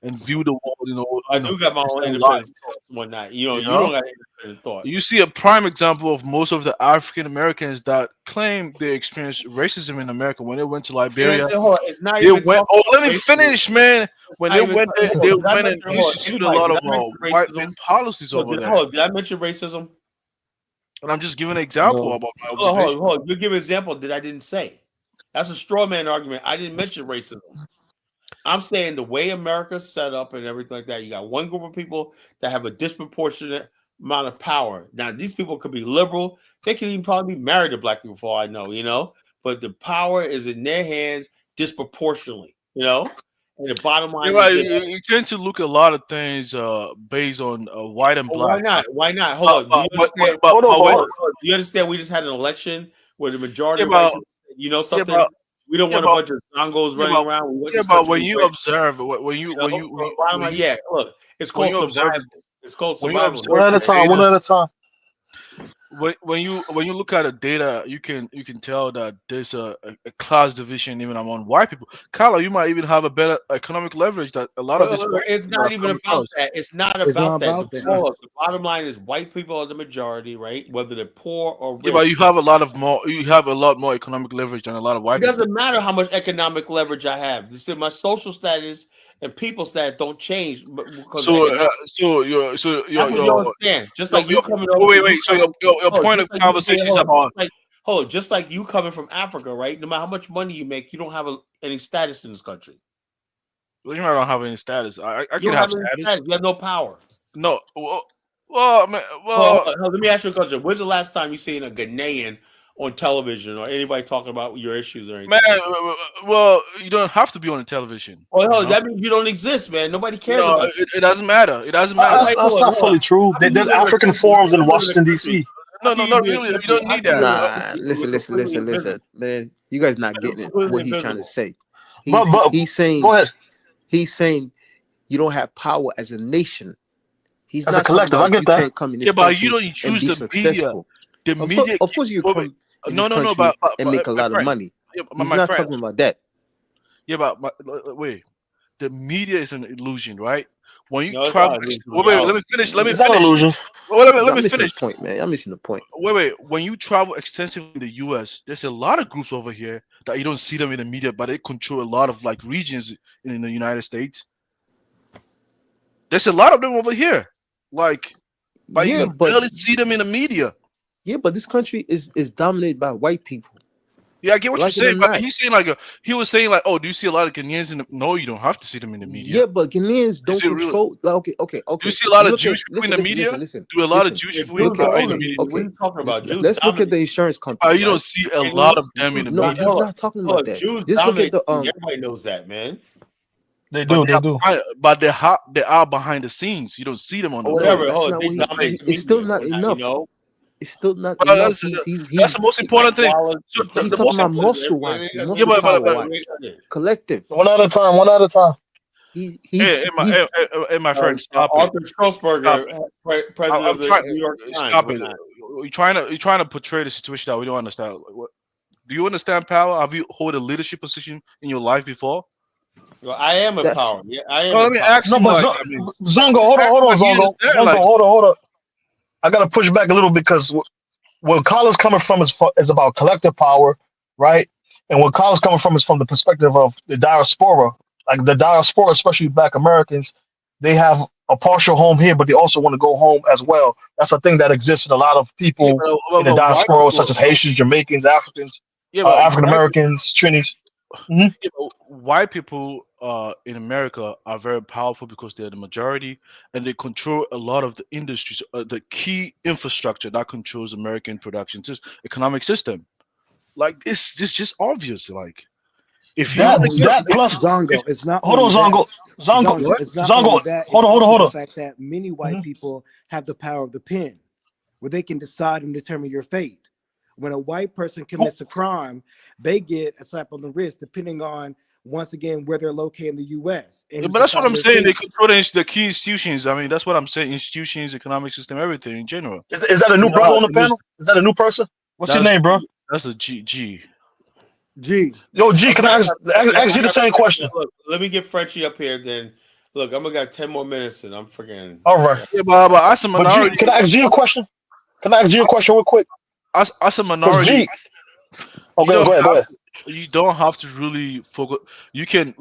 and view the world. I do got my own independent thoughts one night. You don't got independent thoughts. You see a prime example of most of the African Americans that claim they experienced racism in America when they went to Liberia. Let me finish, man. When they went there, they went and instituted a lot of white policies over there. Did I mention racism? And I'm just giving an example about my observation. Hold on. You give an example that I didn't say. That's a straw man argument. I didn't mention racism. I'm saying the way America's set up and everything like that, you got one group of people that have a disproportionate amount of power. Now, these people could be liberal. They can even probably be married to black people, for all I know, but the power is in their hands disproportionately, And the bottom line you tend to look at a lot of things based on white and black. Why not? Hold on. Do you understand we just had an election where the majority of white people, something? We don't want a bunch of Zongos running around. But when you observe, look, it's called survival. It's called survival. One at a time. When you look at the data, you can tell that there's a class division even among white people. Carla, you might even have a better economic leverage that a lot of this. It's not even about that. It's not about that. The bottom line is white people are the majority, right? Whether they're poor or rich. Yeah, but you have a lot more economic leverage than a lot of white people. It doesn't matter how much economic leverage I have. This is my social status and people status don't change. So you understand. Just like you coming over. Wait. So your point of conversation is about. Just like you coming from Africa, right? No matter how much money you make, you don't have any status in this country. What do you mean I don't have any status? I can have status. You have no power. No. Let me ask you a question. When's the last time you seen a Ghanaian on television or anybody talking about your issues or anything? Man, well, you don't have to be on the television. That means you don't exist, man. Nobody cares about it. Doesn't matter. It doesn't matter. That's not fully true. There's African forums in Washington, D.C. No, really. You don't need that. Nah, listen, man. You guys not getting it. What he's trying to say. He's saying. Go ahead. He's saying you don't have power as a nation. He's as not a collective. I get that. But you don't use the media. The media. Of course, you come. But make a lot of money. He's not talking about that. Yeah, but wait. The media is an illusion, right? When you travel, let me finish. Let me finish. Let me finish. The point, man. I'm missing the point. Wait. When you travel extensively in the U.S., there's a lot of groups over here that you don't see them in the media, but they control a lot of regions in the United States. There's a lot of them over here, but you barely see them in the media. Yeah, but this country is dominated by white people. Yeah, I get what you're saying, but he's saying he was saying oh, do you see a lot of Ghanaians in the? No, you don't have to see them in the media. Yeah, but Ghanaians don't control. Okay. Do you see a lot of Jewish people in the media? Do a lot of Jewish people in the media? Okay, what are you talking about? Let's look at the insurance company. You don't see a lot of them in the media. No, he's not talking about that. Just look at the everybody knows that, man. They do. But they are behind the scenes. You don't see them on the whatever. It's still not enough. It's still not enough. That's the most important thing. He's talking about muscle wise. Collective. One at a time. Hey, my friend, stop it. Arthur Schwarzenegger, president of the New York Times. Stop it. You're trying to portray the situation that we don't understand. Do you understand power? Have you held a leadership position in your life before? Well, I am in power. Yeah, I am. Let me ask you. Zongo, hold on, Zongo. Hold on. I gotta push back a little because what Colin's coming from is about collective power, right? And what Colin's coming from is from the perspective of the diaspora. Like the diaspora, especially Black Americans, they have a partial home here, but they also want to go home as well. That's a thing that exists in a lot of people in the diaspora, such as Haitians, Jamaicans, Africans, African Americans, Trinis. White people in America are very powerful because they're the majority and they control a lot of the industries, the key infrastructure that controls American production, just economic system. Like this just obvious. Like if you It's, That plus Zongo. It's not hold on, only that. Zongo, It's not only Zongo. that. Hold It's on, hold on, also hold the on. fact that many white Mhm. people have the power of the pen, where they can decide and determine your fate. When a white person commits a crime, they get a slap on the wrist, depending on once again where they're located in the U.S. and who's But that's what deciding I'm their saying. They fate. control the key institutions. I mean, that's what I'm saying. Institutions, economic system, everything in general. Is that a new brother on the panel? Is that a new person? What's your name, bro? That's a G. G. Yo, G, can I ask you the same question? Look, let me get Frenchie up here. Then look, I'm gonna got 10 more minutes, and I'm forgetting. All right. Yeah, but as a minority, G, can I ask G a question? Can I ask G a question real quick? As a minority, Okay, go ahead. You don't have to really focus. You can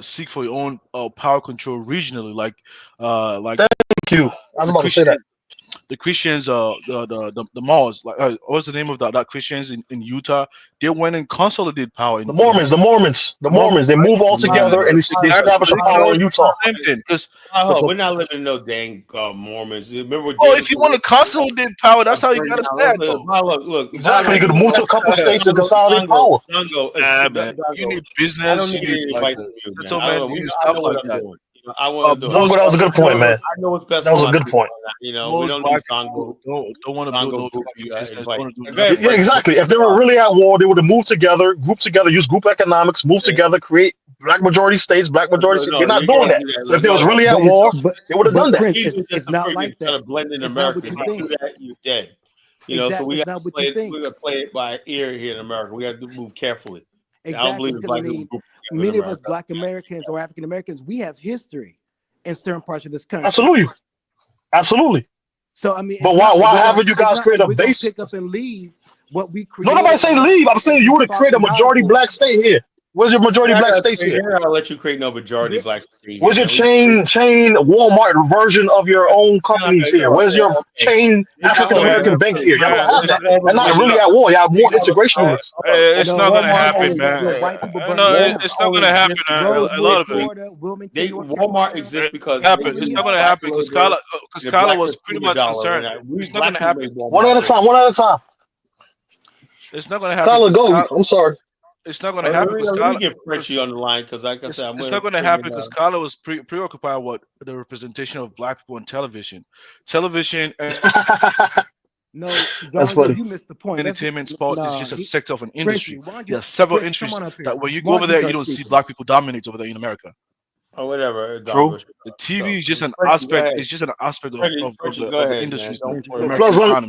seek for your own power control regionally, like Thank you. I was about to say that. the Christians, the Moors, like what's the name of that Christians in Utah? They went and consolidated power. The Mormons. They move all together and they establish a power in Utah. Same thing, because we're not living in no dang Mormons. Remember? If you want to consolidate power, that's how you gotta start. Look. Exactly. You could move to a couple states and consolidate power. Man, you need business. I don't need you need anybody from you, man. settlement. You need stuff like that. I want to do Zongo, that was a good point, man. I know what's best. That was a good point. You know, we don't need Zongo. Don't want to build no business. Yeah, exactly. If they were really at war, they would have moved together, grouped together, use group economics, move together, create black majority states, black majority states. They're not doing that. So if they was really at war, they would have done that. Prince, it's not like that. Kind of blend in It's America. not what you think. You're dead. You know, so Exactly. we It's got not to what play you it. think. We got to play it by ear here in America. We got to move carefully. Exactly. I don't believe Because I mean, many of us Black Americans or African Americans, we have history in certain parts of this country. Absolutely. So I mean, but why haven't you guys created a base? Pick up and leave what we created. No, nobody saying leave. I'm saying you would have created a majority black state here. Where's your majority black states here? I'll let you create no majority black state. Where's your chain Walmart version of your own companies here? Where's your chain African American bank here? Y'all don't have that. They're not really at war. Y'all have more integrationists. It's not gonna happen, man. No, it's not gonna happen. A lot of it. Walmart exists because it's not gonna happen because Kyla was pretty much concerned. It's not gonna happen. One at a time. It's not gonna happen. Kyla, go. I'm sorry. It's not going to happen because Let me get Frenchie on the line because, like I said, it's not going to happen because Carla was preoccupied with the representation of black people on television. No, that's funny. You missed the point. Entertainment sport is just a sector of an industry. There are several industries that when you go over there, you don't see black people dominate over there in America. Or whatever. True. The TV is just an aspect. It's just an aspect of the industry.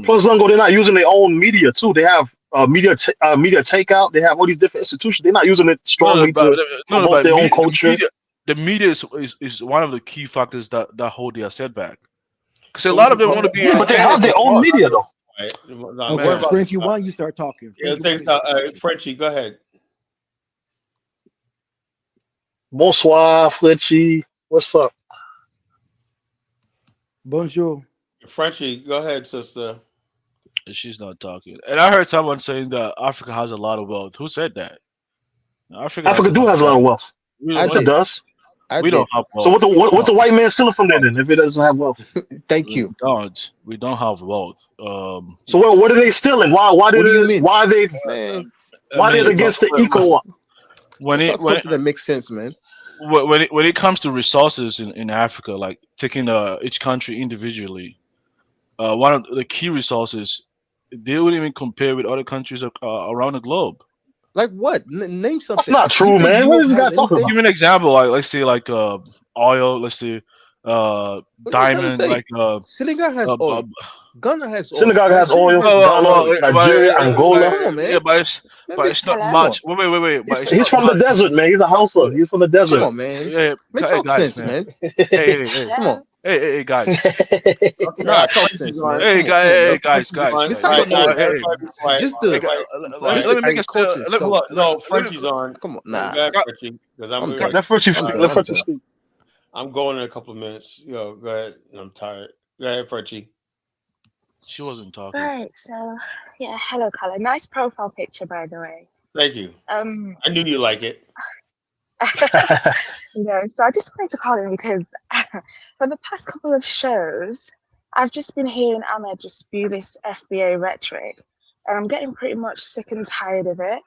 Plus, Lungo, they're not using their own media too. They have media takeout. They have all these different institutions. They're not using it strongly to promote their own culture. The media is one of the key factors that hold their setback. Because a lot of them want to be. Yeah, but they have their own media though. Okay, Frenchie, why don't you start talking? Frenchie, go ahead. Bonsoir, Frenchie. What's up? Bonjour. Frenchie, go ahead, sister. She's not talking. And I heard someone saying that Africa has a lot of wealth. Who said that? Africa has a lot of wealth. It does. We don't have wealth. So what the white man stealing from there then if it doesn't have wealth? Thank you. We don't have wealth. So what are they stealing? Why they're against the eco? Something that makes sense, man. When it comes to resources in Africa, like taking each country individually, one of the key resources, they wouldn't even compare with other countries around the globe. Like what? Name something. That's not true, man. What is this guy talking about? Give me an example. Like let's say oil. Let's say diamond. Like Senegal has oil. Ghana has oil. Senegal has oil. Nigeria, Angola. Come on, man. Yeah, but it's not much. Wait. But he's from the desert, man. He's a household. He's from the desert. Come on, man. Yeah, make talk sense, man. Hey. Come on. Hey, guys. Nah, talk sense, man. Hey, guys. Just let me make a No, Frenchie's on. Come on, nah. Let Frenchie speak. I'm going in a couple of minutes. Yo, go ahead. I'm tired. Go ahead, Frenchie. She wasn't talking. All right, so yeah, hello, Color. Nice profile picture, by the way. Thank you. I knew you like it. So I just wanted to call in because for the past couple of shows, I've just been hearing Ahmed just spew this FBA rhetoric, and I'm getting pretty much sick and tired of it.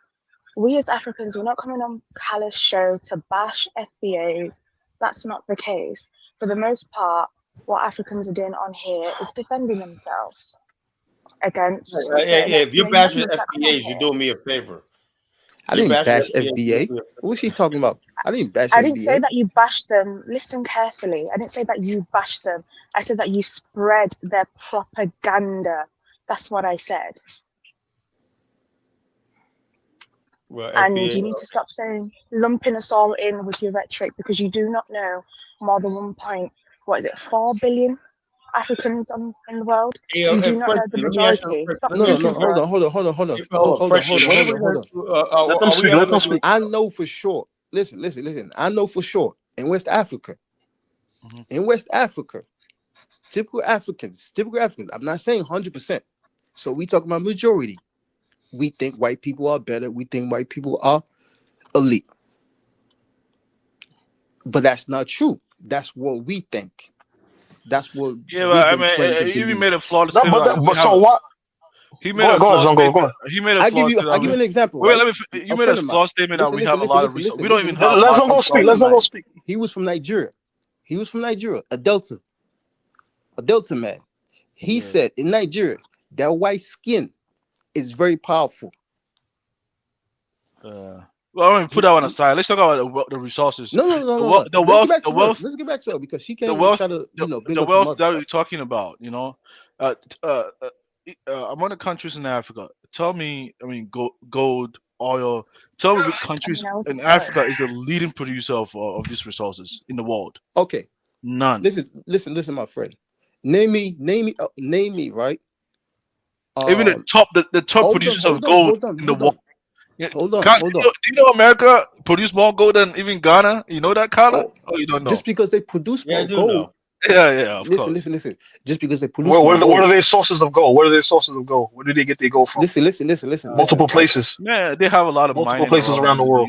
We as Africans, we're not coming on Kala's show to bash FBAs. That's not the case. For the most part, what Africans are doing on here is defending themselves against. If you're bashing FBAs, you're doing me a favor. I didn't bash FBA. What's she talking about? I didn't bash FBA. I didn't say that you bashed them. Listen carefully. I didn't say that you bashed them. I said that you spread their propaganda. That's what I said. Well, and FBA, you need to stop lumping us all in with your rhetoric, because you do not know more than 4 billion Africans in the world. You do not know the majority. Hold on. I know for sure. Listen. I know for sure in West Africa, typical Africans. I'm not saying 100%. So we talk about majority. We think white people are better. We think white people are elite. But that's not true. That's what we think. That's what. Yeah, but I mean, you made a flawed statement. But so what? He made a flawed statement. He made a flawed statement. I'll give you an example. Wait, you made a flawed statement that we have a lot of resources. We don't even have. Let's not go speak. He was from Nigeria. A Delta man. He said in Nigeria that white skin is very powerful. Well, I mean, put that one aside. Let's talk about the resources. No. The wealth. Let's get back to it because she can't try to, the wealth that we're talking about. Among the countries in Africa, tell me. I mean, gold, oil. Tell me which countries in Africa is the leading producer of these resources in the world. Okay, none. Listen, my friend. Name me, right? Even the top producers of gold in the world. Yeah. Hold on. Do you know America produce more gold than even Ghana? You know that, Carla? Oh, you don't know. Just because they produce more gold. Know. Yeah. Listen. Just because they produce what are their sources of gold? Where do they get their gold from? Listen. Multiple places. Yeah, they have a lot of multiple places around the world.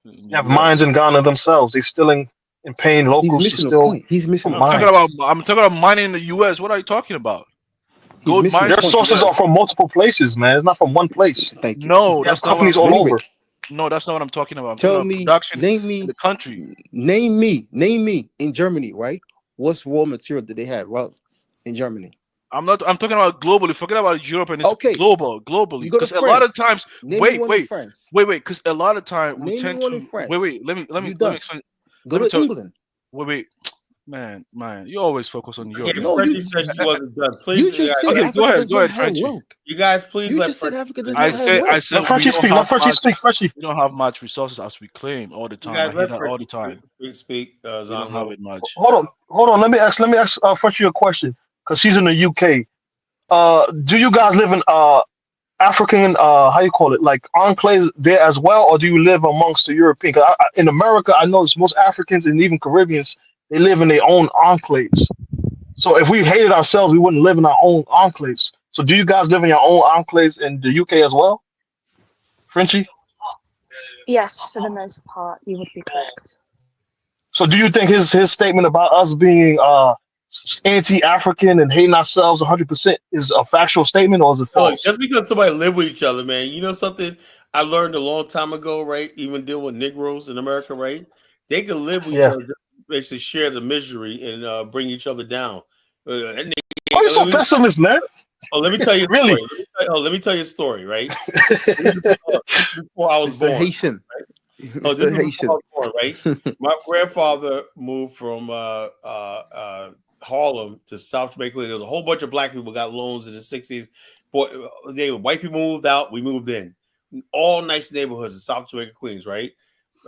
They have mines in Ghana themselves. They're stealing and paying locals to steal. He's missing. I'm talking about mining in the U.S. What are you talking about? Gold mines. Their sources are from multiple places, man. It's not from one place. Thank you. No, that's companies all over. No, that's not what I'm talking about. Tell me, name me in the country. Name me in Germany, right? What's raw material that they had in Germany? I'm talking about globally. Forget about Europe and it's globally. Because a lot of times, wait. Because a lot of times we tend to wait. Let me explain. Go to England. Wait. Man, you always focus on Europe. No, you said she wasn't done. Please, you just said okay, go ahead, Frenchie. You guys, please. You just said Africa does I said. Let Frenchie speak. Frenchie. We don't have much resources as we claim all the time. I hear that all the time. Speak. We don't have it much. Hold on. Let me ask Frenchie a question because he's in the UK. Do you guys live in African how you call it, like enclaves there as well, or do you live amongst the European? In America, I notice most Africans and even Caribbeans, they live in their own enclaves. So if we hated ourselves, we wouldn't live in our own enclaves. So do you guys live in your own enclaves in the UK as well? Frenchie? Yes, for the most part, you would be correct. So do you think his statement about us being anti-African and hating ourselves 100% is a factual statement, or is it false? Just because somebody live with each other, man. You know something I learned a long time ago, right? Even dealing with Negroes in America, right? They can live with each other, basically share the misery and bring each other down. Why are you so pessimist, man? Oh, let me tell you. Really? Let me tell you a story, right? Before I was born, Haitian. Right? Oh, this is Haitian. Before I was born, right? My grandfather moved from Harlem to South Jamaica. There was a whole bunch of black people got loans in the 60s. White people moved out, we moved in. All nice neighborhoods in South Jamaica, Queens, right?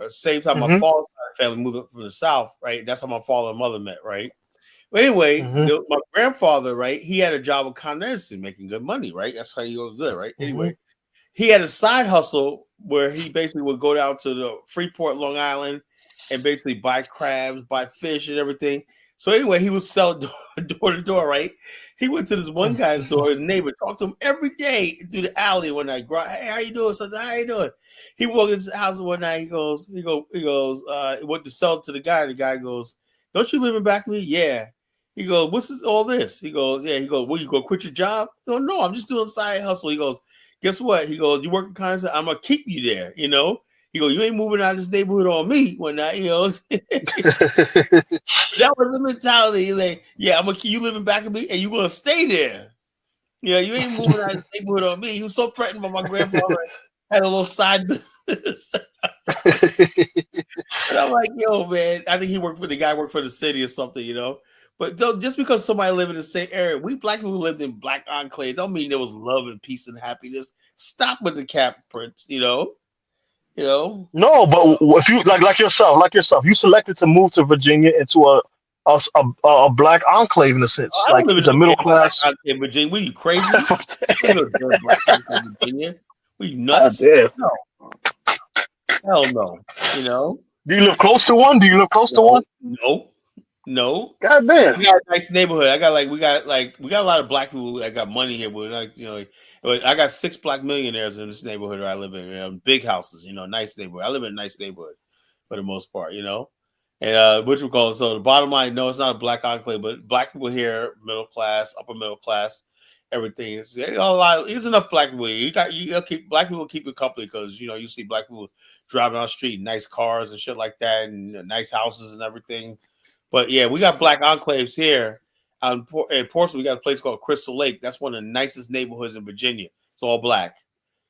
Same time my father's family moved up from the South, right? That's how my father and mother met, right? But anyway, my grandfather, right? He had a job with Con Edison, making good money, right? That's how he was good, right? Anyway, he had a side hustle where he basically would go down to the Freeport, Long Island, and basically buy crabs, buy fish, and everything. So anyway, he was selling door to door, right? He went to this one guy's door, his neighbor, talked to him every day through the alley one night. Hey, how you doing? Something, how you doing? He walked into the house one night. He goes, he went to sell to the guy. The guy goes, don't you live in back of me? Yeah. He goes, what's all this? He goes, yeah. He goes, well, you go quit your job? He goes, no, I'm just doing side hustle. He goes, guess what? He goes, you working concept? I'm gonna keep you there, you know. He goes, you ain't moving out of this neighborhood on me when I, you know. That was the mentality. He's like, yeah, I'm gonna keep you living back of me, and you gonna stay there. Yeah, you ain't moving out of this neighborhood on me. He was so threatened by my grandfather. Had a little side business. And I'm like, yo, man, I think worked for the city or something, you know. But just because somebody lived in the same area, we black people lived in black enclave, don't mean there was love and peace and happiness. Stop with the cap prints, you know. You know. No, but if you like yourself, you selected to move to Virginia into a black enclave in a sense, I like don't live it's a middle class. In Virginia, what are you crazy? Black in Virginia. What are you nuts? No. Hell no. You know. Do you live close to one? No. God damn. We got a nice neighborhood. We got a lot of black people that got money here. But I got 6 black millionaires in this neighborhood where I live in. Big houses, nice neighborhood. I live in a nice neighborhood for the most part, And which we call it. So the bottom line, no, it's not a black enclave, but black people here, middle class, upper middle class, everything. It's a lot. There's enough black people. You keep black people keep you company because you see black people driving on the street, nice cars and shit like that, and nice houses and everything. But yeah, we got black enclaves here. In Portsmouth, we got a place called Crystal Lake. That's one of the nicest neighborhoods in Virginia. It's all black.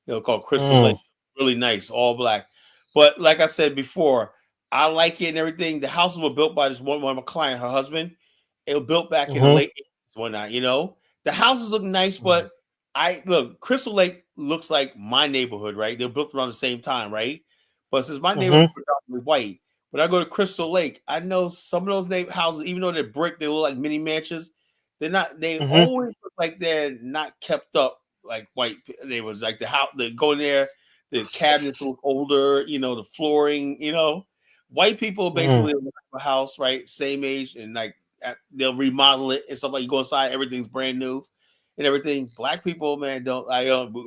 Called Crystal Lake. Really nice, all black. But like I said before, I like it and everything. The houses were built by this one of my client, her husband. It was built back in the late 80s, whatnot. The houses look nice, but Crystal Lake looks like my neighborhood, right? They're built around the same time, right? But since my neighborhood is predominantly white, when I go to Crystal Lake, I know some of those houses, even though they're brick, they look like mini mansions. They're not. They always look like they're not kept up like white neighborhoods. Like the house, they go in there, the cabinets look older. The flooring. White people basically live in a house, right? Same age, and they'll remodel it and stuff. Like you go inside, everything's brand new and everything. Black people, man, don't.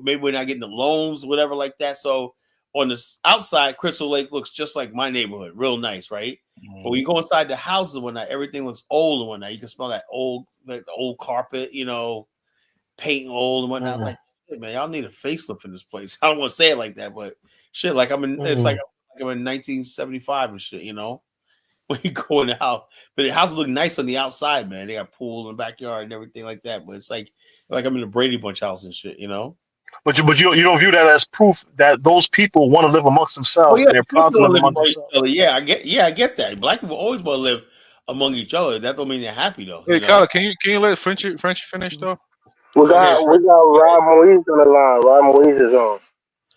Maybe we're not getting the loans, whatever, like that. So. On the outside, Crystal Lake looks just like my neighborhood, real nice, right? But when you go inside the houses and whatnot, everything looks old and whatnot. You can smell that old carpet, paint old and whatnot. Like, shit, man, y'all need a facelift in this place. I don't want to say it like that, but shit, like it's like I'm in 1975 and shit, when you go in the house. But the houses look nice on the outside, man. They got pool in the backyard and everything like that. But it's like I'm in a Brady Bunch house and shit, But you don't view that as proof that those people want to live amongst themselves and they're proud to live amongst themselves. Yeah, I get that. Black people always want to live among each other. That don't mean they're happy though. Hey, Kyle, can you let Frenchie finish though? We got Rod Moise on the line. Rod Moise is on.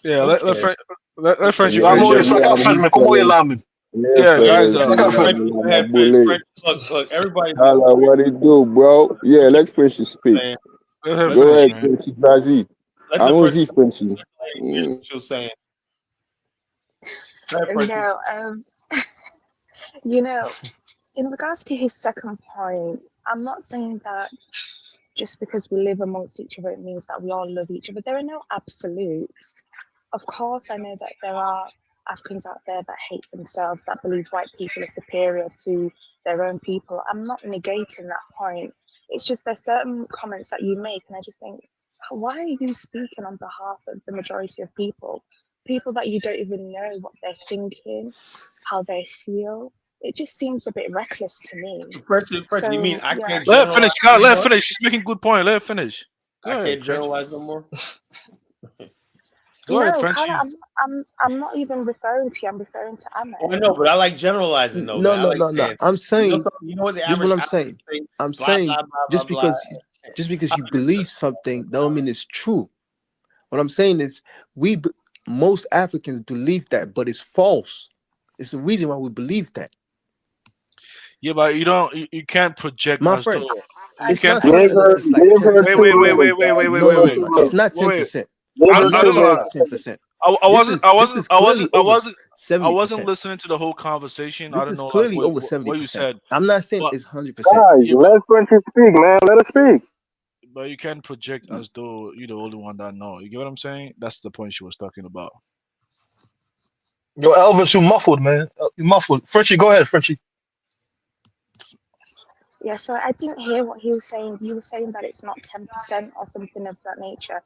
Yeah, let Frenchie finish. Yeah, guys. Look, everybody. Hello, what it do, bro? Yeah, let Frenchie speak. Go ahead, Frenchie. Vas-y. Allons-y, Frenchie. She was saying. In regards to his second point, I'm not saying that just because we live amongst each other, it means that we all love each other. There are no absolutes. Of course, I know that there are Africans out there that hate themselves, that believe white people are superior to their own people. I'm not negating that point. It's just there's certain comments that you make, and I just think, why are you speaking on behalf of the majority of people that you don't even know what they're thinking, how they feel? It just seems a bit reckless to me. You mean I can't let her finish, Scott? Let her finish. She's making a good point. Let her finish. I can't generalize no more. Go ahead, Frenchie. I'm not even referring to you. I'm referring to Ahmed. Oh, I know, but I like generalizing though. No. I'm saying. You know what the average? What I'm saying. I'm saying just because you believe something, that don't mean it's true. What I'm saying is, most Africans believe that, but it's false. It's the reason why we believe that. Yeah, but you can't project. My friend, it's not. Wait. It's not 10%. I wasn't 70%. I wasn't listening to the whole conversation. This I don't is know clearly like over what you 70%. said. I'm not saying But it's 100%. Guys, let Frenchie speak, man. Let her speak. but you can't project as though you're the only one that know. You get what I'm saying? That's the point she was talking about. Yo, Elvis, you muffled, man. You muffled. Frenchie, go ahead, Frenchie. Yeah, so I didn't hear what he was saying. He was saying that it's not 10% or something of that nature.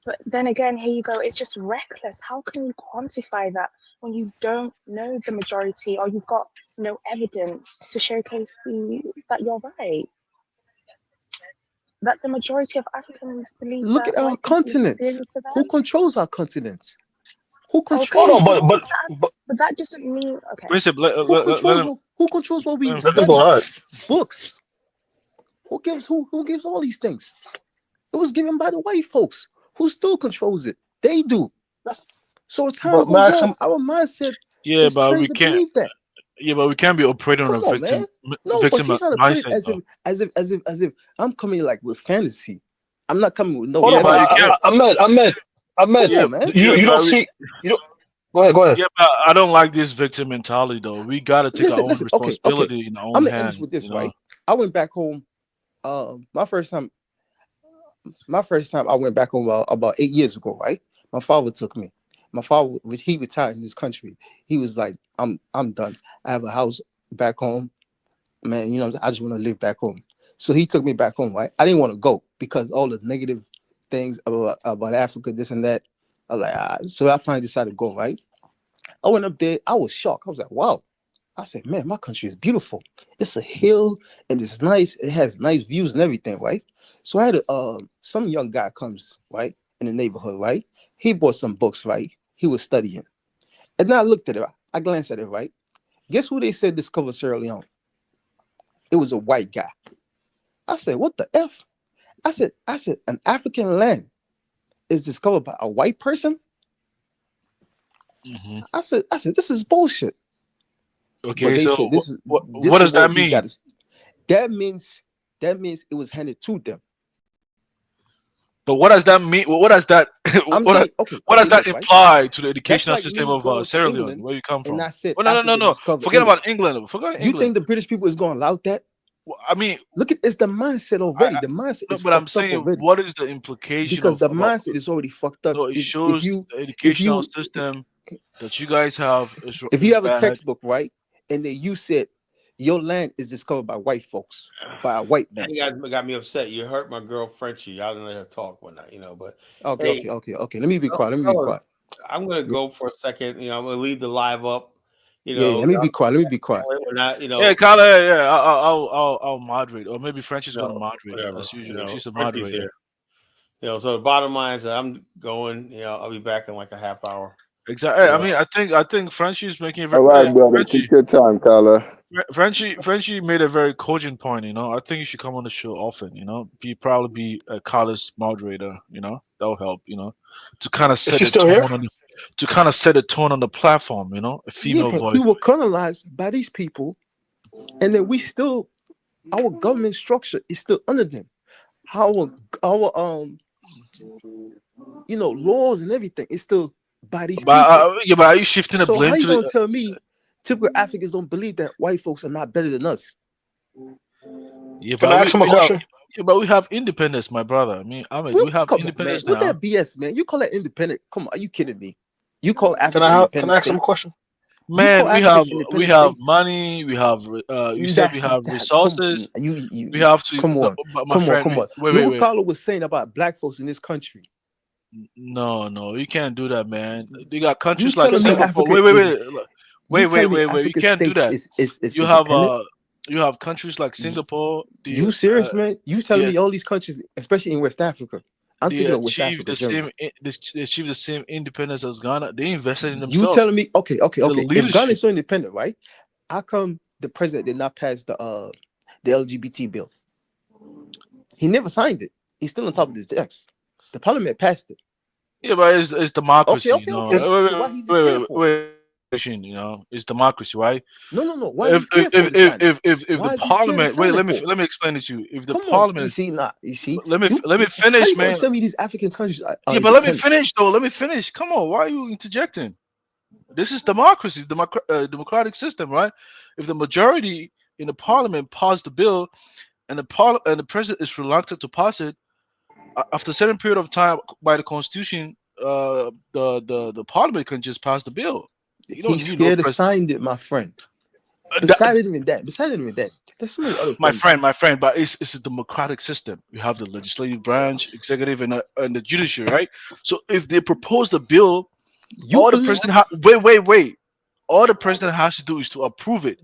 But then again, here you go, it's just reckless. How can you quantify that when you don't know the majority or you've got no evidence to showcase that you're right? That the majority of Africans believe Look that at our white people are continent. superior to Who them? controls our continent? Who Okay, controls? Hold on, but that doesn't mean, okay. Principal, Who controls what we let him study? go ahead. Books. Who gives all these things? It was given by the white folks. Who still controls it? They do. So as time But goes Max, on, our mindset yeah, is but we trained to can't. believe that. Yeah, but we can't be operating on Come a on, man. No, but she's trying to put it mindset though. as if I'm coming like with fantasy. I'm not coming with no hold on, but you evidence. can't. Ahmed. Come Yeah, on, man. You don't but see. You don't. Go ahead. yeah, but I don't like this victim mentality though. We gotta take our own Listen. Okay. responsibility in our I'm own gonna end this hand. with this, You know. right? I went back home. My first time I went back home about 8 years ago, right? My father took me. My father, he retired in this country. He was like, I'm done. I have a house back home, man. You know, I just want to live back home. So he took me back home, right? I didn't want to go because all the negative things about Africa, this and that. I was like, so I finally decided to go, right? I went up there. I was shocked. I was like, wow. I said, man, my country is beautiful. It's a hill and it's nice. It has nice views and everything, right? So I had some young guy comes, right, in the neighborhood, right? He bought some books, right? He was studying. And then I looked at it. I glanced at it, right? Guess who they said discovered Sierra Leone? It was a white guy. I said, what the F? I said, an African land is discovered by a white person? Mm-hmm. I said, this is bullshit. Okay, but they so said this what is does that mean? That means it was handed to them. But what does that mean? What does that? What does that imply to the educational system of Sierra Leone, where you come from? And I said, no. Forget about England. Forget England. You think the British people is going to allow that? Well, I mean, look at it's the mindset already. The mindset is but I'm fucked up saying, already. what is the implication? Because the mindset is already fucked up. No, it shows the educational system that you guys have. If you have a textbook, right, and then you said your land is discovered by white folks, by a white man. You guys got me upset. You hurt my girl Frenchie. Y'all didn't let her talk one night, you know. But okay. Let me be quiet. I'm gonna go for a second. You know, I'm gonna leave the live up. You know, let me be quiet. We're not, you know. Yeah, Kyle. Yeah, I'll moderate, or maybe Frenchie's gonna moderate as usual. You know, she's a moderator. Here. You know, so the bottom line is that I'm going. You know, I'll be back in like a half hour. Exactly. I mean, I think Frenchie's making a very. All right, brother. Take your time, Carla. Frenchie made a very cogent point. You know, I think you should come on the show often. You know, probably be a Carla's moderator. You know, that'll help. You know, to kind of set the tone on the platform. You know, a female voice. We were colonized by these people, and then our government structure is still under them. Our laws and everything is still by these people. But are you shifting the blame? How you gonna tell me typical Africans don't believe that white folks are not better than us? Yeah, but I ask him a question? But we have independence, my brother. I mean, we have independence now. With that BS, man, you call that independent? Come on, are you kidding me? You call Africa independent? Can I ask him a question? Man, we have money. We have you said we have resources. We have to come on. Wait. What Carlo was saying about black folks in this country? No, you can't do that, man. You got countries like Singapore. Wait. You can't do that. You have countries like Singapore. You serious, man? You telling me all these countries, especially in West Africa? I'm thinking of West Africa. They achieved the same independence as Ghana. They invested in themselves. You telling me? Okay. If Ghana is so independent, right? How come the president did not pass the LGBT bill? He never signed it. He's still on top of his desk. The parliament passed it. Yeah, but it's democracy. Okay. You know? Wait. You know, it's democracy, right? No. Why if the parliament let me explain it to you. If the parliament, you see. Let me finish, man. Tell me these African countries. But let me finish though. Let me finish. Come on, why are you interjecting? This is democracy, democratic system, right? If the majority in the parliament pass the bill, and the president is reluctant to pass it, after a certain period of time by the constitution, the parliament can just pass the bill. You don't He's need no scared to president. sign it, my friend. Besides even that, there's so many other things. My friend, but it's a democratic system. You have the legislative branch, executive, and the judiciary, right? So if they propose the bill, all the president wait. All the president has to do is to approve it.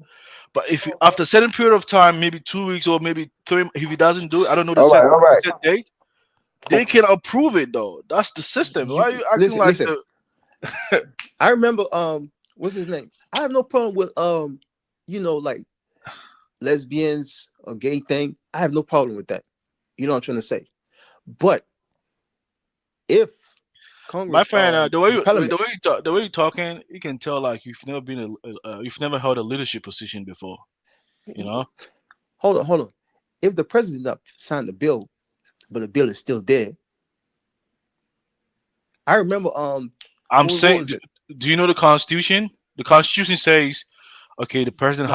But if after a certain period of time, maybe 2 weeks or maybe 3, if he doesn't do it, I don't know the set date, they can approve it though. That's the system. Why are you acting listen. I remember what's his name? I have no problem with like lesbians or gay thing. I have no problem with that. You know what I'm trying to say. But if Congress, my friend, the way you're talking, you can tell like you've never held a leadership position before. You know. Hold on. If the president signed the bill, but the bill is still there, I remember. I'm saying, do you know the Constitution? The Constitution says, okay, the president you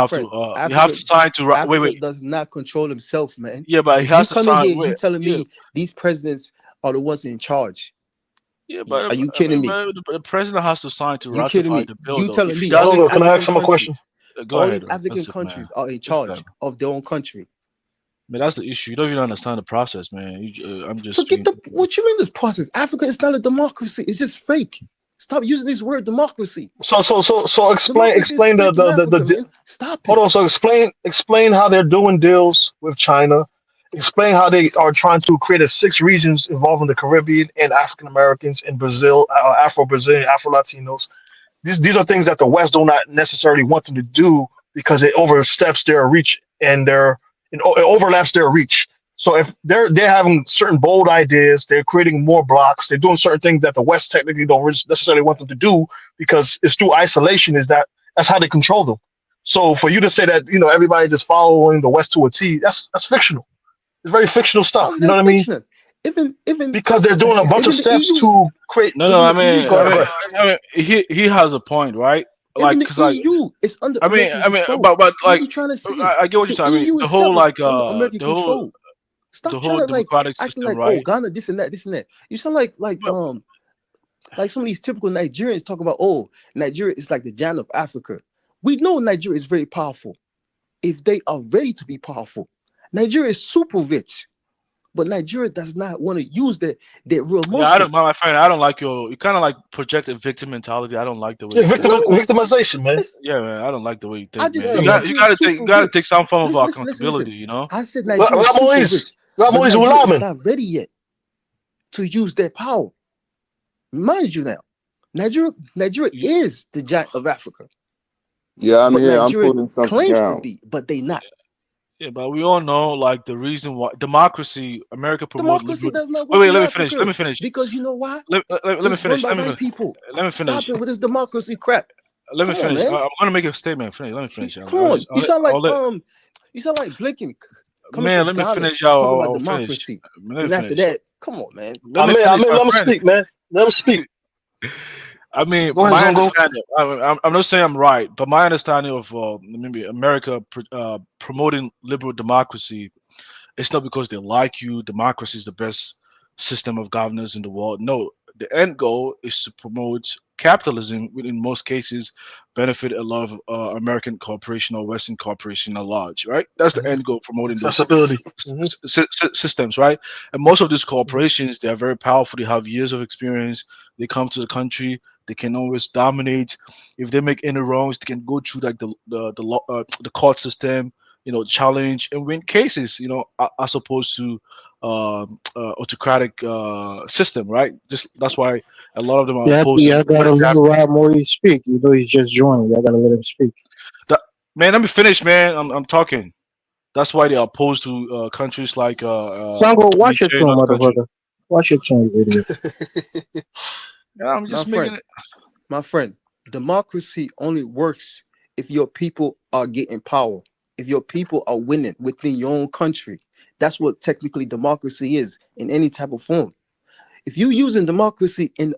have to sign to. Wait. Does not control himself, man. Yeah, but he has to sign. You telling me these presidents are the ones in charge? Yeah, but are you kidding me? The president has to sign to ratify the bill. You telling me? Can I ask him a question? Go all ahead. These African countries are in charge of their own country. Man, that's the issue. You don't even understand the process, man. I'm just forget what you mean this process. Africa is not a democracy. It's just fake. Stop using this word democracy. So explain the stop. Hold on. So explain how they're doing deals with China. Explain how they are trying to create 6 regions involving the Caribbean and African Americans in Brazil, Afro-Brazilian, Afro-Latinos. These are things that the West do not necessarily want them to do because it oversteps their reach and it overlaps their reach. So if they're having certain bold ideas, they're creating more blocks, they're doing certain things that the West technically don't necessarily want them to do because it's through isolation. That's how they control them. So for you to say that everybody's just following the West to a T, that's fictional. It's very fictional stuff. You know what I mean? Even because they're doing a bunch of steps to create. No. I mean, he has a point, right? Like, because EU, it's under. But like, trying to say? I get what you're saying. I mean, the whole Stop trying to acting like right? Ghana, this and that. You sound like some of these typical Nigerians talk about. Nigeria is like the giant of Africa. We know Nigeria is very powerful. If they are ready to be powerful, Nigeria is super rich. But Nigeria does not want to use their real muscle. Yeah, my friend. I don't like you kind of like project a victim mentality. I don't like the way victimization, man. Yeah, man. I don't like the way you think. I just man. You gotta take some form of accountability. You know. I said Nigeria is not ready yet to use their power. Mind you, now Nigeria is the giant of Africa. Yeah, I'm here. Nigeria I'm putting something claims down. to be, but they not. Yeah, but we all know like the reason why democracy, America promotes. Democracy does not work. Wait, let me finish. Because you know why? Let me finish. Let me finish. Stop it with this democracy crap. Let me finish. I'm gonna make a statement. Let me finish. Come on. You sound like Blinken. Man, let me finish. Talking about democracy. And after that, come on, man. Let him speak, man. Let him speak. I mean, my understanding, I'm not saying I'm right, but my understanding of maybe America promoting liberal democracy, it's not because they like you. Democracy is the best system of governance in the world. No, the end goal is to promote capitalism, which in most cases benefit a lot of American corporation or Western corporation at large, right? That's the end goal, promoting those systems, right? And most of these corporations, they are very powerful. They have years of experience. They come to the country. They can always dominate. If they make any wrongs, they can go through like the court system, challenge and win cases, as opposed to autocratic system, right? That's why a lot of them are opposed. Yeah, I gotta let Rob speak. He's just joined. I gotta let him speak. Man, let me finish, man. I'm talking. That's why they are opposed to countries like Sango, watch your tone, motherfucker. Watch your tone, idiot. Yeah, I'm just making it. My friend, democracy only works if your people are getting power. If your people are winning within your own country. That's what technically democracy is in any type of form. If you're using democracy in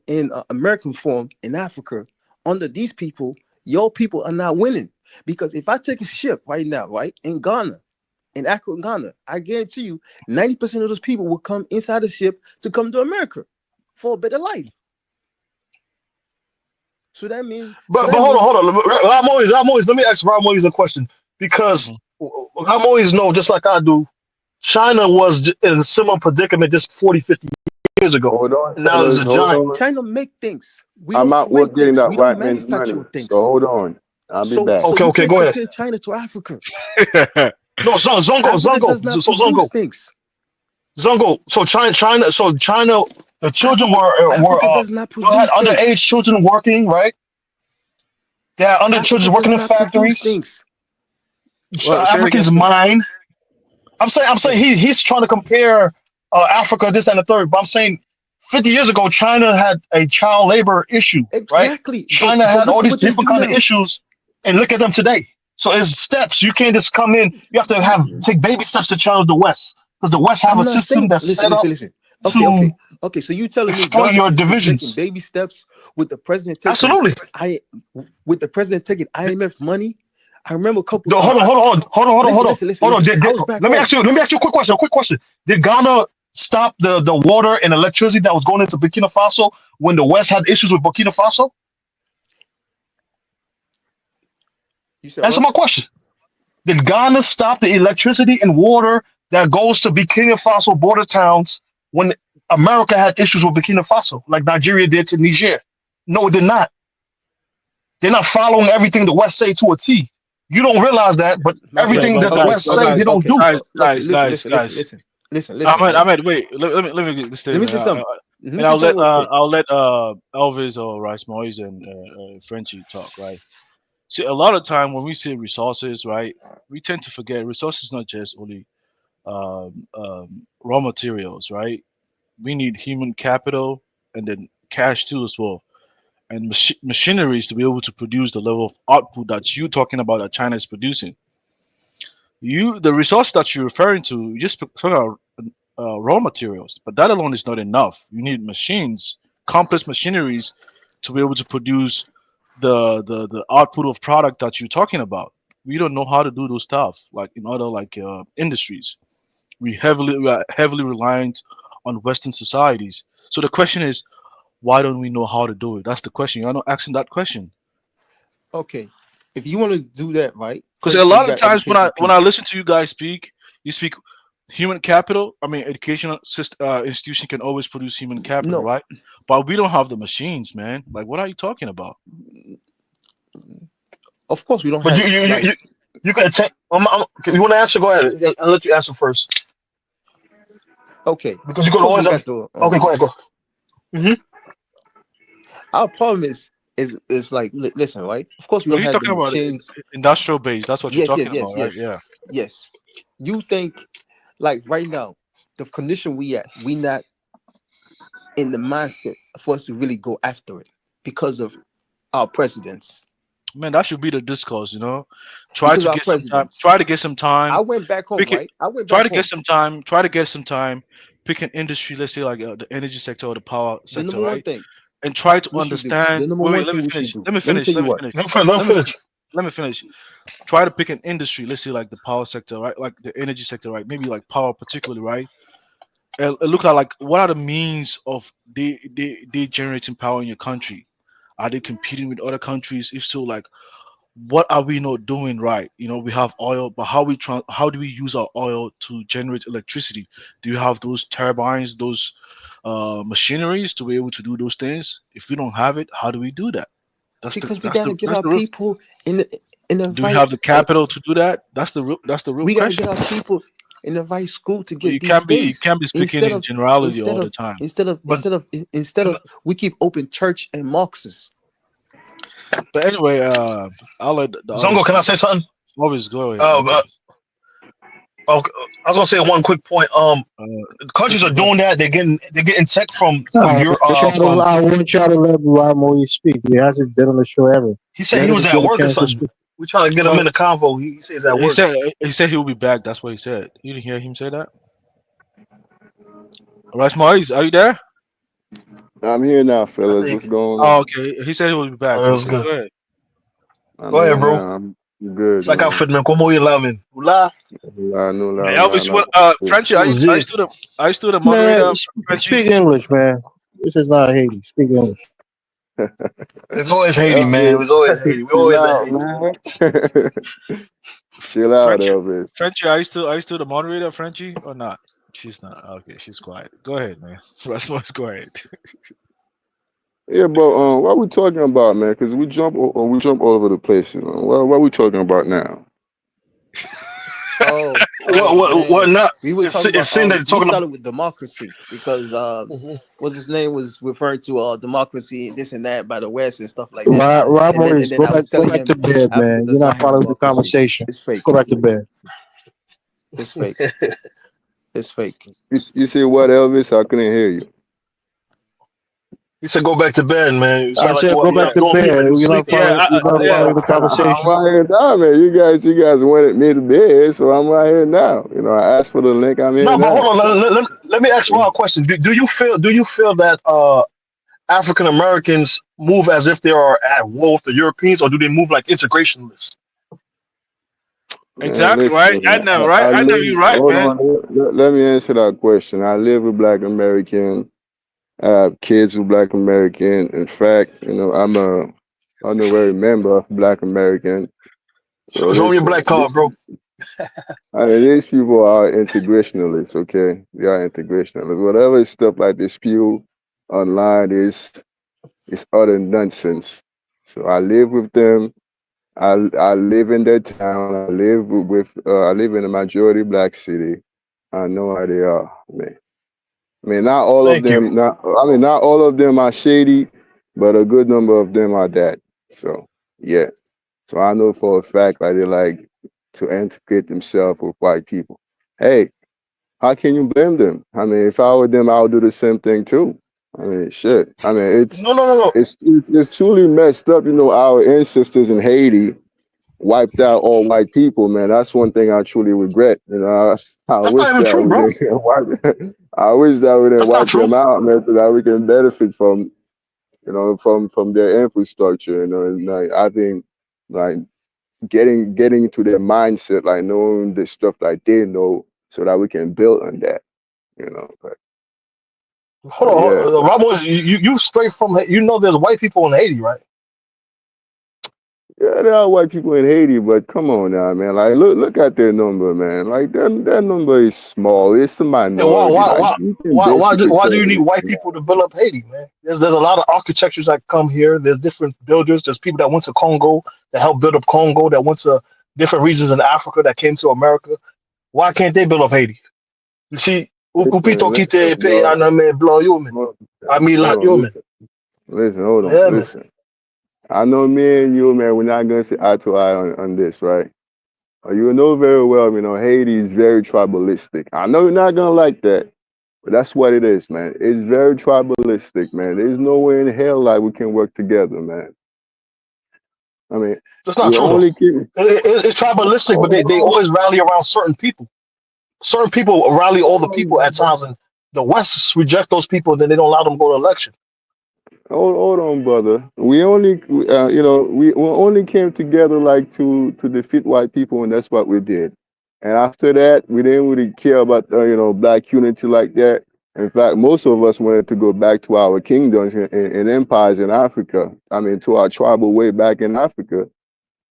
American form in Africa under these people, your people are not winning. Because if I take a ship right now, right, in Ghana, in Accra, Ghana, I guarantee you 90% of those people will come inside the ship to come to America for a better life. So that means. But hold on. I'm always. Let me ask Ramoise a question, because I'm always know, just like I do, China was in a similar predicament just 40, 50 years ago. Hold on, And now there's a giant. China make things. We I'm don't out create getting things. that We don't white man's money. manufacture things. So hold on. I'll be back. Okay, you can't go ahead. compare China to Africa. No, Zongo. Zongo. So China, the children Africa does not they had produce things. underage children working, right? They had underage children working in factories. Africans mine. I'm saying he's trying to compare Africa, this and the third, but I'm saying 50 years ago, China had a child labor issue, exactly. Right? China had all these different kind of issues, and look at them today. So it's steps. You can't just come in. You have to take baby steps to challenge the West, because the West have a system that's set up. Okay. So you telling me exploit your divisions? Making baby steps with the president taking with the president taking IMF money? I remember a couple. Hold on. Let me ask you a quick question. Did Ghana stop the water and electricity that was going into Burkina Faso when the West had issues with Burkina Faso? Answer my question. Did Ghana stop the electricity and water that goes to Burkina Faso border towns when America had issues with Burkina Faso, like Nigeria did to Niger? No, it did not. They're not following everything the West say to a T. You don't realize that, but everything that the West say, they don't do. Listen. Ahmed, wait. Let me get this statement. And I'll let Elvis or Rice Moise and Frenchie talk, right? See, a lot of time when we say resources, right, we tend to forget resources not just only raw materials, right? We need human capital and then cash too as well, and machineries to be able to produce the level of output that you're talking about that China is producing. The resource that you're referring to, you just sort of raw materials, but that alone is not enough. You need machines, complex machineries, to be able to produce the output of product that you're talking about. We don't know how to do those stuff like in other industries. We are heavily reliant on Western societies. So the question is, why don't we know how to do it? That's the question. You're not asking that question. Okay, if you want to do that, right? Because a lot of times when I listen to you guys speak, you speak human capital. I mean, educational institution can always produce human capital, right? But we don't have the machines, man. Like, what are you talking about? Of course, we don't. But you can take. You want to answer? Go ahead. I'll let you answer first. Okay. Because you could always. Okay, go ahead. Go. Mm-hmm. Our problem is like, listen, right? Of course, we don't have the machines. Industrial base. That's what you're talking about, right? Yeah. Yes. You think, like right now, the condition we not in the mindset for us to really go after it because of our presidents. Man, that should be the discourse, you know. Try to get some time. I went back home, right? Try to get some time. Pick an industry, let's say like the energy sector or the power sector, right? And try to understand. Let me finish. Try to pick an industry, let's say like the power sector, right? Like the energy sector, right? Maybe like power particularly, right? And look at like what are the means of they generating power in your country? Are they competing with other countries? If so, like what are we not doing right? You know, we have oil, but how do we use our oil to generate electricity? Do you have those turbines, those machineries to be able to do those things? If we don't have it, how do we do that? We gotta get our people in the. Do we have the capital to do that? That's the real question. We gotta get our people in the right school to get you can't be speaking in generality all the time. Instead of we keep open church and mosques. But anyway, I'll let Zongo. Can I say something? Always go ahead. Okay, I'm gonna say one quick point. Countries are doing that. They're getting tech from Europe. I want y'all to let Ramo speak. He hasn't done on the show ever. He said he was at work or something. We're trying to get him in the convo. He says at work. He said he will be back. That's what he said. You didn't hear him say that? Rice Maurice, are you there? I'm here now, fellas. What's going Oh, on? okay. He said he would be back. Oh, that was So good. go ahead. I'm Go ahead, here bro. now. I'm good, Saca man. fitman, como ilamin. Ula, Elvis, what? Frenchie, are you still the moderator, Man, Frenchie? speak English, man. This is not Haiti. Speak English. it's always Haiti, man. It Elvis, was always Haiti. We chill always at out, Haiti. man. Chill out, Frenchie, Elvis. Frenchie, are you still the moderator, Frenchie, or not? She's not. Okay, she's quiet. Go ahead, man. Let's go ahead. Yeah, but what we talking about, man? Because we jump all over the place. What we talking about now? Oh, What man. not? We were talking It's about saying that we talking about. started with democracy because what's his name was referring to democracy and this and that by the West and stuff like that. Rob And Morris, then I was go telling back to him bed, Africa man. You're does not not have following the democracy. conversation. It's fake. Go back to bed. It's fake. It's fake. You say what, Elvis? I couldn't hear you. He said, "Go back to bed, man." It I sounded like said, go back to doing bed. pizza. You You're not sleeping. following. You're not following the conversation. I'm right here now, man. You guys wanted me to be here, so I'm right here now. I asked for the link. I'm here No, but now. hold on. Let me ask Rob a question. Do you feel that African Americans move as if they are at war with the Europeans, or do they move like integrationists? Man, Exactly right. listen, I man. know, right? I I know live. you're right, Hold man. on. Let me answer that question. I live with Black American. I have kids with Black American. In fact, I'm a honorary member of Black American. So Show me your listen, black card, bro. these people are integrationalists. Okay, they are integrationalists. Whatever stuff like they spew online is utter nonsense. So I live with them. I live in their town. I live in a majority Black city. I know how they are, man. I mean, not all of Thank you. them. Not all of them are shady, but a good number of them are that. So yeah. So I know for a fact like they like to integrate themselves with white people. Hey, how can you blame them? I mean, if I were them, I would do the same thing too. I mean, shit. I mean, No. it's truly messed up. Our ancestors in Haiti wiped out all white people, man. That's one thing I truly regret. I That's not wish even that true, we bro. didn't wipe. I wish that we didn't That's not wipe true. them out, man, so that we can benefit from, from their infrastructure. And like, I think, like getting into their mindset, like knowing the stuff like they know, so that we can build on that. But Hold yeah. on, Ramos. You straight from there's white people in Haiti, right? Yeah, there are white people in Haiti, but come on now, man. Like, look at their number, man. Like, their number is small. It's a And why minority. why Like, why you can why why do, basically why say do you need it's white small. people to build up Haiti, man? There's a lot of architectures that come here. There's different builders. There's people that went to Congo that helped build up Congo. That went to different regions in Africa that came to America. Why can't they build up Haiti? You see, Listen, Upito listen, Kite pay bro. aname blow you man. I mean Hold lot on, you man. hold on, Yeah, man. listen. I know me and you, man, we're not gonna say eye to eye on this, right? You know very well, Haiti is very tribalistic. I know you're not gonna like that, but that's what it is, man. It's very tribalistic, man. There's no way in hell like we can work together, man. I mean, That's not we true though. only keep. It's tribalistic, but they Hold always rally around certain people. Certain people rally all the people at times, and the West reject those people. Then they don't allow them to go to election. hold on, brother. We only came together like to defeat white people, and that's what we did. And after that, we didn't really care about Black unity like that. In fact, most of us wanted to go back to our kingdoms and empires in Africa. I mean, to our tribal way back in Africa.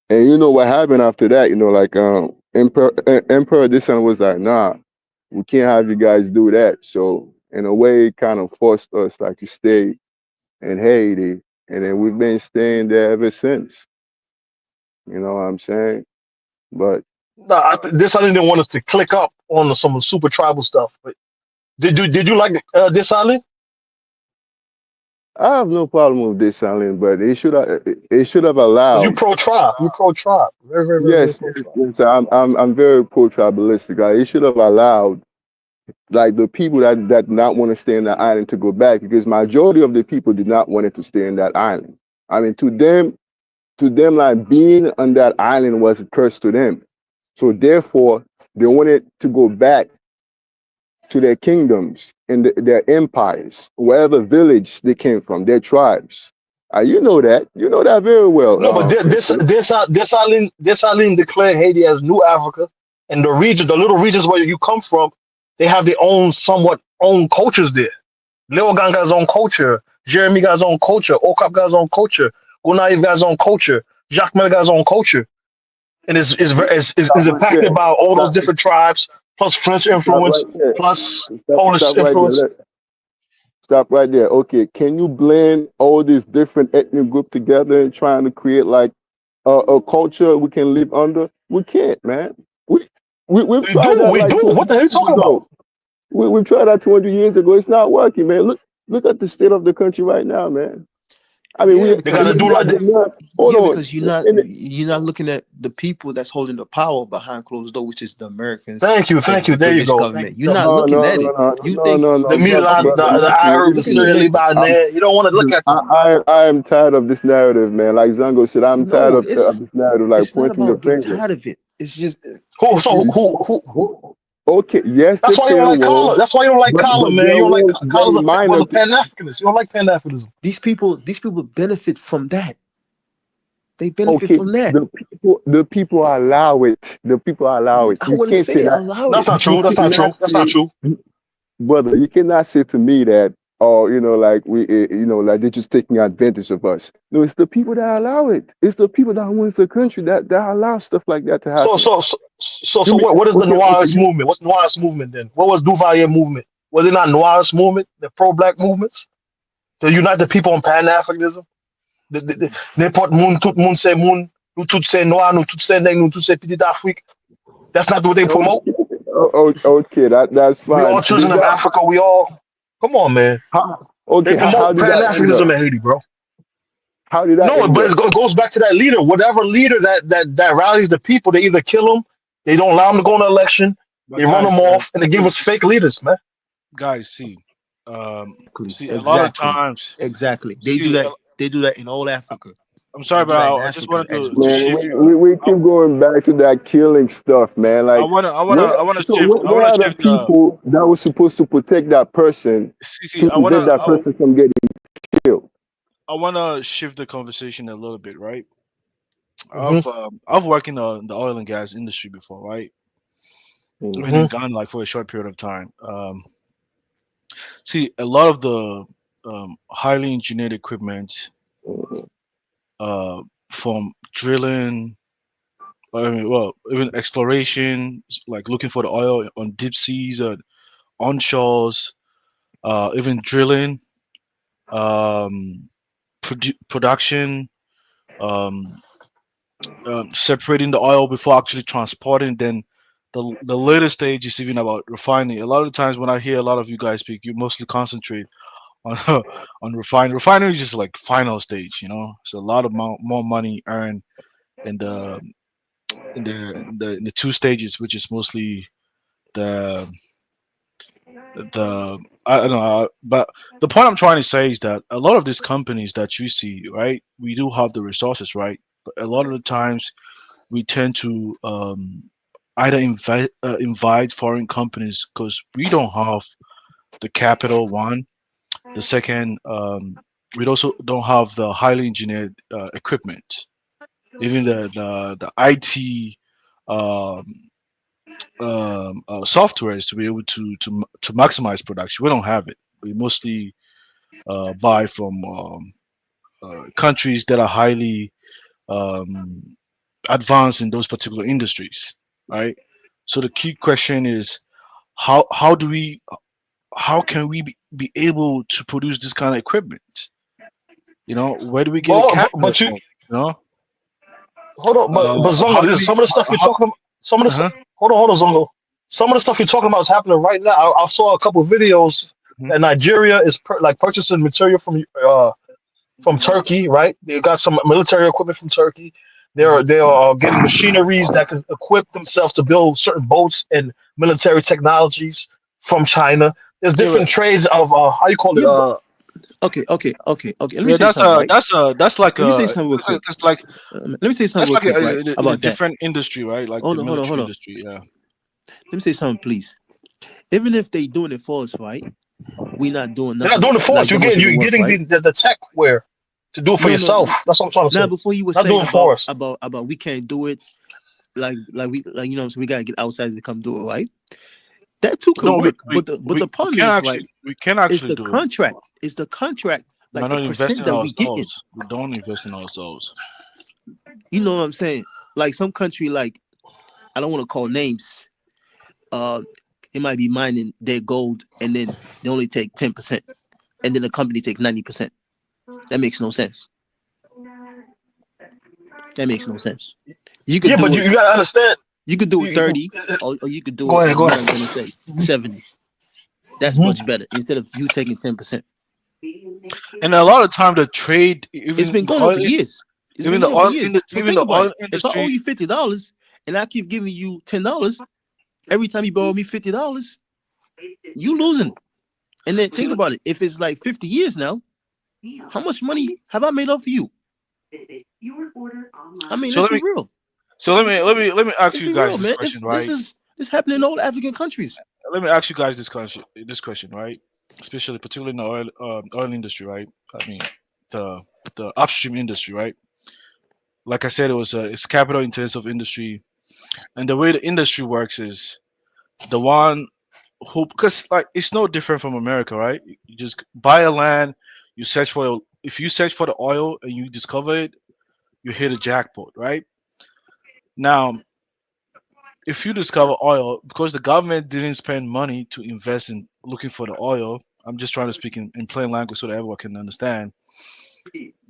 And you know what happened after that? Like Emperor this one was like, nah, we can't have you guys do that. So in a way, it kind of forced us like to stay in Haiti, and then we've been staying there ever since. You know what I'm saying? But No, this I didn't want us to click up on some super tribal stuff. But did you like this island? I have no problem with this island, but it should have Because you allowed. pro tribe. You pro tribe. Very, very, very, very Yes, pro tribe. yes, I'm very pro tribalistic. Like, it should have allowed like the people that did not want to stay in that island to go back, because majority of the people did not want it to stay in that island. I mean, to them, like being on that island was a curse to them. So therefore, they wanted to go back to their kingdoms and their empires, wherever village they came from, their tribes. You know that. You know that very well. No, but this island declared Haiti as New Africa, and the little regions where you come from, they have their own somewhat own cultures there. Leogang got his own culture. Jeremy got his own culture. Okap got his own culture. Gonaïve got his own culture. Jacques Mel got his own culture, and is impacted by all those different tribes, plus French influence, plus Polish influence. Stop right there. Okay, can you blend all these different ethnic groups together and trying to create like a culture we can live under? We can't, man. We've tried that. We do. What the hell are you talking about? We've tried that 200 years ago. It's not working, man. Look at the state of the country right now, man. I mean, Yeah, they gotta do like that. Because you're not looking at the people that's holding the power behind closed door, which is the Americans. Thank you. There you go. Government. You're not looking at it. You think the Arabs are certainly by there. You don't want to look at them. I am tired of this narrative, man. Like Zango said, I'm tired of this narrative. Like it's not pointing the about being finger. tired of it. It's just who? Okay, yes. That's why you don't like Kala. That's why you don't like Kala, man. You don't like Kala's a Pan-Africanist. You don't like Pan-Africanism. These people benefit from that. They benefit from that. The people allow it. The people allow it. I wouldn't say allow it. That's not true. That's not true. Brother, you cannot say to me that, like like they're just taking advantage of us. No, it's the people that allow it. It's the people that wants the country that allow stuff like that to happen. So what is the Noirist movement? What's the Noirist movement then? What was Duvalier movement? Was it not Noirist movement? The pro-black movements? To unite the people on Pan-Africanism? They put tout moun c'est moun, nous tout c'est noir, nous tout c'est nègre, nous tout c'est petit d'Afrique. That's not what they promote. Okay, that's fine. We all children of Africa. We all. Come on, man. They promote Pan-Africanism in Haiti, bro. How did that? No, but it goes back to that leader. Whatever leader that rallies the people, they either kill them, they don't allow them to go on an election, they run them off, and they give us fake leaders, man. Guys, see, a lot of times, they do that. They do that in all Africa. I'm sorry, but I just wanted to shift. We keep going back to that killing stuff, man. Like I wanna shift. People that was supposed to protect that person to prevent that person from getting killed. I wanna shift the conversation a little bit, right? I've worked in the oil and gas industry before, right? I've been in Ghana like for a short period of time. See, a lot of the highly engineered equipment, from drilling, even exploration, like looking for the oil on deep seas or on shores, even drilling, production, separating the oil before actually transporting. Then the later stage is even about refining. A lot of the times when I hear a lot of you guys speak, you mostly concentrate on refining. Refining is just like final stage, So a lot of more money earned in the two stages, which is mostly the I don't know. But the point I'm trying to say is that a lot of these companies that you see, right, we do have the resources, right? But a lot of the times we tend to either invite foreign companies because we don't have the capital, one. The second, we also don't have the highly engineered equipment, even the IT softwares to be able to maximize production. We don't have it. We mostly buy from countries that are highly advanced in those particular industries, right? So the key question is, how can we be able to produce this kind of equipment? Where do we get a capital from? Hold on, but Zongo, some of the stuff you're talking about, hold on, Zongo. Some of the stuff you're talking about is happening right now. I saw a couple of videos that Nigeria is purchasing material from Turkey, right? They got some military equipment from Turkey. They are getting machineries that can equip themselves to build certain boats and military technologies from China. There's different trades of how you call it. Okay. Let me say something. That's like let me say something real quick. That's like let me say something real quick, right? About a different industry, right? Like hold on. Industry, yeah. Let me say something, please. Even if they doing it for us, right? We're not doing They're nothing. not doing it for us. You're getting right? the tech where to do it for yourself. That's what I'm trying to say. Now, before you were not saying doing about we can't do it, like you know, so we gotta get outsiders to come do it, right? That too could work, but the problem is right. We can actually do contract. It's the contract. Like we're the not percent investing that in we getting. ourselves. We don't invest in ourselves. You know what I'm saying? Like some country, like I don't want to call names. It might be mining their gold, and then they only take 10%, and then the company take 90%. That makes no sense. That makes no sense. You could but you gotta understand. You could do it 30, or you could do go it. Ahead, go ahead. I'm gonna say 70. That's much better instead of you taking 10%. And a lot of time the trade, it's been going on for years. Even the oil industry. If I owe you $50 and I keep giving you $10, every time you borrow me $50, you losing. And then think about it. If it's like 50 years now, how much money have I made off of you? I mean, let's be real. So let me ask you guys this question, right? This happening in all African countries. Let me ask you guys this question, right? Especially particularly in the oil industry, right? I mean, the upstream industry, right? Like I said, it's capital intensive industry, and the way the industry works is the one who, because like it's no different from America, right? You just buy a land, you search for if you search for the oil and you discover it, you hit a jackpot, right? Now, if you discover oil, because the government didn't spend money to invest in looking for the oil, I'm just trying to speak in plain language so that everyone can understand.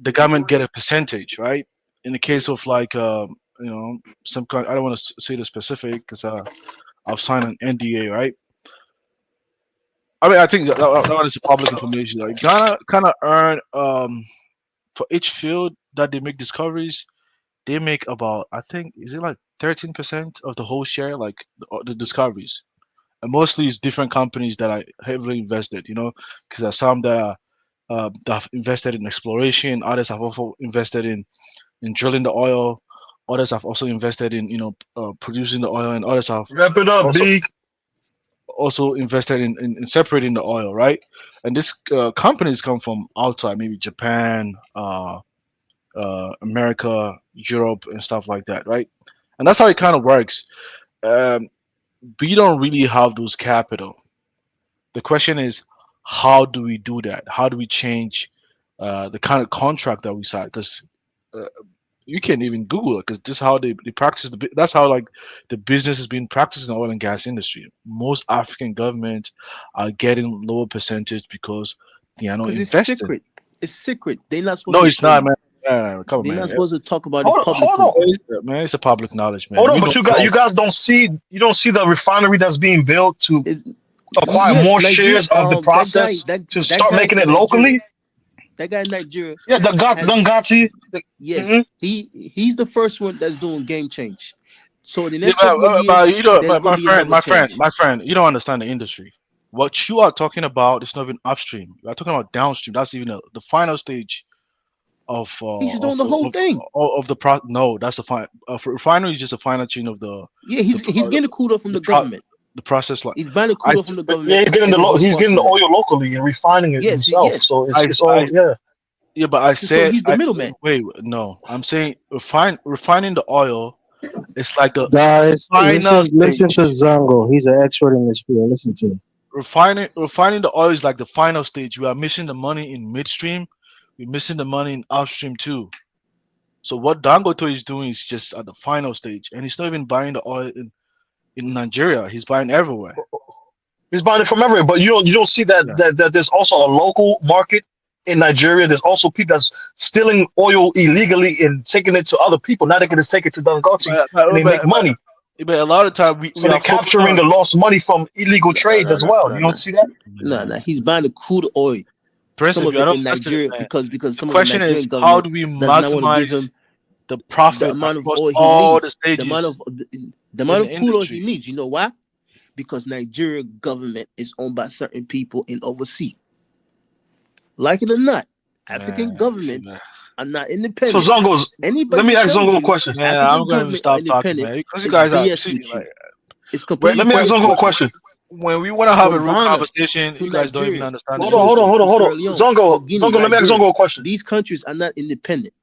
The government get a percentage, right? In the case of like, some kind, I don't want to say the specific because I've signed an NDA, right? I mean, I think that is public information. Like Ghana kind of earn for each field that they make discoveries, they make about, I think, is it like 13% of the whole share, like the discoveries, and mostly it's different companies that are heavily invested, because there's some that have invested in exploration, others have also invested in drilling the oil, others have also invested in producing the oil, and others have wrap it up, also invested in separating the oil, right? And this companies come from outside, maybe Japan, America, Europe, and stuff like that, right? And that's how it kind of works. We don't really have those capital. The question is, how do we do that? How do we change the kind of contract that we sign? Because you can't even Google it, because this is how they practice that's how like the business is being practiced in the oil and gas industry. Most African governments are getting lower percentage because they are not investing. It's secret. They're not supposed to. No, it's not, man. Come on, They're man. not supposed to talk about it publicly. Man, it's a public knowledge, man. Hold on, but you guys don't see the refinery that's being built to acquire more shares of the process to start making it locally. That guy in Nigeria. Yeah, Dangati. Yes, he's the first one that's doing game change. So the next my friend, you don't understand the industry. What you are talking about is not even upstream. You are talking about downstream. That's even the final stage of. He's doing the whole thing of the pro. No, that's the final. Refinery is just a final chain of the. Yeah, he's getting the crude oil from the government. The process, like he's buying the crude oil from the government. Yeah, he's getting the oil locally and refining it himself. Yes. So it's all yeah. Yeah, but I said he's the middleman. Wait, no, I'm saying refining the oil. It's like the guys. Listen to Zango. He's an expert in this field. Listen to him. Refining the oil is like the final stage. We are missing the money in midstream. We're missing the money in upstream too. So what Dangote is doing is just at the final stage, and he's not even buying the oil in Nigeria. He's buying everywhere. He's buying it from everywhere, but you don't see that there's also a local market in Nigeria. There's also people that's stealing oil illegally and taking it to other people. Now they can just take it to Dangote and they make money. But a lot of times they're capturing the lost money from illegal trades as well. You don't see that? No, he's buying the crude oil. Some of it in Nigeria because some of the Nigerian government how do we maximize the profit, the amount of oil all he needs, the stages, the amount of crude oil he needs. You know why? Because Nigeria government is owned by certain people in overseas. Like it or not, African governments are not independent. So Zongo's, let me ask Zongo a question. Yeah, I'm going to stop talking, man. Because you guys are it's completely. Let me ask Zongo a question. when we want to have a from real Ghana conversation, to you guys don't even Nigeria understand to each Hold other. on, Turkey hold on, to hold on, Sierra hold on. Leone to Zongo, Guinea, let me ask Liberia. Zongo a question. These countries are not independent.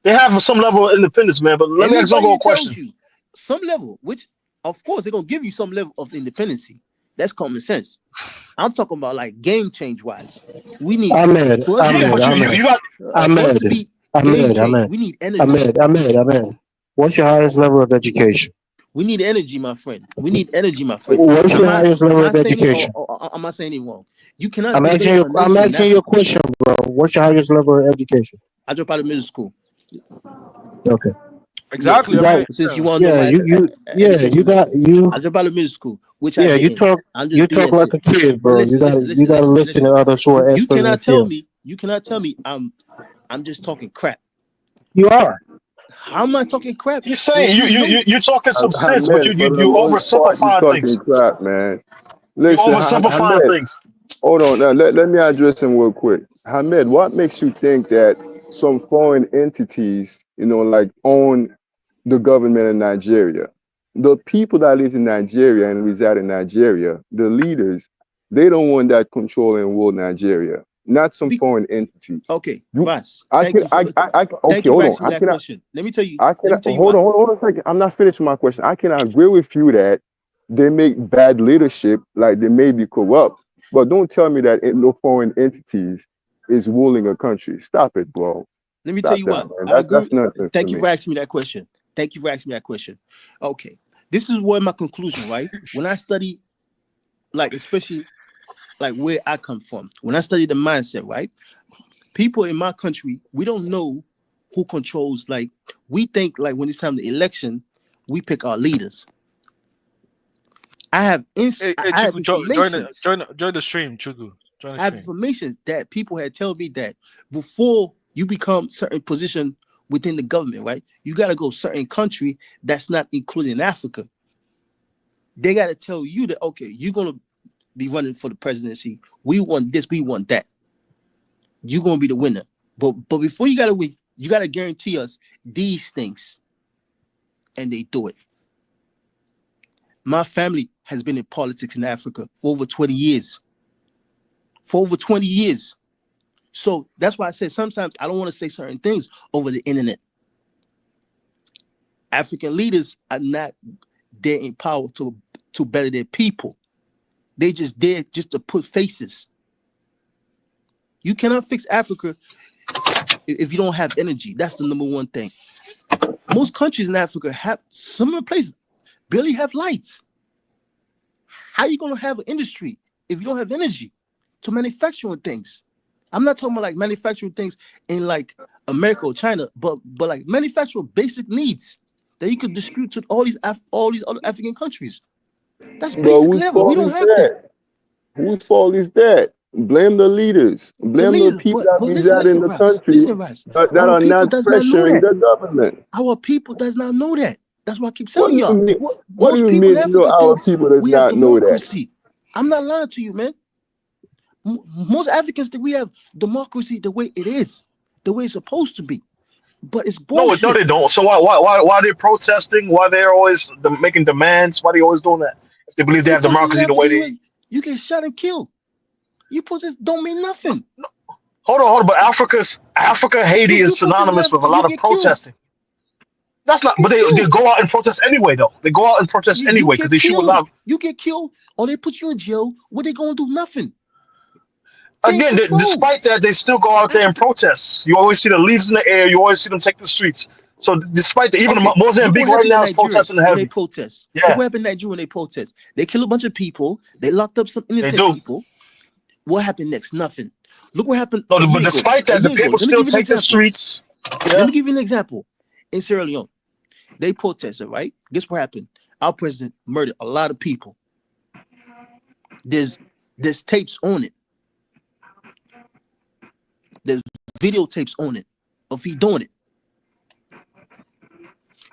They have some level of independence, man. But let me ask Anybody Zongo a that tells question. you some level, which of course they're gonna give you some level of independency. That's common sense. I'm talking about like game change wise. We need Ahmed, for us to Yeah, be but you got for us to Ahmed, be game change. Ahmed, We need energy. Ahmed. What's your highest level of education? We need energy, my friend. We need energy, my friend. What's I'm your highest level of not saying it. education? I'm not saying it wrong. You cannot debate a I'm nation in asking you a Africa. question, bro. What's your highest level of education? I dropped out of middle school. Okay. Yeah, Exactly. You I got mean, since you want to know yeah, my you education, got you I dropped out of middle school, which I yeah, didn't. I'm just you talk like BSing. a kid, But bro. listen, You gotta listen to others who are You experts in the cannot tell field. me. You cannot tell me I'm just talking crap. You are. How am I talking crap he's when saying you know? you're talking some sense, but Hamed, for the you most part, you oversimplifying things. talking crap, man. You Listen, oversimplifying Hamed, things. hold on. Now, let me address him real quick. Hamed, what makes you think that some foreign entities, like own the government in Nigeria? The people that live in Nigeria and reside in Nigeria, the leaders, they don't want that control and rule Nigeria, not some foreign entities. Okay, You, Russ. I Thank can, you for thank okay, you for hold on. asking me that question. Let me tell you. I Let can me tell you hold why. on, hold on a second. I'm not finished my question. I can agree with you that they make bad leadership, like they may be corrupt, but don't tell me that no foreign entities is ruling a country. Stop it, bro. Let me tell Stop you that, what. man. I agree. That's nonsense to Thank you me. for asking me that question. Thank you for asking me that question. Okay. This is what my conclusion, right? When I study, like especially like where I come from, when I study the mindset, right? People in my country, we don't know who controls, like we think like when it's time to election, we pick our leaders. I have hey, I have Chuku, information. join the stream, Chuku. Join the I have stream. information that people had told me that before you become certain position within the government, right? You got to go certain country that's not included in Africa. They got to tell you that, okay, you're going to be running for the presidency. We want this, we want that. You're going to be the winner. But before you got to win, you got to guarantee us these things. And they do it. My family has been in politics in Africa for over 20 years. For over 20 years. So that's why I said sometimes I don't want to say certain things over the internet. African leaders are not there in power to better their people. They just there just to put faces. You cannot fix Africa if you don't have energy. That's the number one thing. Most countries in Africa have, some of the places barely have lights. How are you going to have an industry if you don't have energy to manufacturing things? I'm not talking about like manufacturing things in like America or China, but like manufacture basic needs that you could distribute to all these other African countries. That's But basic whose level. We fault don't is have that. that? Whose fault is that? Blame the leaders. The Blame the leaders, people that but reside in listen, the Rice. country Listen, Rice. that Our are people not does not know pressuring that. the government. Our people does not know that. That's why I keep What telling do you y'all. mean? What do Most you people in mean? Africa Our thinks people does we have not know that. democracy. I'm not lying to you, man. Most Africans think we have democracy the way it is, the way it's supposed to be. But it's No, bullshit. they don't. So why they're protesting? Why they're always making demands? Why they always doing that? If they believe they have Because in democracy the way Africa, they. you get shot and killed. You protest don't mean nothing. Hold on. But Africa, Haiti You is protest in synonymous with Africa, a you lot of get killed. protesting. That's not. You But get they killed. go out and protest anyway, though. They go out and protest You anyway because get they shoot a killed. lot. You get killed, or they put you in jail. What they gonna do? Nothing. They in Again, control. despite that, they still go out there and Africa. protest. You always see the leaves in the air. You always see them take the streets. So despite that, even Okay, look Mozambique what right happened in now is Nigeria protesting when they heavy. protest. Look Yeah, what happened in Nigeria when they protest. They kill a bunch of people. They locked up some they innocent do. people. What happened next? Nothing. Look what happened No, a but year ago. despite A that, the year ago. people Let me still give you an take the example. streets. Let Yeah, me give you an example. In Sierra Leone, they protested, right? Guess what happened? Our president murdered a lot of people. There's tapes on it. There's videotapes on it of he doing it.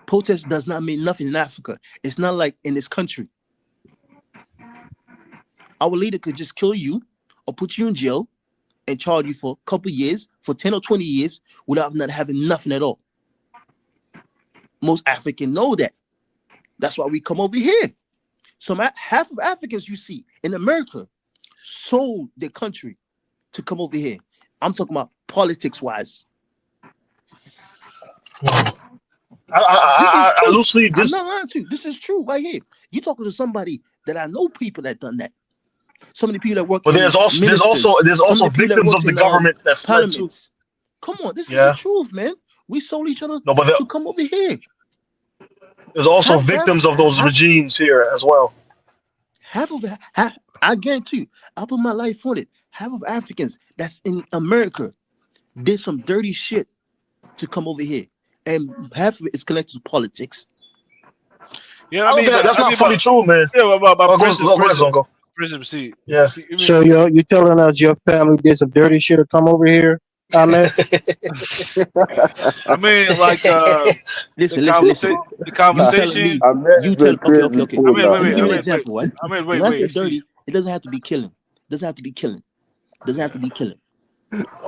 Protest does not mean nothing in Africa. It's not like in this country. Our leader could just kill you or put you in jail and charge you for a couple years, for 10 or 20 years, without not having nothing at all. Most Africans know that. That's why we come over here. So half of Africans you see in America sold their country to come over here. I'm talking about politics-wise. I loosely I'm not lying to you. This is true right here. You talking to somebody that I know people that done that. So many people that work. But there's also victims of the government that fled too. Come on, this is the truth, man. We sold each other to come over here. There's also victims of those regimes here as well. I guarantee you, I put my life on it. Half of Africans that's in America did some dirty shit to come over here, and half of it is connected to politics. Yeah, I mean that's not fully true, man. Yeah, about Go. Prism, see. Yeah. So you telling us your family did some dirty shit to come over here? I mean, like listen. The conversation. You tell okay. Wait. Give me an example, right? Wait. When I say dirty, it doesn't have to be killing. Doesn't have to be killing.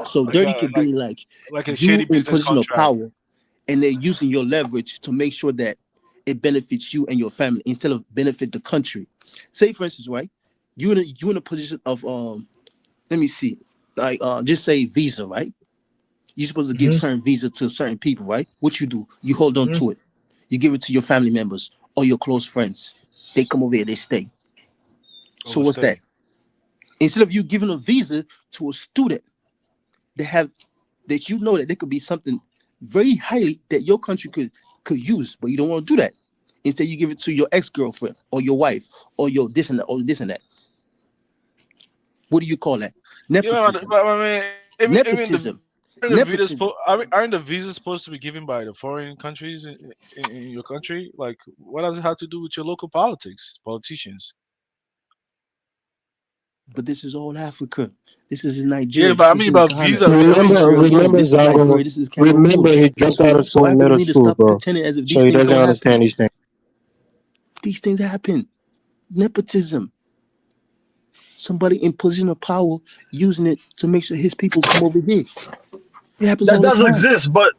So dirty could be like a you shady in business position of contract. power, and they're using your leverage to make sure that it benefits you and your family instead of benefit the country. Say, for instance, right? You in a position of let me see, like just say visa, right? You're supposed to give certain visa to certain people, right? What you do? You hold on to it. You give it to your family members or your close friends. They come over here, they stay. So what's that? Instead of you giving a visa to a student that you know that there could be something very highly that your country could use, but you don't want to do that. Instead, you give it to your ex-girlfriend or your wife or your this and that or this and that. What do you call that? Nepotism. Nepotism. Aren't the visas supposed to be given by the foreign countries in your country? Like, what does it have to do with your local politicians? But this is all Africa. This is in Nigeria. Yeah, but I mean about visa. Remember, he dropped out of school in middle school, bro. So he doesn't understand these things. These things happen. Nepotism. Somebody in position of power using it to make sure his people come over here. It happens all the time. Does exist, but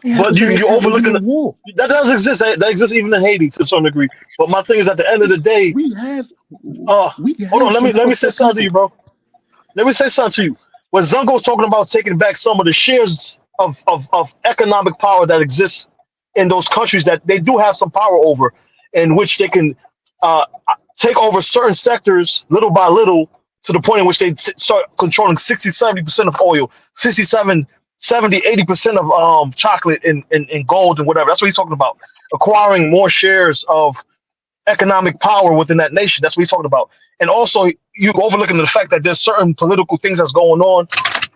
you overlooking that does exist. That exists even in Haiti to some degree. But my thing is, at the end of the day, hold on. Let me say something to you, bro. Let me say something to you. When Zungo talking about taking back some of the shares of economic power that exists in those countries that they do have some power over, in which they can take over certain sectors little by little to the point in which they start controlling 60-70% of oil, 80% of chocolate and gold and whatever. That's what he's talking about. Acquiring more shares of economic power within that nation. That's what he's talking about. And also, you overlooking the fact that there's certain political things that's going on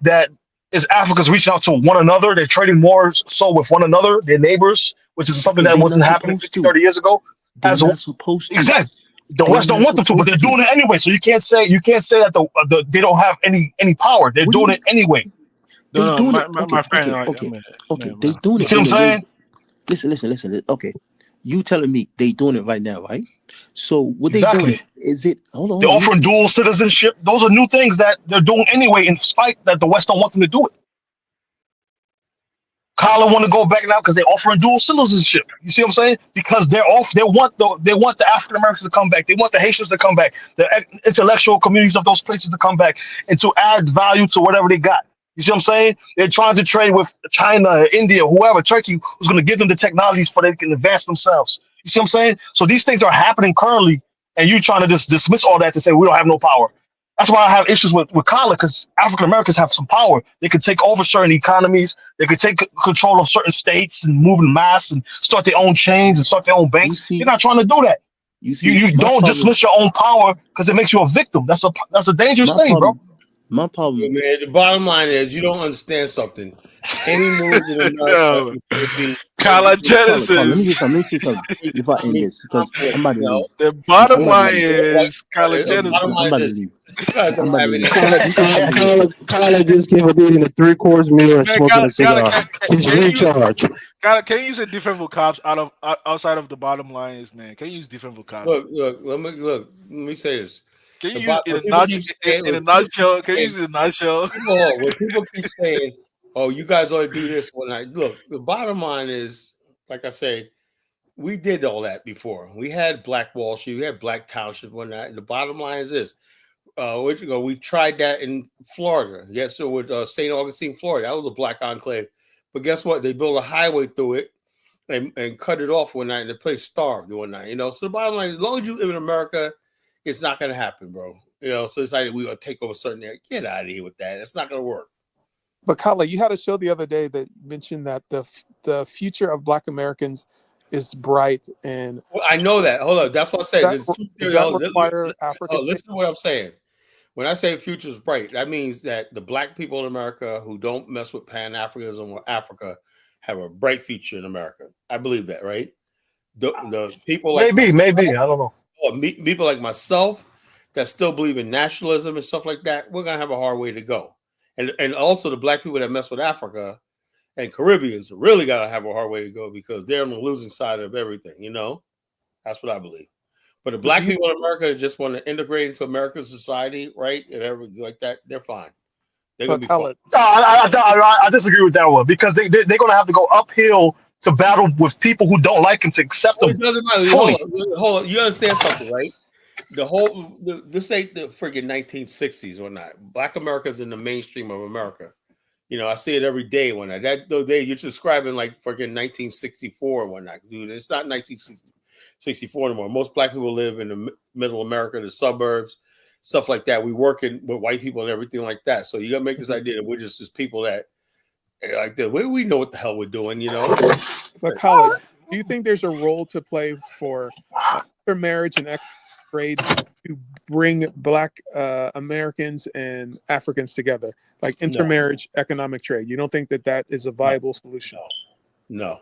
that is Africa's reaching out to one another. They're trading more so with one another, their neighbors, which is something that wasn't happening 50, 30 years ago. They're not supposed to. Exactly. The West don't want them to, but they're doing it anyway. So you can't say that they don't have any power. They're doing it anyway. They're doing it. My friend. Okay. They doing it. You see what I'm saying? Listen. Okay. You telling me they doing it right now, right? So what they doing? Is it? Hold on. They're offering dual citizenship. Those are new things that they're doing anyway, in spite that the West don't want them to do it. Kyla want to go back now because they're offering dual citizenship. You see what I'm saying? Because they want the African Americans to come back. They want the Haitians to come back. The intellectual communities of those places to come back and to add value to whatever they got. You see what I'm saying? They're trying to trade with China, India, whoever, Turkey, who's going to give them the technologies for they can advance themselves. You see what I'm saying? So these things are happening currently, and you trying to just dismiss all that to say we don't have no power. That's why I have issues with Kyla, because African Americans have some power. They can take over certain economies. They can take control of certain states and move in mass and start their own chains and start their own banks. You're not trying to do that. You don't dismiss your own power because it makes you a victim. That's a dangerous thing, bro. My problem, man. The bottom line is you don't understand something. Any moves in America would be Kyla Genesis. Let me say something before I end this because I'm about to leave. The bottom line is Kyla Genesis. I'm about to leave. Kyla just came up eating a 3-course meal and smoking a cigar. He's recharged. Kyla, can you use a different vocabs outside of the bottom lines, man? Can you use different vocabs? Look. Let me say this. Can you use in a nutshell? Can you use it in a nutshell? When people keep saying, "Oh, you guys ought to do this," the bottom line is, like I say, we did all that before. We had Black Wall Street, we had Black Township, whatnot. And the bottom line is this: we tried that in Florida. Yes, so with St. Augustine, Florida, that was a Black enclave. But guess what? They built a highway through it and cut it off one night, and the place starved one night. So the bottom line, as long as you live in America, it's not going to happen, bro. So it's like we're going to take over certain areas. Get out of here with that. It's not going to work. But Kala, you had a show the other day that mentioned that the future of Black Americans is bright, and well, I know that. Hold on, that's what I said. Does that require Africa? Listen to what I'm saying. When I say future is bright, that means that the Black people in America who don't mess with Pan-Africanism or Africa have a bright future in America. I believe that, right? The people like maybe I don't know. People like myself that still believe in nationalism and stuff like that, we're gonna have a hard way to go. And also the Black people that mess with Africa and Caribbeans really gotta have a hard way to go because they're on the losing side of everything. That's what I believe. But the Black people in America just want to integrate into American society, right? And everything like that, they're fine. They're gonna be fine. I disagree with that one because they're going to have to go uphill to battle with people who don't like them to accept them. Hold on. You understand something, right? This ain't the friggin' 1960s or not. Black America's in the mainstream of America. I see it every day when that day you're describing like friggin' 1964 and whatnot, dude. It's not 1964 anymore. Most Black people live in the middle America, the suburbs, stuff like that. We working with white people and everything like that. So you gotta make this idea that we're just people that like that. We know what the hell we're doing, But Kala, do you think there's a role to play for intermarriage and trade to bring Black Americans and Africans together, like intermarriage, economic trade? You don't think that is a viable solution? No.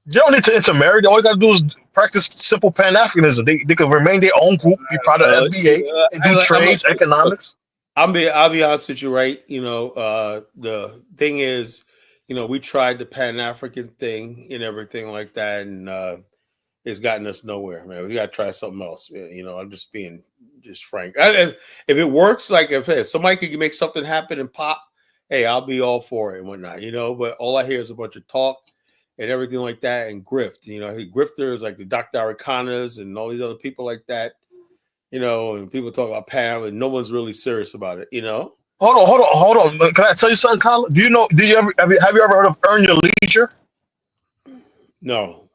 You don't need to intermarry. All you got to do is practice simple Pan-Africanism. They can remain their own group, be part of FBA, and do trades, economics. I'll be honest with you, right? The thing is, we tried the Pan-African thing and everything like that, and it's gotten us nowhere, man. We got to try something else. I'm just being frank. If it works, like if somebody could make something happen and pop, hey, I'll be all for it and whatnot, But all I hear is a bunch of talk and everything like that, and grift. Grifters like the Dr. Arikanas and all these other people like that. And people talk about Pam, and no one's really serious about it. Hold on. Can I tell you something, Colin? Have you ever heard of Earn Your Leisure? No.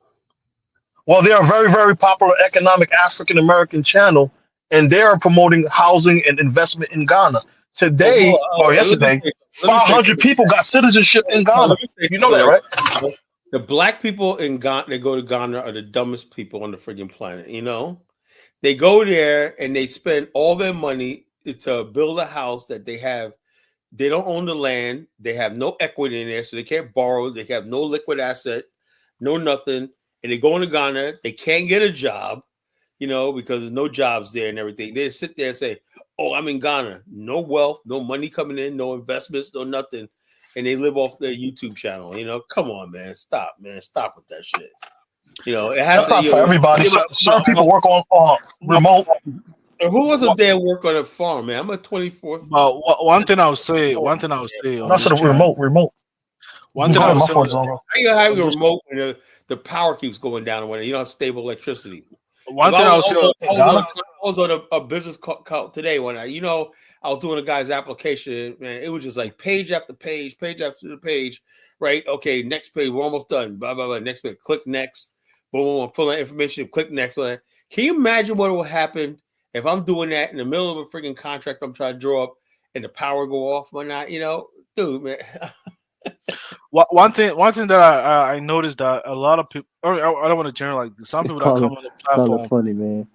Well, they're a very, very popular economic African American channel, and they are promoting housing and investment in Ghana. Today or yesterday, 500 people got citizenship in Ghana. You know that, right? The Black people in Ghana that go to Ghana are the dumbest people on the friggin' planet. They go there and they spend all their money to build a house that they have. They don't own the land. They have no equity in there, so they can't borrow. They have no liquid asset, no nothing. And they go into Ghana. They can't get a job, because there's no jobs there and everything. They sit there and say, "Oh, I'm in Ghana. No wealth, no money coming in, no investments, no nothing." And they live off their YouTube channel. Come on, man. Stop with that shit. It has That's not for everybody. Some people work on remote. Who wasn't there work on a farm, man? I'm a 24th. Well, one thing I'll say. That's the remote. One thing I'll say. How you have your remote when the power keeps going down when you don't have stable electricity? One thing I'll say. I was on a business call today when I was doing a guy's application, man. It was just like page after page after the page, right? Okay, next page, we're almost done. Blah blah blah. Next page, click next. Boom, fill that information. Click next. Can you imagine what will happen if I'm doing that in the middle of a freaking contract I'm trying to draw up and the power go off? Why not? Dude, man. One thing that I noticed that a lot of people. I don't want to generalize. Some people that come on the platform. Funny, man.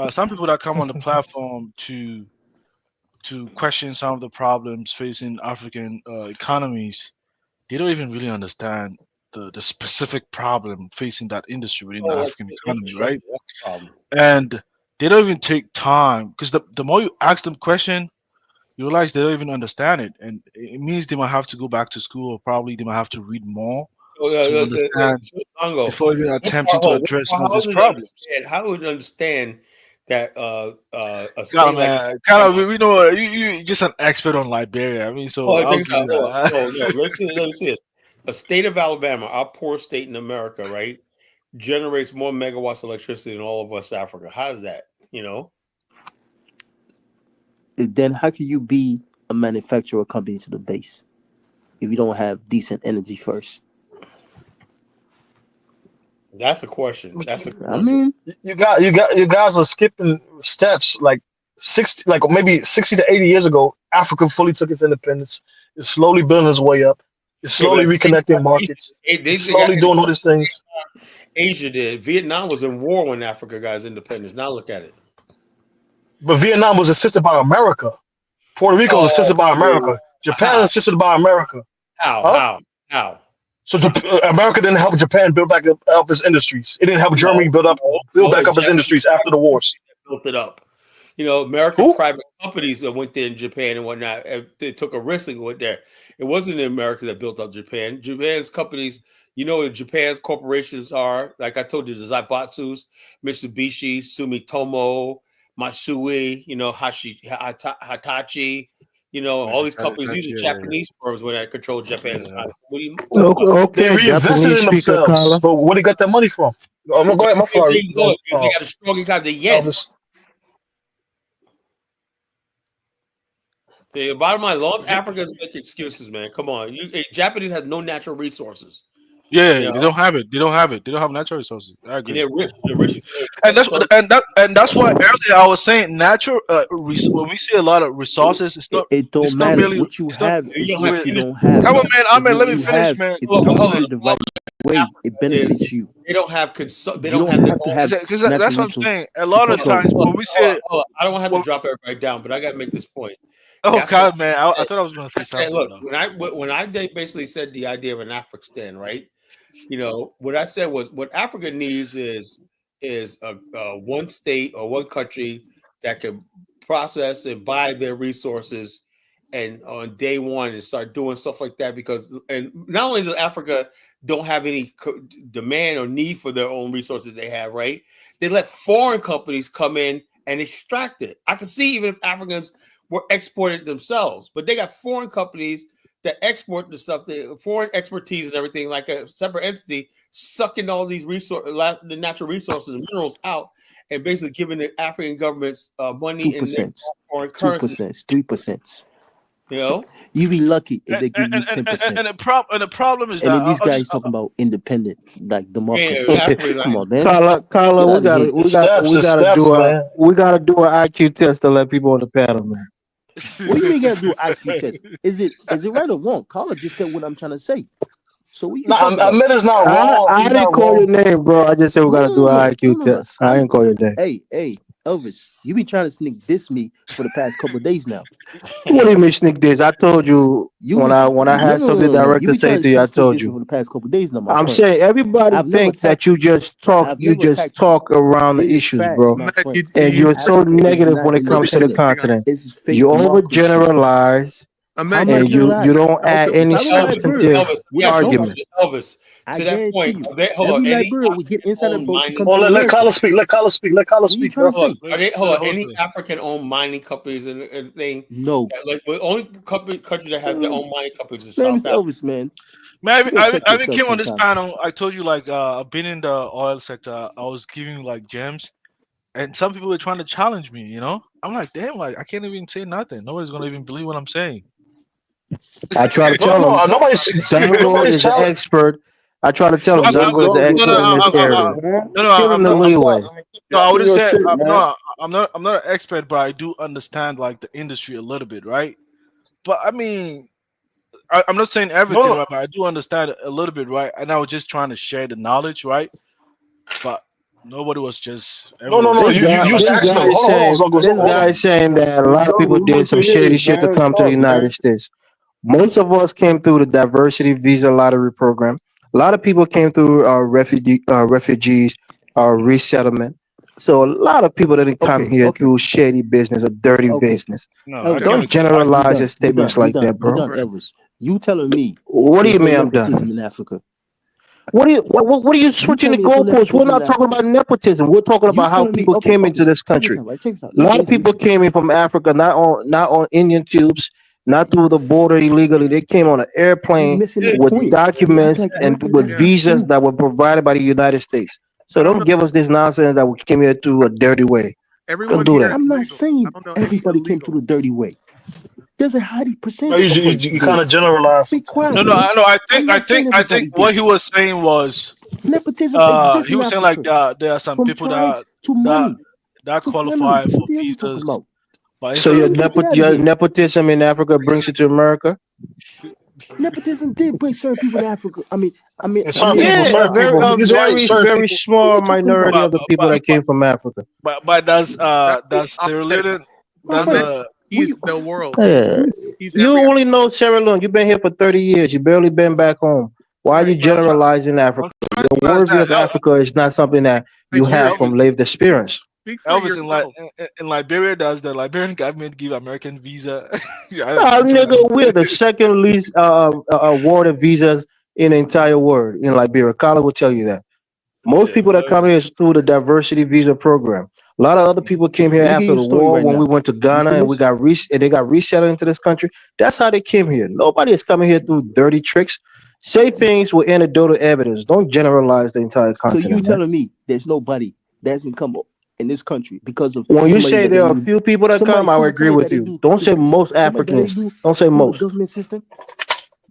Some people that come on the platform to question some of the problems facing African economies, they don't even really understand the specific problem facing that industry within the African economy, right? And they don't even take time because the more you ask them question, you realize they don't even understand it, and it means they might have to go back to school, or probably they might have to read more to understand before even attempting to address some of these problems. How would you understand that we know you're just an expert on Liberia. I mean, so let's see this. A state of Alabama, our poor state in America, right? generates more megawatts of electricity than all of West Africa. How is that? You know. Then how can you be a manufacturer company to the base if you don't have decent energy first? That's a question. I mean, you guys are skipping steps like 60, like maybe 60 to 80 years ago. Africa fully took its independence. It's slowly building its way up. It's slowly reconnecting markets. It's slowly doing all these things. Asia did. Vietnam was in war when Africa got its independence. Now look at it. But Vietnam was assisted by America. Puerto Rico was assisted by America. Japan was assisted by America. How? So America didn't help Japan build back up its industries. It didn't help Germany build back up its industries after the wars. Built it up. You know, American private companies that went there in Japan and whatnot. They took a risk and went there. It wasn't America that built up Japan. Japan's companies, you know what Japan's corporations are? Like I told you, the Zaibatsus, Mitsubishi, Sumitomo, Matsui, you know, Hitachi, you know, all these companies. These are Japanese firms when I control Japan. They reinvested in themselves. So where they got that money from? I'm gonna go ahead. My fault. They got a strong economy. The yen. The bottom line, North Africans make excuses, man. Come on, Japanese has no natural resources. Yeah, you know? They don't have it. They don't have natural resources. I agree. And they're rich. And that's why earlier I was saying natural. When we see a lot of resources, it don't matter really, what you have. What you don't have. Come on, man. Let me finish, man. If you use it the right way, it benefits you. They don't have They don't have to have because that's what I'm saying. A lot of times when we see it, I don't have to drop everybody down, but I got to make this point. Oh God, man! I thought I was going to say something. Look, when I basically said the idea of an Afrikstan, right? You know, what I said was what Africa needs is a one state or one country that can process and buy their resources and on day one and start doing stuff like that, because and not only does Africa don't have any demand or need for their own resources they have, right? They let foreign companies come in and extract it. I can see even if Africans were exported themselves, but they got foreign companies that export the stuff, the foreign expertise and everything, like a separate entity, sucking all these the natural resources and minerals out, and basically giving the African governments money 2%, in foreign currency. 3%. You know, you be lucky if they give you 10%. And the problem is and that then these guys talking about independent, like democracy. Come on, man. Carla, we gotta do an IQ test to let people on the panel, man. What do you mean you gotta do an IQ test? Is it right or wrong? Carla just said what I'm trying to say. So we I meant it's not wrong. I didn't call your name, bro. I just said we gotta do an IQ test. I didn't call your name. Hey, Elvis, you been trying to sneak diss me for the past couple of days now. What do you mean sneak diss? I told you when I had something direct to say to you. I told you for the past couple of days now. I'm saying everybody thinks that you just talk around the issues, bro. And you're so negative when it comes to the continent. You overgeneralize. And you don't add any substantive argument. Elvis, to that point, we get inside the boat. Let Carla speak. Let Carla speak. Any African-owned mining companies and thing? No. Like the only country that have their own mining companies is South Africa. Elvis, man. Man, I came on this panel. I told you, like, I've been in the oil sector. I was giving like gems, and some people were trying to challenge me. You know, I'm like, damn, like I can't even say nothing. Nobody's gonna even believe what I'm saying. I try to tell them Zango is an expert. I try to tell them Zango is an expert in this area. Give him the leeway. No, I wouldn't say I'm not an expert, but I do understand like the industry a little bit, right? But I mean, I'm not saying everything, right? But I do understand a little bit, right? And I was just trying to share the knowledge, right? But nobody was just This guy is saying that a lot of people did some shady shit to come to the United States. Most of us came through the diversity visa lottery program. A lot of people came through refugees, resettlement. So a lot of people didn't come here through shady business or dirty business. No, don't generalize your statements like that, bro. Elvis, you telling me? What do you mean I'm done? In Africa. What are you switching the goalposts? We're not talking about nepotism. We're talking about how people came into this country. A lot of people came in from Africa, not on Indian tubes. not through the border illegally. They came on an airplane with documents and with visas that were provided by the United States. So don't give us this nonsense that we came here through a dirty way. Don't do that. I'm not saying everybody came through the dirty way. There's a high percentage. You kind of generalize. Be quiet. No, I think what he was saying was nepotism exists. He was saying like there are some people that qualify for visas. So your nepotism in Africa brings you to America? Nepotism did bring certain people to Africa. I mean, a very small minority of the people that came from Africa. But that's Sierra Leone. He's the world. Yeah. You only know Sierra Leone. You've been here for 30 years. You barely been back home. Why are you generalizing Africa? The worldview of Africa is not something that you have from lived experience. Elvis in Liberia, does the Liberian government give American visa? Nigga, we're the second least awarded visas in the entire world in Liberia. Carla will tell you that. Most people that come here is through the diversity visa program. A lot of other people came here after the war when we went to Ghana and they got resettled into this country. That's how they came here. Nobody is coming here through dirty tricks. Say things with anecdotal evidence. Don't generalize the entire continent. So you telling me there's nobody that hasn't come up in this country because of when you say there are a few people that come, I would agree with you. Don't say most Africans. Don't say most. Government system.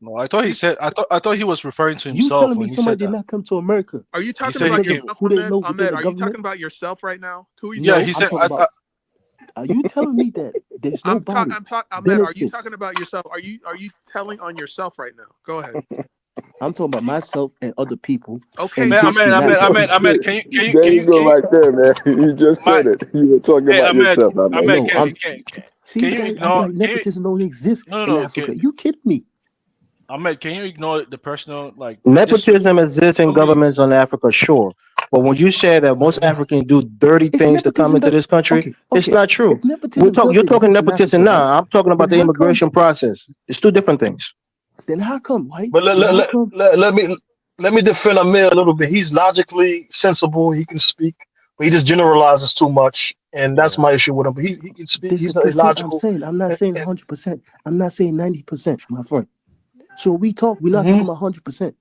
No, I thought he said. I thought he was referring to You himself. telling me somebody did not come to America? Are you talking about yourself, Ahmed? Are you talking about yourself right now? Who are you? Yeah, he said. Are you telling me that there's nobody? Ahmed, are you talking about yourself? Are you telling on yourself right now? Go ahead. I'm talking about myself and other people. Okay, Ahmed, can you go right there, man? You just said it. You were talking about yourself. Ahmed, can you ignore nepotism don't exist in Africa? You kidding me? Ahmed, can you ignore the personal nepotism exists in governments in Africa, sure. But when you say that most Africans do dirty things to come into this country, it's not true. You're talking nepotism now. I'm talking about the immigration process. It's two different things. Then how come? Right? But let me defend Amir a little bit. He's logically sensible. He can speak, but he just generalizes too much, and that's my issue with him. But he can speak. He's logical. I'm not saying 100%. I'm not saying 90%, my friend. So we talk. We're not talking about 100%.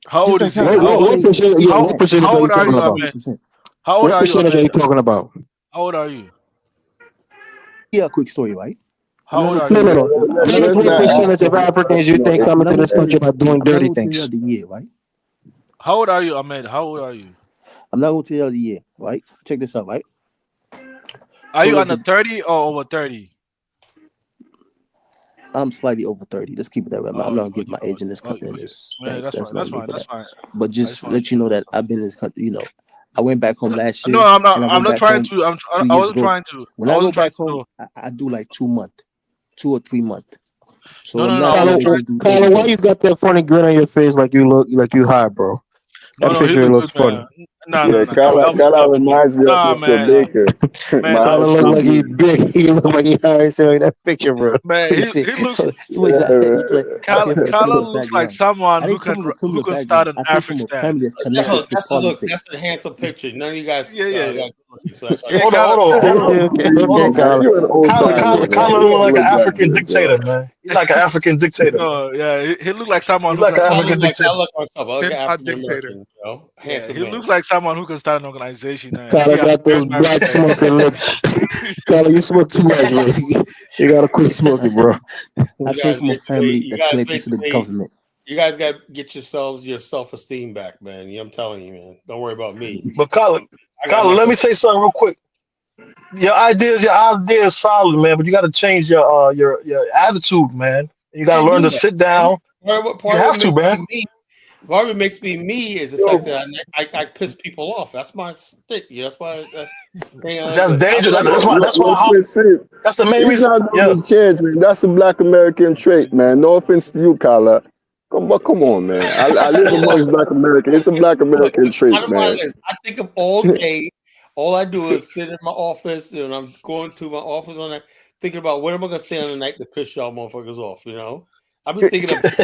How old is he? What percentage are you talking about? How old are you? What percentage are you talking about? How old are you? Yeah, a quick story, right? How old are you? No. What percentage of Africans you think come into this country by doing dirty things? The year, right? How old are you, Ahmed? How old are you? I'm not going to tell you the year, right? Check this out, right? Are you under 30 or over 30? I'm slightly over 30. Let's keep it that way. I'm not gonna give my age in this country. That's fine. But just let you know that I've been in this country. You know, I went back home last year. No, I'm not. I'm not trying to. I wasn't trying to. When I go back home, I do like 2 months, 2 or 3 months. So Carla, why you got that funny grin on your face like you high, bro? That picture looks funny. No. Carla reminds me of Mr. Baker. Carla look like he big. He look like he high in that picture, bro. Man, he looks. Carla looks like someone who can start an Afrikstan. That's a handsome picture. None of you guys. Hold on. Carla look like an African dictator, man. He's like an African dictator. Oh yeah, he looks like someone. Like an African dictator. He looks like someone who can start an organization. Carla got those black smoking lips. Carla, you smoke too much, bro. You gotta quit smoking, bro. I came from a family that's connected to the government. You guys got to get yourselves your self-esteem back, man. I'm telling you, man. Don't worry about me. But Colin, let me say something real quick. Your idea is solid, man. But you got to change your attitude, man. You got to learn to sit down. You have to, man. Part of it makes me is the fact that I piss people off. That's my stick. That's why. That's dangerous. That's the main reason. Change, man. That's a Black American trait, man. No offense to you, Carla. Come on, man. I live amongst Black Americans. It's a Black American trait, man. I think of all day. All I do is sit in my office, and I'm going to my office on that, thinking about what am I going to say on the night to piss y'all motherfuckers off, you know? I've been thinking of. That's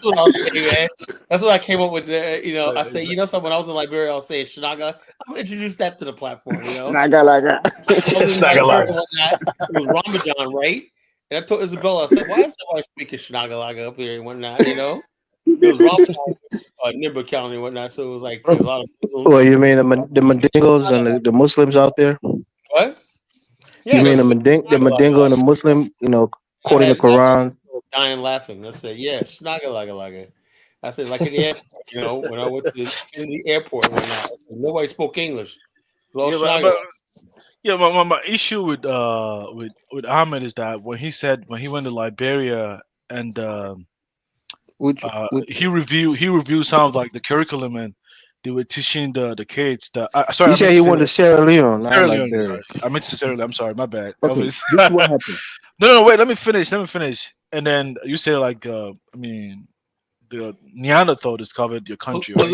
what I'll say, man. That's what I came up with. I say, something. When I was in Liberia, I was saying Shinaga. I'm gonna introduce that to the platform. Shinaga. It was Ramadan, right? And I told Isabella, I said, why is somebody speaking Shinaga up here and whatnot? It was Ramadan, Nimba County and whatnot. So it was like a lot of Muslims. Well, you mean the Mandingos and the Muslims out there? What? Yeah, you mean the Mandingo and the Muslim, quoting the Quran? Dying laughing. I said, yeah, Shinaga. I said, like in the airport, when I went to the airport and whatnot, I said, nobody spoke English. My issue with Ahmed is that when he went to Liberia and he reviewed some of like the curriculum and they were teaching the kids. You said he went to Sierra Leone, not Liberia. I meant to Sierra Leone. I'm sorry, my bad. Okay, this is what happened. No, wait. Let me finish. And then you say like, the Neanderthal discovered your country. Right?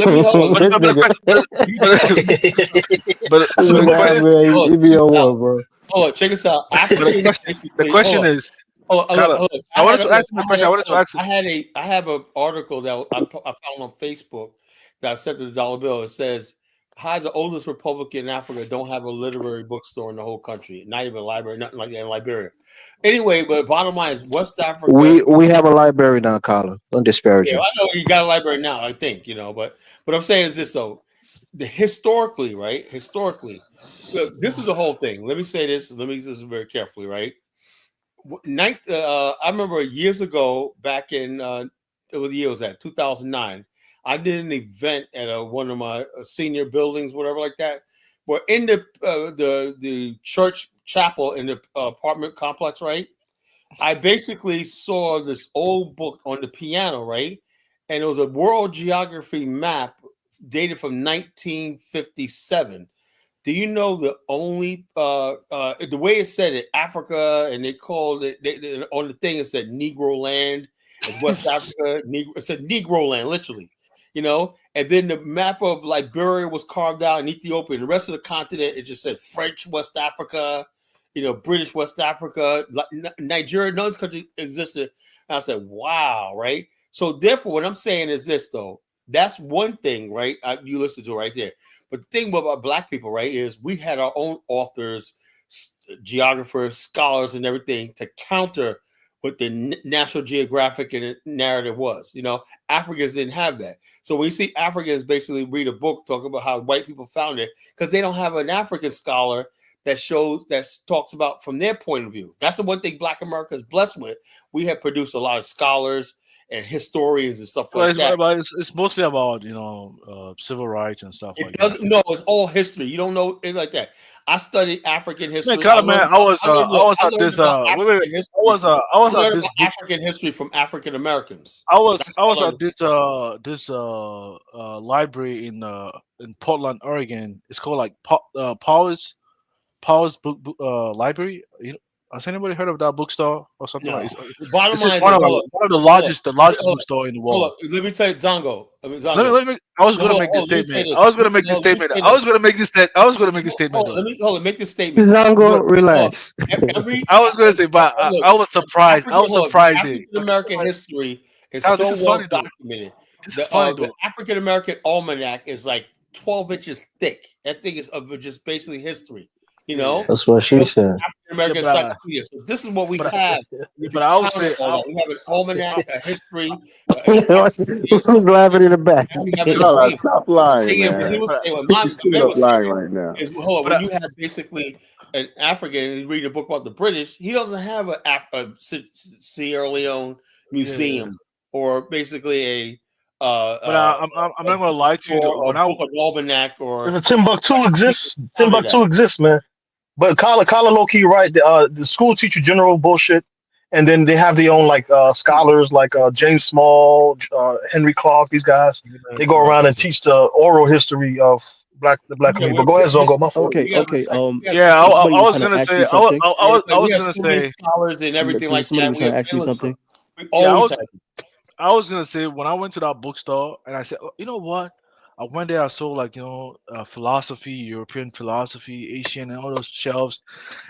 Check this out. The question is. I wanted to ask him a question. I have an article that I found on Facebook that I sent to the dollar bill. It says, "How's the oldest republic in Africa don't have a literary bookstore in the whole country? Not even a library, nothing like that in Liberia." Anyway, but bottom line is West Africa. We have a library now, Carla. Don't disparage us. I know you got a library now. I think but I'm saying is this though, historically, look, this is the whole thing. Let me say this. Let me just very carefully, right? I remember years ago, back in what year was that? 2009. I did an event at one of my senior buildings, whatever like that. Where in the church chapel in the apartment complex, right? I basically saw this old book on the piano, right? And it was a world geography map dated from 1957. Do you know the only the way it said it, Africa, and they called it on the thing it said Negro land, it's West Africa, it said Negro land, literally, and then the map of Liberia was carved out in Ethiopia, and the rest of the continent it just said French West Africa, British West Africa, Nigeria, none of those countries existed. And I said, wow, right? So therefore, what I'm saying is this though, that's one thing, right? You listen to it right there. But the thing about Black people, right, is we had our own authors, geographers, scholars, and everything to counter what the National Geographic and narrative was. Africans didn't have that. So when you see Africans basically read a book talking about how white people found it, because they don't have an African scholar that talks about from their point of view. That's the one thing Black America is blessed with. We have produced a lot of scholars and historians and stuff like that. It's mostly about civil rights and stuff like that. No, it's all history. You don't know it like that. I studied African history. I was at this African history from African Americans. I was at this library in Portland, Oregon. It's called like Powers Book Library. Has anybody heard of that bookstore or something? No. It's one of the largest bookstore in the world. Let me tell you, Zongo. I was going to make this statement. I was going to make this statement. Make this statement. Zongo, relax. I was going to say, but I was surprised. African American history is so well documented. The African American Almanac is like 12 inches thick. That thing is of just basically history. That's what she said. African American encyclopedia. So this is what we have. But I would say we have an almanac, a history. Who's laughing in the back? Stop lying, man. Stop lying right now. When you have basically an African and read a book about the British, he doesn't have a Sierra Leone museum or basically but I'm not gonna lie to you. When I was an almanac or if Timbuktu exists, man. But Kala low key right. The school teacher general bullshit, and then they have their own scholars like James Small, Henry Clark. These guys they go around and teach the oral history of the black community. But go ahead, Zongo. Okay. I was gonna say. I was gonna say scholars and everything like that. Was trying to ask you something. I was gonna say when I went to that bookstore and I said, you know what? I went there. I saw like philosophy, European philosophy, Asian, and all those shelves.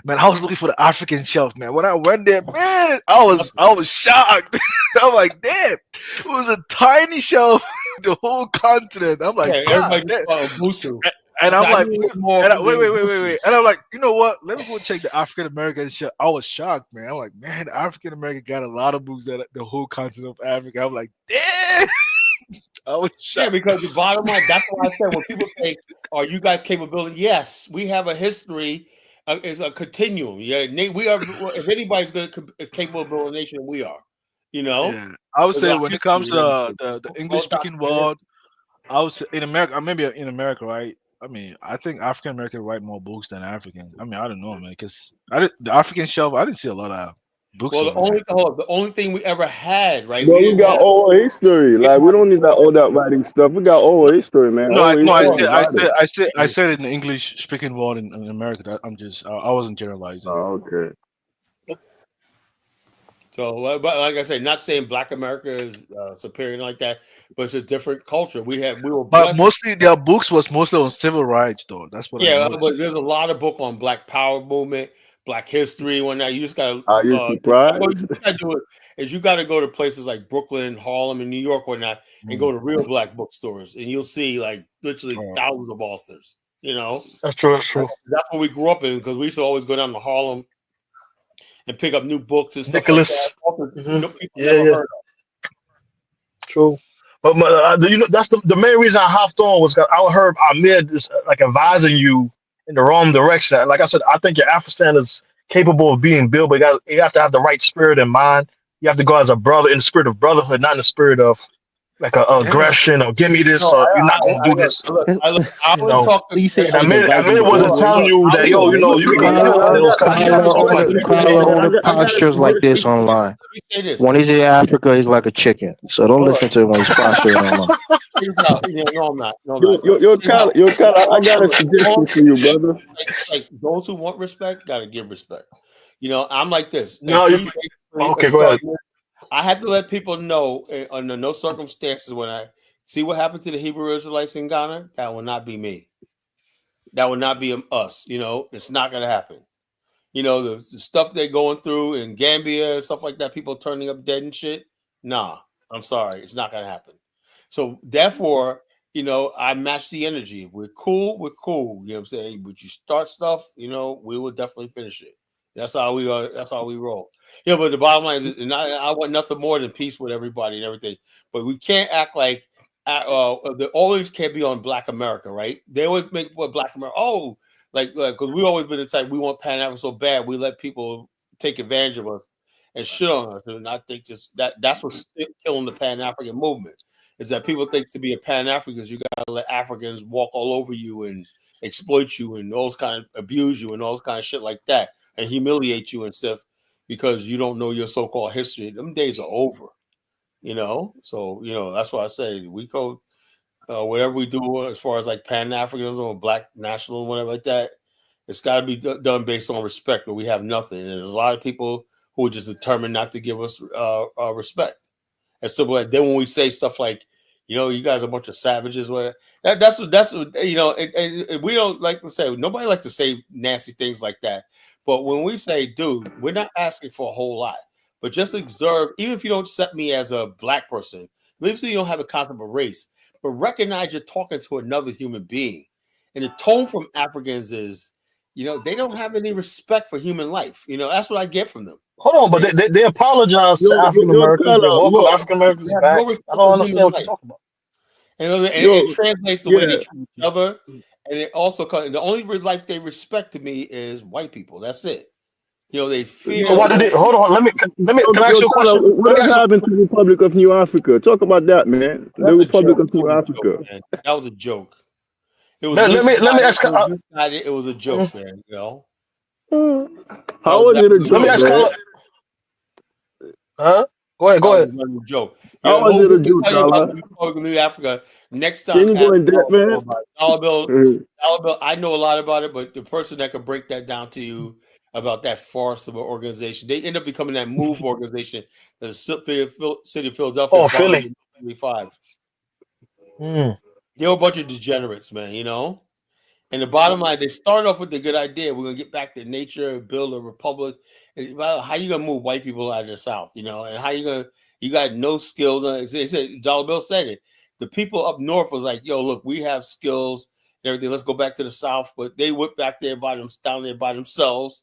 Man, I was looking for the African shelf, man. When I went there, man, I was shocked. I'm like, damn, it was a tiny shelf, the whole continent. I'm like, God, and I'm like, wait. And I'm like, you know what? Let me go check the African American shit. I was shocked, man. I'm like, man, the African American got a lot of books that the whole continent of Africa. I'm like, damn. I was shocked. Yeah, because the bottom line, that's why I said when people say, are you guys capable? Yes, we have a history. It's a continuum. Yeah, we are. If anybody's is capable of building a nation, we are. Yeah, I would say when it comes to the English speaking world, I would say in America, maybe in America, right? I mean, I think African American write more books than Africans. I mean, I don't know, man, because the African shelf, I didn't see a lot of books. Well, the only thing we ever had, right? But we got oral history. Like we don't need that all that writing stuff. We got oral history, man. No, I said in the English speaking world in America. I wasn't generalizing. Oh, okay. So, but like I say, not saying Black America is superior like that, but it's a different culture. We were blessed. But mostly their books was mostly on civil rights, though. That's what. Yeah, but there's a lot of book on Black Power movement, Black history. When that you just got to. Are you surprised? What you got to do is you got to go to places like Brooklyn, Harlem, and New York, whatnot, and go to real Black bookstores, and you'll see like literally thousands of authors. That's true. That's what we grew up in because we used to always go down to Harlem and pick up new books and stuff Nicholas. like that. People never heard of. True. But that's the main reason I hopped on was because I heard Amir is like advising you in the wrong direction. Like I said, I think your Afrikstan is capable of being built, but you have to have the right spirit in mind. You have to go as a brother in the spirit of brotherhood, not in the spirit of like aggression or give me this or you're not gonna do this. I would talk to you say. Amir wasn't telling you that you can get out of those postures like this online. When he's in Africa, he's like a chicken. So don't listen to him when he's posturing online. No, I'm not. Yo, Kyle, I got a suggestion for you, brother. Like those who want respect, gotta give respect. I'm like this. Okay, go ahead. I had to let people know under no circumstances when I see what happened to the Hebrew Israelites in Ghana, that will not be me. That will not be us. It's not going to happen. The stuff they're going through in Gambia and stuff like that, people turning up dead and shit. Nah, I'm sorry. It's not going to happen. So therefore, I match the energy. If we're cool, we're cool. You know what I'm saying? But you start stuff, we will definitely finish it. That's how we are. That's how we roll. But the bottom line is, I want nothing more than peace with everybody and everything. But we can't act like the always can't be on Black America, right? They always make Black America. Oh, because we've always been the type we want Pan African so bad, we let people take advantage of us and shit on us. And I think that's what's killing the Pan African movement is that people think to be a Pan African, you got to let Africans walk all over you and exploit you and those kind of abuse you and all those kind of shit like that. And humiliate you and stuff because you don't know your so-called history. Them days are over, So that's why I say we go whatever we do as far as like Pan-Africanism or Black nationalism, whatever like that. It's got to be done based on respect, or we have nothing. And there's a lot of people who are just determined not to give us respect. As simple as then when we say stuff like, you guys are a bunch of savages. That's what we don't like to say. Nobody likes to say nasty things like that. But when we say, dude, we're not asking for a whole lot, but just observe, even if you don't accept me as a Black person, even if you don't have a concept of race, but recognize you're talking to another human being. And the tone from Africans is, they don't have any respect for human life. That's what I get from them. Hold on, but they apologize to African Americans. They welcome African Americans back. I don't understand what you're talking about. And it translates the way they treat each other. And it also the only life they respect to me is white people. That's it. They fear. So why did it? Hold on. Let me. Can I ask you a question? What happened to the Republic of New Africa? Talk about that, man. The Republic of New Africa. That was a joke. It was. Let me ask. It was a joke, man. How was it a joke? Let me ask. Huh? Go ahead. It was a joke. How was it a joke, New Africa. Next time, can you go in depth, man? Dollar bill. I know a lot about it, but the person that could break that down to you about that farce of an organization, they end up becoming that MOVE organization, the city of Philadelphia. Oh, Philly. 75. They were a bunch of degenerates, man, you know? And the bottom line, they started off with the good idea. We're gonna get back to nature, build a republic. And, well, how you gonna move white people out of the South, you know? And how you got no skills. They said, Dollar Bill said it. The people up north was like, yo, look, we have skills and everything. Let's go back to the South. But they went back there down there by themselves,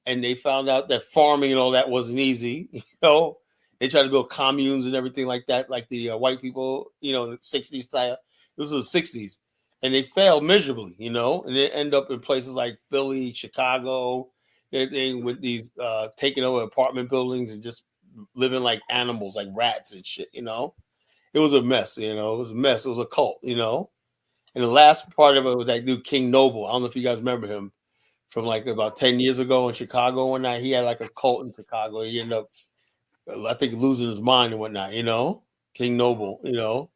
and they found out that farming and all that wasn't easy, you know. They tried to build communes and everything like that, like the white people, you know, in the 60s style. It was the 60s. And they failed miserably, you know, and they end up in places like Philly, Chicago, everything with these taking over apartment buildings and just living like animals, like rats and shit, you know. It was a mess, you know. It was a mess. It was a cult, you know. And the last part of it was that dude King Noble. I don't know if you guys remember him from like about 10 years ago in Chicago one night. He had like a cult in Chicago. He ended up, I think, losing his mind and whatnot, you know. King Noble, you know.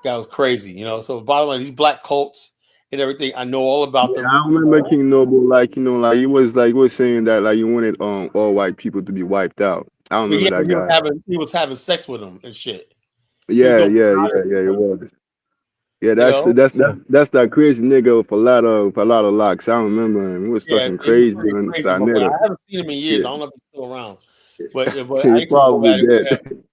Guy was crazy, you know. So bottom line, these black cults and everything, I know all about them. I remember King Noble, like, you know, like he was saying that like you wanted all white people to be wiped out. I remember that guy. He was having sex with them and shit. Yeah, it was. Yeah, that's that crazy nigga with a lot of locks. I remember him. He was talking crazy on I haven't seen him in years. I don't know if he's still around. But I used to go at it with him.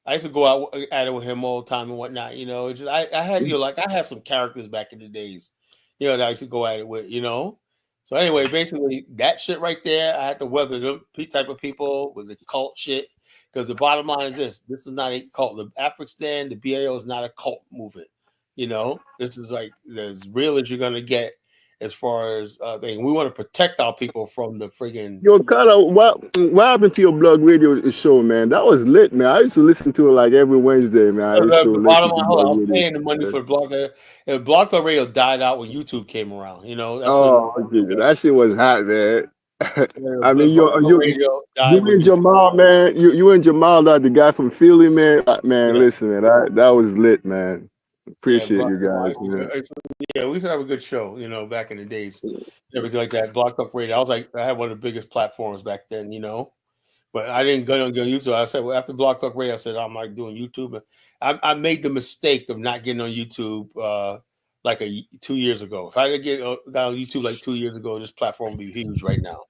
I used to go out at it with him all the time and whatnot, you know. Just I had, you know, like I had some characters back in the days, you know, that I used to go at it with, you know. So anyway, basically that shit right there, I had to weather them type of people with the cult shit. Because the bottom line is this is not a cult. The Afrikstan, the BAO is not a cult movement. You know, this is like as real as you're gonna get as far as thing. We want to protect our people from the friggin' Yo, Carla, what happened to your blog radio show, man? That was lit, man. I used to listen to it like every Wednesday, man. The bottom line, I was paying the money for the blog. And Blog Talk Radio died out when YouTube came around. You know, that's that shit was hot, man. I mean, you and Jamal, man. You and Jamal, the guy from Philly, man. Man, listen, man, that was lit, man. Appreciate you guys. Yeah, we used to have a good show, you know, back in the days, everything like that. Blog Talk Radio. I had one of the biggest platforms back then, you know. But I didn't go on YouTube. I said, well, after Blog Talk Radio, I said I'm like doing YouTube. I made the mistake of not getting on YouTube like 2 years ago. If I didn't got on YouTube like 2 years ago, this platform would be huge right now.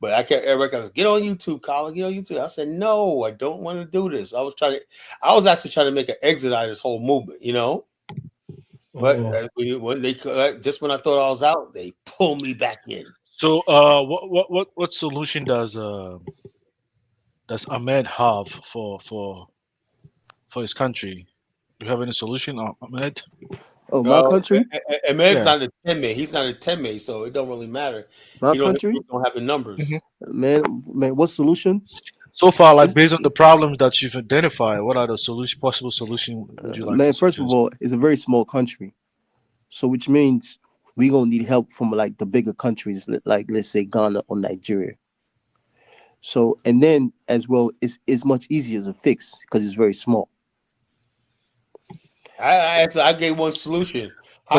But everybody goes, get on YouTube, Colin, get on YouTube. I said, no, I don't want to do this. I was actually trying to make an exit out of this whole movement, you know. But when I thought I was out, they pulled me back in. So, what solution does Ahmed have for his country? Do you have any solution, Ahmed? Oh, my country? Ahmed's not a 10-man. He's not a 10-man, so it don't really matter. My country? Don't have the numbers. Man, what solution? So far, like based on the problems that you've identified, what are the possible solutions would you like? Man, first of all, it's a very small country, so which means we're gonna need help from like the bigger countries, like let's say Ghana or Nigeria. So, and then as well, it's much easier to fix because it's very small. I gave one solution.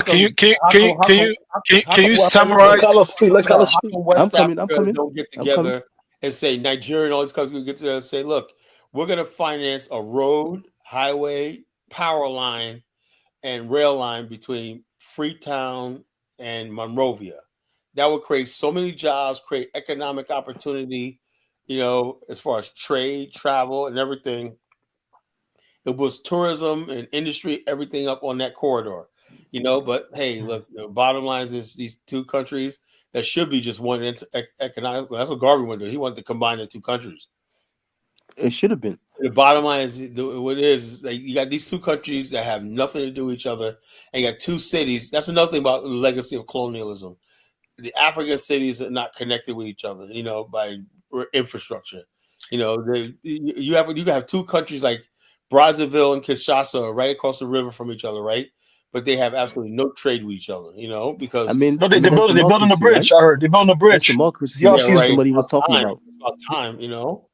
Can you summarize? I'm coming. Don't get together and say Nigeria and all these countries get together and say, look, we're going to finance a road, highway, power line, and rail line between Freetown and Monrovia. That would create so many jobs, create economic opportunity, you know, as far as trade, travel, and everything. It was tourism and industry, everything up on that corridor, you know. But hey, look, the bottom line is these two countries that should be just one economic. That's what Garvey wanted to do. He wanted to combine the two countries. It should have been. The bottom line is what it is like you got these two countries that have nothing to do with each other, and you got two cities. That's another thing about the legacy of colonialism. The African cities are not connected with each other, you know, by infrastructure. You know, you have two countries like Brazzaville and Kinshasa are right across the river from each other, right? But they have absolutely no trade with each other, you know, because they're building a bridge. Right? I heard they're building a bridge. That's democracy. That's what he was talking about. It's about time, you know.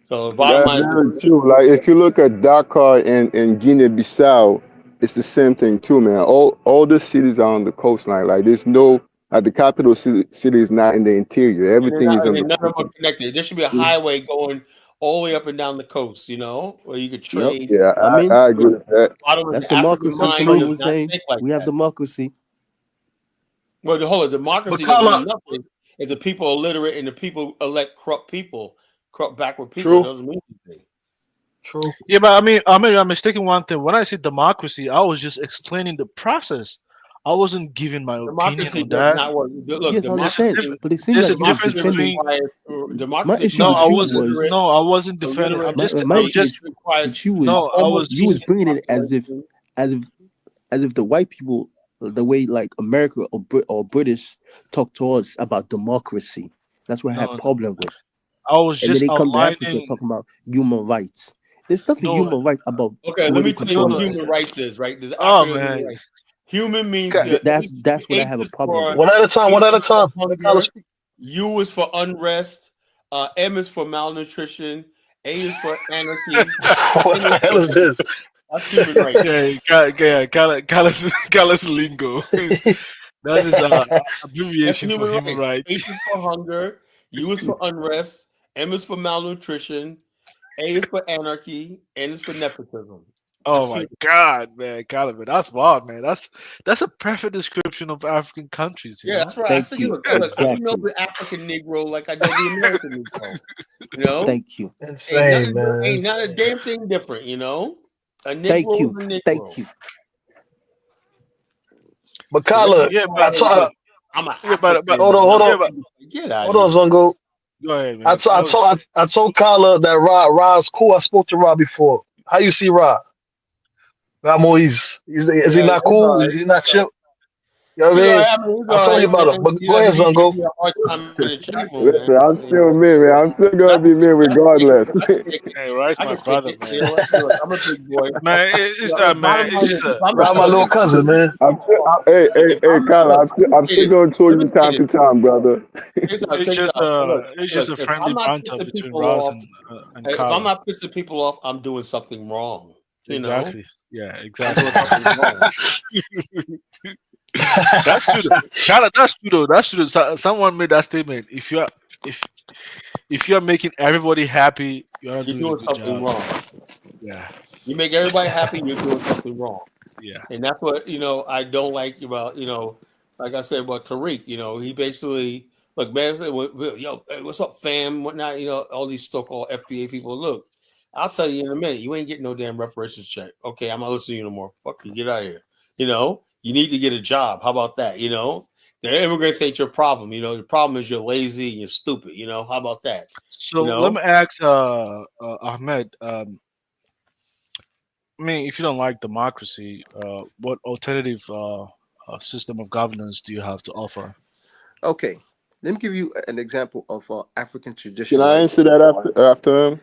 So the bottom line is too. Like if you look at Dakar and Guinea-Bissau, it's the same thing too, man. All the cities are on the coastline. Like there's no the capital city is not in the interior. Everything is on the none of them are connected. There should be a highway going all the way up and down the coast, you know, where you could trade. Yeah, I mean, I agree with that. that's The African democracy. mind Somebody does was not saying think like we have that. democracy. Well, the whole But democracy doesn't Carla, mean nothing if the people are literate and the people elect corrupt people, corrupt backward people. It true, doesn't mean anything. true. Yeah, but I'm mistaken one thing. When I say democracy, I was just explaining the process. I wasn't giving my opinion Democracy on does that. not work. Look, Yes, I There's a understand, democracy, different. but it seemed There's a like you was difference democracy defending. between. requires My democracy issue No, with I you requires wasn't. was literate, No, I wasn't a defending. literate I'm just. my I'm issue just. with you a was No, I was you was homogeneous bringing it population. as if the white people, the way like America or British talk to us about democracy. That's what I have No. problem with. I was And then just they come to Africa outlining. talking about human rights. There's nothing No, human rights about Okay, let me political tell you no, what no. choice. human rights is, right? There's an Oh acronym of human man. rights. Human means Okay. That's what I H have a is problem for with. One at a time. One H at a is for time. Let Carla hunger, speak. U is for unrest, M is for malnutrition, A is for anarchy, What N the is hell for is this? that's human rights. Carlos lingo. That's his That's abbreviation for human human rights. rights. H is for hunger, U is for unrest, M is for malnutrition, A is for anarchy, N is for nepotism. That's Oh my human. God, man, Carlos, man, that's wild, man. That's a perfect description of African countries, you Yeah, know. that's right. I Thank said, you. look, I can know Exactly. the African Negro like I know the American Negro. You know, Thank you. Insane, man. ain't not a Insane. damn thing different. You know, a Thank Negro you. is a Negro. Thank you. But So let's Carla, be Yeah, I but quiet. told. Look, I'm an but African. Hold on, And hold I'm on, get out of hold on, here. Zongo. go ahead, I man. told, I told, I told Carla that Rod's cool. I spoke to Rod before. How you see Rod? Rod Moise. Is he Yeah, not he's all cool? right. Is he not chill? You know what He's I all mean? right. I mean, he's I all told you right, about it. man. But You go know, ahead, he give Zongo. me a hard time in the chat room, man. Listen, I'm You know, still me, man. I'm still gonna that's be me I can take it. regardless. I can take it. Hey, Rod's I my can take brother, it. You man. know what? Look, I'm a big boy. Man, You it's know, the man. bottom It's line is, just a. if I'm a Rod, my little cousin, citizen, man. I'm still, if hey, I'm Kyla, look, I'm let me say still this. gonna tour Let me you say time this. to time, brother. It's Check this just out. a. It's just Look, a if friendly I'm not banter pissing between people Ross off, and if I'm Carla. not pissing people off, I'm doing something wrong. You know, Exactly. Yeah, I'm exactly. doing something wrong. That's true. Carla, that's true though. That's true. Someone made that statement. If if you're making everybody happy, you're not You're doing a doing good something job. wrong. Yeah. You make everybody happy, you're doing something wrong. Yeah. And that's what, I don't like about, like I said about Tariq, he basically, look, man, yo, hey, what's up, fam? Whatnot, all these so-called FBA people. Look, I'll tell you in a minute, you ain't getting no damn reparations check. Okay, I'm not listening to you no more. Fuck you, get out of here. You need to get a job. How about that? The immigrants ain't your problem. The problem is you're lazy and you're stupid. How about that? So let me ask Ahmed, I mean, if you don't like democracy, what alternative system of governance do you have to offer? Okay. Let me give you an example of African Can tradition, I right? answer that after him?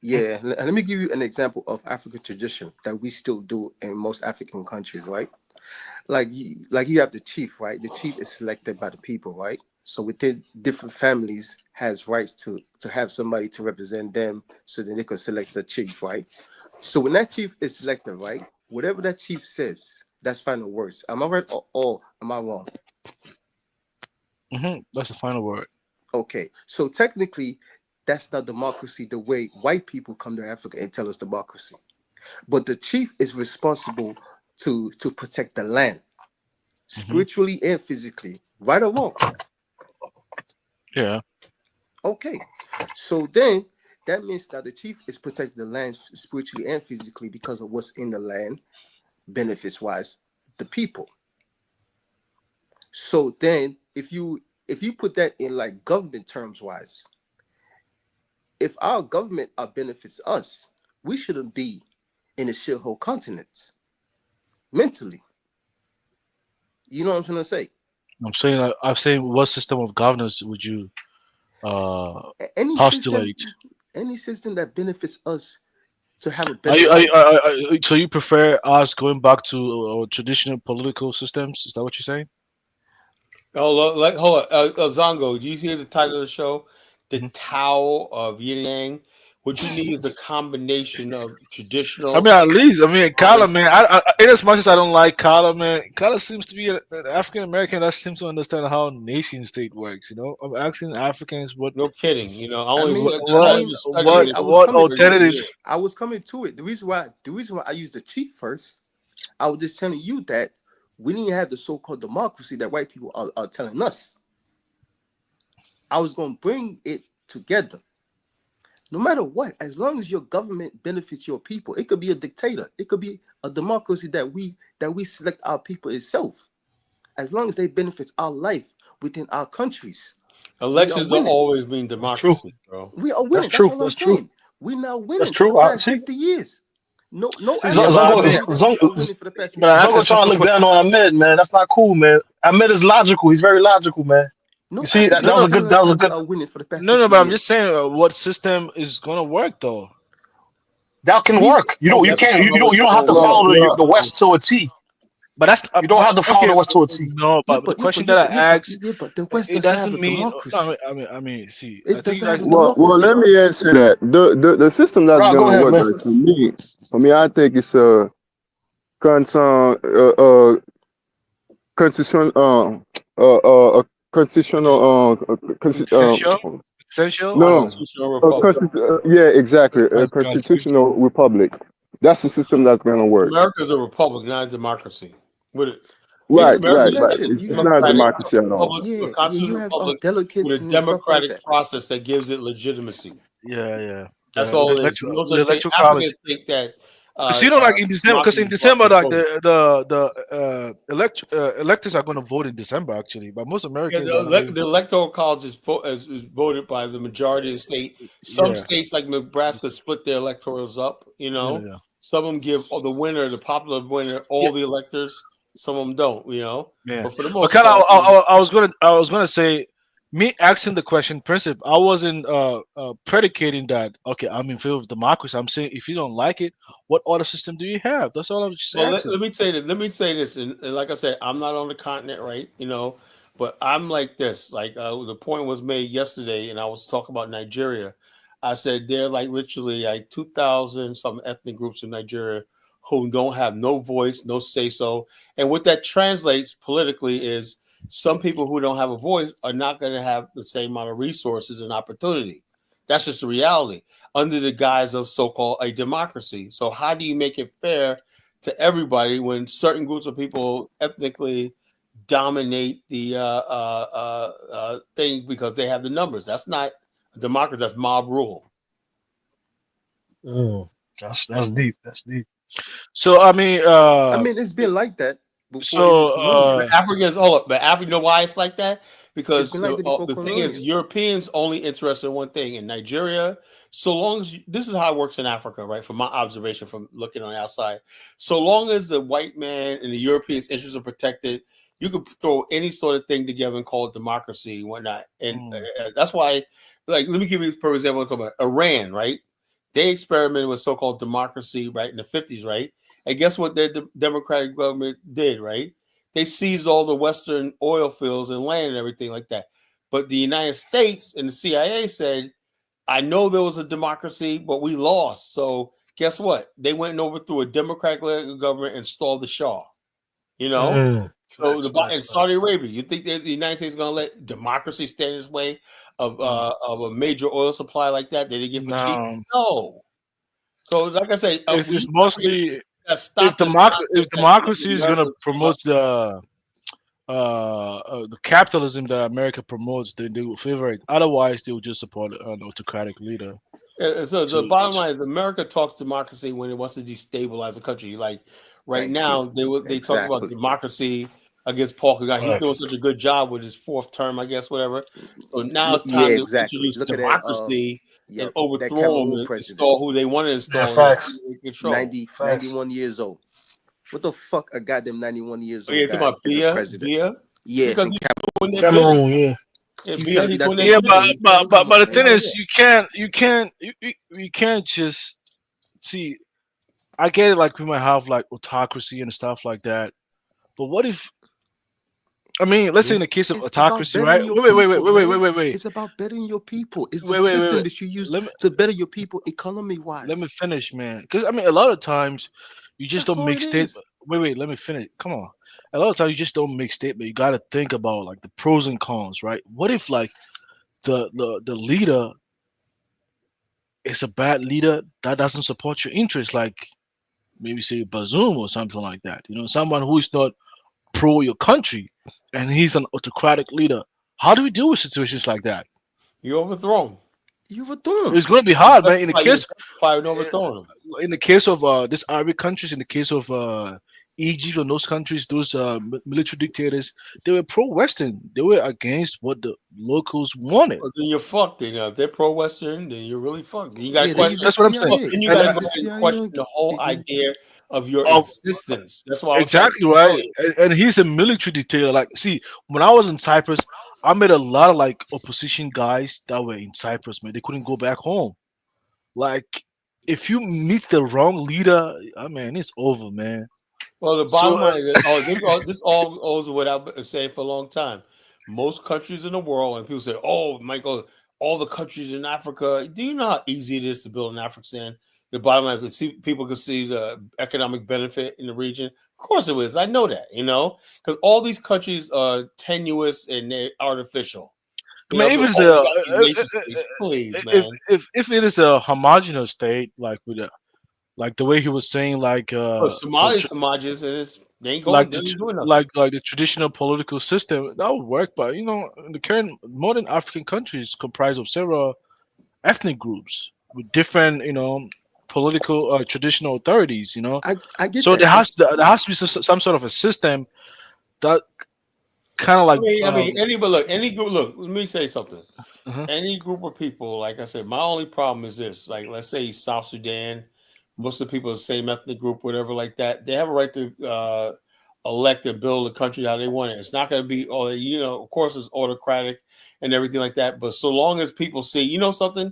Yeah. Let me give you an example of African tradition that we still do in most African countries, right? Like you have the chief, right? The chief is selected by the people, right? So within different families has rights to have somebody to represent them so that they can select the chief, right? So when that chief is selected, right, whatever that chief says, that's final words. Am I right or am I wrong? That's the final word. Okay, so technically, that's not democracy the way white people come to Africa and tell us democracy. But the chief is responsible to protect the land, spiritually and physically, right or wrong. Yeah. Okay, so then that means that the chief is protecting the land spiritually and physically because of what's in the land, benefits wise, the people. So then if you put that in like government terms wise, if our government benefits us, we shouldn't be in a shithole continent mentally. You know what I'm trying to say? I'm saying, what system of governance would you Any system, postulate? any system that benefits us to have a Are better you, are, you- life. so you prefer us going back to traditional political systems? Is that what you're saying? Hold on. Zongo, do you see the title of the show? The Tao of Yin Yang, What you need is a combination of traditional. I mean, at least, Kala, man. In as much as I don't like Kala, man, Kala seems to be an African American that seems to understand how nation state works. You know, I'm asking Africans what. No kidding. You know, I I only mean, said I mean, what alternative? I was coming to it. The reason why I used the cheat first, I was just telling you that we need to have the so-called democracy that white people are telling us. I was going to bring it together. No matter what, as long as your government benefits your people, it could be a dictator, it could be a democracy that we select our people itself. As long as they benefit our life within our countries. Elections don't always mean democracy, bro. We are winning. That's all I'm saying. We're now winning true. for the past 50 years. No, Zongo trying to look down on Ahmed, man. That's not cool, man. Ahmed is logical. He's very logical, man. No, you see, that was a good. Winning for the past No, but I'm just saying, what system is gonna work though? That can work. You don't have to follow the West to a T. But that's you don't have to follow the West to a T. No, but the question that I asked, but the West it doesn't mean. I mean, see, I think well, let me answer that. The system that's gonna work like, for me, I think it's a constitutional essential. No, yeah, exactly. A constitutional republic. That's the system that's gonna work. America's a republic, not a democracy. Right. It's not a democracy at all. A constitutional republic with a democratic process that gives it legitimacy. Yeah. That's all it is. Africans think that. So you know, like in December, because in December, like the electors are going to vote in December, actually. But most Americans, the electoral college is voted by the majority of the state. Some states, like Nebraska, split their electorals up. You know, some of them give the winner, the popular winner, all the electors. Some of them don't. You know, but for the most part, I was gonna say. Me asking the question, principle, I wasn't predicating that. Okay, I'm in favor of democracy. I'm saying if you don't like it, what other system do you have? That's all I'm just saying. Let me say this, and like I said, I'm not on the continent, right? You know, but I'm like this. Like the point was made yesterday, and I was talking about Nigeria. I said they're like literally like 2,000 some ethnic groups in Nigeria who don't have no voice, no say so, and what that translates politically is. Some people who don't have a voice are not going to have the same amount of resources and opportunity. That's just the reality under the guise of so-called a democracy. So how do you make it fair to everybody when certain groups of people ethnically dominate the thing because they have the numbers? That's not a democracy. That's mob rule. That's deep. That's deep. So I mean, it's been like that. So Africans, but Africa, you know why it's like that? Because the thing is, Europeans only interested in one thing. In Nigeria, so long as this is how it works in Africa, right? From my observation, from looking on the outside, so long as the white man and the Europeans' interests are protected, you could throw any sort of thing together and call it democracy and whatnot. And that's why, like, let me give you, for example, I'm talking about Iran, right? They experimented with so-called democracy, right, in the 50s, right? And guess what their democratic government did, right? They seized all the Western oil fields and land and everything like that. But the United States and the CIA said, I know there was a democracy, but we lost. So guess what? They went and overthrew a democratic government and installed the Shah. You know? So in Saudi Arabia, you think that the United States is going to let democracy stand in its way of a major oil supply like that? They didn't get cheap? No. So like I say, it's mostly... If democracy is going to promote the capitalism that America promotes, then they will favor it. Otherwise, they will just support an autocratic leader. So the bottom line is, America talks democracy when it wants to destabilize a country. Like now, they talk about democracy against Paul Kagame. He's doing such a good job with his fourth term, I guess, whatever. So now it's time to introduce democracy and overthrow them and install who they want to install. 91 years old. What the fuck? I got them 91 years old. Yeah, it's about Bia. Yeah, because he's doing that Cameroon. Yeah. But the thing is, you can't just see. I get it. Like we might have like autocracy and stuff like that, but what if I mean, let's say in the case of It's about autocracy, right? bettering your people, Wait. It's about bettering your people. It's the Wait. system that you use to better your people economy wise. Let me finish, man. Because I mean, a lot of times you just That's don't all make it statements. is. Wait. Let me finish. Come on. A lot of times you just don't make statement. You got to think about like the pros and cons, right? What if like the leader is a bad leader that doesn't support your interests, like maybe say Bazoum or something like that. You know, someone who is not pro your country, and he's an autocratic leader. How do we deal with situations like that? You overthrow him. You overthrow him. It's going to be hard, man. In the case, overthrowing him. in the case of this Arabic countries, in the case of Egypt and those countries, those military dictators, they were pro-Western. They were against what the locals wanted. Well, then you're fucked. If they're pro-Western, then you're really fucked. You got to question. That's what I'm saying. Then you got to question the whole idea of your existence. That's why exactly right. And he's a military dictator. Like, see, when I was in Cyprus, I met a lot of like opposition guys that were in Cyprus. Man, they couldn't go back home. Like, if you meet the wrong leader, I mean, it's over, man. Well, the bottom line is, this all goes what I've been saying for a long time. Most countries in the world, and people say, "Oh, Michael, all the countries in Africa." Do you know how easy it is to build an Afrikstan? The bottom line is, people can see the economic benefit in the region. Of course, it is. I know that, because all these countries are tenuous and they're artificial. I mean, if it is a homogenous state, like with like the way he was saying, like Somalia's homogenous, and they ain't going like doing nothing. like the traditional political system that would work, but the current modern African countries comprised of several ethnic groups with different political traditional authorities. I get so that. there has to be some sort of a system that kind of like. Any group. Look, let me say something. Any group of people, like I said, my only problem is this. Like, let's say South Sudan. Most of the people are the same ethnic group, whatever, like that. They have a right to elect and build a country how they want it. It's not going to be, of course, it's autocratic and everything like that. But so long as people see, something,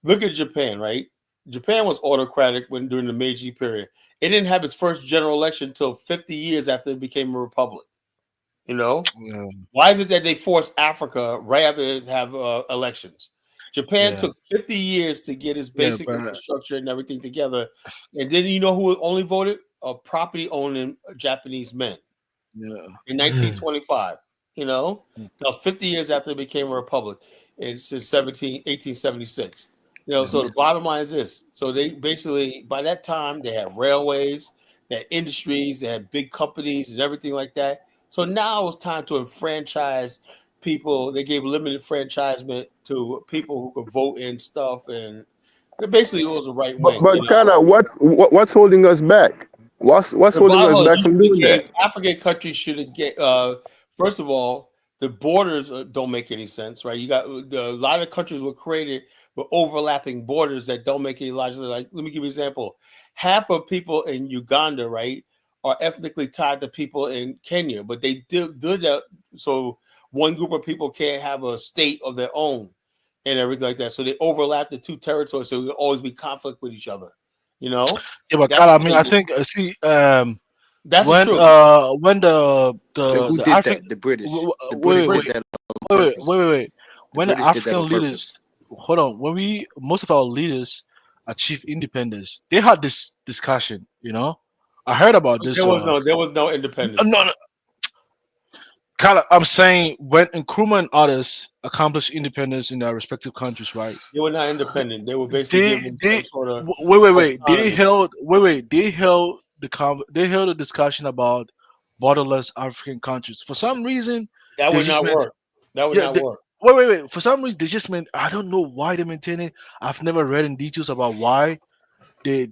look at Japan, right? Japan was autocratic during the Meiji period. It didn't have its first general election until 50 years after it became a republic. Why is it that they forced Africa right after they have elections? Japan took 50 years to get its basic infrastructure and everything together. And then you know who only voted? Property owning Japanese men. In 1925. Now 50 years after it became a republic. It's 1876. So the bottom line is this. So they basically, by that time, they had railways, they had industries, they had big companies and everything like that. So now it's time to enfranchise people. They gave limited franchisement to people who could vote and stuff, and basically it was a right wing. But kind of what's holding us back? What's holding us back from doing that? African countries should get. First of all, the borders don't make any sense, right? You got a lot of countries were created with overlapping borders that don't make any logical. Like, let me give you an example. Half of people in Uganda, right, are ethnically tied to people in Kenya, but they did that so one group of people can't have a state of their own and everything like that. So they overlap the two territories, so there'll always be conflict with each other. Yeah, but Kyle, I mean, I think that's when true. When the who did African, that? The British. Wait. When the African leaders, hold on, when most of our leaders achieved independence, they had this discussion. I heard about this. There was no independence. No. I'm saying when Nkrumah and others accomplished independence in their respective countries, right? They were not independent. They were basically given some sort of wait. They held a discussion about borderless African countries. For some reason, that would not work. That would not work. Wait. For some reason, they just meant, I don't know why they maintain it. I've never read in details about why they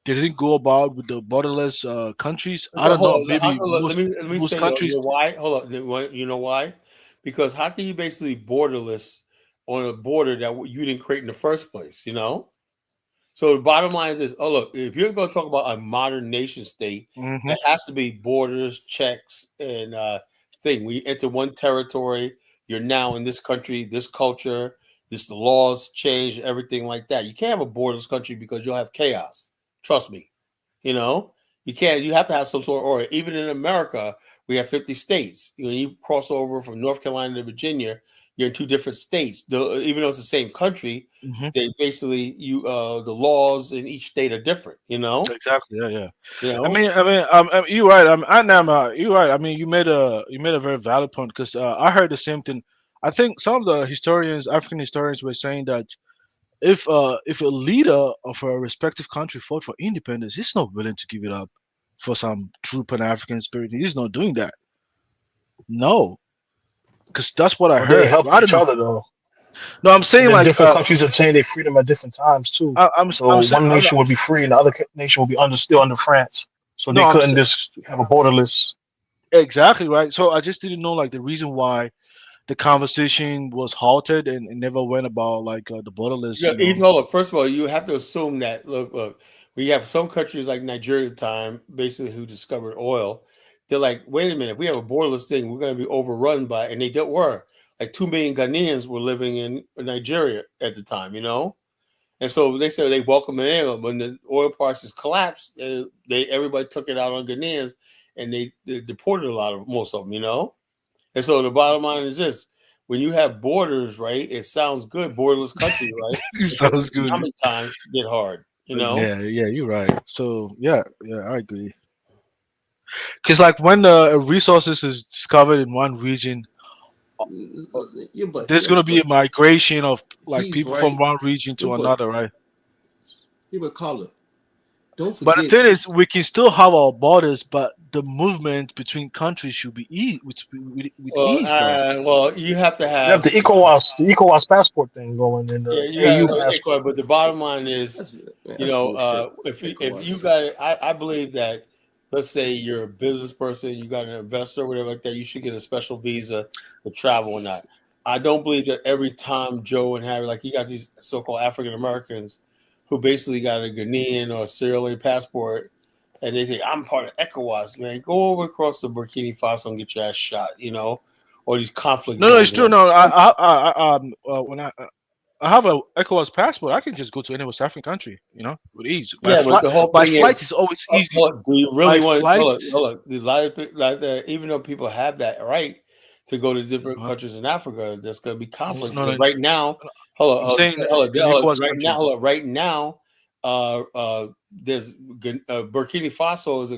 didn't go about with the borderless countries. I don't know. Maybe let me most say countries. Why? Hold on. You know why? Because how can you basically borderless on a border that you didn't create in the first place? So the bottom line is this. Oh, look, if you're going to talk about a modern nation state, it has to be borders, checks, and thing. We enter one territory. You're now in this country, this culture, the laws change, everything like that. You can't have a borderless country because you'll have chaos. Trust me. You You can't. You have to have some sort of order. Even in America, we have 50 states. When you cross over from North Carolina to Virginia, you're in 2 different states. Even though it's the same country, they basically the laws in each state are different. You know. Exactly. Yeah. You know. I mean, you're right. You're right. I mean, you made a very valid point because I heard the same thing. I think some of the historians, African historians, were saying that if a leader of a respective country fought for independence, he's not willing to give it up for some true Pan African spirit. He's not doing that. No, because that's what I Well, they heard. helped I don't each know. other though. No, I'm saying And then like different countries attained their freedom at different times too. I'm So saying one I'm not, nation would be free, and the other nation would be still under France. So no, they couldn't just have a borderless. exactly right. So I just didn't know like the reason why the conversation was halted and it never went about like the borderless. Yeah, look. First of all, you have to assume that look. We have some countries like Nigeria at the time, basically, who discovered oil. They're like, wait a minute, if we have a borderless thing, we're going to be overrun by, and they were like 2 million Ghanaians were living in Nigeria at the time, you know. And so they said they welcomed it in. When the oil prices collapsed, everybody took it out on Ghanaians, and they deported most of them, you know. And so the bottom line is this: when you have borders, right? It sounds good, borderless country, right? It sounds good. How many times get hard, you know? Yeah, you're right. So yeah, I agree. Because like when the resources is discovered in one region, there's gonna be a migration of like people from one region to another, right? Yeah, but Carla, don't But the forget. thing is, we can still have our borders, but the movement between countries should be with ease, though. Well, you have to You have have the ECOWAS passport thing going in the you have AU to passport. but the bottom line is, That's bullshit. if you got it, I believe that. Let's say you're a business person, you got an investor, whatever like that, you should get a special visa to travel or not. I don't believe that every time Joe and Harry, like you got these so-called African Americans who basically got a Ghanaian or a Sierra Leone passport, and they think I'm part of ECOWAS, man. Go over across the Burkina Faso and get your ass shot, you know, or these conflict No, it's zones. true. No, when I have a ECOWAS passport, I can just go to any West African country, you know, with ease. Yeah, but the whole By thing flight is always easy. do you really By want to flight, hold on? A lot of like that, even though people have that right to go to different countries in Africa, there's going to be conflict. no, no, Right now, I'm saying ECOWAS country. right now, there's Burkina Faso is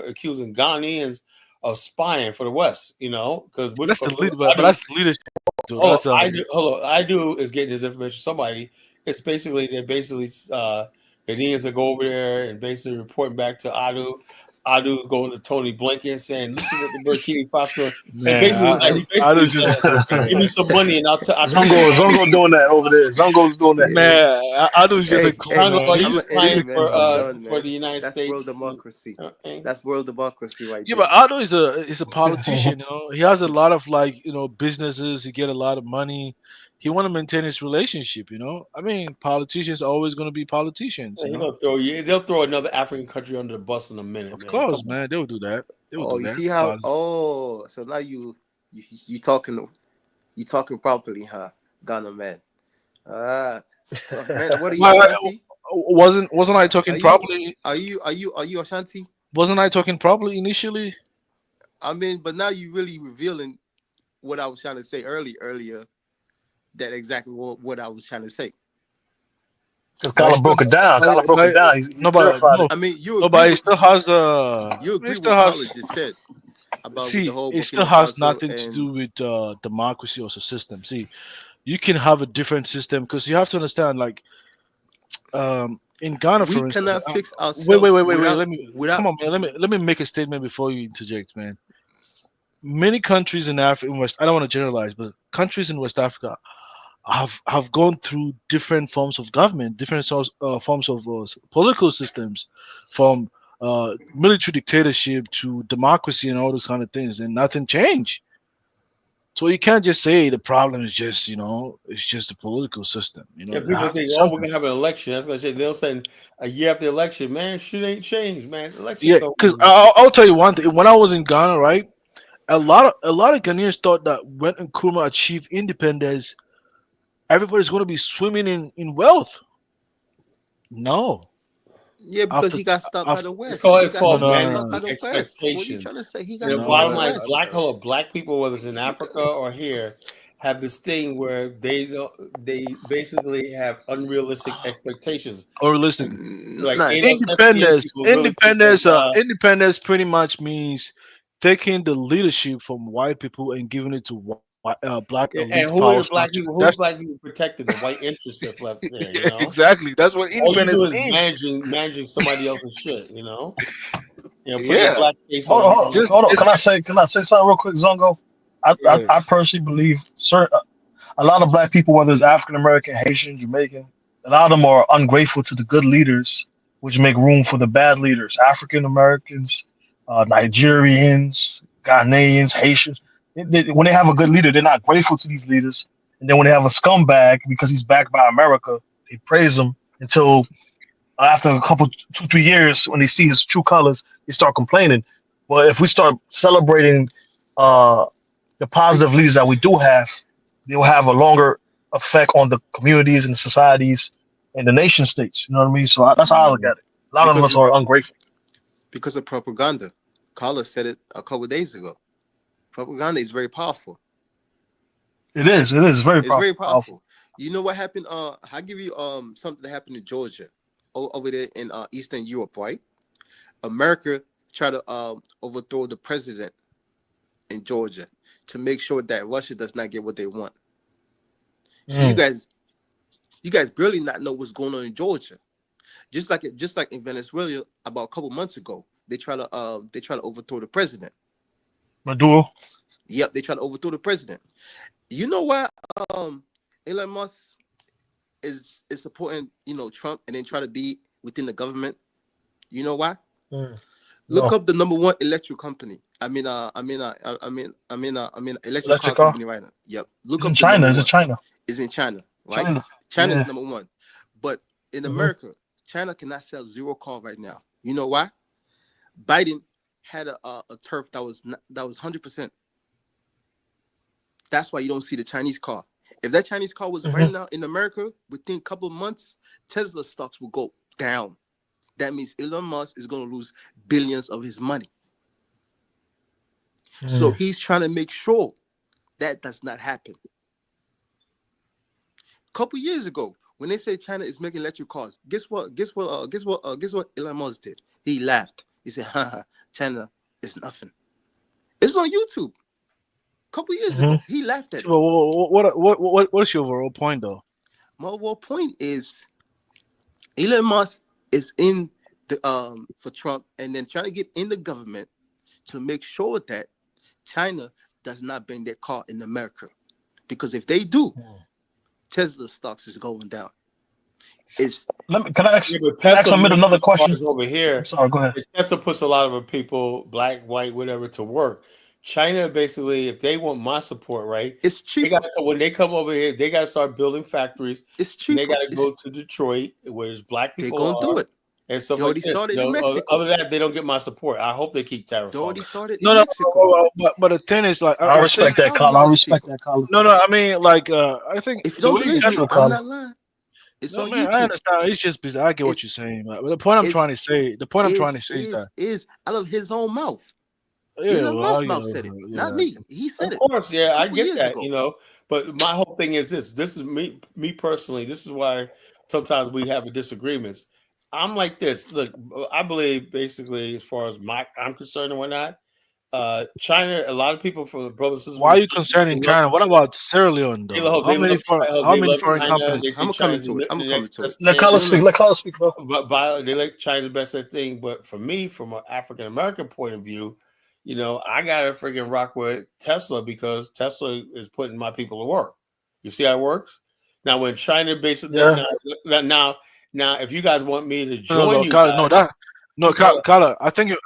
accusing Ghanaians of spying for the West. You know, because That's the leader, but that's the leadership. I do is getting this information from somebody. It's basically Ghanaians that go over there and basically reporting back to Adu. Adu going to Tony Blinken saying, "Listen what the Burkina Faso." And basically, give me some money and I'll Zongo doing that over there. Zongo's doing that. Man, Adu's just a for the United That's States. World democracy. That's world democracy right Yeah, there. but Adu is a politician. You know, he has a lot of like businesses. He get a lot of money. He want to maintain his relationship. You know, I mean, politicians are always going to be politicians. They'll throw another African country under the bus in a minute. Of course, man, they'll do that. You see how? Oh, so now you talking properly, huh, Ghana man? Man, what are you? Wasn't I talking properly? Are you Ashanti? Wasn't I talking properly initially? I mean, but now you really revealing what I was trying to say earlier. That exactly what I was trying to say. Colin broke it down. I mean, nobody still has you agree with what just said about see, the whole it still has nothing to do with democracy or system. See, you can have a different system because you have to understand, like, in Ghana, for instance, cannot fix ourselves. Wait. Come on, man. Let me make a statement before you interject, man. Many countries in Africa, I don't want to generalize, but countries in West Africa have gone through different forms of government, different forms of political systems, from military dictatorship to democracy and all those kind of things, and nothing changed. So you can't just say the problem is just it's just the political system. Yeah, people think, we're gonna have an election. That's gonna change. They'll say a year after the election, man, shit ain't changed, man. Election. Yeah, because I'll tell you one thing. When I was in Ghana, right, a lot of Ghanaians thought that when Nkrumah achieved independence, everybody's going to be swimming in wealth. No. Yeah, because after he got stopped by the It's West. called He it's got called stopped by managing the West. What are you expectations. trying to say? He got And the stopped by bottom the line, West. black people, whether it's in Africa or here, have this thing where they basically have unrealistic expectations. Unrealistic. Like Nice. SBA people really think that, Independence pretty much means taking the leadership from white people and giving it to black and elite who are power the black structure. people? Who are the That's black people protecting? The white interest that's left there, exactly. That's what All you independence do is means. managing somebody else's shit, put your Yeah. black face Hold on on, it. hold on, hold on. Can I say something real quick, Zongo? I personally believe a lot of black people, whether it's African American, Haitian, Jamaican, a lot of them are ungrateful to the good leaders, which make room for the bad leaders. African Americans, Nigerians, Ghanaians, Haitians. When they have a good leader, they're not grateful to these leaders. And then when they have a scumbag because he's backed by America, they praise him until after a couple 2-3 years, when they see his true colors, they start complaining. But if we start celebrating uh, the positive leaders that we do have, they will have a longer effect on the communities and the societies and the nation states. You know what I mean? So that's how I look at it. A lot of us are ungrateful Because of propaganda. Carlos said it a couple of days ago. Propaganda is very powerful. It is very It's very powerful. You know what happened? I'll give you something that happened in Georgia, over there in Eastern Europe, right? America tried to overthrow the president in Georgia to make sure that Russia does not get what they want. So you guys barely not know what's going on in Georgia. Just like in Venezuela about a couple months ago, they try to overthrow the president. Maduro. Yep, they try to overthrow the president. You know why Elon Musk is supporting Trump and then try to be within the government? You know why? Look up the number one electric company. Electric car company right now. Yep. Look up China. Is China? It's in China, right? China is number one. But in America, China cannot sell zero car right now. You know why? Biden had a turf that was 100%. That's why you don't see the Chinese car. If that Chinese car was right now in America, within a couple of months, Tesla stocks will go down. That means Elon Musk is going to lose billions of his money. So he's trying to make sure that does not happen. A couple years ago, when they say China is making electric cars, guess what Elon Musk did? He laughed. He said, China is nothing. It's on YouTube. A couple years ago, he laughed at it. What's your overall point, though? My overall point is Elon Musk is in the for Trump and then trying to get in the government to make sure that China does not bring their car in America. Because if they do, Tesla stocks is going down. Can I ask another question over here? Sorry, go ahead. Tesla puts a lot of people, black, white, whatever, to work. China basically, if they want my support, right? It's cheaper. When they come over here, they got to start building factories. It's cheaper. They got to go to Detroit, where there's black people. They're gonna do it. And stuff like this. Started in Mexico. Other than that, they don't get my support. I hope they keep tariffs. They already started in Mexico. But the thing is, like, I respect that, Carl. I respect that, Carl. No, I mean, like, I think if you don't believe me, I'm not lying. It's on YouTube. I understand. It's just bizarre. I get what you're saying. But the point I'm trying to say is that is out of his own mouth. Yeah, Elon Musk's mouth said it, not me. He said it. Of course, yeah, I get that, But my whole thing is this. This is me personally. This is why sometimes we have disagreements. I'm like this. Look, I believe basically, as far as I'm concerned and whatnot, China. A lot of people from the brothers. Why are you concerning China? What about Sierra Leone, though? How many foreign companies? I'm coming to it. Let Carlos speak. But they like China's best thing. But for me, from an African American point of view, I gotta freaking rock with Tesla because Tesla is putting my people to work. You see how it works? Now, when China basically now, if you guys want me to join Carla, I think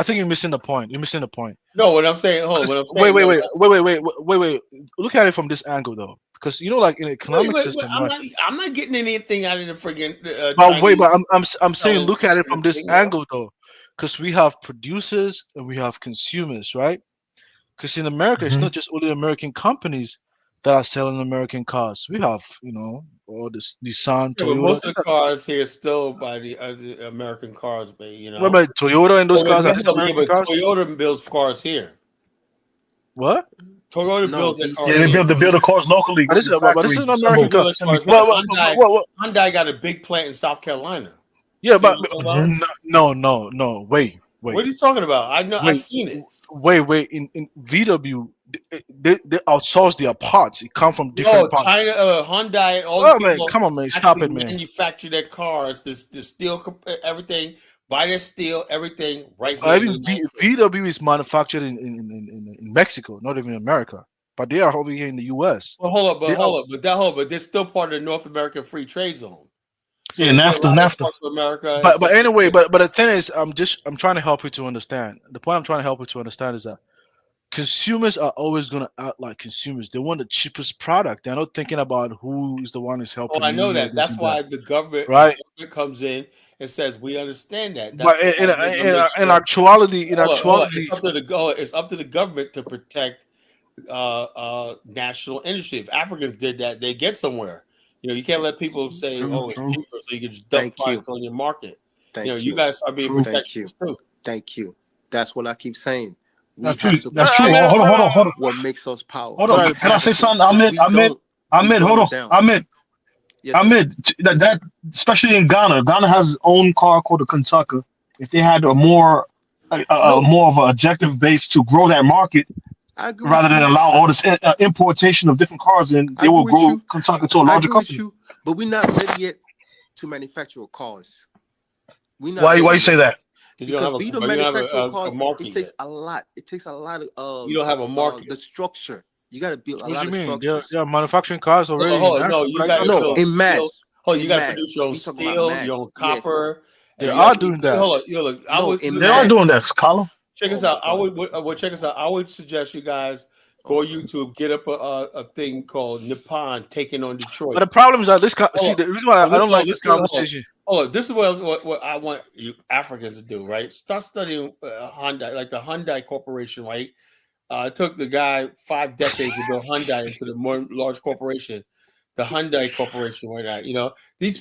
you're missing the point. You're missing the point. No, what I'm saying. Wait. Look at it from this angle, though, because like in the economic system. I'm not getting anything out of the friggin'. But I'm saying look at it from this angle, though, because we have producers and we have consumers, right? Because in America, it's not just only American companies that are selling American cars. We have, all this Nissan, Yeah, but Toyota. most of the cars here still by the American cars, but What about Toyota and those cars? Are these American cars? Toyota builds cars here. What? Toyota builds their cars. Yeah, they build the cars locally. But this is an American car. Hyundai got a big plant in South Carolina. Yeah, but no. Wait. What are you talking about? I know. I've seen it. Wait. In VW, they outsource their parts. It come from different parts. China, Hyundai, all Oh these man, people come on, man, stop it, man. manufacture their cars, the steel, everything. Buy their steel, everything right here. I mean, VW is manufactured in Mexico, not even in America, but they are over here in the U.S. Well, hold up, but they're still part of the North American Free Trade Zone. So yeah, NAFTA. America, but anyway, but the thing is, I'm trying to help you to understand. The point I'm trying to help you to understand is that consumers are always going to act like consumers. They want the cheapest product. They're not thinking about who is the one who's helping. Oh, I know that. That's why the government, comes in and says we understand that. But in actuality, it's up to the government to protect national industry. If Africans did that, they get somewhere. You can't let people say, "Oh, it's cheaper," so you can just dump price on your market. You guys are being protected too. Thank you. That's what I keep saying. That's true. Hold on. What makes us powerful? Hold on. Can I say something? Ahmed, hold on. Ahmed, that especially in Ghana. Ghana has its own car called the Kentucky. If they had a more of an objective base to grow that market, rather than allow all this importation of different cars, and they will grow Kentucky to a larger company. But we're not ready yet to manufacture cars. Why you say that? Because we don't manufacture cars. It takes a lot. It takes a lot of. You don't have a market. The structure. You got to build a lot What of do you mean? structures. They're manufacturing cars already. No, in mass. You got to produce your own steel, your own copper. They are doing that. They are doing that, Colin. Check us out. Check us out. I would suggest you guys go on YouTube, get up a thing called Nippon taking on Detroit. But the problem is that the reason why I don't like this conversation. This is what I want you Africans to do, right? Start studying Hyundai, like the Hyundai Corporation, right? It took the guy 5 decades to build Hyundai into the more large corporation, the Hyundai Corporation, right now. These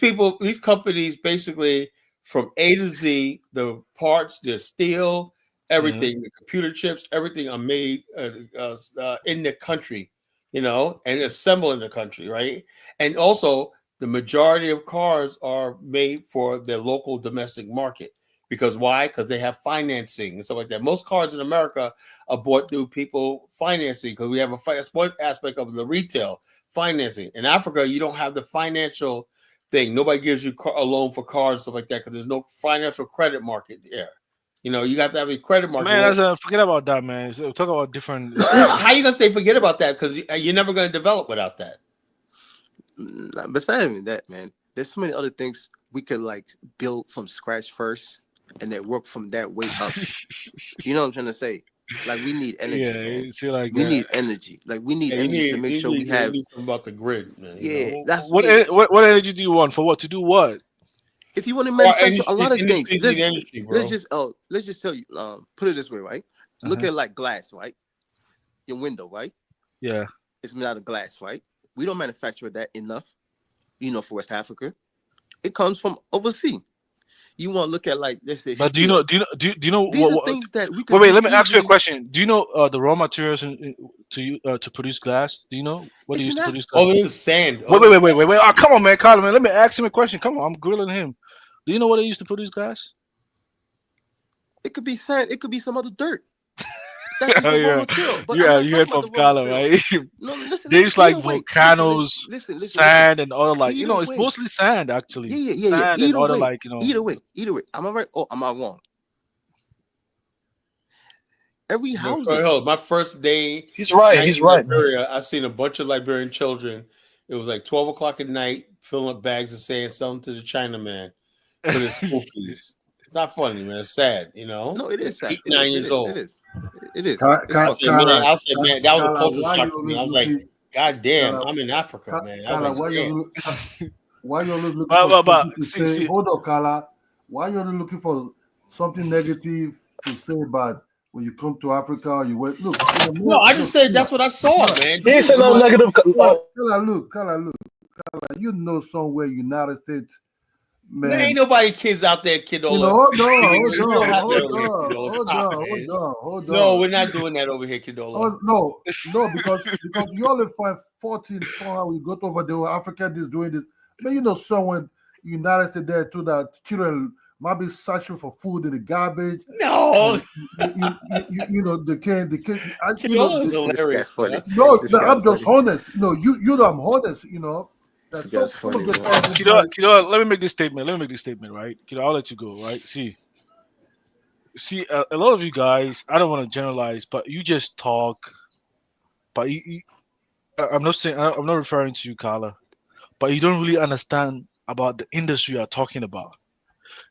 companies basically from A to Z, the parts, the steel, everything, the computer chips, everything are made in the country, and assembled in the country, right? And also, the majority of cars are made for their local domestic market. Because why? Because they have financing and stuff like that. Most cars in America are bought through people financing because we have that's one aspect of the retail financing. In Africa, you don't have the financial thing. Nobody gives you a loan for cars and stuff like that because there's no financial credit market there. You got to have a credit market. Man, forget about that, man. So talk about different. How you gonna say forget about that? Because you're never gonna develop without that. Besides that, man, there's so many other things we could build from scratch first, and then work from that way up. You know what I'm trying to say? We need energy. We need energy. We need energy to make sure we have. Something about the grid, man. That's what energy do you want for what? To do what? If you want to manufacture a lot of things, let's just tell you. Put it this way, right? Look at glass, right? Your window, right? Yeah, it's made out of glass, right? We don't manufacture that enough, for West Africa. It comes from overseas. You want to look at let's say. But do you know? These are things that we could wait. Let me ask you a question. Do you know the raw materials to produce glass? Do you know what they use to produce glass? Oh, it's sand. Wait. Oh, come on, man, Carl, man. Let me ask him a question. Come on, I'm grilling him. Do you know what they use to produce glass? It could be sand. It could be some other dirt. That's just raw material. But you heard from Carla, right? No, listen. They use volcanoes, sand, and all it's mostly sand actually. Yeah. Sand and all Either way. Am I right or am I wrong? Every house. My first day. He's right. Liberia, I seen a bunch of Liberian children. It was 12 o'clock at night, filling up bags of sand, selling to the Chinaman for the school fees. It's not funny, man. It's sad, No, it is sad. 8, 9 years old. It is. I said, man, that was a culture shock to me. I was like, God damn, I'm in Africa, man. Why you're looking for Hold on, Carla. Why you're looking for something negative to say about when you come to Africa, you went. Look, no, I just said that's what I saw, man. He said no negative. Look, you know somewhere United States, man. There ain't nobody kids out there, Kidola. You know, hold on. No, we're not doing that over here, Kidola. No, because you only find 14 somehow we go over there. Africa is doing this. But you know, someone United States there too that children might be searching for food in the garbage. No, you know the kid. Kidola's hilarious. No, I'm just honest. No, you know I'm honest. You know. That's funny. Kidola, let me make this statement. Right? Kidola, I'll let you go. Right? See, a lot of you guys. I don't want to generalize, but you just talk. But I'm not saying. I'm not referring to you, Carla. But you don't really understand about the industry you're talking about.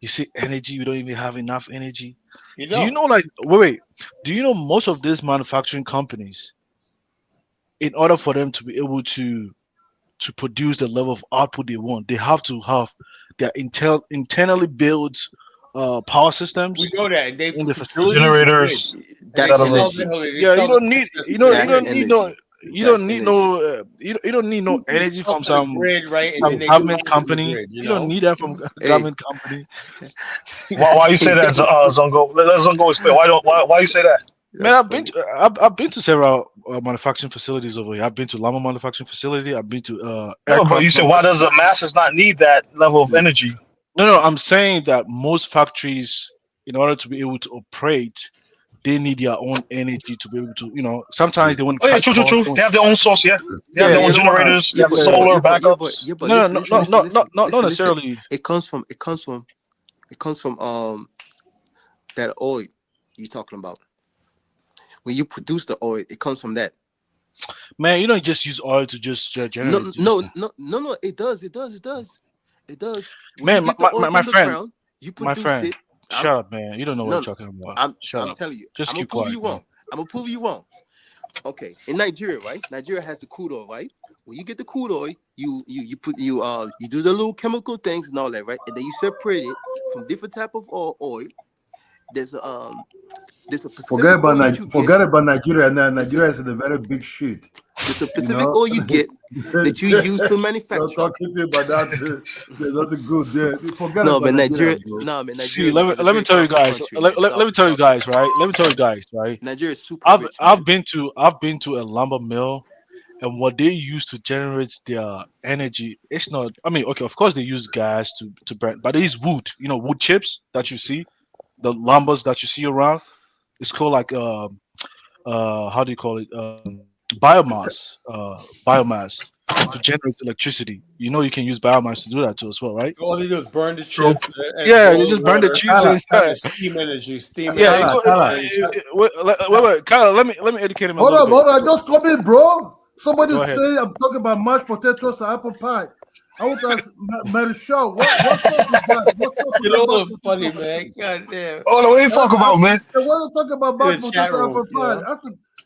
You see energy, we don't even have enough energy. Do you know, like, wait, do you know most of these manufacturing companies, in order for them to be able to produce the level of output they want, they have to have their internally built power systems. We know that they in the facilities, generators. Yeah, you don't need no energy from some grid, right? Some government company. You don't need that from government company. Why you say that, Zongo? Let Zongo explain. Why you say that? Man, I've been to several manufacturing facilities over here. I've been to llama manufacturing facility. I've been to No, but you said why does the masses not need that level of energy? No, I'm saying that most factories, in order to be able to operate, they need their own energy to be able to, sometimes they want to true. They have their own source, yeah. They have their own generators, they have solar backups. Not necessarily. It comes from that oil you're talking about. When you produce the oil, it comes from that. Man, you don't just use oil to just generate. No. It does. Man, my friend, ground, you my friend, it. Shut up, man. You don't know what you're talking about. I'm up. Telling you. Just I'm keep gonna prove quiet. you wrong. I'm gonna prove you wrong. Okay, in Nigeria, right? Nigeria has the crude oil, right? When you get the crude oil, you do the little chemical things and all that, right? And then you separate it from different type of oil. There's a forget about Nigeria. Now Nigeria is a very big shit. There's a specific oil you get that you use to manufacture. Not talking about that. There's nothing good there. Forget no, about man, Nigeria. Man, See, let me tell you guys. Let me tell you guys, right? Nigeria is super rich. I've been to a lumber mill, and what they use to generate their energy, it's not. I mean, okay, of course they use gas to burn, but they use wood. Wood chips that you see, the lumbers that you see around. It's called like how do you call it? Biomass to generate electricity. You can use biomass to do that too as well, right? All they do is burn the chips. Yeah, they just burn the chips and steam energy. Yeah, wait, Kyle, let me educate him. Hold on, just come in, bro. Somebody say I'm talking about mashed potatoes and apple pie. I want to ask Marisha, what's up with that? What's funny, man? God damn. Oh, what are you talking about, man? I want to talk about mashed potatoes and apple pie.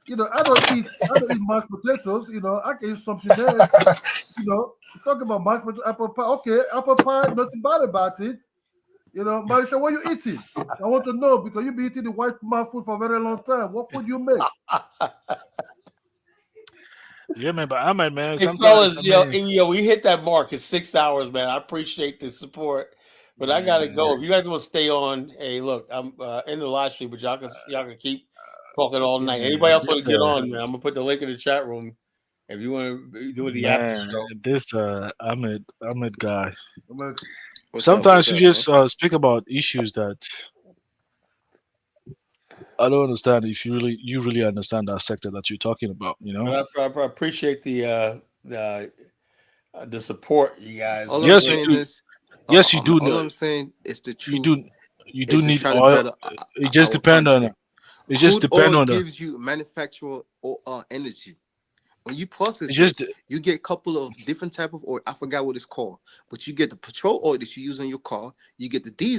I don't eat mashed potatoes. I can eat something else. Talk about mashed potatoes, apple pie. Okay, apple pie, nothing bad about it. Marisha, what you eating? I want to know because you've been eating the white man food for a very long time. What food you make? Yeah, man, but I'm man. Hey, fellas, we hit that mark. It's 6 hours, man. I appreciate the support, but I gotta go. If you guys want to stay on, hey, look, I'm in the live stream, but y'all can keep talking all night. Anybody else want to get on, man? I'm gonna put the link in the chat room. If you want to do the after show. This Ahmed guy. Sometimes you just speak about issues that I don't understand. If you really understand that sector that you're talking about, I appreciate the support, you guys. Yes, you do. Yes, you do. All I'm saying is the truth. You do need oil. It just depends on it. It just depends on gives you manufactural energy. When you process it, you get a couple of different type of oil. I forgot what it's called, but you get the petrol oil that you use on your car. You get the diesel.